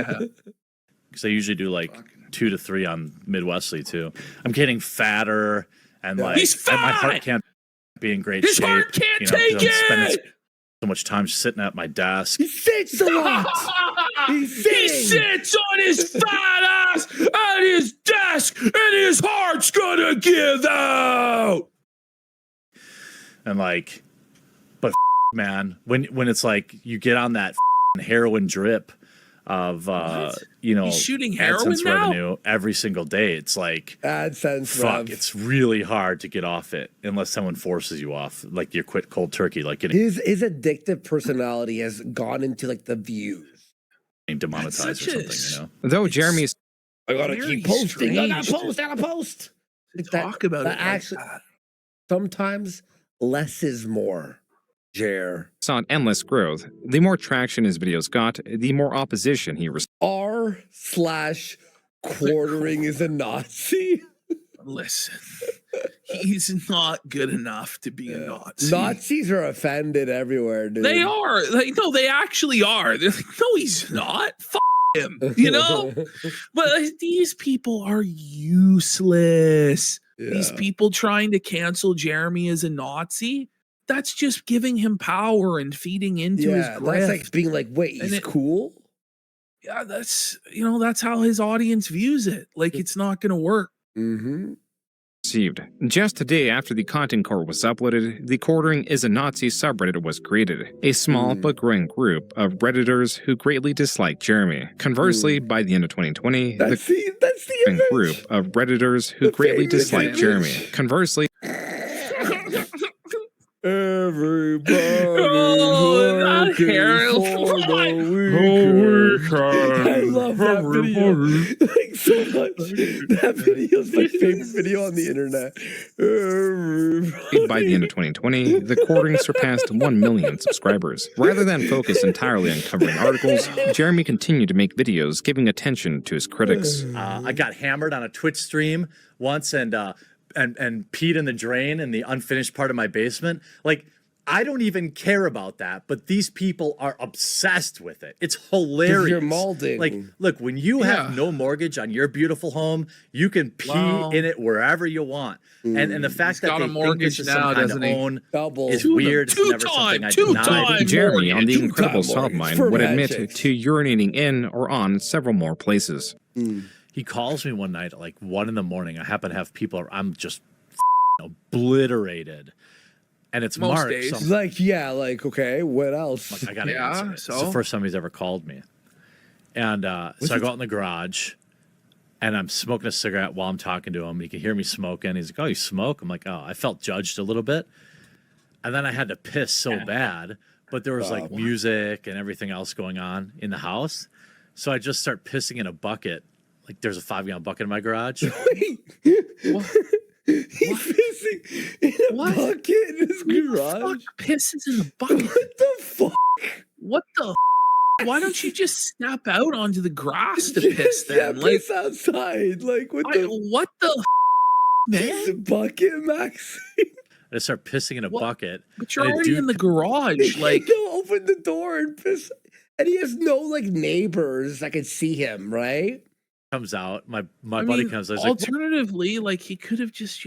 Because I usually do like 2 to 3 on Midwesley too. I'm getting fatter and like He's fine. and my heart can't be in great His shape. heart can't you know, 'cause take I'm spending it. so much time sitting at my desk. He sits a lot. He sits on his fat ass at his desk, and his heart's gonna give out. And like, but man, when it's like you get on that heroin drip of you know, He's shooting heroin AdSense now? revenue every single day, it's like AdSense fuck, rev. it's really hard to get off it unless someone forces you off, like you quit cold turkey, like getting His addictive personality has gone into like the views. demonetized or something, you know. Though Jeremy's I gotta Very keep posting. I gotta strange post. I gotta post. Talk about it. Like Actually, that. sometimes less is more. Jer. saw an endless growth. The more traction his videos got, the more opposition he received. R/quartering is a Nazi. Listen, he's not good enough to be a Nazi. Nazis are offended everywhere, dude. They are. Like, no, they actually are. They're like, no, he's not. Fuck him. You know. But these people are useless. These people trying to cancel Jeremy as a Nazi. That's just giving him power and feeding into his grift. That's like being like, wait, he's cool? Yeah, that's how his audience views it. Like, it's not going to work. Mm-hmm. Received. Just a day after the content core was uploaded, the Quartering is a Nazi subreddit was created, a small but growing group of Redditors who greatly dislike Jeremy. Conversely, by the end of 2020, that's the group of Redditors who greatly dislike Jeremy. Conversely, everybody that hair. I love that video like so much. That video is my favorite video on the internet. by the end of 2020, the Quartering surpassed 1 million subscribers. Rather than focus entirely on covering articles, Jeremy continued to make videos giving attention to his critics. I got hammered on a Twitch stream once and peed in the drain in the unfinished part of my basement. Like, I don't even care about that, but these people are obsessed with it. It's hilarious. You're molding. Like, look, when you have no mortgage on your beautiful home, you can pee in it wherever you want. And the fact that got they a think mortgage this is now, some kind of doesn't he? own Double. is weird. It's never something I denied. Jeremy, on the Two-time Incredible mortgage Salt for would admit magic. to urinating in or on several more places. He calls me one night at like 1 in the morning. I happen to have people, I'm just obliterated. And it's Most March. days. So I'm Like, yeah, like, okay, what else? like, I gotta Yeah, answer it. It's so? the first time he's ever called me. And so I go out in the garage and I'm smoking a cigarette while I'm talking to him. He can hear me smoking. He's like, oh, you smoke? I'm like, oh, I felt judged a little bit. And then I had to piss so bad, but there was like music and everything else going on in the house. So I just start pissing in a bucket. Like there's a 5-gallon bucket in my garage. He's pissing in a bucket in his garage. Pisses in the bucket. What the fuck? What the? Why don't you just step out onto the grass to piss Yeah, then? Like, piss outside. Like, what the what the man? bucket, Max? I start pissing in a bucket. But you're and a already dude in the garage. Like, He'll open the door and piss. And he has no like neighbors that can see him, right? comes out. My I buddy mean, comes out. He's like, alternatively, like he could have just,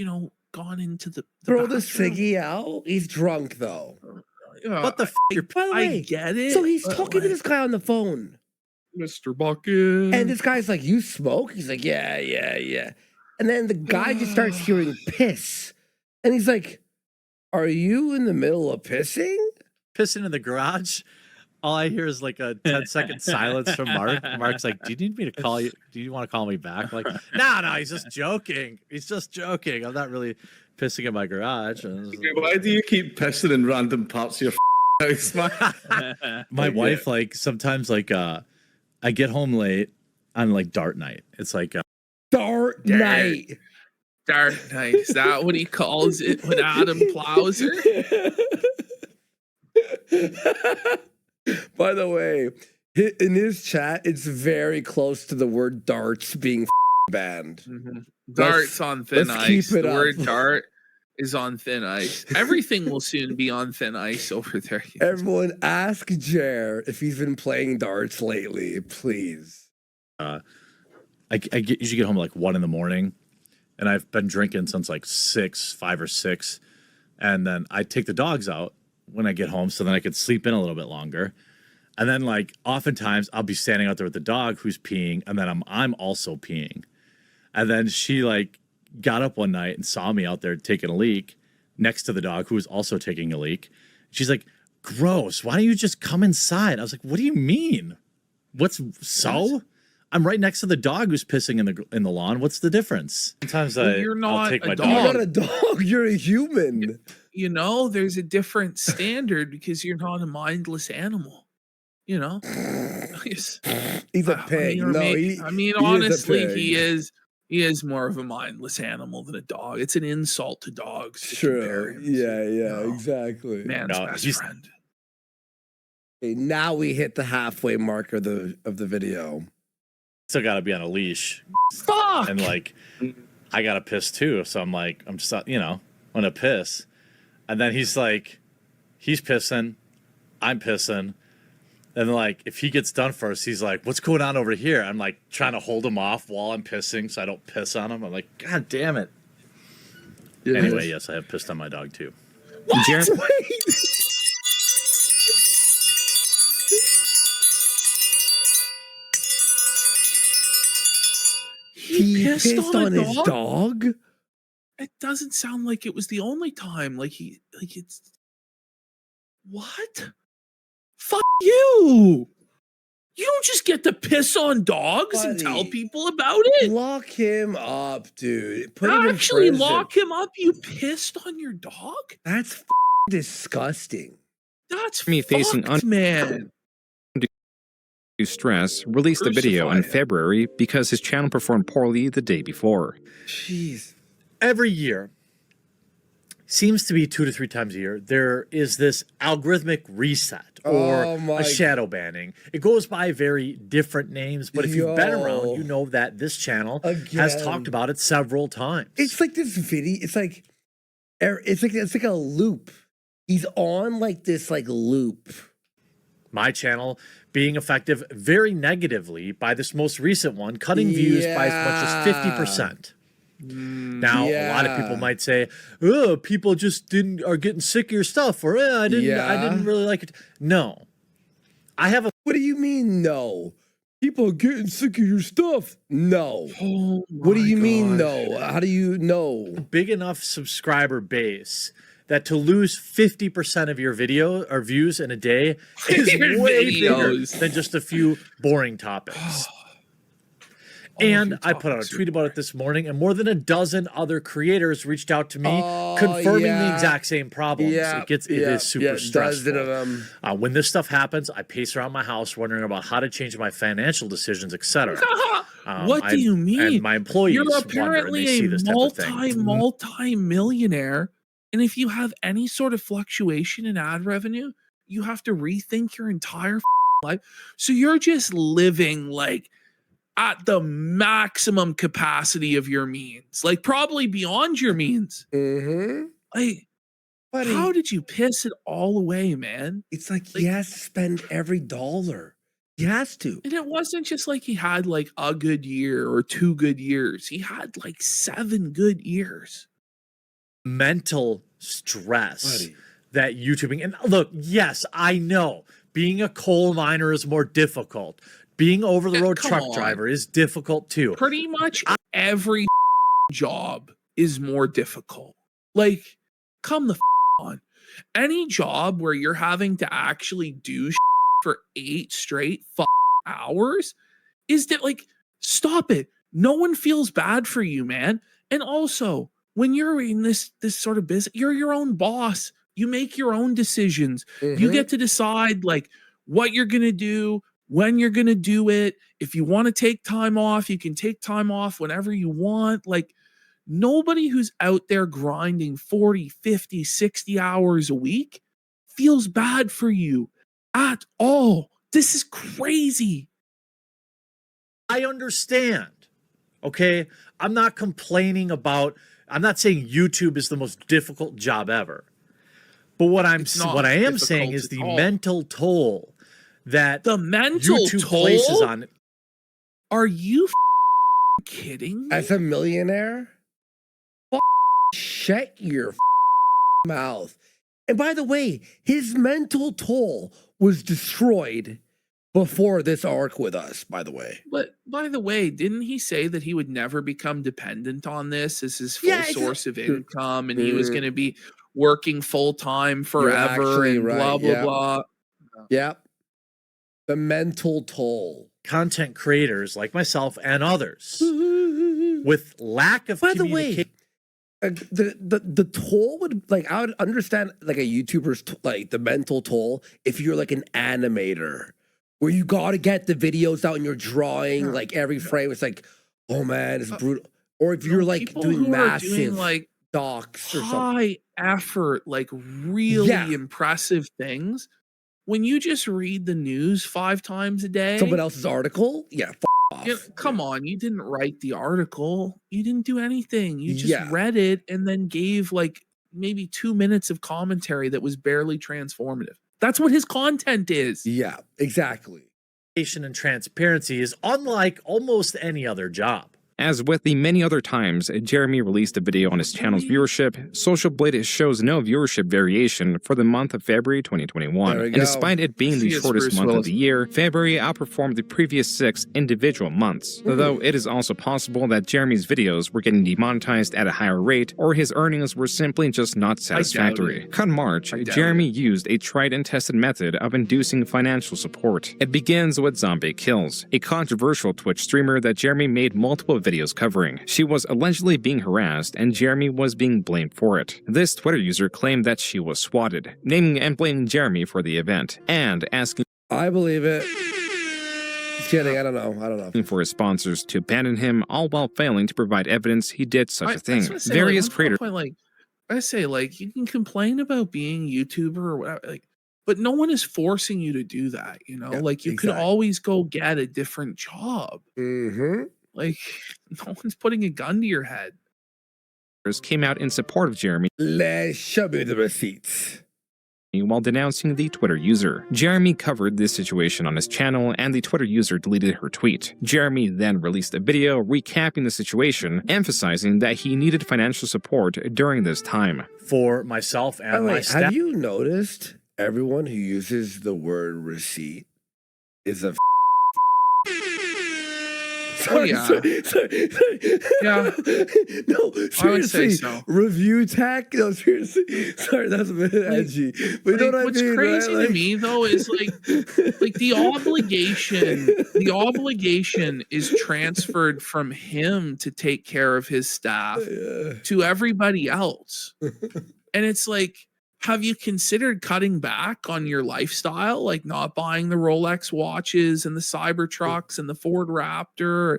gone into the Throw the bathroom. ciggy out. He's drunk though. What the By the I way, get it. so he's but, talking to this guy on the phone. Mr. Bucket. And this guy's like, "You smoke?" He's like, "Yeah, yeah, yeah." And then the guy just starts hearing piss. And he's like, "Are you in the middle of pissing?" Pissing in the garage. All I hear is like a 10-second silence from Mark. Mark's like, "Do you need me to call you? Do you want to call me back?" Like, no, he's just joking. He's just joking. I'm not really pissing in my garage. Why do you keep pissing in random parts of your house, man? My wife, like, sometimes, like, I get home late on like dart night. It's like dart night. Dart night. Is that what he calls it when Adam plows her? By the way, in his chat, it's very close to the word darts being banned. Mm-hmm. Dart's on thin ice. Keep it the up. word dart is on thin ice. Everything will soon be on thin ice over there. Everyone, ask Jer if he's been playing darts lately, please. I usually get home at like 1 in the morning, and I've been drinking since like 5 or 6. And then I take the dogs out when I get home so then I could sleep in a little bit longer. And then like oftentimes I'll be standing out there with the dog who's peeing, and then I'm also peeing. And then she like got up one night and saw me out there taking a leak next to the dog who was also taking a leak. She's like, gross, why don't you just come inside? I was like, what do you mean? What? I'm right next to the dog who's pissing in the lawn. What's the difference? Sometimes I'll take my dog. You're not a dog. You're a human. You know, there's a different standard because you're not a mindless animal. You know, he's a pig. I mean, honestly, he is more of a mindless animal than a dog. It's an insult to dogs. True. Yeah, exactly. Man's best friend. Okay, now we hit the halfway mark of the video. Still got to be on a leash. Fuck. And like, I got to piss too. So I'm like, I'm just, I'm gonna piss. And then he's like, he's pissing, I'm pissing. And like, if he gets done first, he's like, what's going on over here? I'm like trying to hold him off while I'm pissing so I don't piss on him. I'm like, God damn it. Anyway, yes, I have pissed on my dog too. What? Wait. He pissed on his dog? It doesn't sound like it was the only time. It's what? Fuck you! You don't just get to piss on dogs and tell people about it. Lock him up, dude. Put him in Actually, prison. lock him up. You pissed on your dog? That's disgusting. That's me facing man. Stress released a video in February because his channel performed poorly the day before. Jeez. Every year, seems to be 2 to 3 times a year, there is this algorithmic reset or a shadow banning. It goes by very different names, but if you've been around, you know that this channel has talked about it several times. It's like this video. It's like a loop. He's on like this loop. My channel being affected very negatively by this most recent one, cutting views by as much as 50%. Now, a lot of people might say, "Oh, people just are getting sick of your stuff," or I didn't really like it." No, I have a. What do you mean? No, people are getting sick of your stuff. No. What do you mean? No. How do you know? Big enough subscriber base that to lose 50% of your video or views in a day is way bigger than just a few boring topics. And I put out a tweet about it this morning, and more than a dozen other creators reached out to me confirming the exact same problems. It is super stressful. When this stuff happens, I pace around my house wondering about how to change my financial decisions, etc. What do you mean? And my employees You're wonder and apparently they see a this type of thing. multi-millionaire, and if you have any sort of fluctuation in ad revenue, you have to rethink your entire life. So you're just living like at the maximum capacity of your means, like probably beyond your means. Like, buddy, how did you piss it all away, man? It's like he has to spend every dollar. He has to. And it wasn't just like he had like a good year or 2 good years. He had like 7 good years. Mental stress that YouTubing, and look, yes, I know being a coal miner is more difficult. Being over-the-road truck driver is difficult too. Pretty much every job is more difficult. Like, come the on. Any job where you're having to actually do for 8 straight hours is that, like, stop it. No one feels bad for you, man. And also, when you're in this sort of business, you're your own boss. You make your own decisions. You get to decide, like, what you're going to do, when you're going to do it. If you want to take time off, you can take time off whenever you want. Like, nobody who's out there grinding 40, 50, 60 hours a week feels bad for you at all. This is crazy. I understand. Okay? I'm not complaining about, I'm not saying YouTube is the most difficult job ever. But what I am saying is the mental toll that the mental YouTube toll places on it. Are you kidding me? As a millionaire? shut your mouth. And by the way, his mental toll was destroyed before this arc with us, by the way. But by the way, didn't he say that he would never become dependent on this as his full source of income, and he was going to be working full time forever and blah, blah, blah? Yep. The mental toll. Content creators like myself and others with lack of communication. The toll would, like, I would understand like a YouTuber's like the mental toll if you're like an animator where you got to get the videos out and you're drawing like every frame. It's like, oh man, it's brutal. Or if you're like doing massive like docs or something, high effort, like really impressive things. When you just read the news 5 times a day, someone else's article, off. Come on, you didn't write the article. You didn't do anything. You just read it and then gave like maybe 2 minutes of commentary that was barely transformative. That's what his content is. Yeah, exactly. And transparency is unlike almost any other job. As with the many other times Jeremy released a video on his channel's viewership, Social Blade shows no viewership variation for the month of February 2021. And despite it being the shortest month of the year, February outperformed the previous 6 individual months. Though it is also possible that Jeremy's videos were getting demonetized at a higher rate, or his earnings were simply just not satisfactory. Come March, Jeremy used a tried and tested method of inducing financial support. It begins with Zombie Kills, a controversial Twitch streamer that Jeremy made multiple videos covering. She was allegedly being harassed and Jeremy was being blamed for it. This Twitter user claimed that she was swatted, naming and blaming Jeremy for the event, and asking I believe it. Just kidding, I don't know. For his sponsors to abandon him, all while failing to provide evidence he did such a thing. Various creators I say, like, you can complain about being a YouTuber or whatever, like, but no one is forcing you to do that, you know? Like, you could always go get a different job. Like, no one's putting a gun to your head. Came out in support of Jeremy. Let's show me the receipts. While denouncing the Twitter user. Jeremy covered this situation on his channel and the Twitter user deleted her tweet. Jeremy then released a video recapping the situation, emphasizing that he needed financial support during this time. For myself and my staff. Have you noticed everyone who uses the word receipt is a Sorry. Yeah. No, seriously. I would say so. Review tech. No, seriously. Sorry, that's a bit edgy. But you know what I mean? What's crazy to me though is like the obligation is transferred from him to take care of his staff to everybody else. And it's like, have you considered cutting back on your lifestyle? Like not buying the Rolex watches and the Cybertrucks and the Ford Raptor,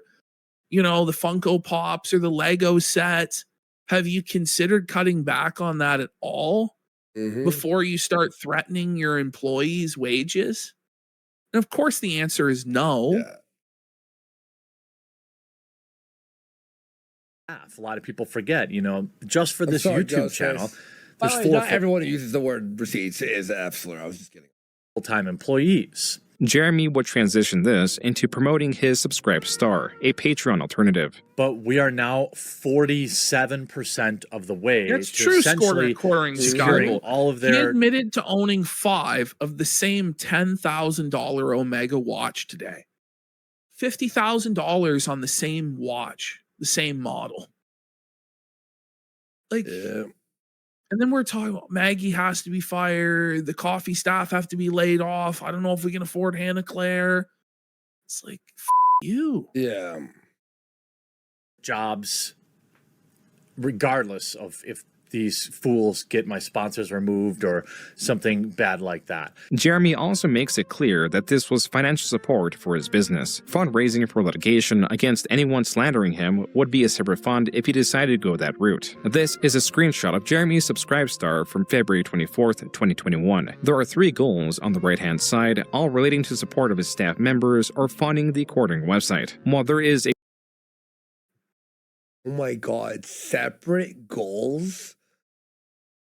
you know, the Funko Pops or the Lego sets? Have you considered cutting back on that at all before you start threatening your employees' wages? And of course the answer is no. A lot of people forget, you know, just for this YouTube channel. By the way, not everyone who uses the word receipts is F slur. I was just kidding. Full-time employees. Jeremy would transition this into promoting his Subscribe Star, a Patreon alternative. But we are now 47% of the way. That's to true essentially scoring securing all of their. He admitted to owning 5 of the same $10,000 Omega watch today. $50,000 on the same watch, the same model. Like. And then we're talking about Maggie has to be fired. The coffee staff have to be laid off. I don't know if we can afford Hannah Claire. It's like, you. Yeah. Jobs, regardless of if these fools get my sponsors removed or something bad like that. Jeremy also makes it clear that this was financial support for his business. Fundraising for litigation against anyone slandering him would be a separate fund if he decided to go that route. This is a screenshot of Jeremy's Subscribe Star from February 24th, 2021. There are 3 goals on the right-hand side, all relating to support of his staff members or funding the courting website. While there is a oh my God, separate goals?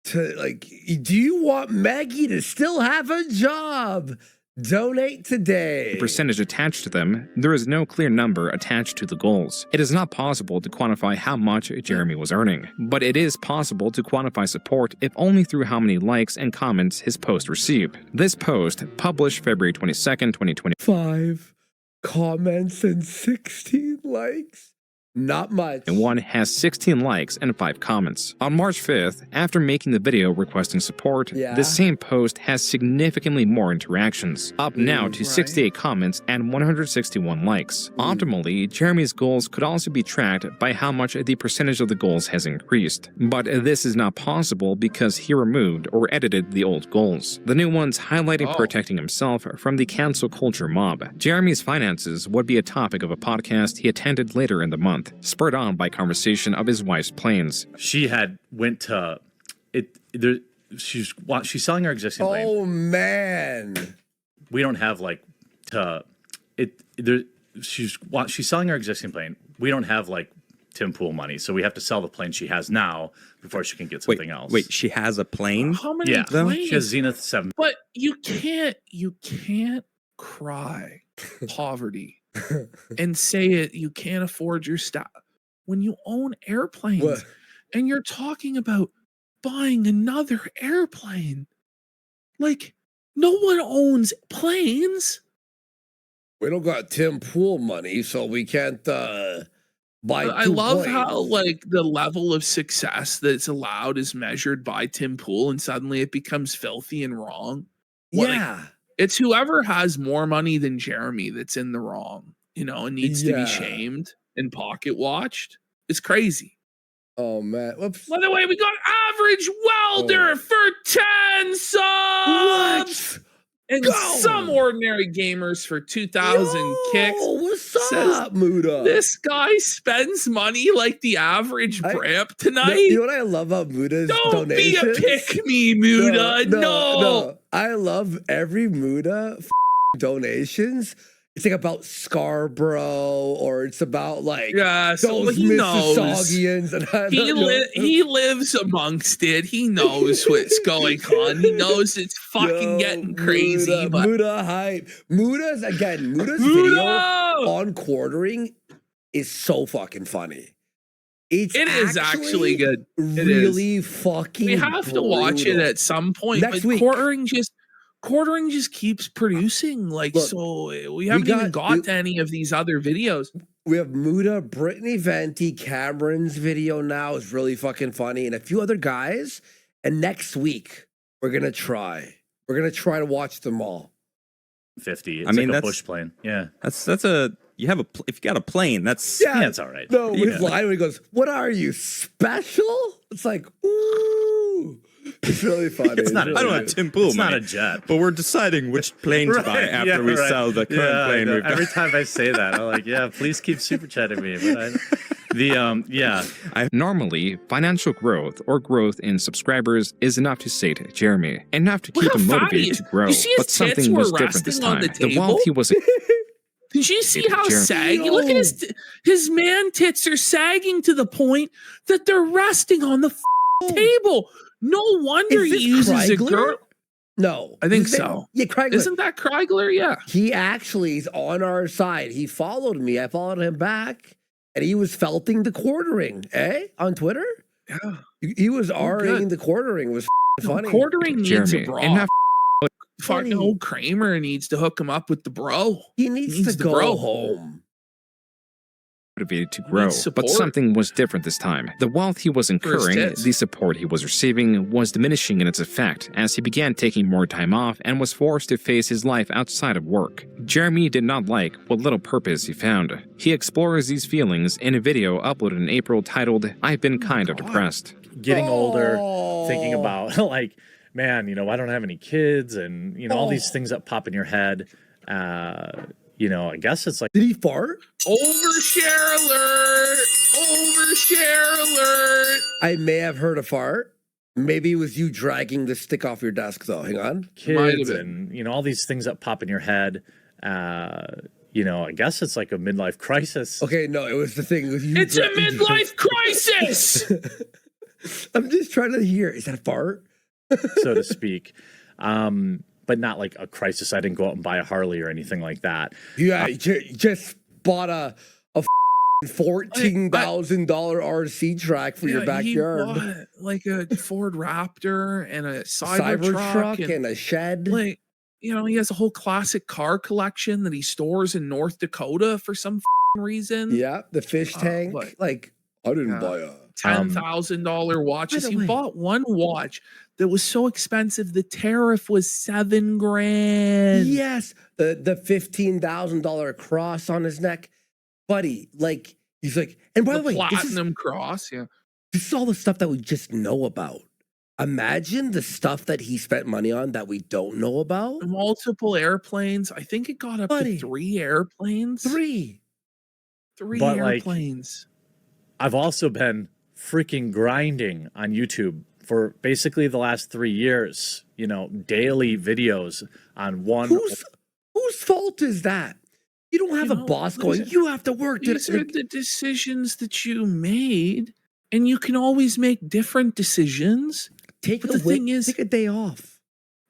To like, do you want Maggie to still have a job? Donate today. The percentage attached to them, there is no clear number attached to the goals. It is not possible to quantify how much Jeremy was earning, but it is possible to quantify support if only through how many likes and comments his post received. This post, published February 22nd, 2020. 5 comments and 16 likes. Not much. And one has 16 likes and 5 comments. On March 5th, after making the video requesting support, the same post has significantly more interactions, up now to 68 comments and 161 likes. Optimally, Jeremy's goals could also be tracked by how much the percentage of the goals has increased. But this is not possible because he removed or edited the old goals. The new ones highlighting protecting himself from the cancel culture mob. Jeremy's finances would be a topic of a podcast he attended later in the month, spurred on by conversation of his wife's planes. She had went to it. There, she's selling her existing plane. Oh man, we don't have like to it. There, she's selling her existing plane. We don't have like Tim Pool money, so we have to sell the plane she has now before she can get something else. Wait, she has a plane? How many planes? She has Zenith 7. But you can't cry poverty and say it. You can't afford your stuff when you own airplanes, and you're talking about buying another airplane. Like, no one owns planes. We don't got Tim Pool money, so we can't buy. I love how like the level of success that's allowed is measured by Tim Pool, and suddenly it becomes filthy and wrong. It's whoever has more money than Jeremy that's in the wrong, and needs to be shamed and pocket watched. It's crazy. Oh man. Whoops. By the way, we got Average Welder for 10 subs. And Some Ordinary Gamers for 2,000 kicks. What's up, Muda? This guy spends money like the average Bramp tonight. You know what I love about Muda's donations? Don't be a pick-me, Muda. No. I love every Muda donations. It's like about Scarborough, or it's about like those Mississaugians. And he lives amongst it. He knows what's going on. He knows it's fucking getting crazy. Muda hype. Muda's video on quartering is so fucking funny. It is actually good. Really fucking. We have to watch it at some point. Next week. Quartering just keeps producing. So we haven't even got to any of these other videos. We have Muda, Brittany Venti, Cameron's video now is really fucking funny, and a few other guys. And next week we're gonna try to watch them all. 50. It's like a bush plane. Yeah, that's a. You have if you got a plane, that's it's all right. No, his line when he goes, "What are you, special?" It's like, ooh. It's really funny. It's not. I don't have Tim Pool. It's not a jet, but we're deciding which plane to buy after we sell the current plane we've got. Every time I say that, I'm like, please keep super chatting me. But Normally, financial growth or growth in subscribers is enough to sate Jeremy, enough to keep him motivated to grow. But something was different this time. The wealth he was. Did you see how saggy? Look at his man tits are sagging to the point that they're resting on the table. No wonder he uses a girl. No, I think so. Yeah, Kreigler. Isn't that Kreigler? Yeah. He actually is on our side. He followed me. I followed him back, and he was felting the quartering, on Twitter. Yeah. He was R-ing the quartering. It was funny. Quartering needs a bro. And fucking old Kramer needs to hook him up with the bro. He needs to go home. Motivated to grow, but something was different this time. The wealth he was incurring, the support he was receiving, was diminishing in its effect as he began taking more time off and was forced to face his life outside of work. Jeremy did not like what little purpose he found. He explores these feelings in a video uploaded in April titled, "I've been kind of depressed." Getting older, thinking about like, man, I don't have any kids, and all these things that pop in your head. I guess it's like, did he fart? Overshare alert! Overshare alert! I may have heard a fart. Maybe it was you dragging the stick off your desk, though. Hang on. Kids and all these things that pop in your head. I guess it's like a midlife crisis. Okay, no, it was the thing. It's a midlife crisis! I'm just trying to hear. Is that a fart? So to speak. but not like a crisis. I didn't go out and buy a Harley or anything like that. Yeah, you just bought a $14,000 RC track for your backyard. He bought like a Ford Raptor and a Cybertruck and a shed. Like, you know, he has a whole classic car collection that he stores in North Dakota for some reason. Yeah, the fish tank. Like, I didn't buy a $10,000 watches. By the He way- bought one watch that was so expensive the tariff was $7,000. Yes, the $15,000 cross on his neck, buddy. Like, he's like, and by the way, platinum cross. Yeah, this is all the stuff that we just know about. Imagine the stuff that he spent money on that we don't know about. Multiple airplanes. I think it got up to 3 airplanes. Three But, like, airplanes. I've also been freaking grinding on YouTube for basically the last 3 years, you know, daily videos on one. Whose fault is that? You don't have a boss going, you have to work. These are the decisions that you made, and you can always make different decisions. Take a day off.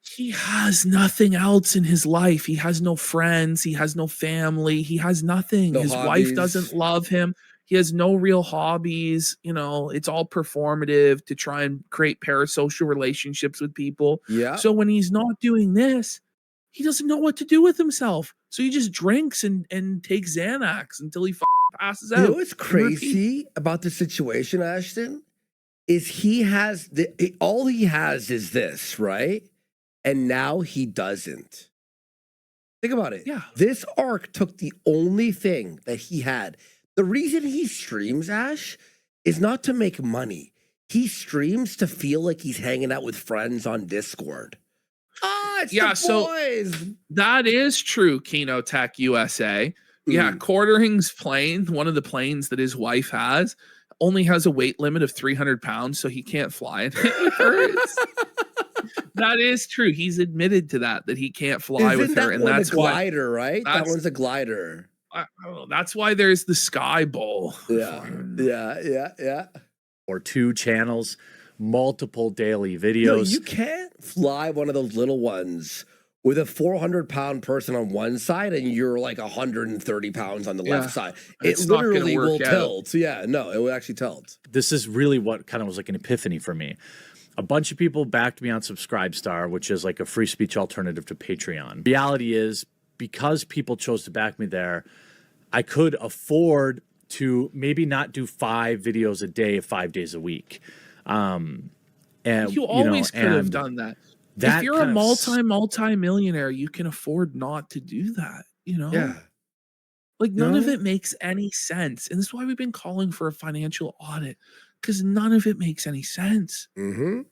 He has nothing else in his life. He has no friends. He has no family. He has nothing. No his hobbies. wife doesn't love him. He has no real hobbies. You know, it's all performative to try and create parasocial relationships with people. Yeah. So when he's not doing this, he doesn't know what to do with himself. So he just drinks and takes Xanax until he passes out. You know what's crazy about the situation, Ashton? Is he has all he has is this, right? And now he doesn't. Think about it. Yeah. This arc took the only thing that he had. The reason he streams, Ash, is not to make money. He streams to feel like he's hanging out with friends on Discord. It's the boys. That is true, Kino Tech USA. Yeah, Quartering's plane, one of the planes that his wife has, only has a weight limit of 300 pounds, so he can't fly in it with her. That is true. He's admitted to that he can't fly with her, and that's a glider, right? That one's a glider. I don't know. That's why there's the Sky Bowl. Yeah. Or 2 channels, multiple daily videos. No, you can't fly one of those little ones with a 400-pound person on one side and you're like 130 pounds on the left side. It It's not gonna literally will work out. tilt. Yeah, no, it will actually tilt. This is really what kind of was like an epiphany for me. A bunch of people backed me on Subscribestar, which is like a free speech alternative to Patreon. Reality is, because people chose to back me there, I could afford to maybe not do 5 videos a day, 5 days a week. And You always could have done that. If you're a multi-millionaire, you can afford not to do that, you know? Yeah. Like none of it makes any sense. And this is why we've been calling for a financial audit, because none of it makes any sense. Mm-hmm.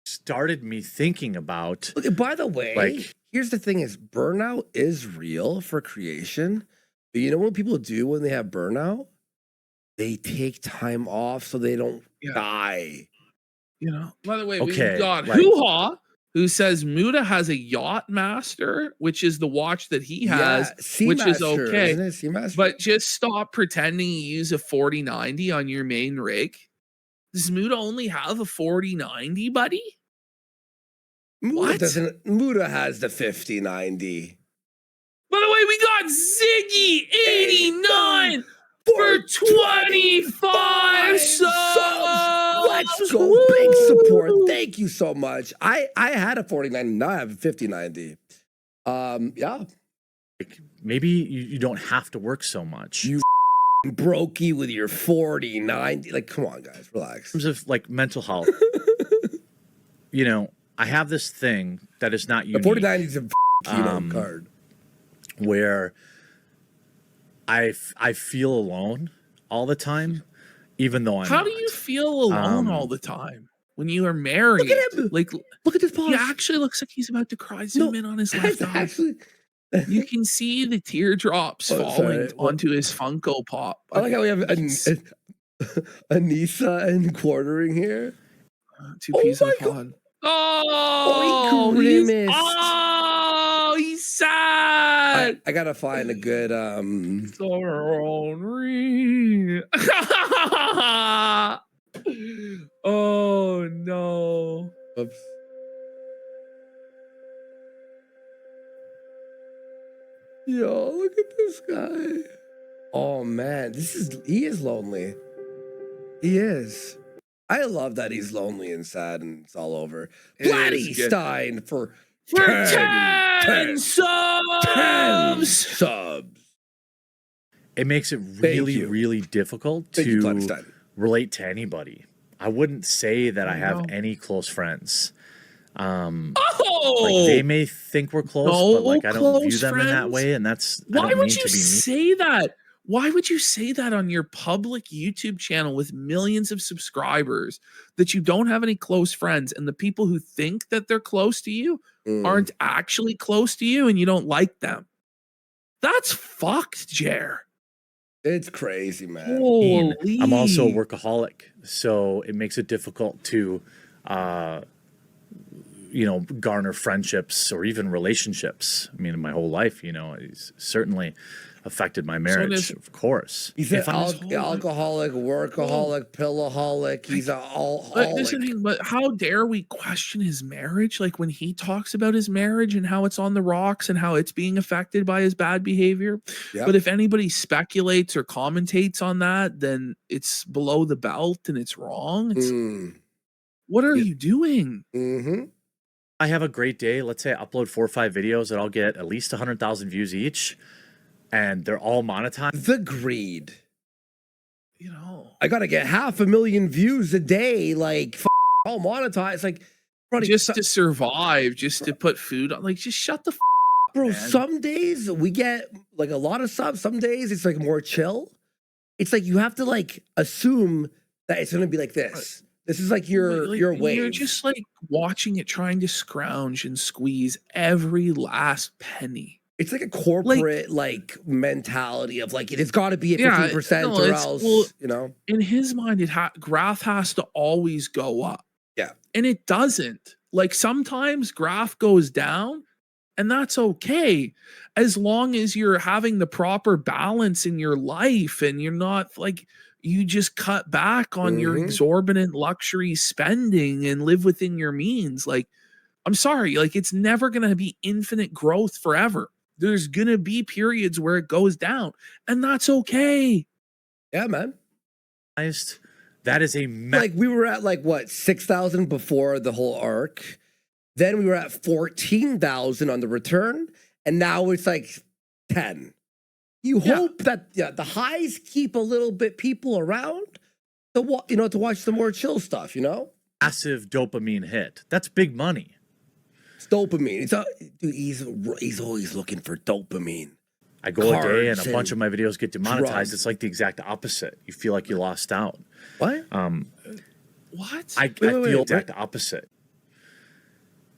Started me thinking about. Okay, by the way, here's the thing: is burnout is real for creation. But you know what people do when they have burnout? They take time off so they don't die. You know. By the way, Okay, we've got like- Hoo-Ha, who says Muda has a Yacht Master, which is the watch that he has, which is Seamaster, okay. isn't it? Seamaster? But just stop pretending you use a 4090 on your main rig. Does Muda only have a 4090, buddy? Muda has the 5090. By the way, we got Ziggy 89 for 25 subs. Let's go. Big support. Thank you so much. I had a 4090. Now I have a 5090. Yeah. Maybe you don't have to work so much. You brokey with your 4090. Like, come on, guys, relax. In terms of like mental health, you know, I have this thing that is not unique. The 4090 is a Kino card. Where I feel alone all the time, even though I'm How not. do you feel alone all the time when you are married? Look at him. Like, look at this pause. He actually looks like he's about to cry. Zoom in on his left eye. You can see the teardrops falling onto his Funko Pop. I like how we have Anissa and Quartering here. Two peas in a pod. Oh, he's sad. I gotta find a good Sorry. Oh no. Oops. Yo, look at this guy. Oh man, he is lonely. He is. I love that he's lonely and sad and it's all over. Bloody Stein for 10 subs. It makes it really difficult to relate to anybody. I wouldn't say that I have any close friends. Like they may think we're close, but like I don't view them in that way, and that's why would you say that? Why would you say that on your public YouTube channel with millions of subscribers that you don't have any close friends, and the people who think that they're close to you aren't actually close to you and you don't like them? That's fucked, Jer. It's crazy, man. Holy. I'm also a workaholic, so it makes it difficult to garner friendships or even relationships. I mean, in my whole life, it's certainly affected my marriage, of course. He's an alcoholic, workaholic, pillaholic. He's an all-holic. But how dare we question his marriage? Like when he talks about his marriage and how it's on the rocks and how it's being affected by his bad behavior. Yep. But if anybody speculates or commentates on that, then it's below the belt and it's wrong. What are you doing? I have a great day. Let's say I upload 4 or 5 videos that I'll get at least 100,000 views each, and they're all monetized. The greed. I gotta get 500,000 views a day, like all monetized. Like, just to survive, just to put food on. Like, just shut the up, bro. man. Some days we get like a lot of subs. Some days it's like more chill. It's like you have to like assume that it's gonna be like this. This is like your wave. You're just like watching it, trying to scrounge and squeeze every last penny. It's like a corporate like mentality of like it's got to be at 15% or else, In his mind, graph has to always go up. Yeah, and it doesn't. Like sometimes graph goes down, and that's okay, as long as you're having the proper balance in your life and you're not like. You just cut back on your exorbitant luxury spending and live within your means. Like, I'm sorry, like it's never going to be infinite growth forever. There's going to be periods where it goes down, and that's okay. Yeah, man. That is like we were at like what 6,000 before the whole arc. Then we were at 14,000 on the return, and now it's like 10. You hope that the highs keep a little bit people around to watch the more chill stuff, Massive dopamine hit. That's big money. It's dopamine. He's always looking for dopamine. I go a day and a bunch of my videos get demonetized. Drugs. It's like the exact opposite. You feel like you lost out. What? What? I feel the exact opposite.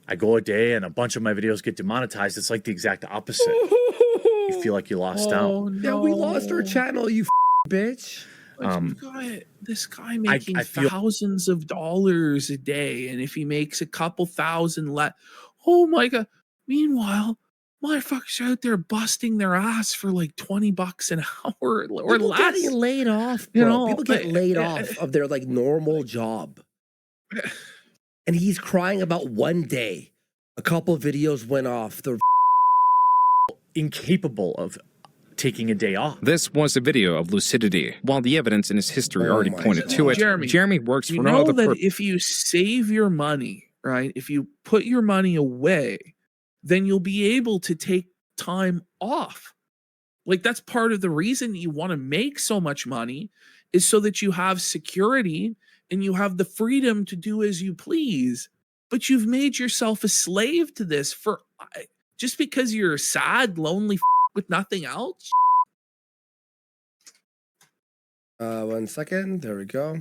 I go a day and a bunch of my videos get demonetized. It's like the exact opposite. You feel like you lost out. No. Yeah, we lost our channel, you bitch. This guy making thousands of dollars a day, and if he makes a couple thousand oh my god. Meanwhile, motherfuckers out there busting their ass for like $20 an hour or People less. Getting laid off, bro. People get laid off of their like normal job. And he's crying about one day. A couple of videos went off. They're incapable of taking a day off. This was a video of lucidity. While the evidence in his history already pointed to it, Jeremy works for no other purpose. If you save your money, right? If you put your money away, then you'll be able to take time off. Like that's part of the reason you want to make so much money is so that you have security and you have the freedom to do as you please. But you've made yourself a slave to this for just because you're sad, lonely with nothing else. 1 second. There we go.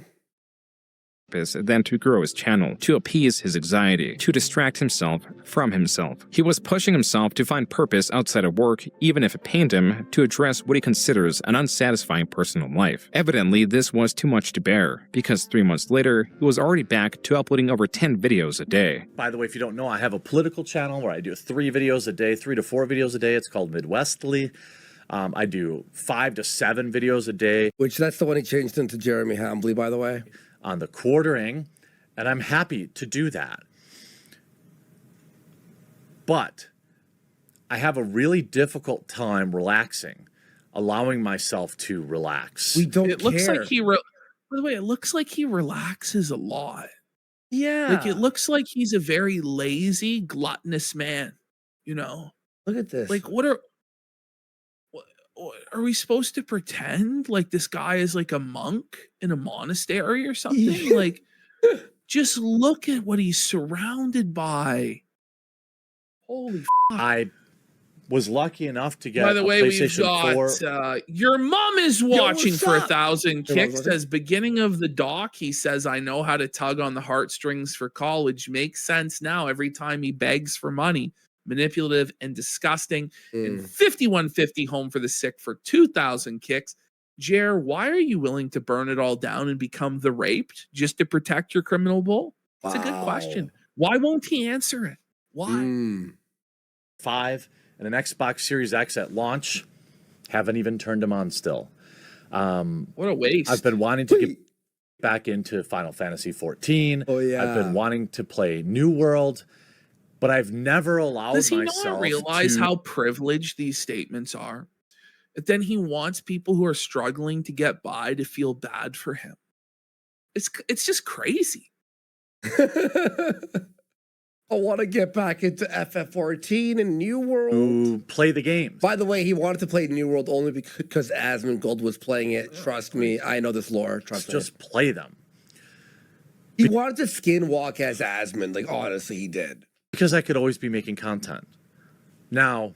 Than to grow his channel, to appease his anxiety, to distract himself from himself. He was pushing himself to find purpose outside of work, even if it pained him, to address what he considers an unsatisfying personal life. Evidently, this was too much to bear, because 3 months later, he was already back to uploading over 10 videos a day. By the way, if you don't know, I have a political channel where I do 3 videos a day, 3 to 4 videos a day. It's called Midwestly. I do 5 to 7 videos a day. Which that's the one he changed into Jeremy Hambly, by the way. On the quartering, and I'm happy to do that. But I have a really difficult time relaxing, allowing myself to relax. We don't It looks like he. By the way, it looks like he relaxes a lot. Yeah. Like it looks like he's a very lazy, gluttonous man. You know. Look at this. Like, what are we supposed to pretend like this guy is like a monk in a monastery or something? Like, just look at what he's surrounded by. Holy fuck. I was lucky enough to get By the way, we've PlayStation 4. got your mom is watching what's for up? 1,000 Your mom's kicks. watching? Says beginning of the doc, he says, I know how to tug on the heartstrings for college. Makes sense now every time he begs for money. Manipulative and disgusting. And 5150 home for the sick for 2,000 kicks. Jer, why are you willing to burn it all down and become the raped just to protect your criminal bull? That's a good question. Why won't he answer it? Why? 5 and an Xbox Series X at launch. Haven't even turned them on still. What a waste. I've been wanting to get back into Final Fantasy 14. Oh, yeah. I've been wanting to play New World, but I've never allowed Does he myself not realize to... how privileged these statements are? But then he wants people who are struggling to get by to feel bad for him. It's just crazy. I want to get back into FF14 and New World. To play the game. By the way, he wanted to play New World only because Asmongold was playing it. Trust me, I know this lore. Trust me. Just play them. He wanted to skinwalk as Asmund. Like, honestly, he did. Because I could always be making content. Now,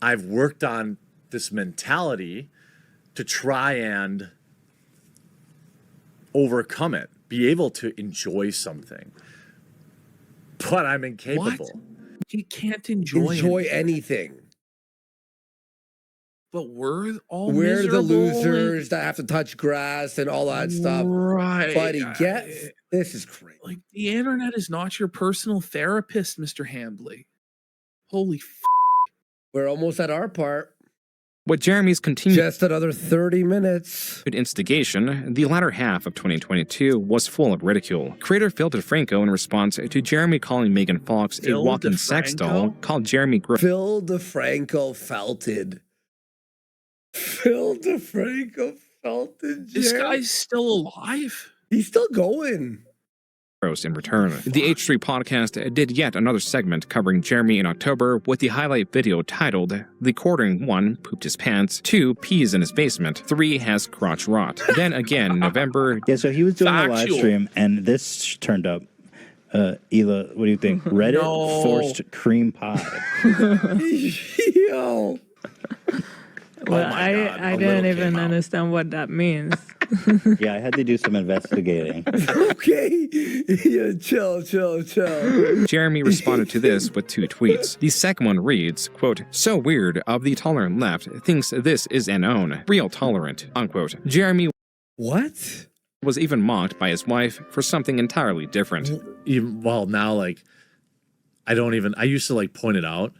I've worked on this mentality to try and overcome it, be able to enjoy something. But I'm incapable. What? He can't enjoy anything. But we're all We're the miserable losers that have to touch grass and all that stuff. Right. But he gets this is crazy. Like the internet is not your personal therapist, Mr. Hambley. Holy We're almost at our part. With Jeremy's continued Just another 30 minutes. instigation, the latter half of 2022 was full of ridicule. Creator Phil DeFranco, in response to Jeremy calling Megan Fox a Phil walking sex doll, DeFranco? called Jeremy Griffin. Phil DeFranco felted. Phil DeFranco felted. This Jerry. guy's still alive. He's still going. In return. The H3 podcast did yet another segment covering Jeremy in October with the highlight video titled The Quartering 1 pooped his pants, 2 pees in his basement, 3 has crotch rot. Then again, November. Yeah, so he was doing a live stream, and this turned up. Ela, what do you think? Reddit forced cream pie. Yo. Well, I didn't even understand what that means. Yeah, I had to do some investigating. Okay. Yeah, chill. Jeremy responded to this with 2 tweets. The second one reads, quote, "So weird of the tolerant left thinks this is an own. Real tolerant," unquote. Jeremy What? was even mocked by his wife for something entirely different. Well, now, like, I used to, like, point it out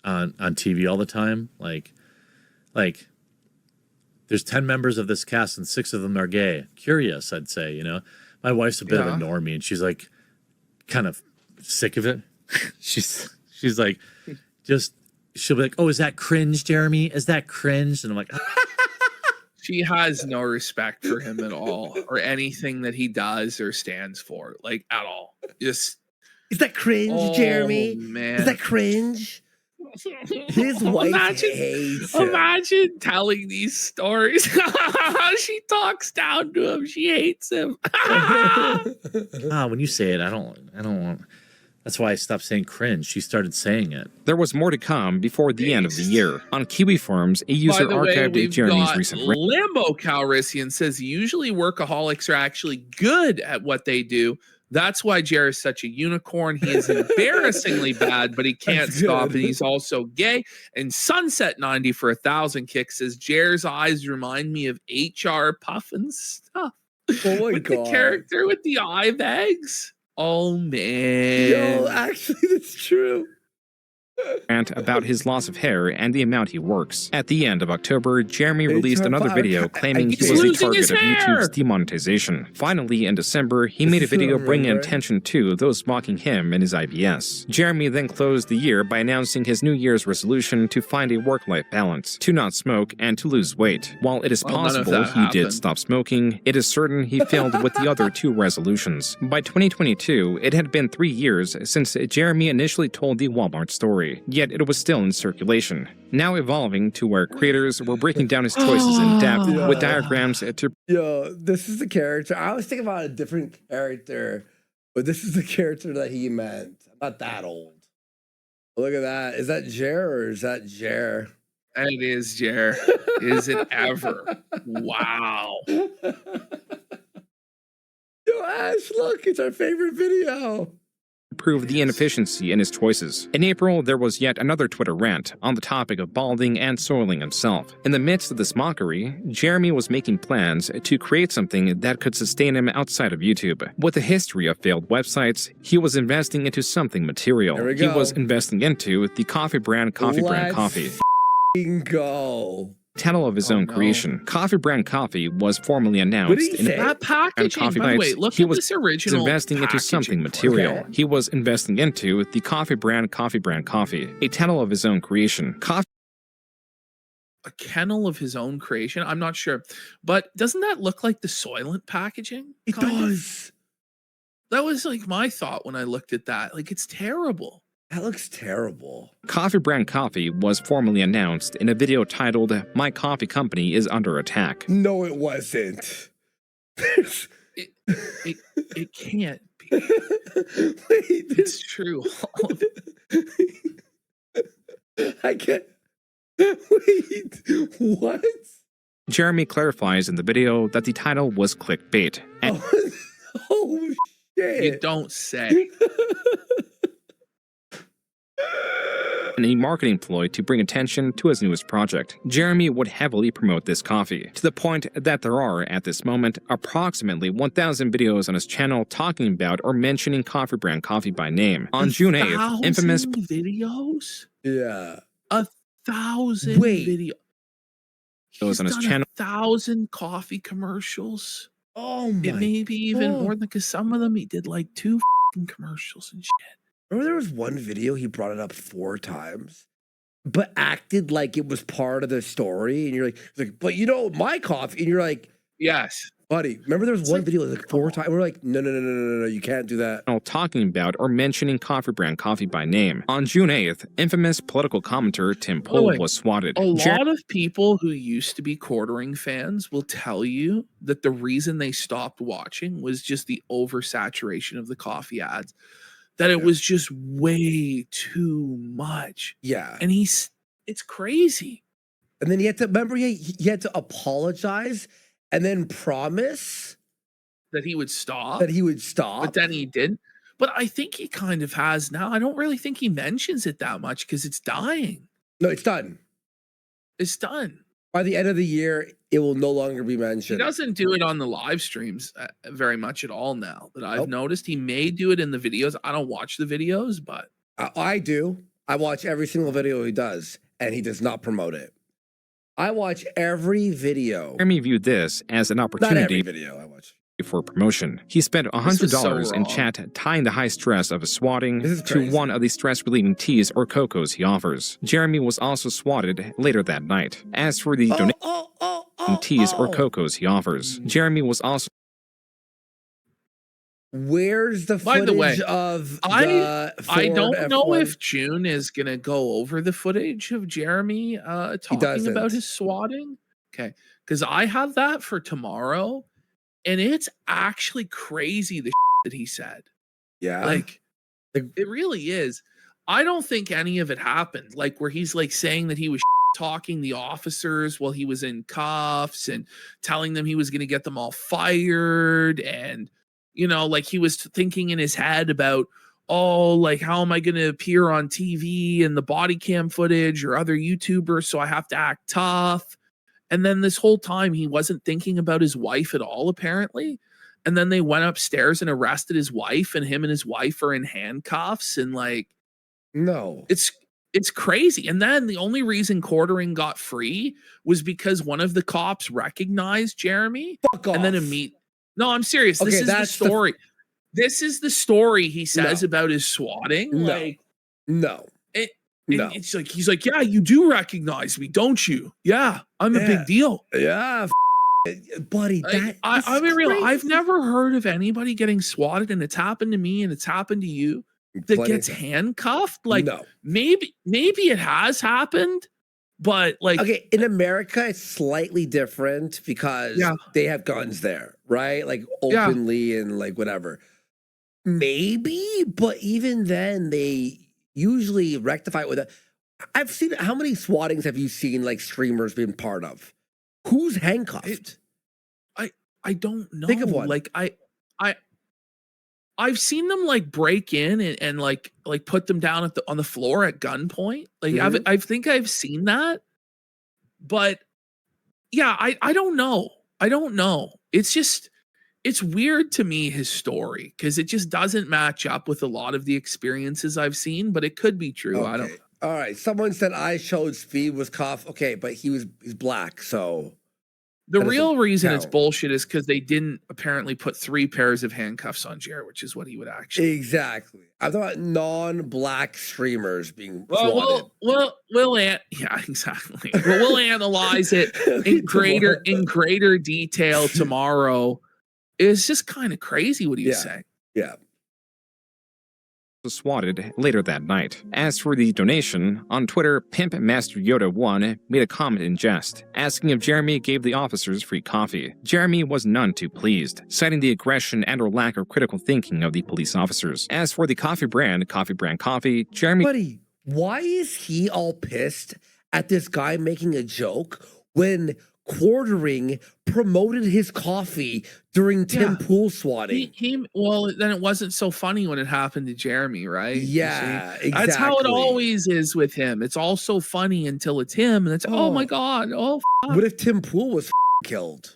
on TV all the time. Like, there's 10 members of this cast and 6 of them are gay. Curious, I'd say, you know. My wife's a bit of a normie, and she's like kind of sick of it. she's like, she'll be like, "Oh, is that cringe, Jeremy? Is that cringe?" And I'm like, She has no respect for him at all, or anything that he does or stands for, like at all. Just Is that cringe, Jeremy? Man. Is that cringe? His wife hates him. Imagine telling these stories. She talks down to him. She hates him. when you say it, I don't want. That's why I stopped saying cringe. She started saying it. There was more to come before the end of the year. On Kiwi Forums, a user By the way, archived we've Jeremy's got recent Lambo Calrissian says usually workaholics are actually good at what they do. That's why Jer is such a unicorn. He is embarrassingly bad, but he can't stop. And he's also gay. And Sunset 90 for 1,000 kicks says Jer's eyes remind me of HR Puffin stuff. Oh my with God. The character with the eye bags. Oh man. Yo, actually, that's true. rant about his loss of hair and the amount he works. At the end of October, Jeremy released another video claiming he was the target of YouTube's demonetization. Finally, in December, he made a video bringing attention to those mocking him and his IBS. Jeremy then closed the year by announcing his New Year's resolution to find a work-life balance, to not smoke, and to lose weight. While it is possible he did stop smoking, it is certain he failed with the other two resolutions. By 2022, it had been 3 years since Jeremy initially told the Walmart story, yet it was still in circulation, now evolving to where creators were breaking down his choices in depth with diagrams to... Yo, this is the character. I was thinking about a different character, but this is the character that he meant. I'm not that old. Look at that. Is that Jer or is that Jer? It is Jer. Is it ever? Wow. Yo, Ash, look, it's our favorite video. Prove the inefficiency in his choices. In April, there was yet another Twitter rant on the topic of balding and soiling himself. In the midst of this mockery, Jeremy was making plans to create something that could sustain him outside of YouTube. With a history of failed websites, he was investing into something material. He was investing into the coffee brand Coffee Brand Coffee. Go. Title of his own creation. Coffee Brand Coffee was formally announced in that packaging. By the way, look at this original investing into something material. Okay. He was investing into the Coffee Brand Coffee, a title of his own creation. A kennel of his own creation? I'm not sure. But doesn't that look like the Soylent packaging? It does. That was like my thought when I looked at that. Like, it's terrible. That looks terrible. Coffee Brand Coffee was formally announced in a video titled, "My Coffee Company is Under Attack." No, it wasn't. It can't be. Wait, it's true. I can't. Wait, what? Jeremy clarifies in the video that the title was clickbait. Oh, shit. You don't say. And a marketing ploy to bring attention to his newest project. Jeremy would heavily promote this coffee, to the point that there are, at this moment, approximately 1,000 videos on his channel talking about or mentioning Coffee Brand Coffee by name. On June 8th, infamous videos? Yeah. 1,000 videos. On his channel. 1,000 coffee commercials. Oh my. It may be even God. more than, because some of them he did like 2 commercials and shit. Remember there was one video he brought it up 4 times, but acted like it was part of the story, and you're like, but you know my coffee, and you're like, yes, buddy. Remember there was one video like 4 times. We're like, no, you can't do that. Talking about or mentioning Coffee Brand Coffee by name. On June 8th, infamous political commentator Tim Pool was swatted. A lot of people who used to be quartering fans will tell you that the reason they stopped watching was just the oversaturation of the coffee ads. That it was just way too much. Yeah. And it's crazy. And then he had to, remember he had to apologize and then promise that he would stop. But then he didn't. But I think he kind of has now. I don't really think he mentions it that much because it's dying. No, it's done. It's done. By the end of the year, it will no longer be mentioned. He doesn't do it on the live streams very much at all now that I've noticed. He may do it in the videos. I don't watch the videos, but I do. I watch every single video he does, and he does not promote it. I watch every video. Jeremy viewed this as an opportunity. Not every video I watch. For promotion. He spent $100 in chat tying the high stress of his swatting to one of the stress-relieving teas or cocos he offers. Jeremy was also swatted later that night. As for the teas or cocos he offers, Jeremy was also... Where's the footage By the way, of I don't Ford know F1? if June is going to go over the footage of Jeremy talking about his swatting. Okay. Because I have that for tomorrow. And it's actually crazy the that he said. Yeah. Like, it really is. I don't think any of it happened. Like, where he's like saying that he was talking the officers while he was in cuffs and telling them he was going to get them all fired. And, you know, like he was thinking in his head about, oh, like, how am I going to appear on TV and the body cam footage or other YouTubers? So I have to act tough. And then this whole time, he wasn't thinking about his wife at all, apparently. And then they went upstairs and arrested his wife, and him and his wife are in handcuffs. And like, no, it's It's crazy. And then the only reason Quartering got free was because one of the cops recognized Jeremy. Fuck off. And then No, I'm serious. This Okay, is the that's story. This is the story he says about his swatting. No. Like, no. And it's like he's like, yeah, you do recognize me, don't you? Yeah, I'm a big deal. Yeah, buddy. Like, That I mean, real. crazy. I've never heard of anybody getting swatted, and it's happened to me, and it's happened to you. That Plenty gets of- handcuffed. Like, No. maybe it has happened, but like, Okay, in America, it's slightly different because they have guns there, right? Like openly and like whatever. Maybe, but even then, they usually rectify it with a. I've seen how many swattings have you seen like streamers been part of? Who's handcuffed? I don't know. Think of one. Like I've seen them like break in and like put them down on the floor at gunpoint. Like I think I've seen that, but yeah, I don't know. I don't know. It's weird to me, his story, because it just doesn't match up with a lot of the experiences I've seen, but it could be true. I don't. All right. Someone said I showed Speed was cuffed. Okay, but he's black, so The that real doesn't reason it's count. bullshit is because they didn't apparently put 3 pairs of handcuffs on Jared, which is what he would actually. Exactly. I'm talking about non-black streamers being swatted. Yeah, exactly. Well, we'll analyze it in greater detail tomorrow. It's just kind of crazy what he was saying. Yeah. Was swatted later that night. As for the donation, on Twitter, Pimp Master Yoda 1 made a comment in jest, asking if Jeremy gave the officers free coffee. Jeremy was none too pleased, citing the aggression and or lack of critical thinking of the police officers. As for the coffee brand Coffee, Jeremy... Buddy, why is he all pissed at this guy making a joke when Quartering promoted his coffee during Tim Pool swatting? Well, then it wasn't so funny when it happened to Jeremy, right? Yeah, exactly. That's how it exactly. always is with him. It's all so funny until it's him, and it's oh my god, What if Tim Pool was killed?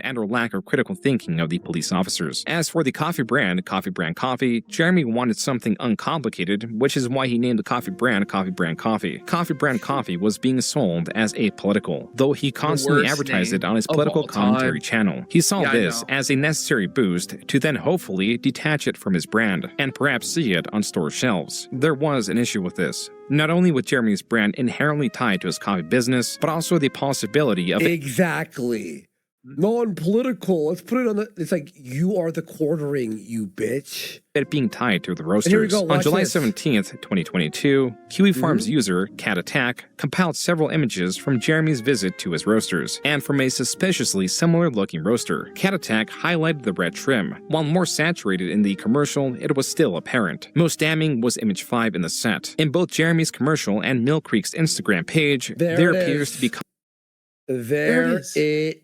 and or lack of critical thinking of the police officers. As for the coffee brand Coffee, Jeremy wanted something uncomplicated, which is why he named the coffee brand Coffee. Coffee brand coffee was being sold as apolitical, though he constantly worst advertised name it on his of political all time. commentary channel. He saw Yeah, I this know. as a necessary boost to then hopefully detach it from his brand, and perhaps see it on store shelves. There was an issue with this. Not only with Jeremy's brand inherently tied to his coffee business, but also the possibility of Exactly. Non-political. Let's put it on the. It's like you are the Quartering, you bitch. it being tied to the here we roasters. go, On watch July this. 17th, 2022, Kiwi Farms user Cat Attack compiled several images from Jeremy's visit to his roasters, and from a suspiciously similar-looking roaster. Cat Attack highlighted the red trim. While more saturated in the commercial, it was still apparent. Most damning was image 5 in the set. In both Jeremy's commercial and Mill Creek's Instagram page, there it appears is. to be There it is.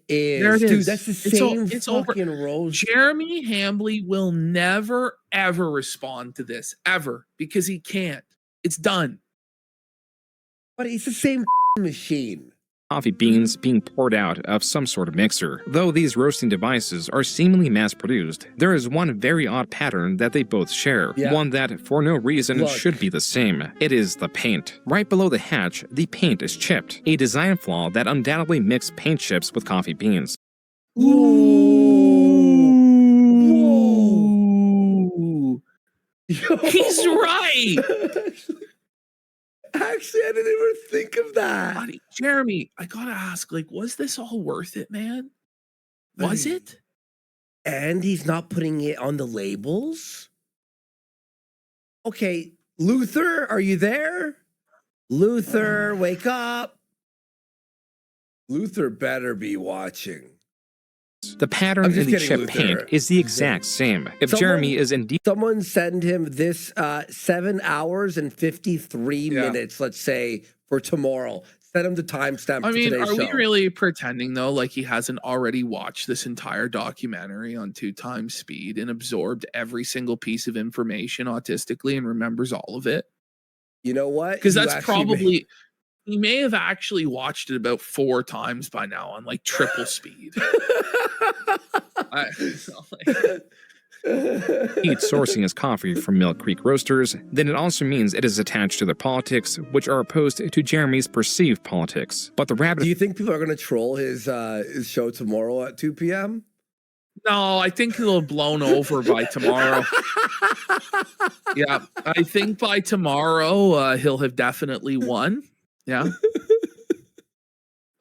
There it Dude, is. that's the It's same it's over. fucking rose. Jeremy Hambley will never ever respond to this ever because he can't. It's done. But it's the same machine. coffee beans being poured out of some sort of mixer. Though these roasting devices are seemingly mass-produced, there is one very odd pattern that they both share. Yeah. One that, for no reason, Look. should be the same. It is the paint. Right below the hatch, the paint is chipped, a design flaw that undoubtedly mixed paint chips with coffee beans. He's right. Actually, I didn't even think of that. Buddy, Jeremy, I gotta ask, like, was this all worth it, man? Was it? And he's not putting it on the labels? Okay, Luther, are you there? Luther, wake up. Luther better be watching. The pattern I'm in just the kidding, chip Luther. paint is the exact same. If Jeremy is indeed Someone send him this 7 hours and 53 minutes, let's say, for tomorrow. Send him the timestamp I for mean, today's are show. we really pretending though, like he hasn't already watched this entire documentary on 2 times speed and absorbed every single piece of information autistically and remembers all of it? You know what? Because You that's actually probably he may have actually watched it about 4 times by now on like triple speed. He's sourcing his coffee from Mill Creek Roasters, then it also means it is attached to their politics, which are opposed to Jeremy's perceived politics. But the rabbit... Do you think people are going to troll his show tomorrow at 2 p.m.? No, I think he'll have blown over by tomorrow. Yeah, I think by tomorrow he'll have definitely won. Yeah.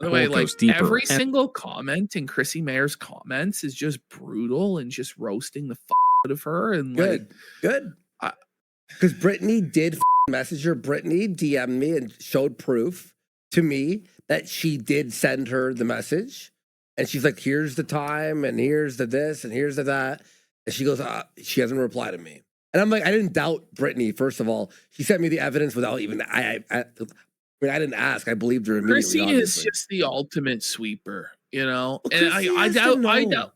By the way, like every single comment in Chrissy Mayer's comments is just brutal and just roasting the out of her. And good. Because Brittany did message her. Brittany DM'd me and showed proof to me that she did send her the message. And she's like, here's the time, and here's the this, and here's the that. And she goes, she hasn't replied to me. And I'm like, I didn't doubt Brittany, first of all. She sent me the evidence without even, I didn't ask. I believed her immediately. Chrissy is just the ultimate sweeper, you know? And I doubt.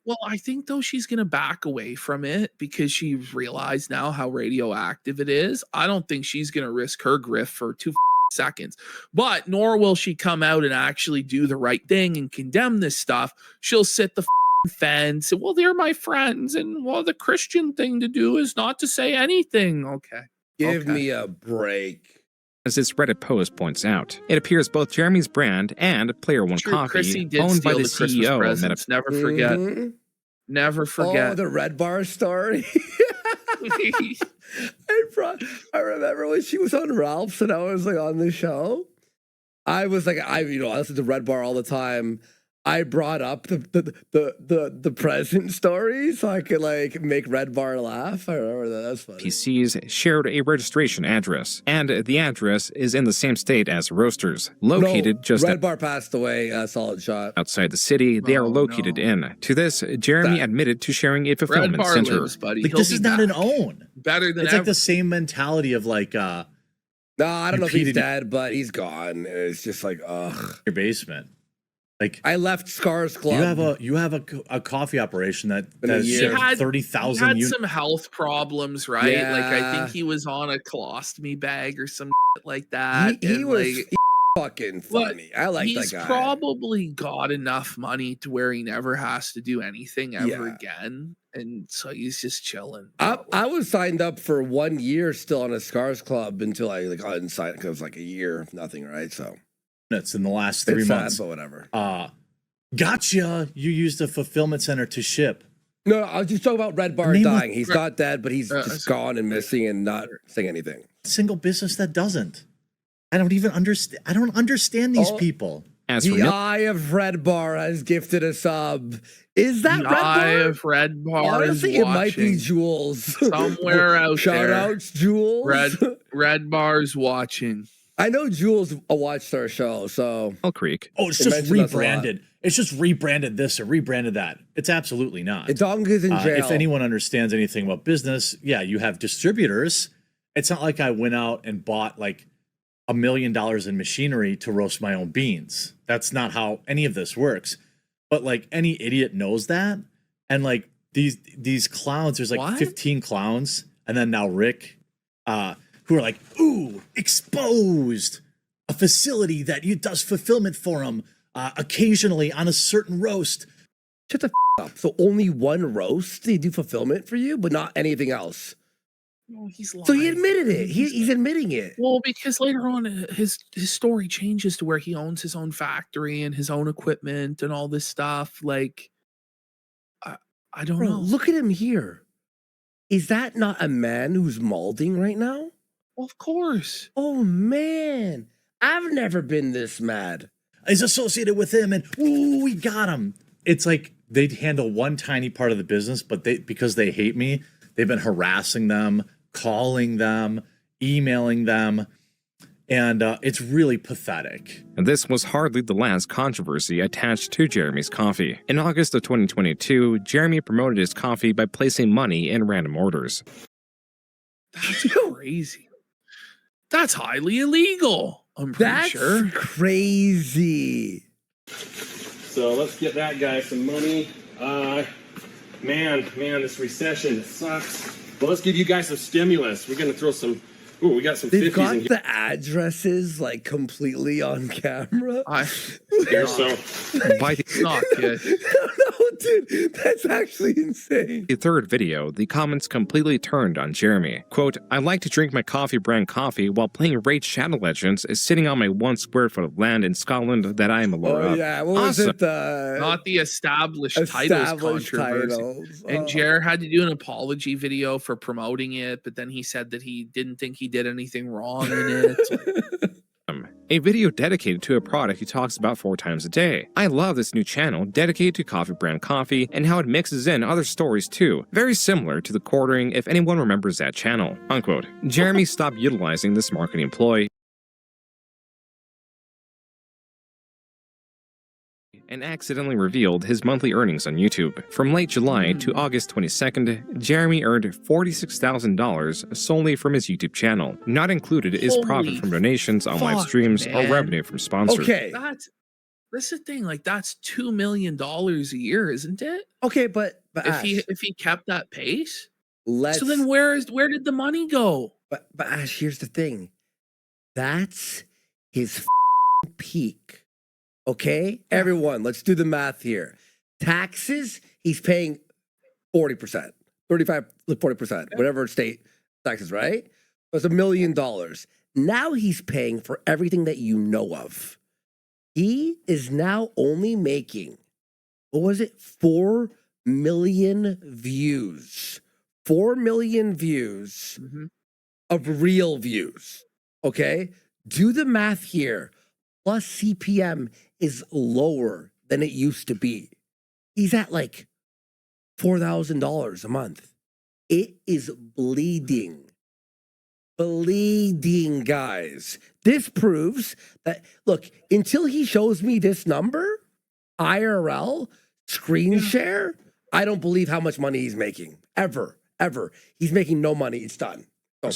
Well, I think, though, she's going to back away from it because she's realized now how radioactive it is. I don't think she's going to risk her grift for 2 seconds. But nor will she come out and actually do the right thing and condemn this stuff. She'll sit the fence. And, well, they're my friends. And, well, the Christian thing to do is not to say anything. Okay. Give me a break. As this Reddit post points out, it appears both Jeremy's brand and Player One Coffee, owned by the CEO, Never forget. Never forget. Oh, the Red Bar story. I remember when she was on Ralph's and I was like on the show. I was like, I listen to Red Bar all the time. I brought up the present story so I could like make Red Bar laugh. I remember that. That's funny. PCs shared a registration address, and the address is in the same state as Roasters, located just Red Bar passed away. Solid shot. Outside the city. They are located in. To this, Jeremy admitted to sharing a fulfillment Red Bar center. lives, buddy. Like, this is not an own. Better than it's like the same mentality of like. No, I don't know if he's dead, but he's gone. It's just like, ugh. Your basement. Like I left Scars Club. You have a coffee operation that shipped 30,000. He had some health problems, right? Yeah. Like I think he was on a colostomy bag or some shit like that. He was fucking funny. I like that guy. He's probably got enough money to where he never has to do anything ever again, and so he's just chilling. I was signed up for 1 year still on a Scars Club until I like unsigned because it was like a year of nothing, right? So. It's in the last 3 months. But whatever. Gotcha. You used a fulfillment center to ship. No, I was just talking about Red Bar dying. He's not dead, but he's just gone and missing and not saying anything. Single business that doesn't. I don't even understand. I don't understand these people. The Eye of Red Bar has gifted a sub. Is that the Red Bar? Eye of Red Bar Honestly, it might be Jules. Somewhere out Shout there. outs, Jules. Red Bar's watching. I know Jules watched our show, so Mill Creek. Oh, it's just rebranded. It's just rebranded this or rebranded that. It's absolutely not. It's Donga's in jail. If anyone understands anything about business, yeah, you have distributors. It's not like I went out and bought like $1 million in machinery to roast my own beans. That's not how any of this works. But like any idiot knows that. And like these clowns, there's like 15 clowns, and then now Rick, who are like, ooh, exposed a facility that does fulfillment for him occasionally on a certain roast. Shut the up. So only one roast they do fulfillment for you, but not anything else. No, he's lying. So he admitted it. He's admitting it. Well, because later on his story changes to where he owns his own factory and his own equipment and all this stuff. Like, I don't know. Look at him here. Is that not a man who's molding right now? Well, of course. Oh, man. I've never been this mad. He's associated with him, and ooh, we got him. It's like they handle one tiny part of the business, but because they hate me, they've been harassing them, calling them, emailing them, and it's really pathetic. And this was hardly the last controversy attached to Jeremy's coffee. In August of 2022, Jeremy promoted his coffee by placing money in random orders. That's crazy. That's highly illegal. I'm pretty sure. That's crazy. So let's get that guy some money. Man, this recession sucks. Well, let's give you guys some stimulus. We're gonna throw some. Ooh, we got some. They've 50s got in here. the addresses like completely on camera. Here, so it's not good. No, Dude, that's actually insane. The third video, the comments completely turned on Jeremy. Quote, I like to drink my coffee brand coffee while playing Raid Shadow Legends, sitting on my 1 square foot of land in Scotland that I am a lord of. Yeah, what was it? Not the established titles controversy. And Jer had to do an apology video for promoting it, but then he said that he didn't think he did anything wrong in it. A video dedicated to a product he talks about 4 times a day. I love this new channel dedicated to coffee brand coffee and how it mixes in other stories too. Very similar to The Quartering if anyone remembers that channel. Unquote. Jeremy stopped utilizing this marketing ploy and accidentally revealed his monthly earnings on YouTube. From late July to August 22nd, Jeremy earned $46,000 solely from his YouTube channel. Not included is profit from donations on live streams or revenue from sponsors. Okay. That's the thing. Like, that's $2 million a year, isn't it? Okay, but if he kept that pace, so then where did the money go? But Ash, here's the thing. That's his peak. Okay, everyone, let's do the math here. Taxes, he's paying 40%, 35, 40%, whatever state taxes, right? That's $1 million. Now he's paying for everything that you know of. He is now only making, 4 million views. 4 million views of real views. Okay, do the math here. Plus CPM is lower than it used to be. He's at like $4,000 a month. It is bleeding. Bleeding, guys. This proves that, look, until he shows me this number, IRL, screen share, I don't believe how much money he's making. Ever. He's making no money. It's done.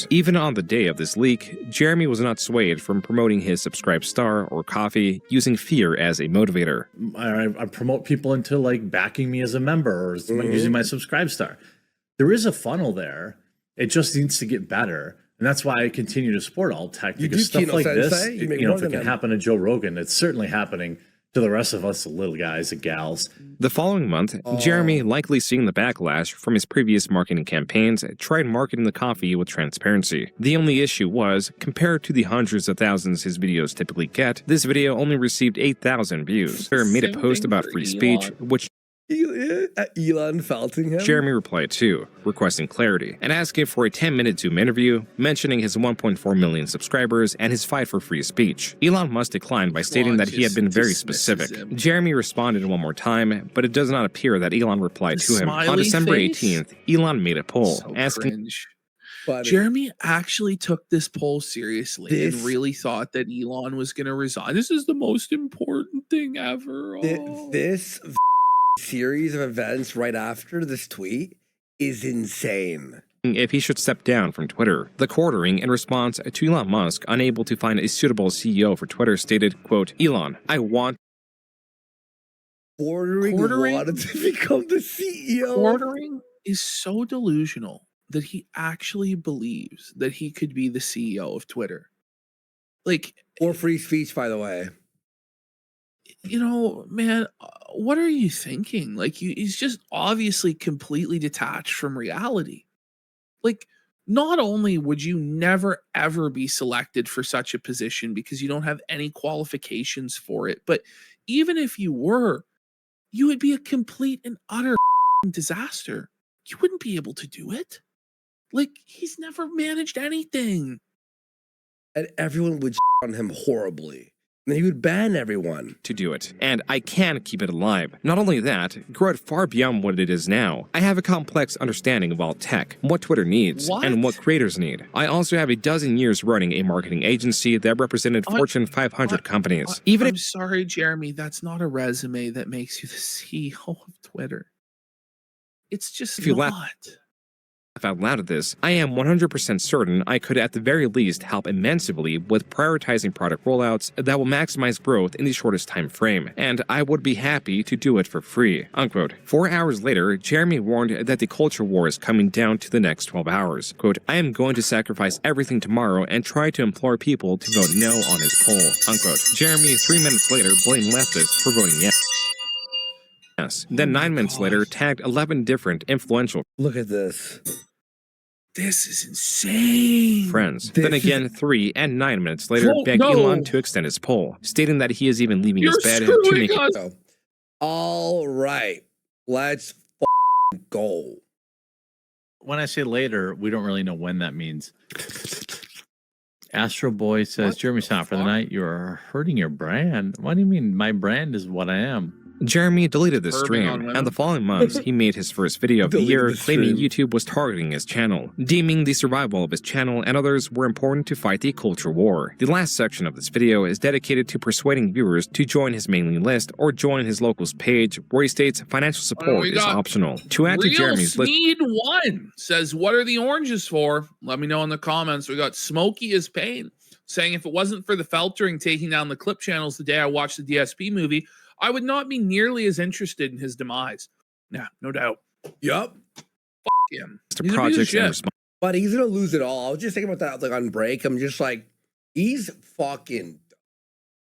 Even on the day of this leak, Jeremy was not swayed from promoting his Subscribe Star or coffee, using fear as a motivator. I promote people into like backing me as a member or using my Subscribe Star. There is a funnel there. It just needs to get better. And that's why I continue to support alt tech, because stuff Kino like Sensei, this, if it can him. happen to Joe Rogan, it's certainly happening to the rest of us, the little guys and gals. The following month, Jeremy, likely seeing the backlash from his previous marketing campaigns, tried marketing the coffee with transparency. The only issue was, compared to the hundreds of thousands his videos typically get, this video only received 8,000 views. He made a post about free speech, which Elon Feltingham. Jeremy replied to, requesting clarity, and asking for a 10-minute Zoom interview, mentioning his 1.4 million subscribers and his fight for free speech. Elon Musk declined by stating that he had been very specific. Jeremy responded one more time, but it does not appear that Elon replied to him. On December 18th, Elon made a poll asking... Jeremy actually took this poll seriously and really thought that Elon was going to resign. This is the most important thing ever. This series of events right after this tweet is insane. If he should step down from Twitter. The Quartering, in response to Elon Musk unable to find a suitable CEO for Twitter, stated, quote, Elon, I want... Quartering wanted to become the CEO. Quartering is so delusional that he actually believes that he could be the CEO of Twitter. Like, or free speech, by the way. You know, man, what are you thinking? Like, he's just obviously completely detached from reality. Like, not only would you never, ever be selected for such a position because you don't have any qualifications for it, but even if you were, you would be a complete and utter disaster. You wouldn't be able to do it. Like, he's never managed anything. And everyone would on him horribly. And he would ban everyone to do it. And I can keep it alive. Not only that, grow it far beyond what it is now. I have a complex understanding of all tech, what Twitter needs, and what creators need. I also have a dozen years running a marketing agency that represented Fortune 500 companies. I'm sorry, Jeremy, that's not a resume that makes you the CEO of Twitter. It's just not. Out loud at this, I am 100% certain I could at the very least help immensely with prioritizing product rollouts that will maximize growth in the shortest time frame, and I would be happy to do it for free, unquote. 4 hours later, Jeremy warned that the culture war is coming down to the next 12 hours. Quote, I am going to sacrifice everything tomorrow and try to implore people to vote no on his poll, unquote. Jeremy, 3 minutes later, blamed leftists for voting yes. Then 9 minutes later, tagged 11 different influential Look at this. This is insane. friends. This Then is- again, 3 and 9 minutes later, Oh, begged no. Elon to extend his poll, stating that he is even leaving his You're bed to screwing make us. it. All right. Let's go. When I say later, we don't really know when that means. Astro Boy says, Jeremy, stop for the night. You're hurting your brand. What do you mean? My brand is what I am. Jeremy deleted the Perving on stream, women. and the following months, he made his first video of the Deleted year, the claiming stream. YouTube was targeting his channel, deeming the survival of his channel and others were important to fight the culture war. The last section of this video is dedicated to persuading viewers to join his mailing list or join his locals page, where he states financial support we is got optional. To add to Real Jeremy's list, Sneed 1 says, what are the oranges for? Let me know in the comments. We got Smokey is Pain saying, if it wasn't for the filtering taking down the clip channels the day I watched the DSP movie, I would not be nearly as interested in his demise. Yeah, no doubt. Yup. Him. to He's a piece of projects shit. and responsibilities. But he's gonna lose it all. I was just thinking about that like on break. I'm just like, he's fucking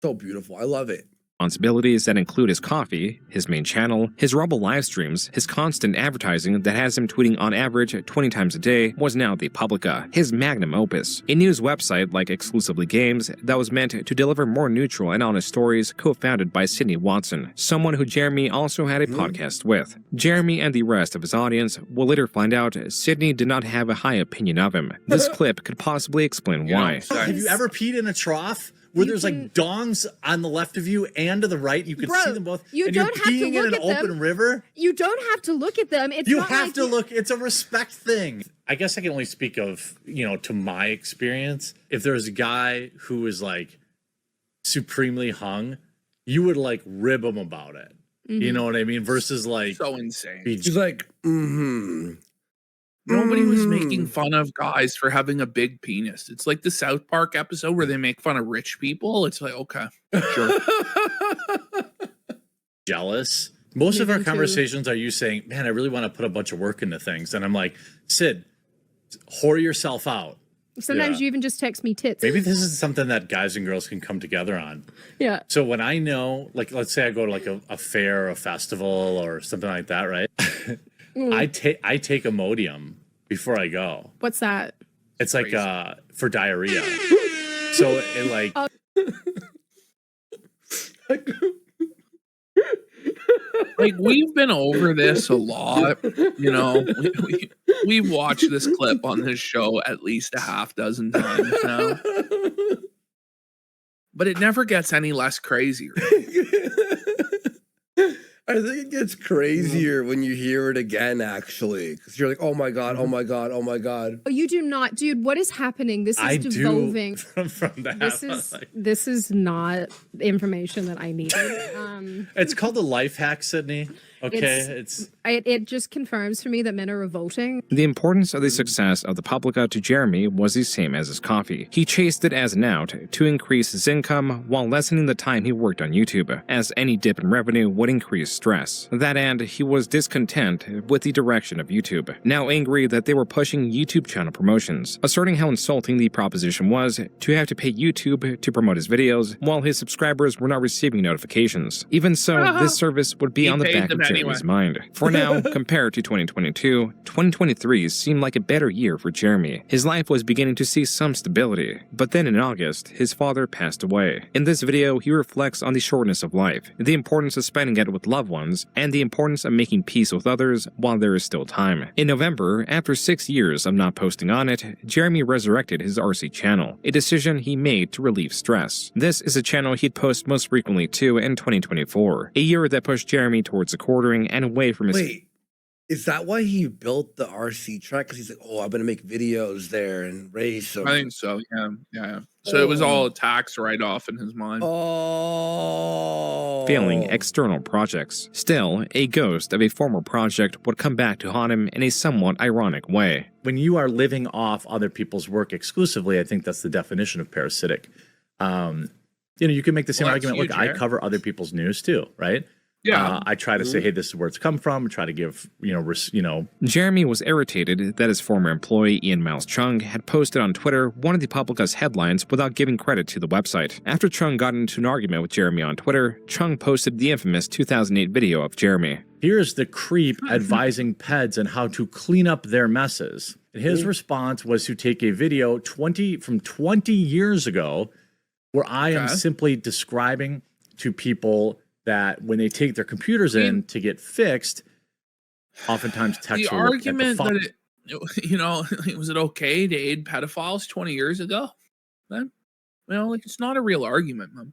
so beautiful. I love it. That include his coffee, his main channel, his Rumble live streams, his constant advertising that has him tweeting on average 20 times a day was now the Publica, his magnum opus, a news website like Exclusively Games that was meant to deliver more neutral and honest stories, co-founded by Sydney Watson, someone who Jeremy also had a podcast with. Jeremy and the rest of his audience will later find out Sydney did not have a high opinion of him. This clip could possibly explain why. Have you ever peed in a trough where there's like dongs on the left of you and to the right? You can see them both. You and don't you're have to peeing in look an at open them. river. You don't have to look at them. It's You not have like to look. It's a respect thing. I guess I can only speak of, to my experience. If there's a guy who is like supremely hung, you would like rib him about it. You know what I mean? Versus like So insane. He's like, Nobody was making fun of guys for having a big penis. It's like the South Park episode where they make fun of rich people. It's like, okay, sure. jealous. Most of Me our too. conversations are you saying, man, I really want to put a bunch of work into things. And I'm like, Sid, whore yourself out. Sometimes you even just text me tits. Maybe this is something that guys and girls can come together on. Yeah. So when I know, like, let's say I go to like a fair or a festival or something like that, right? I take Imodium before I go. What's that? It's like for diarrhea. So it like Like, we've been over this a lot, we've watched this clip on this show at least a half dozen times now. But it never gets any less crazy. I think it gets crazier when you hear it again, actually. Because you're like, oh my God, oh my God, oh my God. Oh, you do not, dude. What is happening? This is devolving. From that. This is not information that I needed. It's called the life hack, Sydney. Okay, It just confirms for me that men are revolting. The importance of the success of the Publica to Jeremy was the same as his coffee. He chased it as an out to increase his income while lessening the time he worked on YouTube, as any dip in revenue would increase stress. That and he was discontent with the direction of YouTube, now angry that they were pushing YouTube channel promotions, asserting how insulting the proposition was to have to pay YouTube to promote his videos while his subscribers were not receiving notifications. Even so, this service would be He on the paid back them of Jeremy's mind. For now, compared to 2022, 2023 seemed like a better year for Jeremy. His life was beginning to see some stability, but then in August, his father passed away. In this video, he reflects on the shortness of life, the importance of spending it with loved ones, and the importance of making peace with others while there is still time. In November, after 6 years of not posting on it, Jeremy resurrected his RC channel, a decision he made to relieve stress. This is a channel he'd post most frequently to in 2024, a year that pushed Jeremy towards the quartering and away from his... Wait, is that why he built the RC track? Because he's like, oh, I'm going to make videos there and race them. I think so, yeah. So it was all a tax write-off in his mind. failing external projects. Still, a ghost of a former project would come back to haunt him in a somewhat ironic way. When you are living off other people's work exclusively, I think that's the definition of parasitic. You can make the same argument. Look, I cover other people's news too, right? I try to say, hey, this is where it's come from. Try to give, Jeremy was irritated that his former employee Ian Miles Chung had posted on Twitter one of the Publica's headlines without giving credit to the website. After Chung got into an argument with Jeremy on Twitter, Chung posted the infamous 2008 video of Jeremy. Here's the creep advising peds on how to clean up their messes. And his response was to take a video from 20 years ago where I am simply describing to people that when they take their computers in to get fixed, oftentimes text the will look argument at the that was it okay to aid pedophiles 20 years ago? Then, it's not a real argument, man.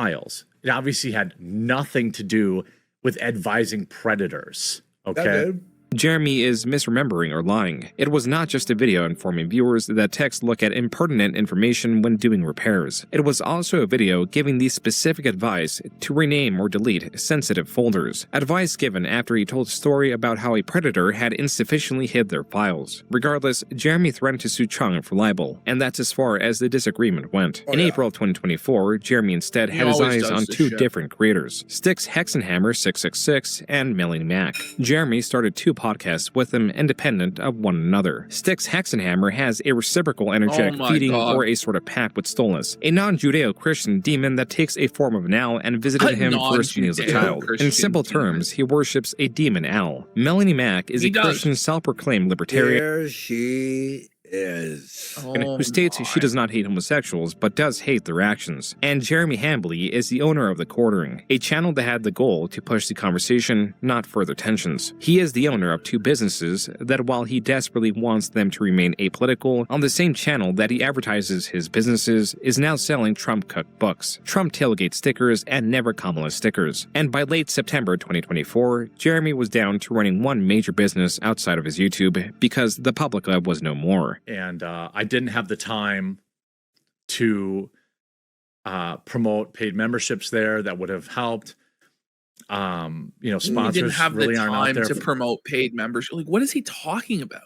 files. It obviously had nothing to do with advising predators. Okay. Jeremy is misremembering or lying. It was not just a video informing viewers that texts look at impertinent information when doing repairs. It was also a video giving the specific advice to rename or delete sensitive folders. Advice given after he told a story about how a predator had insufficiently hid their files. Regardless, Jeremy threatened to sue Chung for libel, and that's as far as the disagreement went. In April of 2024, Jeremy instead had his eyes on two different creators, Styx Hexenhammer 666 and Melanie Mac. Jeremy started two podcasts with them independent of one another. Styx Hexenhammer has a reciprocal energetic feeding or a sort of pact with Stolnus, a non-Judeo-Christian demon that takes a form of an owl and visited him first when he was a child. In simple terms, he worships a demon owl. Melanie Mac is a Christian self-proclaimed libertarian. Here she is. Who states she does not hate homosexuals, but does hate their actions. And Jeremy Hambley is the owner of The Quartering, a channel that had the goal to push the conversation, not further tensions. He is the owner of two businesses that, while he desperately wants them to remain apolitical, on the same channel that he advertises his businesses, is now selling Trump-cooked books, Trump tailgate stickers, and Never Kamala stickers. And by late September 2024, Jeremy was down to running one major business outside of his YouTube because the Publica was no more. And I didn't have the time to promote paid memberships there that would have helped. Sponsors he didn't have really the aren't out time there to promote paid membership. Like, what is he talking about?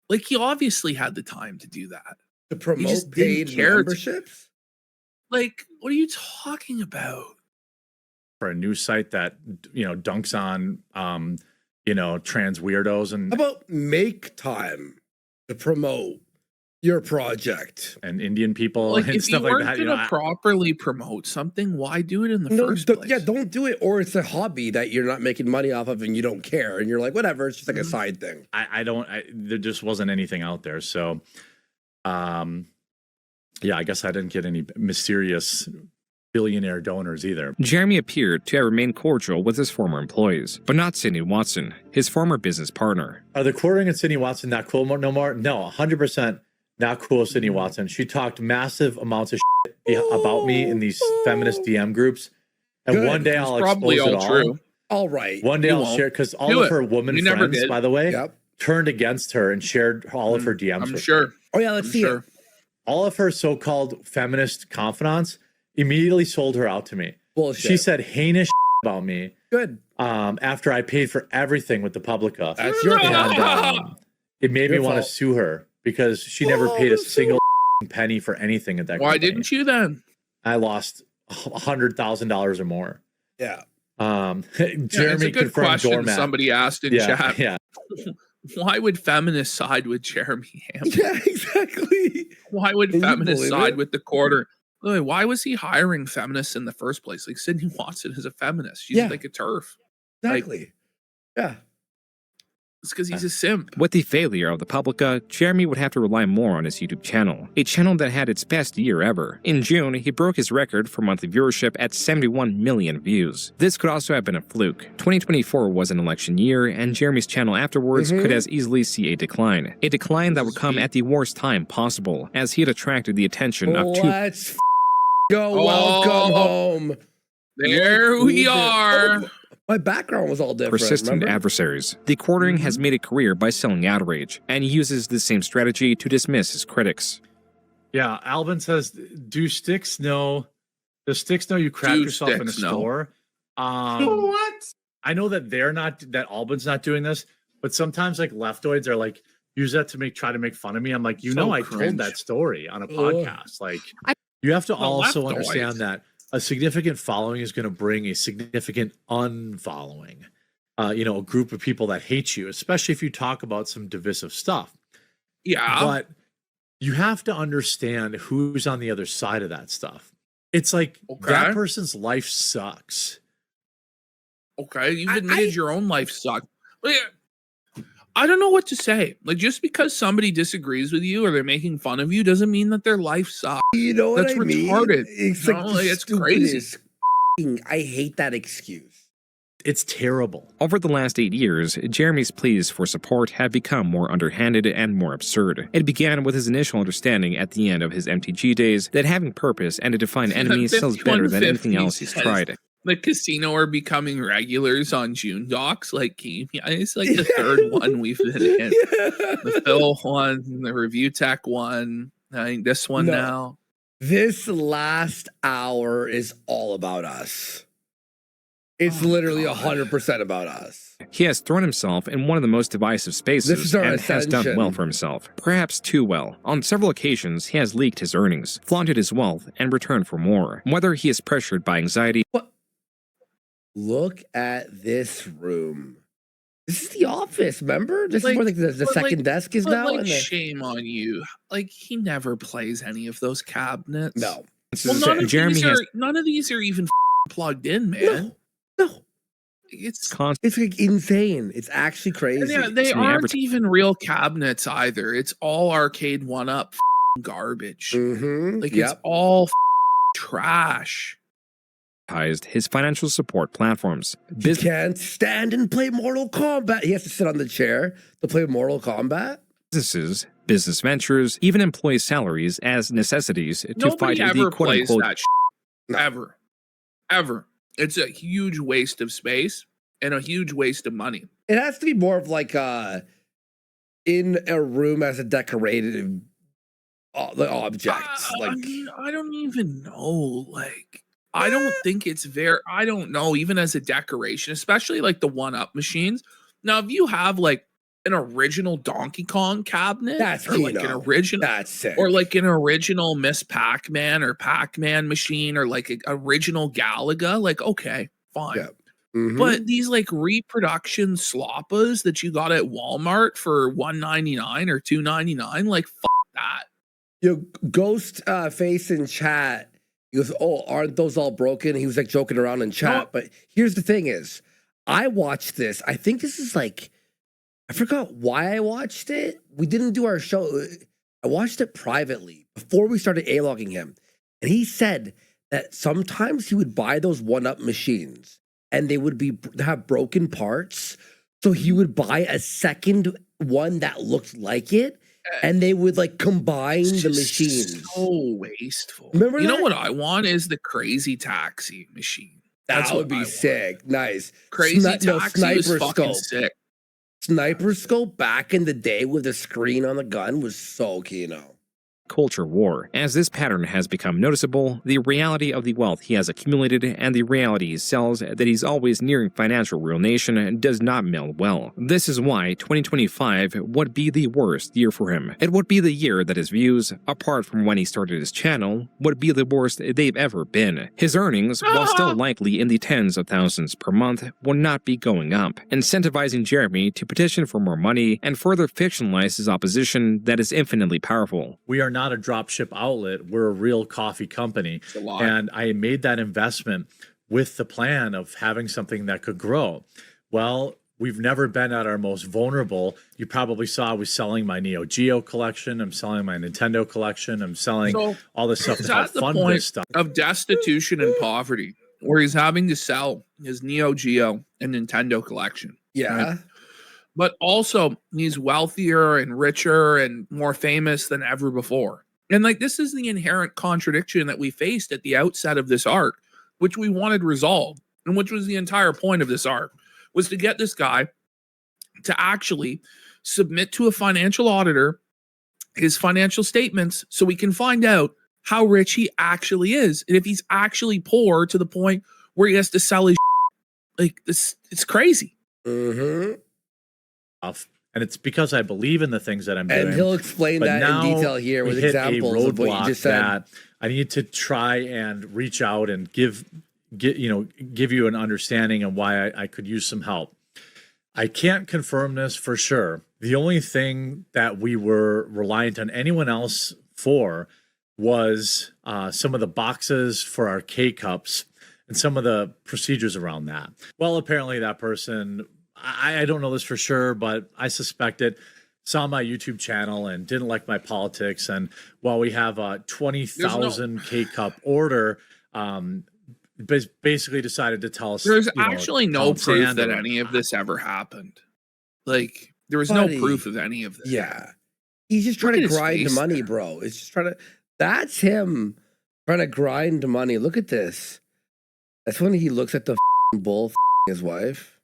Like, he obviously had the time to do that. To promote paid memberships? Like, what are you talking about? For a news site that dunks on trans weirdos. And how about make time to promote your project and Indian people like, and if stuff you like weren't that? gonna properly promote something, why do it in the first place? Yeah, don't do it, or it's a hobby that you're not making money off of and you don't care, and you're like, whatever, it's just like a side thing. There just wasn't anything out there, so I guess I didn't get any mysterious billionaire donors either. Jeremy appeared to have remained cordial with his former employees, but not Sydney Watson, his former business partner. Are the Quartering and Sydney Watson not cool no more? No, 100% not cool, Sydney Watson. She talked massive amounts of shit about me in these feminist DM groups. And one day I'll expose it all. True. All right. One day I'll share, because all of her woman friends, by the way, turned against her and shared all of her DMs. I'm sure. Oh yeah, let's see it. All of her so-called feminist confidants immediately sold her out to me. Bullshit. She said heinous about me. Good. After I paid for everything with the Publica. That's your and, it made me want to sue her because she never paid a single penny for anything at that. Why company. didn't you then? I lost $100,000 or more. Yeah. Jeremy a good question doormat. Somebody asked in chat. Yeah. Why would feminists side with Jeremy Hamblin? Yeah, exactly. Why would feminists side with the Quarter? Why was he hiring feminists in the first place? Like, Sydney Watson is a feminist. She's like a TERF. Exactly. Yeah. It's because he's a simp. With the failure of the Publica, Jeremy would have to rely more on his YouTube channel, a channel that had its best year ever. In June, he broke his record for monthly viewership at 71 million views. This could also have been a fluke. 2024 was an election year, and Jeremy's channel afterwards could as easily see a decline. A decline that would come at the worst time possible, as he had attracted the attention of two... Let's go. Welcome home. There we are. My background was all different. Persistent adversaries. The Quartering has made a career by selling outrage, and uses the same strategy to dismiss his critics. Yeah, Alvin says, does Styx know you crap yourself in a store? What? I know that that Albin's not doing this, but sometimes like leftoids are like, use that to try to make fun of me. I'm like, I told that story on a podcast. Like, you have to also understand that a significant following is going to bring a significant unfollowing. You know, a group of people that hate you, especially if you talk about some divisive stuff. Yeah. But you have to understand who's on the other side of that stuff. It's like that person's life sucks. Okay, you've admitted your own life sucks. I don't know what to say. Like, just because somebody disagrees with you or they're making fun of you doesn't mean that their life sucks. You know what That's I mean? retarded. It's You like know, the it's crazy. stupidest I hate that excuse. It's terrible. Over the last 8 years, Jeremy's pleas for support have become more underhanded and more absurd. It began with his initial understanding at the end of his MTG days that having purpose and a defined enemy sells better than anything else he's tried. The casino are becoming regulars on June Docs. Like, it's like the third one we've been in. The Phil one, the Review Tech one. I think this one now. This last hour is all about us. It's literally 100% about us. He has thrown himself in one of the most divisive spaces and has done well for himself, perhaps too well. On several occasions, he has leaked his earnings, flaunted his wealth, and returned for more. Whether he is pressured by anxiety... Look at this room. This is the office, remember? This is where the second desk is now. Like, shame on you. Like, he never plays any of those cabinets. No. Well, none of these are even plugged in, man. No. It's like insane. It's actually crazy. Yeah, they aren't even real cabinets either. It's all arcade one-up garbage. Like, it's all trash. His financial support platforms. He can't stand and play Mortal Kombat. He has to sit on the chair to play Mortal Kombat. Businesses, business ventures, even employee salaries as necessities to Nobody fight ever the plays quote-unquote... that ever. It's a huge waste of space and a huge waste of money. It has to be more of like in a room as a decorated object. I mean, I don't even know. Like, I don't think it's I don't know, even as a decoration, especially like the one-up machines. Now, if you have like an original Donkey Kong cabinet, that's or like an original, that's sick. Or like an original Miss Pac-Man or Pac-Man machine, or like an original Galaga, like, okay, fine. Yeah. But these like reproduction sloppas that you got at Walmart for $1.99 or $2.99, like, fuck that. Ghost face in chat. He goes, "Oh, aren't those all broken?" He was like joking around in chat. But here's the thing: is I watched this. I think this is like, I forgot why I watched it. We didn't do our show. I watched it privately before we started A-logging him, and he said that sometimes he would buy those one-up machines, and they would have broken parts. So he would buy a second one that looked like it. And they would like combine the machines. So wasteful. Remember you that? know what I want is the Crazy Taxi machine. That would be sick. Nice. Crazy Taxi was fucking sick. Sniper scope back in the day with the screen on the gun was so Kino. Culture war. As this pattern has become noticeable, the reality of the wealth he has accumulated and the reality he sells that he's always nearing financial ruination does not meld well. This is why 2025 would be the worst year for him. It would be the year that his views, apart from when he started his channel, would be the worst they've ever been. His earnings, while still likely in the tens of thousands per month, will not be going up, incentivizing Jeremy to petition for more money and further fictionalize his opposition that is infinitely powerful. We are not a dropship outlet. We're a real coffee company. And I made that investment with the plan of having something that could grow. Well, we've never been at our most vulnerable. You probably saw I was selling my Neo Geo collection. I'm selling my Nintendo collection. I'm selling all this stuff to help fund this stuff. Of destitution and poverty, where he's having to sell his Neo Geo and Nintendo collection. Yeah. Right? But also, he's wealthier and richer and more famous than ever before. And like, this is the inherent contradiction that we faced at the outset of this arc, which we wanted resolved, and which was the entire point of this arc, was to get this guy to actually submit to a financial auditor his financial statements so we can find out how rich he actually is. And if he's actually poor to the point where he has to sell his like this, it's crazy. And it's because I believe in the things that I'm doing. And he'll explain that in detail here with examples of what you just said. I need to try and reach out and give you an understanding of why I could use some help. I can't confirm this for sure. The only thing that we were reliant on anyone else for was some of the boxes for our K-Cups and some of the procedures around that. Well, apparently that person, I don't know this for sure, but I suspect it, saw my YouTube channel and didn't like my politics. And while we have a 20,000 K-Cup order, basically decided to tell us there's actually no proof that any of this ever happened. Like, there was no proof of any of this. Yeah. He's just trying to grind money, bro. It's just trying to, that's him trying to grind money. Look at this. That's when he looks at the bull his wife.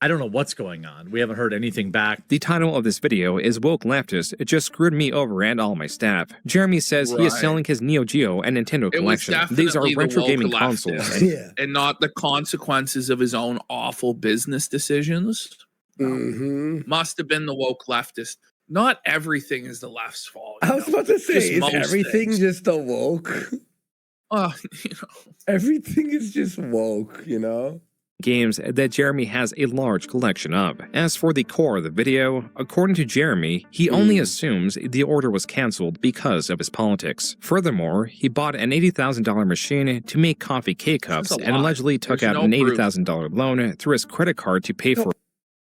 I don't know what's going on. We haven't heard anything back. The title of this video is Woke Leftist. It just screwed me over and all my staff. Jeremy says he is selling his Neo Geo and Nintendo collection. These are retro gaming consoles. And not the consequences of his own awful business decisions. Must have been the woke leftist. Not everything is the left's fault. I was about to say, is everything just the woke? Everything is just woke, Games that Jeremy has a large collection of. As for the core of the video, according to Jeremy, he only assumes the order was cancelled because of his politics. Furthermore, he bought an $80,000 machine to make coffee K-Cups and allegedly took out an $80,000 loan through his credit card to pay for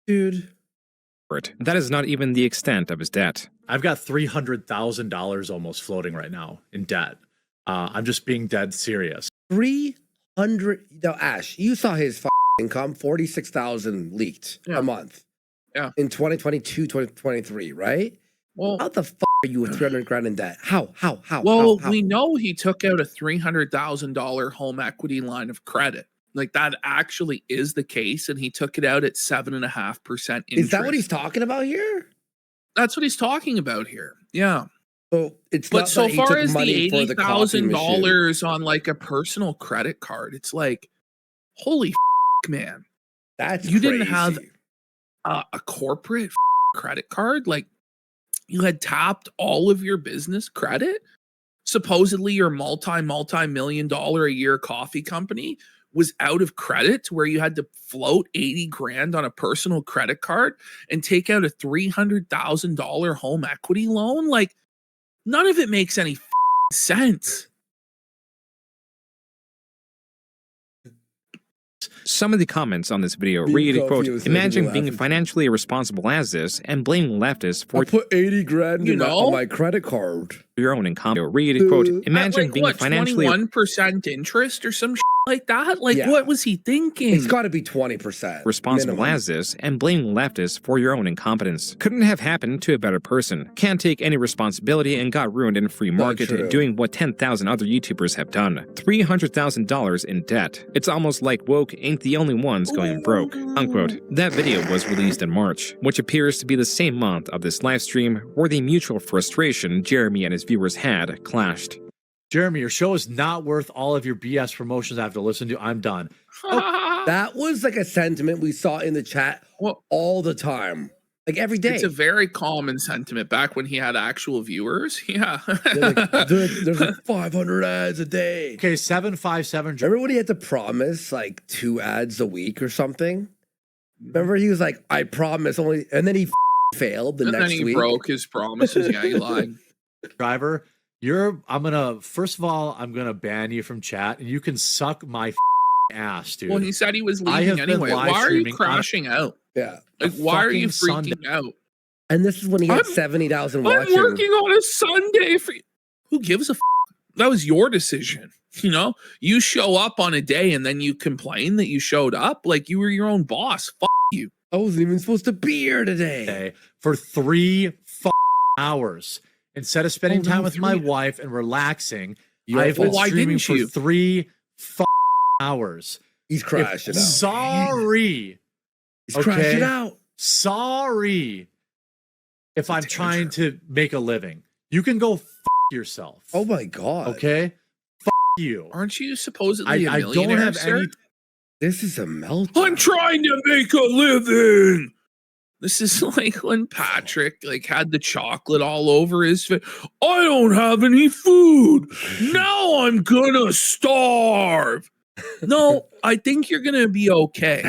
it. That is not even the extent of his debt. I've got $300,000 almost floating right now in debt. I'm just being dead serious. 300. Now, Ash, you saw his income, 46,000 leaked a month. Yeah. In 2022, 2023, right? Well, how the are you with 300 grand in debt? How? Well, how? We know he took out a $300,000 home equity line of credit. Like, that actually is the case, and he took it out at 7.5% interest. Is that what he's talking about here? That's what he's talking about here. Yeah. So it's but not so that he far took as the money for the coffee machine. $80,000 on like a personal credit card, it's like, holy man, you didn't have a corporate credit card. Like, you had tapped all of your business credit. Supposedly, your multi-million dollar a year coffee company was out of credit to where you had to float 80 grand on a personal credit card and take out a $300,000 home equity loan. Like, none of it makes any sense. Some of the comments on this video read, quote, imagine being financially irresponsible as this and blaming leftists for— I put 80 grand on my credit card. Your own income. Read, quote, imagine being financially— 21% interest or some like that? Like, what was he thinking? It's got to be 20%. Responsible as this and blaming leftists for your own incompetence. Couldn't have happened to a better person. Can't take any responsibility and got ruined in a free market doing what 10,000 other YouTubers have done. $300,000 in debt. It's almost like woke ain't the only ones going broke, unquote. That video was released in March, which appears to be the same month of this live stream where the mutual frustration Jeremy and his viewers had clashed. Jeremy, your show is not worth all of your BS promotions I have to listen to. I'm done. That was like a sentiment we saw in the chat all the time. Like every day. It's a very common sentiment back when he had actual viewers. Yeah. There's like 500 ads a day. Okay, 757. Remember when he had to promise like 2 ads a week or something? Remember he was like, I promise only, and then he failed the next week. And then he broke his promises. Yeah, he lied. Driver, first of all, I'm gonna ban you from chat, and you can suck my ass, dude. Well, he said he was leaving anyway. Why are you crashing out? Yeah. Like, why are you freaking out? And this is when he had 70,000 watching. I'm working on a Sunday for you. Who gives a f? That was your decision. You know, you show up on a day and then you complain that you showed up. Like, you were your own boss. F you. I wasn't even supposed to be here today. For 3 hours. Instead of spending time with my wife and relaxing, I've been streaming for 3 hours. He's crashing out. Sorry. He's crashing out. Sorry. If I'm trying to make a living. You can go yourself. Oh my God. Okay? You. Aren't you supposedly a millionaire, I don't have sir? This is a meltdown. I'm trying to make a living. This is like when Patrick like had the chocolate all over his face. I don't have any food. Now I'm gonna starve. No, I think you're gonna be okay.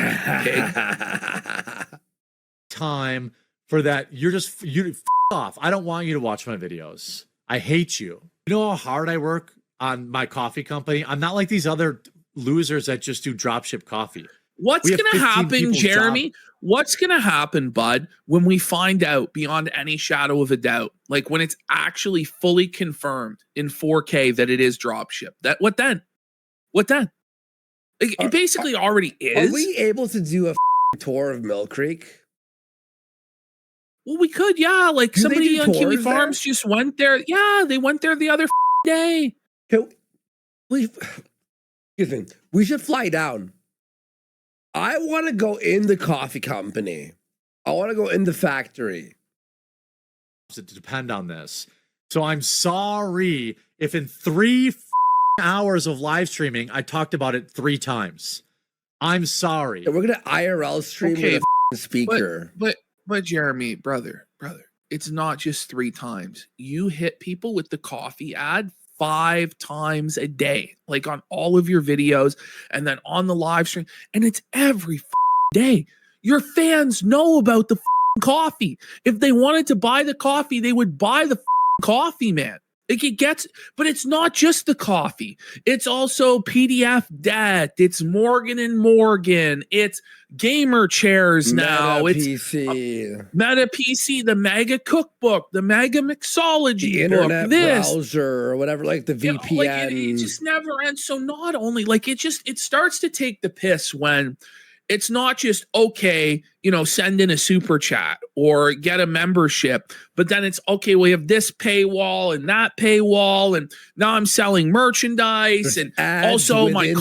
Time for that. You f off. I don't want you to watch my videos. I hate you. You know how hard I work on my coffee company? I'm not like these other losers that just do dropship coffee. What's going to happen, Jeremy? What's going to happen, bud, when we find out beyond any shadow of a doubt, like when it's actually fully confirmed in 4K that it is dropship? What then? What then? It basically already is. Are we able to do a tour of Mill Creek? Well, we could, yeah. Like Do somebody on Kiwi tours Farms just went there. Yeah, they went there the other day. Excuse me. We should fly down. I want to go in the coffee company. I want to go in the factory. To depend on this. So I'm sorry if in 3 hours of live streaming, I talked about it 3 times. I'm sorry. And we're going to IRL stream with a speaker. But Jeremy, brother, it's not just 3 times. You hit people with the coffee ad 5 times a day, like on all of your videos and then on the live stream. And it's every day. Your fans know about the coffee. If they wanted to buy the coffee, they would buy the coffee, man. But it's not just the coffee. It's also PDF debt. It's Morgan and Morgan. It's gamer chairs now. Meta It's PC. Meta PC, the Mega Cookbook, the Mega Mixology The internet book, browser or whatever, like the VPN. It just never ends. So not only like it starts to take the piss when it's not just, okay, send in a super chat or get a membership, but then it's, okay, we have this paywall and that paywall, and now I'm selling merchandise and also my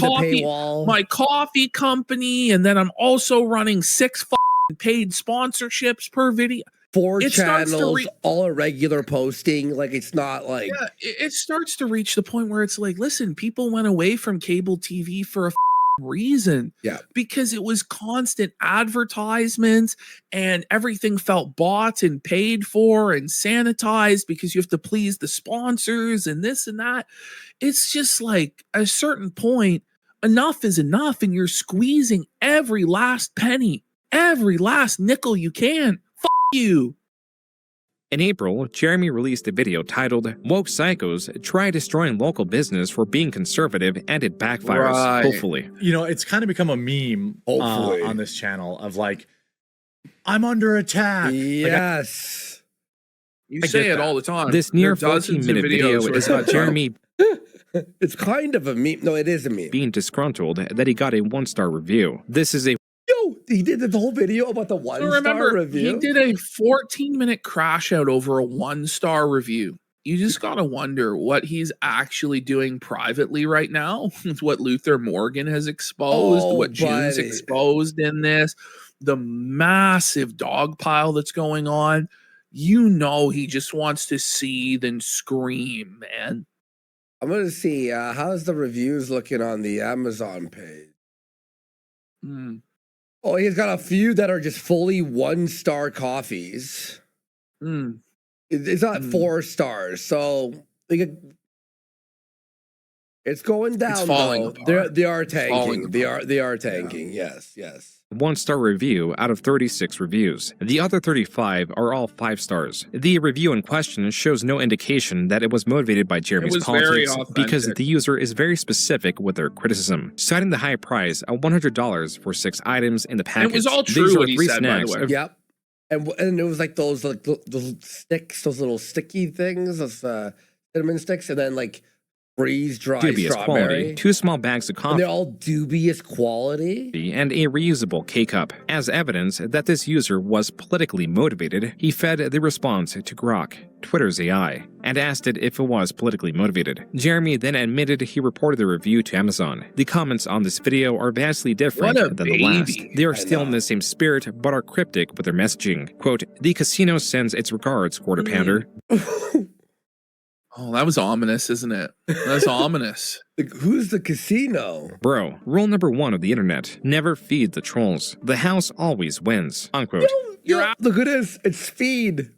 coffee company, and then I'm also running 6 paid sponsorships per video. 4 channels, all irregular posting. Like, it's not like... Yeah, it starts to reach the point where it's like, listen, people went away from cable TV for a reason. Yeah. Because it was constant advertisements and everything felt bought and paid for and sanitized because you have to please the sponsors and this and that. It's just like at a certain point, enough is enough, and you're squeezing every last penny, every last nickel you can. Fuck you. In April, Jeremy released a video titled "Woke Psychos Try Destroying Local Business for Being Conservative and It Backfires." Right. Hopefully. It's kind of become a meme on this channel of like, I'm under attack. Yes. You say it all the time. This near 14-minute video is about Jeremy It's kind of a meme. No, it is a meme. being disgruntled that he got a 1-star review. This is a He did the whole video about the 1-star review. He did a 14-minute crash out over a 1-star review. You just gotta wonder what he's actually doing privately right now. What Luther Morgan has exposed, what June's exposed in this, the massive dog pile that's going on. He just wants to seethe and scream, man. I'm gonna see how's the reviews looking on the Amazon page. Oh, he's got a few that are just fully 1-star coffees. It's not 4 stars, so it's going down. It's falling apart. They are tanking. They are tanking. Yeah. Yes. 1-star review out of 36 reviews. The other 35 are all 5 stars. The review in question shows no indication that it was motivated by Jeremy's politics because the user is very specific with their criticism, citing the high price of $100 for 6 items in the package. It was all true what he said, by the way. Yep. And it was like those sticks, those little sticky things, those cinnamon sticks, and then like freeze-dried dubious strawberry. Quality, 2 small bags of coffee. And they're all dubious quality. And a reusable K-cup. As evidence that this user was politically motivated, he fed the response to Grok, Twitter's AI, and asked it if it was politically motivated. Jeremy then admitted he reported the review to Amazon. The comments on this video are vastly different than the last. They are still in the same spirit, but are cryptic with their messaging. Quote, "The casino sends its regards, Quarter Pounder." Oh, that was ominous, isn't it? That's ominous. Who's the casino? Bro, rule number 1 of the internet. Never feed the trolls. The house always wins. Unquote. Look at this. It's Speed.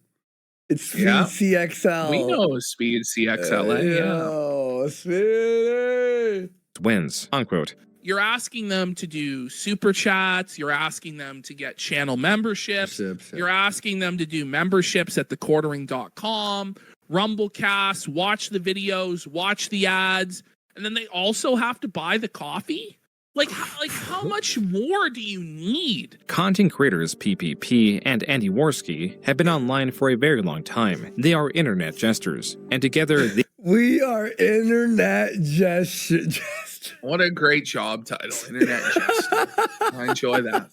It's Speed CXL. We know Speed CXL. Speedy. Wins, unquote. You're asking them to do super chats. You're asking them to get channel memberships. You're asking them to do memberships at thequartering.com, Rumblecast, watch the videos, watch the ads, and then they also have to buy the coffee? Like how much more do you need? Content creators PPP and Andy Worski have been online for a very long time. They are internet jesters, and together we are internet jesters. What a great job title, internet jester. I enjoy that.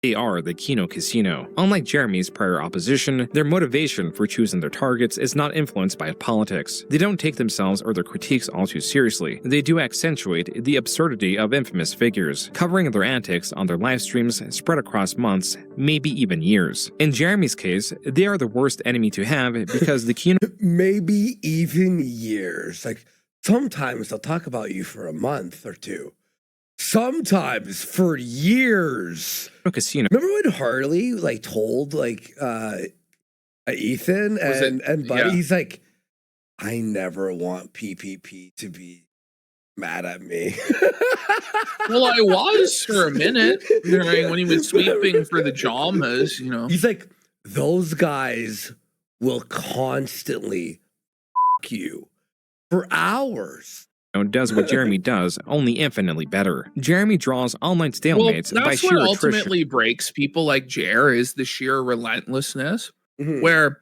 They are the Kino Casino. Unlike Jeremy's prior opposition, their motivation for choosing their targets is not influenced by politics. They don't take themselves or their critiques all too seriously. They do accentuate the absurdity of infamous figures, covering their antics on their live streams spread across months, maybe even years. In Jeremy's case, they are the worst enemy to have because the Kino maybe even years. Like sometimes they'll talk about you for a month or two. Sometimes for years. Casino. Remember when Harley told Ethan and Buddy, he's like, I never want PPP to be mad at me. Well, I was for a minute during when he was sweeping for the Jamas, you know. He's like, those guys will constantly you for hours. Does what Jeremy does, only infinitely better. Jeremy draws online stalemates by sheer what attrition. ultimately breaks people like Jer is the sheer relentlessness. Where,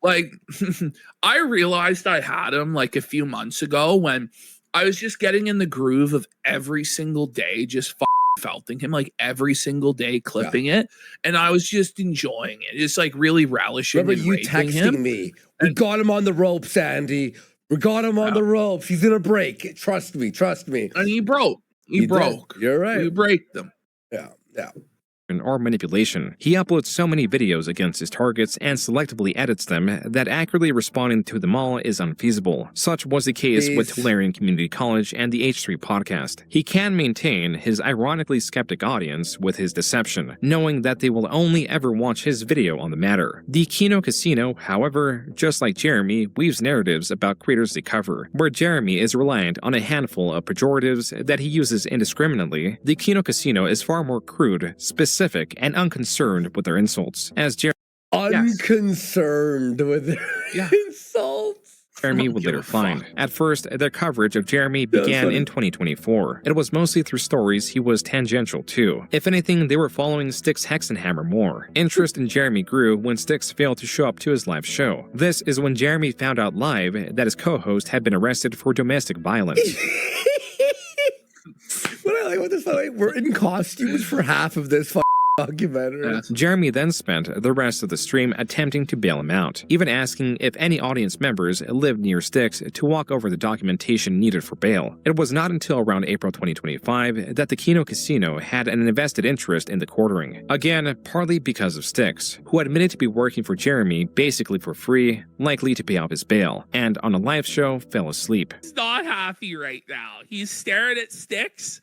I realized I had him a few months ago when I was just getting in the groove of every single day, just felting him every single day, clipping it, and I was just enjoying it, just really relishing. Remember you texting me? We got him on the ropes, Andy. We got him on the ropes. He's gonna break. Trust me. And he broke. He broke. Did. You're right. We break them. Yeah. Or manipulation. He uploads so many videos against his targets and selectively edits them that accurately responding to them all is unfeasible. Such was the case with Tularian Community College and the H3 podcast. He can maintain his ironically skeptic audience with his deception, knowing that they will only ever watch his video on the matter. The Kino Casino, however, just like Jeremy, weaves narratives about creators they cover. Where Jeremy is reliant on a handful of pejoratives that he uses indiscriminately, the Kino Casino is far more crude, specific, and unconcerned with their insults. As unconcerned with their insults. Jeremy would later find. At first, their coverage of Jeremy began in 2024. It was mostly through stories he was tangential to. If anything, they were following Styx Hexenhammer more. Interest in Jeremy grew when Styx failed to show up to his live show. This is when Jeremy found out live that his co-host had been arrested for domestic violence. What I like about this, we're in costumes for half of this documentary. Jeremy then spent the rest of the stream attempting to bail him out, even asking if any audience members lived near Styx to walk over the documentation needed for bail. It was not until around April 2025 that the Kino Casino had an invested interest in the quartering. Again, partly because of Styx, who admitted to be working for Jeremy basically for free, likely to pay off his bail, and on a live show fell asleep. He's not happy right now. He's staring at Styx.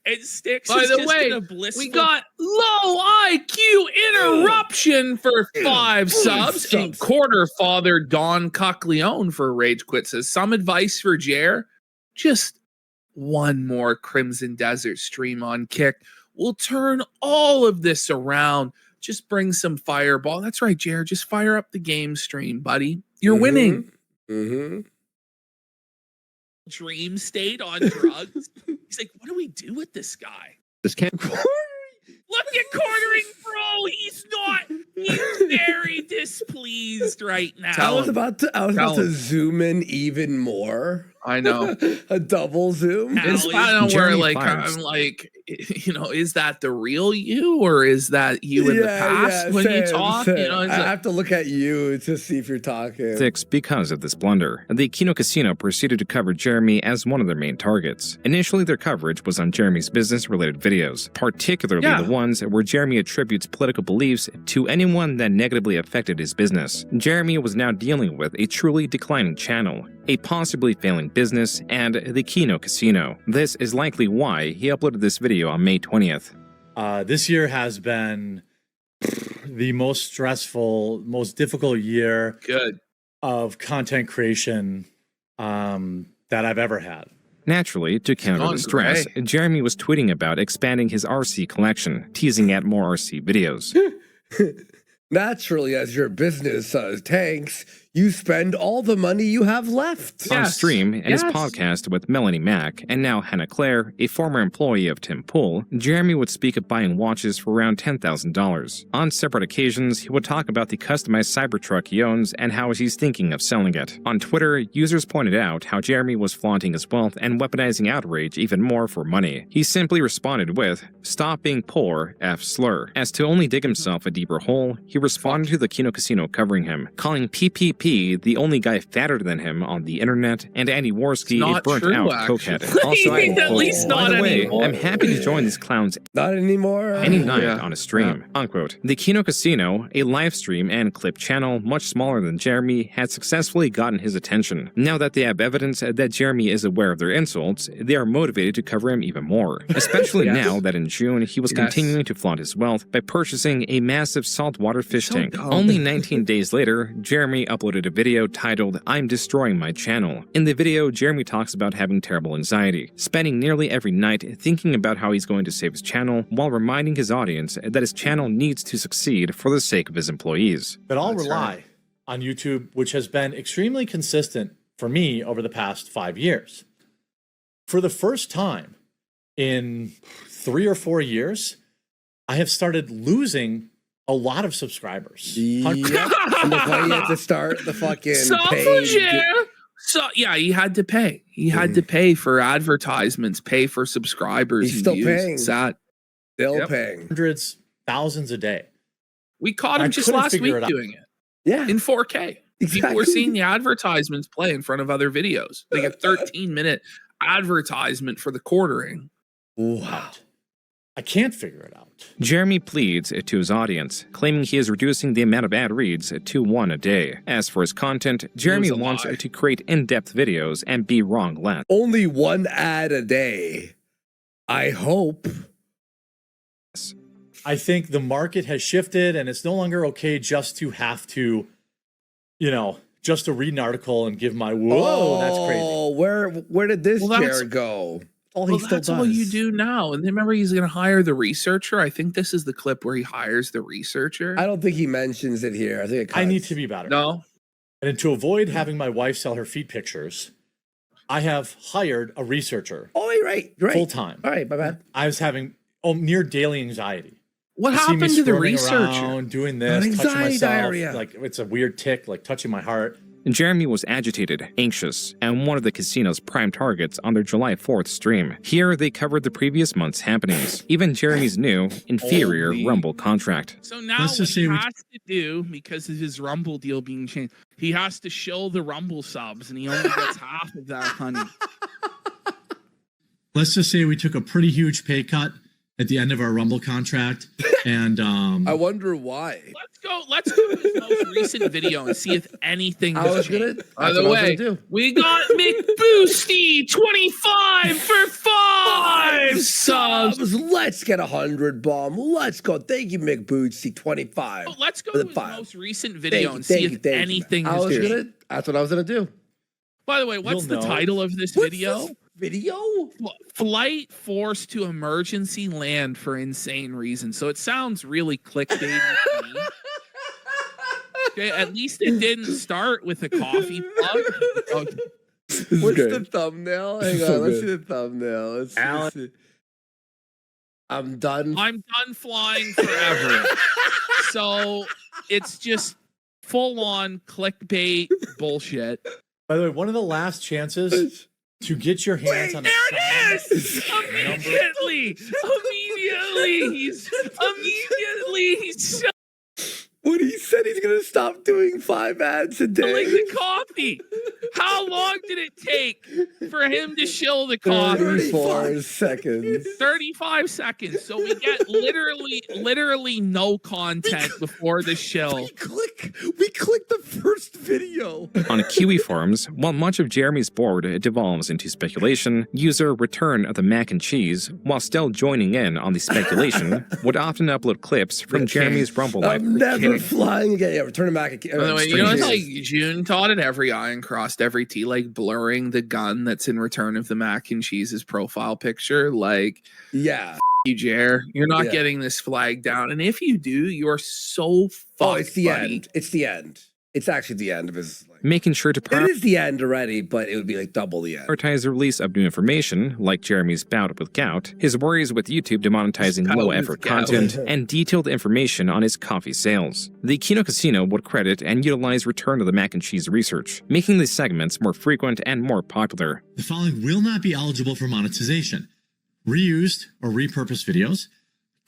And Styx By is the just way, in a blissful... we got low IQ interruption for 5 subs. And quarter father Don Cockleone for Rage Quit says, some advice for Jer? Just one more Crimson Desert stream on Kick. We'll turn all of this around. Just bring some fireball. That's right, Jer. Just fire up the game stream, buddy. You're winning. Dream state on drugs. He's like, what do we do with this guy? This can't. Look at Quartering, bro. He's very displeased right now. I was about to zoom in even more. I know. A double zoom. It's kind of where I'm like, is that the real you or is that you in the past when you talk? I have to look at you to see if you're talking. Styx because of this blunder. The Kino Casino proceeded to cover Jeremy as one of their main targets. Initially, their coverage was on Jeremy's business-related videos, particularly the ones where Jeremy attributes political beliefs to anyone that negatively affected his business. Jeremy was now dealing with a truly declining channel, a possibly failing business, and the Kino Casino. This is likely why he uploaded this video on May 20th. This year has been the most stressful, most difficult year of content creation that I've ever had. Naturally, to counter the stress, Jeremy was tweeting about expanding his RC collection, teasing at more RC videos. Naturally, as your business tanks, you spend all the money you have left. On stream and his podcast with Melanie Mack and now Hannah Claire, a former employee of Tim Pool, Jeremy would speak of buying watches for around $10,000. On separate occasions, he would talk about the customized Cybertruck he owns and how he's thinking of selling it. On Twitter, users pointed out how Jeremy was flaunting his wealth and weaponizing outrage even more for money. He simply responded with, "Stop being poor, F slur." As to only dig himself a deeper hole, he responded to the Kino Casino covering him, calling PPP the only guy fatter than him on the internet, and Andy Worski a burnt-out cokehead. Also, At least not by the way, anymore. I'm happy to join these clowns not anymore any night on a stream. Unquote. The Kino Casino, a live stream and clip channel much smaller than Jeremy, had successfully gotten his attention. Now that they have evidence that Jeremy is aware of their insults, they are motivated to cover him even more. Especially now that in June he was continuing to flaunt his wealth by purchasing a massive saltwater fish tank. Only 19 days later, Jeremy uploaded a video titled, "I'm destroying my channel." In the video, Jeremy talks about having terrible anxiety, spending nearly every night thinking about how he's going to save his channel, while reminding his audience that his channel needs to succeed for the sake of his employees. But I'll rely on YouTube, which has been extremely consistent for me over the past 5 years. For the first time in 3 or 4 years, I have started losing a lot of subscribers. Yeah. And that's why you have to start the fucking So yeah, he had to pay. He had to pay for advertisements, pay for subscribers. He's still paying. Sad. Still paying. Hundreds, thousands a day. We caught him just last week doing it. Yeah. In 4K. People were seeing the advertisements play in front of other videos. They get 13-minute advertisement for the quartering. Wow. I can't figure it out. Jeremy pleads to his audience, claiming he is reducing the amount of ad reads to 1 a day. As for his content, Jeremy wants to create in-depth videos and be wrong less. Only 1 ad a day. I hope. I think the market has shifted and it's no longer okay just to have to, just to read an article and give my whoa, that's crazy. Oh, where did this chair go? That's all you do now. And remember, he's going to hire the researcher. I think this is the clip where he hires the researcher. I don't think he mentions it here. I think I need to be better. No. And to avoid having my wife sell her feet pictures, I have hired a researcher. Oh, right. Full time. All right, my bad. I was having near daily anxiety. What happened to the researcher? Around, doing this, touching myself, diarrhea. Like it's a weird tick, like touching my heart. Jeremy was agitated, anxious, and one of the casino's prime targets on their July 4th stream. Here, they covered the previous month's happenings, even Jeremy's new, inferior Rumble contract. So now what he has to do, because of his Rumble deal being changed, he has to shill the Rumble subs, and he only gets half of that, honey. Let's just say we took a pretty huge pay cut at the end of our Rumble contract, and I wonder why. Let's go to his most recent video and see if anything has changed. By the way, we got McBoosty 25 for 5 subs. Let's get 100 bomb. Let's go. Thank you, McBoosty 25. Let's go to his most recent video and see if anything has changed. That's what I was gonna do. By the way, what's the title of this video? Video? Flight forced to emergency land for insane reasons. So it sounds really clickbaity to me. Okay, at least it didn't start with a coffee plug. Okay. What's the thumbnail? Hang on, let's see the thumbnail. Let's see. I'm done. I'm done flying forever. So it's just full on clickbait bullshit. By the way, one of the last chances to get your hands on a there it is! Immediately! He's when he said he's gonna stop doing 5 ads a day. Like the coffee. How long did it take for him to shill the coffee? 34 seconds. 35 seconds. So we get literally no content before the shill. Click We clicked the first video. On Kiwi forums, while much of Jeremy's board devolves into speculation, user Return of the Mac and Cheese, while still joining in on the speculation, would often upload clips from Jeremy's Rumble Live. I'm never flying again. Yeah, Return of Mac and Cheese. By the way, you know, it's like June dotted every I and crossed every T, like blurring the gun that's in Return of the Mac and Cheese's profile picture. Like, yeah. You, Jer, you're not getting this flag down, and if you do, you're so fucked. Oh, it's the buddy. end. It's the end. It's actually the end of his. Making sure to It is the end already, but it would be like double the end. prioritize the release of new information, like Jeremy's bout with gout, his worries with YouTube demonetizing low-effort content, and detailed information on his coffee sales. The Kino Casino would credit and utilize Return of the Mac and Cheese research, making these segments more frequent and more popular. The following will not be eligible for monetization. Reused or repurposed videos,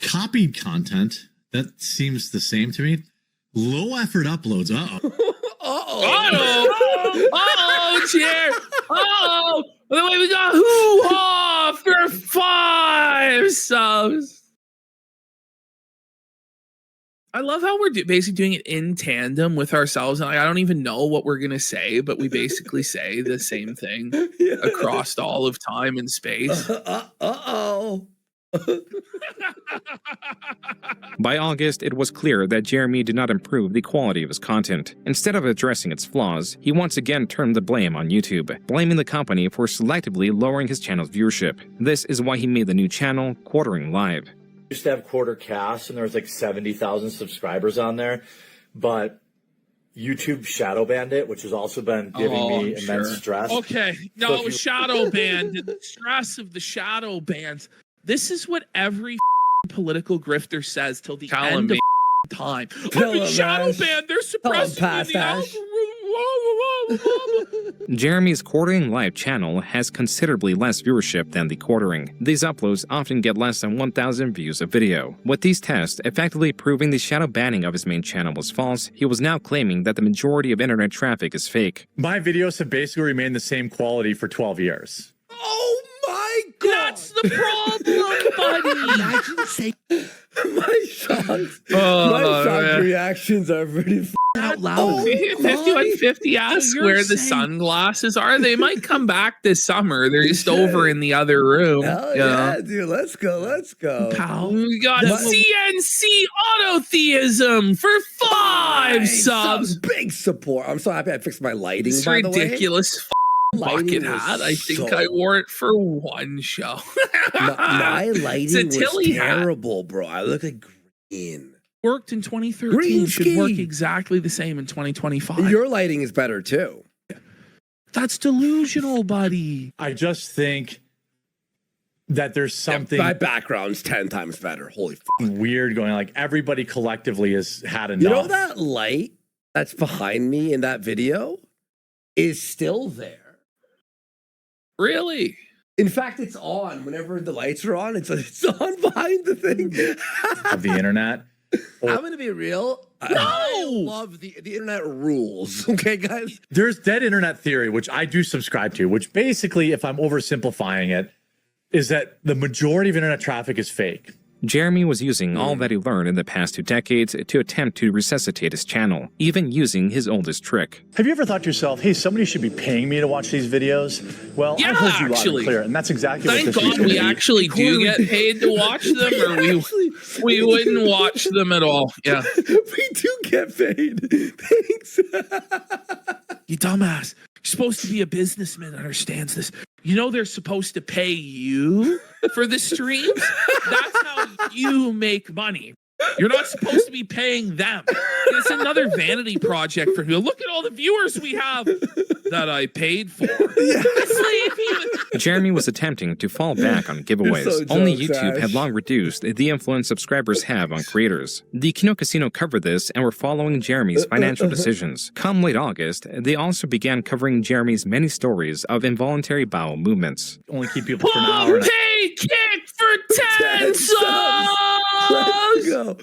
copied content, that seems the same to me. Low effort uploads, Uh-oh, Jer. Uh-oh. By the way, we got hoo-ha for 5 subs. I love how we're basically doing it in tandem with ourselves. And I don't even know what we're going to say, but we basically say the same thing across all of time and space. Uh-oh. By August, it was clear that Jeremy did not improve the quality of his content. Instead of addressing its flaws, he once again turned the blame on YouTube, blaming the company for selectively lowering his channel's viewership. This is why he made the new channel, Quartering Live. Used to have Quarter Cast, and there was like 70,000 subscribers on there, but YouTube shadow banned it, which has also been giving me immense stress. Okay, no, So it was shadow banned. The stress of the shadow bans. This is what every political grifter says till the end of time. I've been shadow banned. They're suppressing the algorithm. Jeremy's Quartering Live channel has considerably less viewership than the Quartering. These uploads often get less than 1,000 views a video. With these tests effectively proving the shadow banning of his main channel was false, he was now claiming that the majority of internet traffic is fake. My videos have basically remained the same quality for 12 years. Oh my God! That's the problem, buddy. Imagine saying my shocked reactions are pretty out loud. 5150 asks where the sunglasses are. They might come back this summer. They're just over in the other room. Hell yeah, dude. Let's go. Let's go. Pal. We got CNC Autotheism for 5 subs. Big support. I'm so happy I fixed my lighting. It's by the way. Ridiculous bucket hat. I think I wore it for one show. my lighting It's a was Tilly hat. terrible, bro. I look like green. Worked in 2013. Green should work ski. exactly the same in 2025. Your lighting is better too. That's delusional, buddy. I just think that there's something My background's 10 times better. Holy fuck. weird going on. Like everybody collectively has had enough. You know that light that's behind me in that video is still there. Really? In fact, it's on. Whenever the lights are on, it's on behind the thing. Of the internet. I'm going to be real. I love the internet rules. Okay, guys? There's dead internet theory, which I do subscribe to, which basically, if I'm oversimplifying it, is that the majority of internet traffic is fake. Jeremy was using all that he learned in the past 2 decades to attempt to resuscitate his channel, even using his oldest trick. Have you ever thought to yourself, hey, somebody should be paying me to watch these videos? Well, Yeah, I heard you loud actually. and clear, and that's exactly Thank what this God we actually do get paid to watch them, or we wouldn't watch them at all. Yeah. We do get paid. Thanks. You dumbass. You're supposed to be a businessman that understands this. You know they're supposed to pay you for the streams? That's how you make money. You're not supposed to be paying them. It's another vanity project for you. Look at all the viewers we have that I paid for. Jeremy was attempting to fall back on giveaways. You're so Only jokes, YouTube Ash. had long reduced the influence subscribers have on creators. The Kino Casino covered this and were following Jeremy's financial decisions. Come late August, they also began covering Jeremy's many stories of involuntary bowel movements. Only keep people for an hour. Pay kick for 10 subs! Let's go.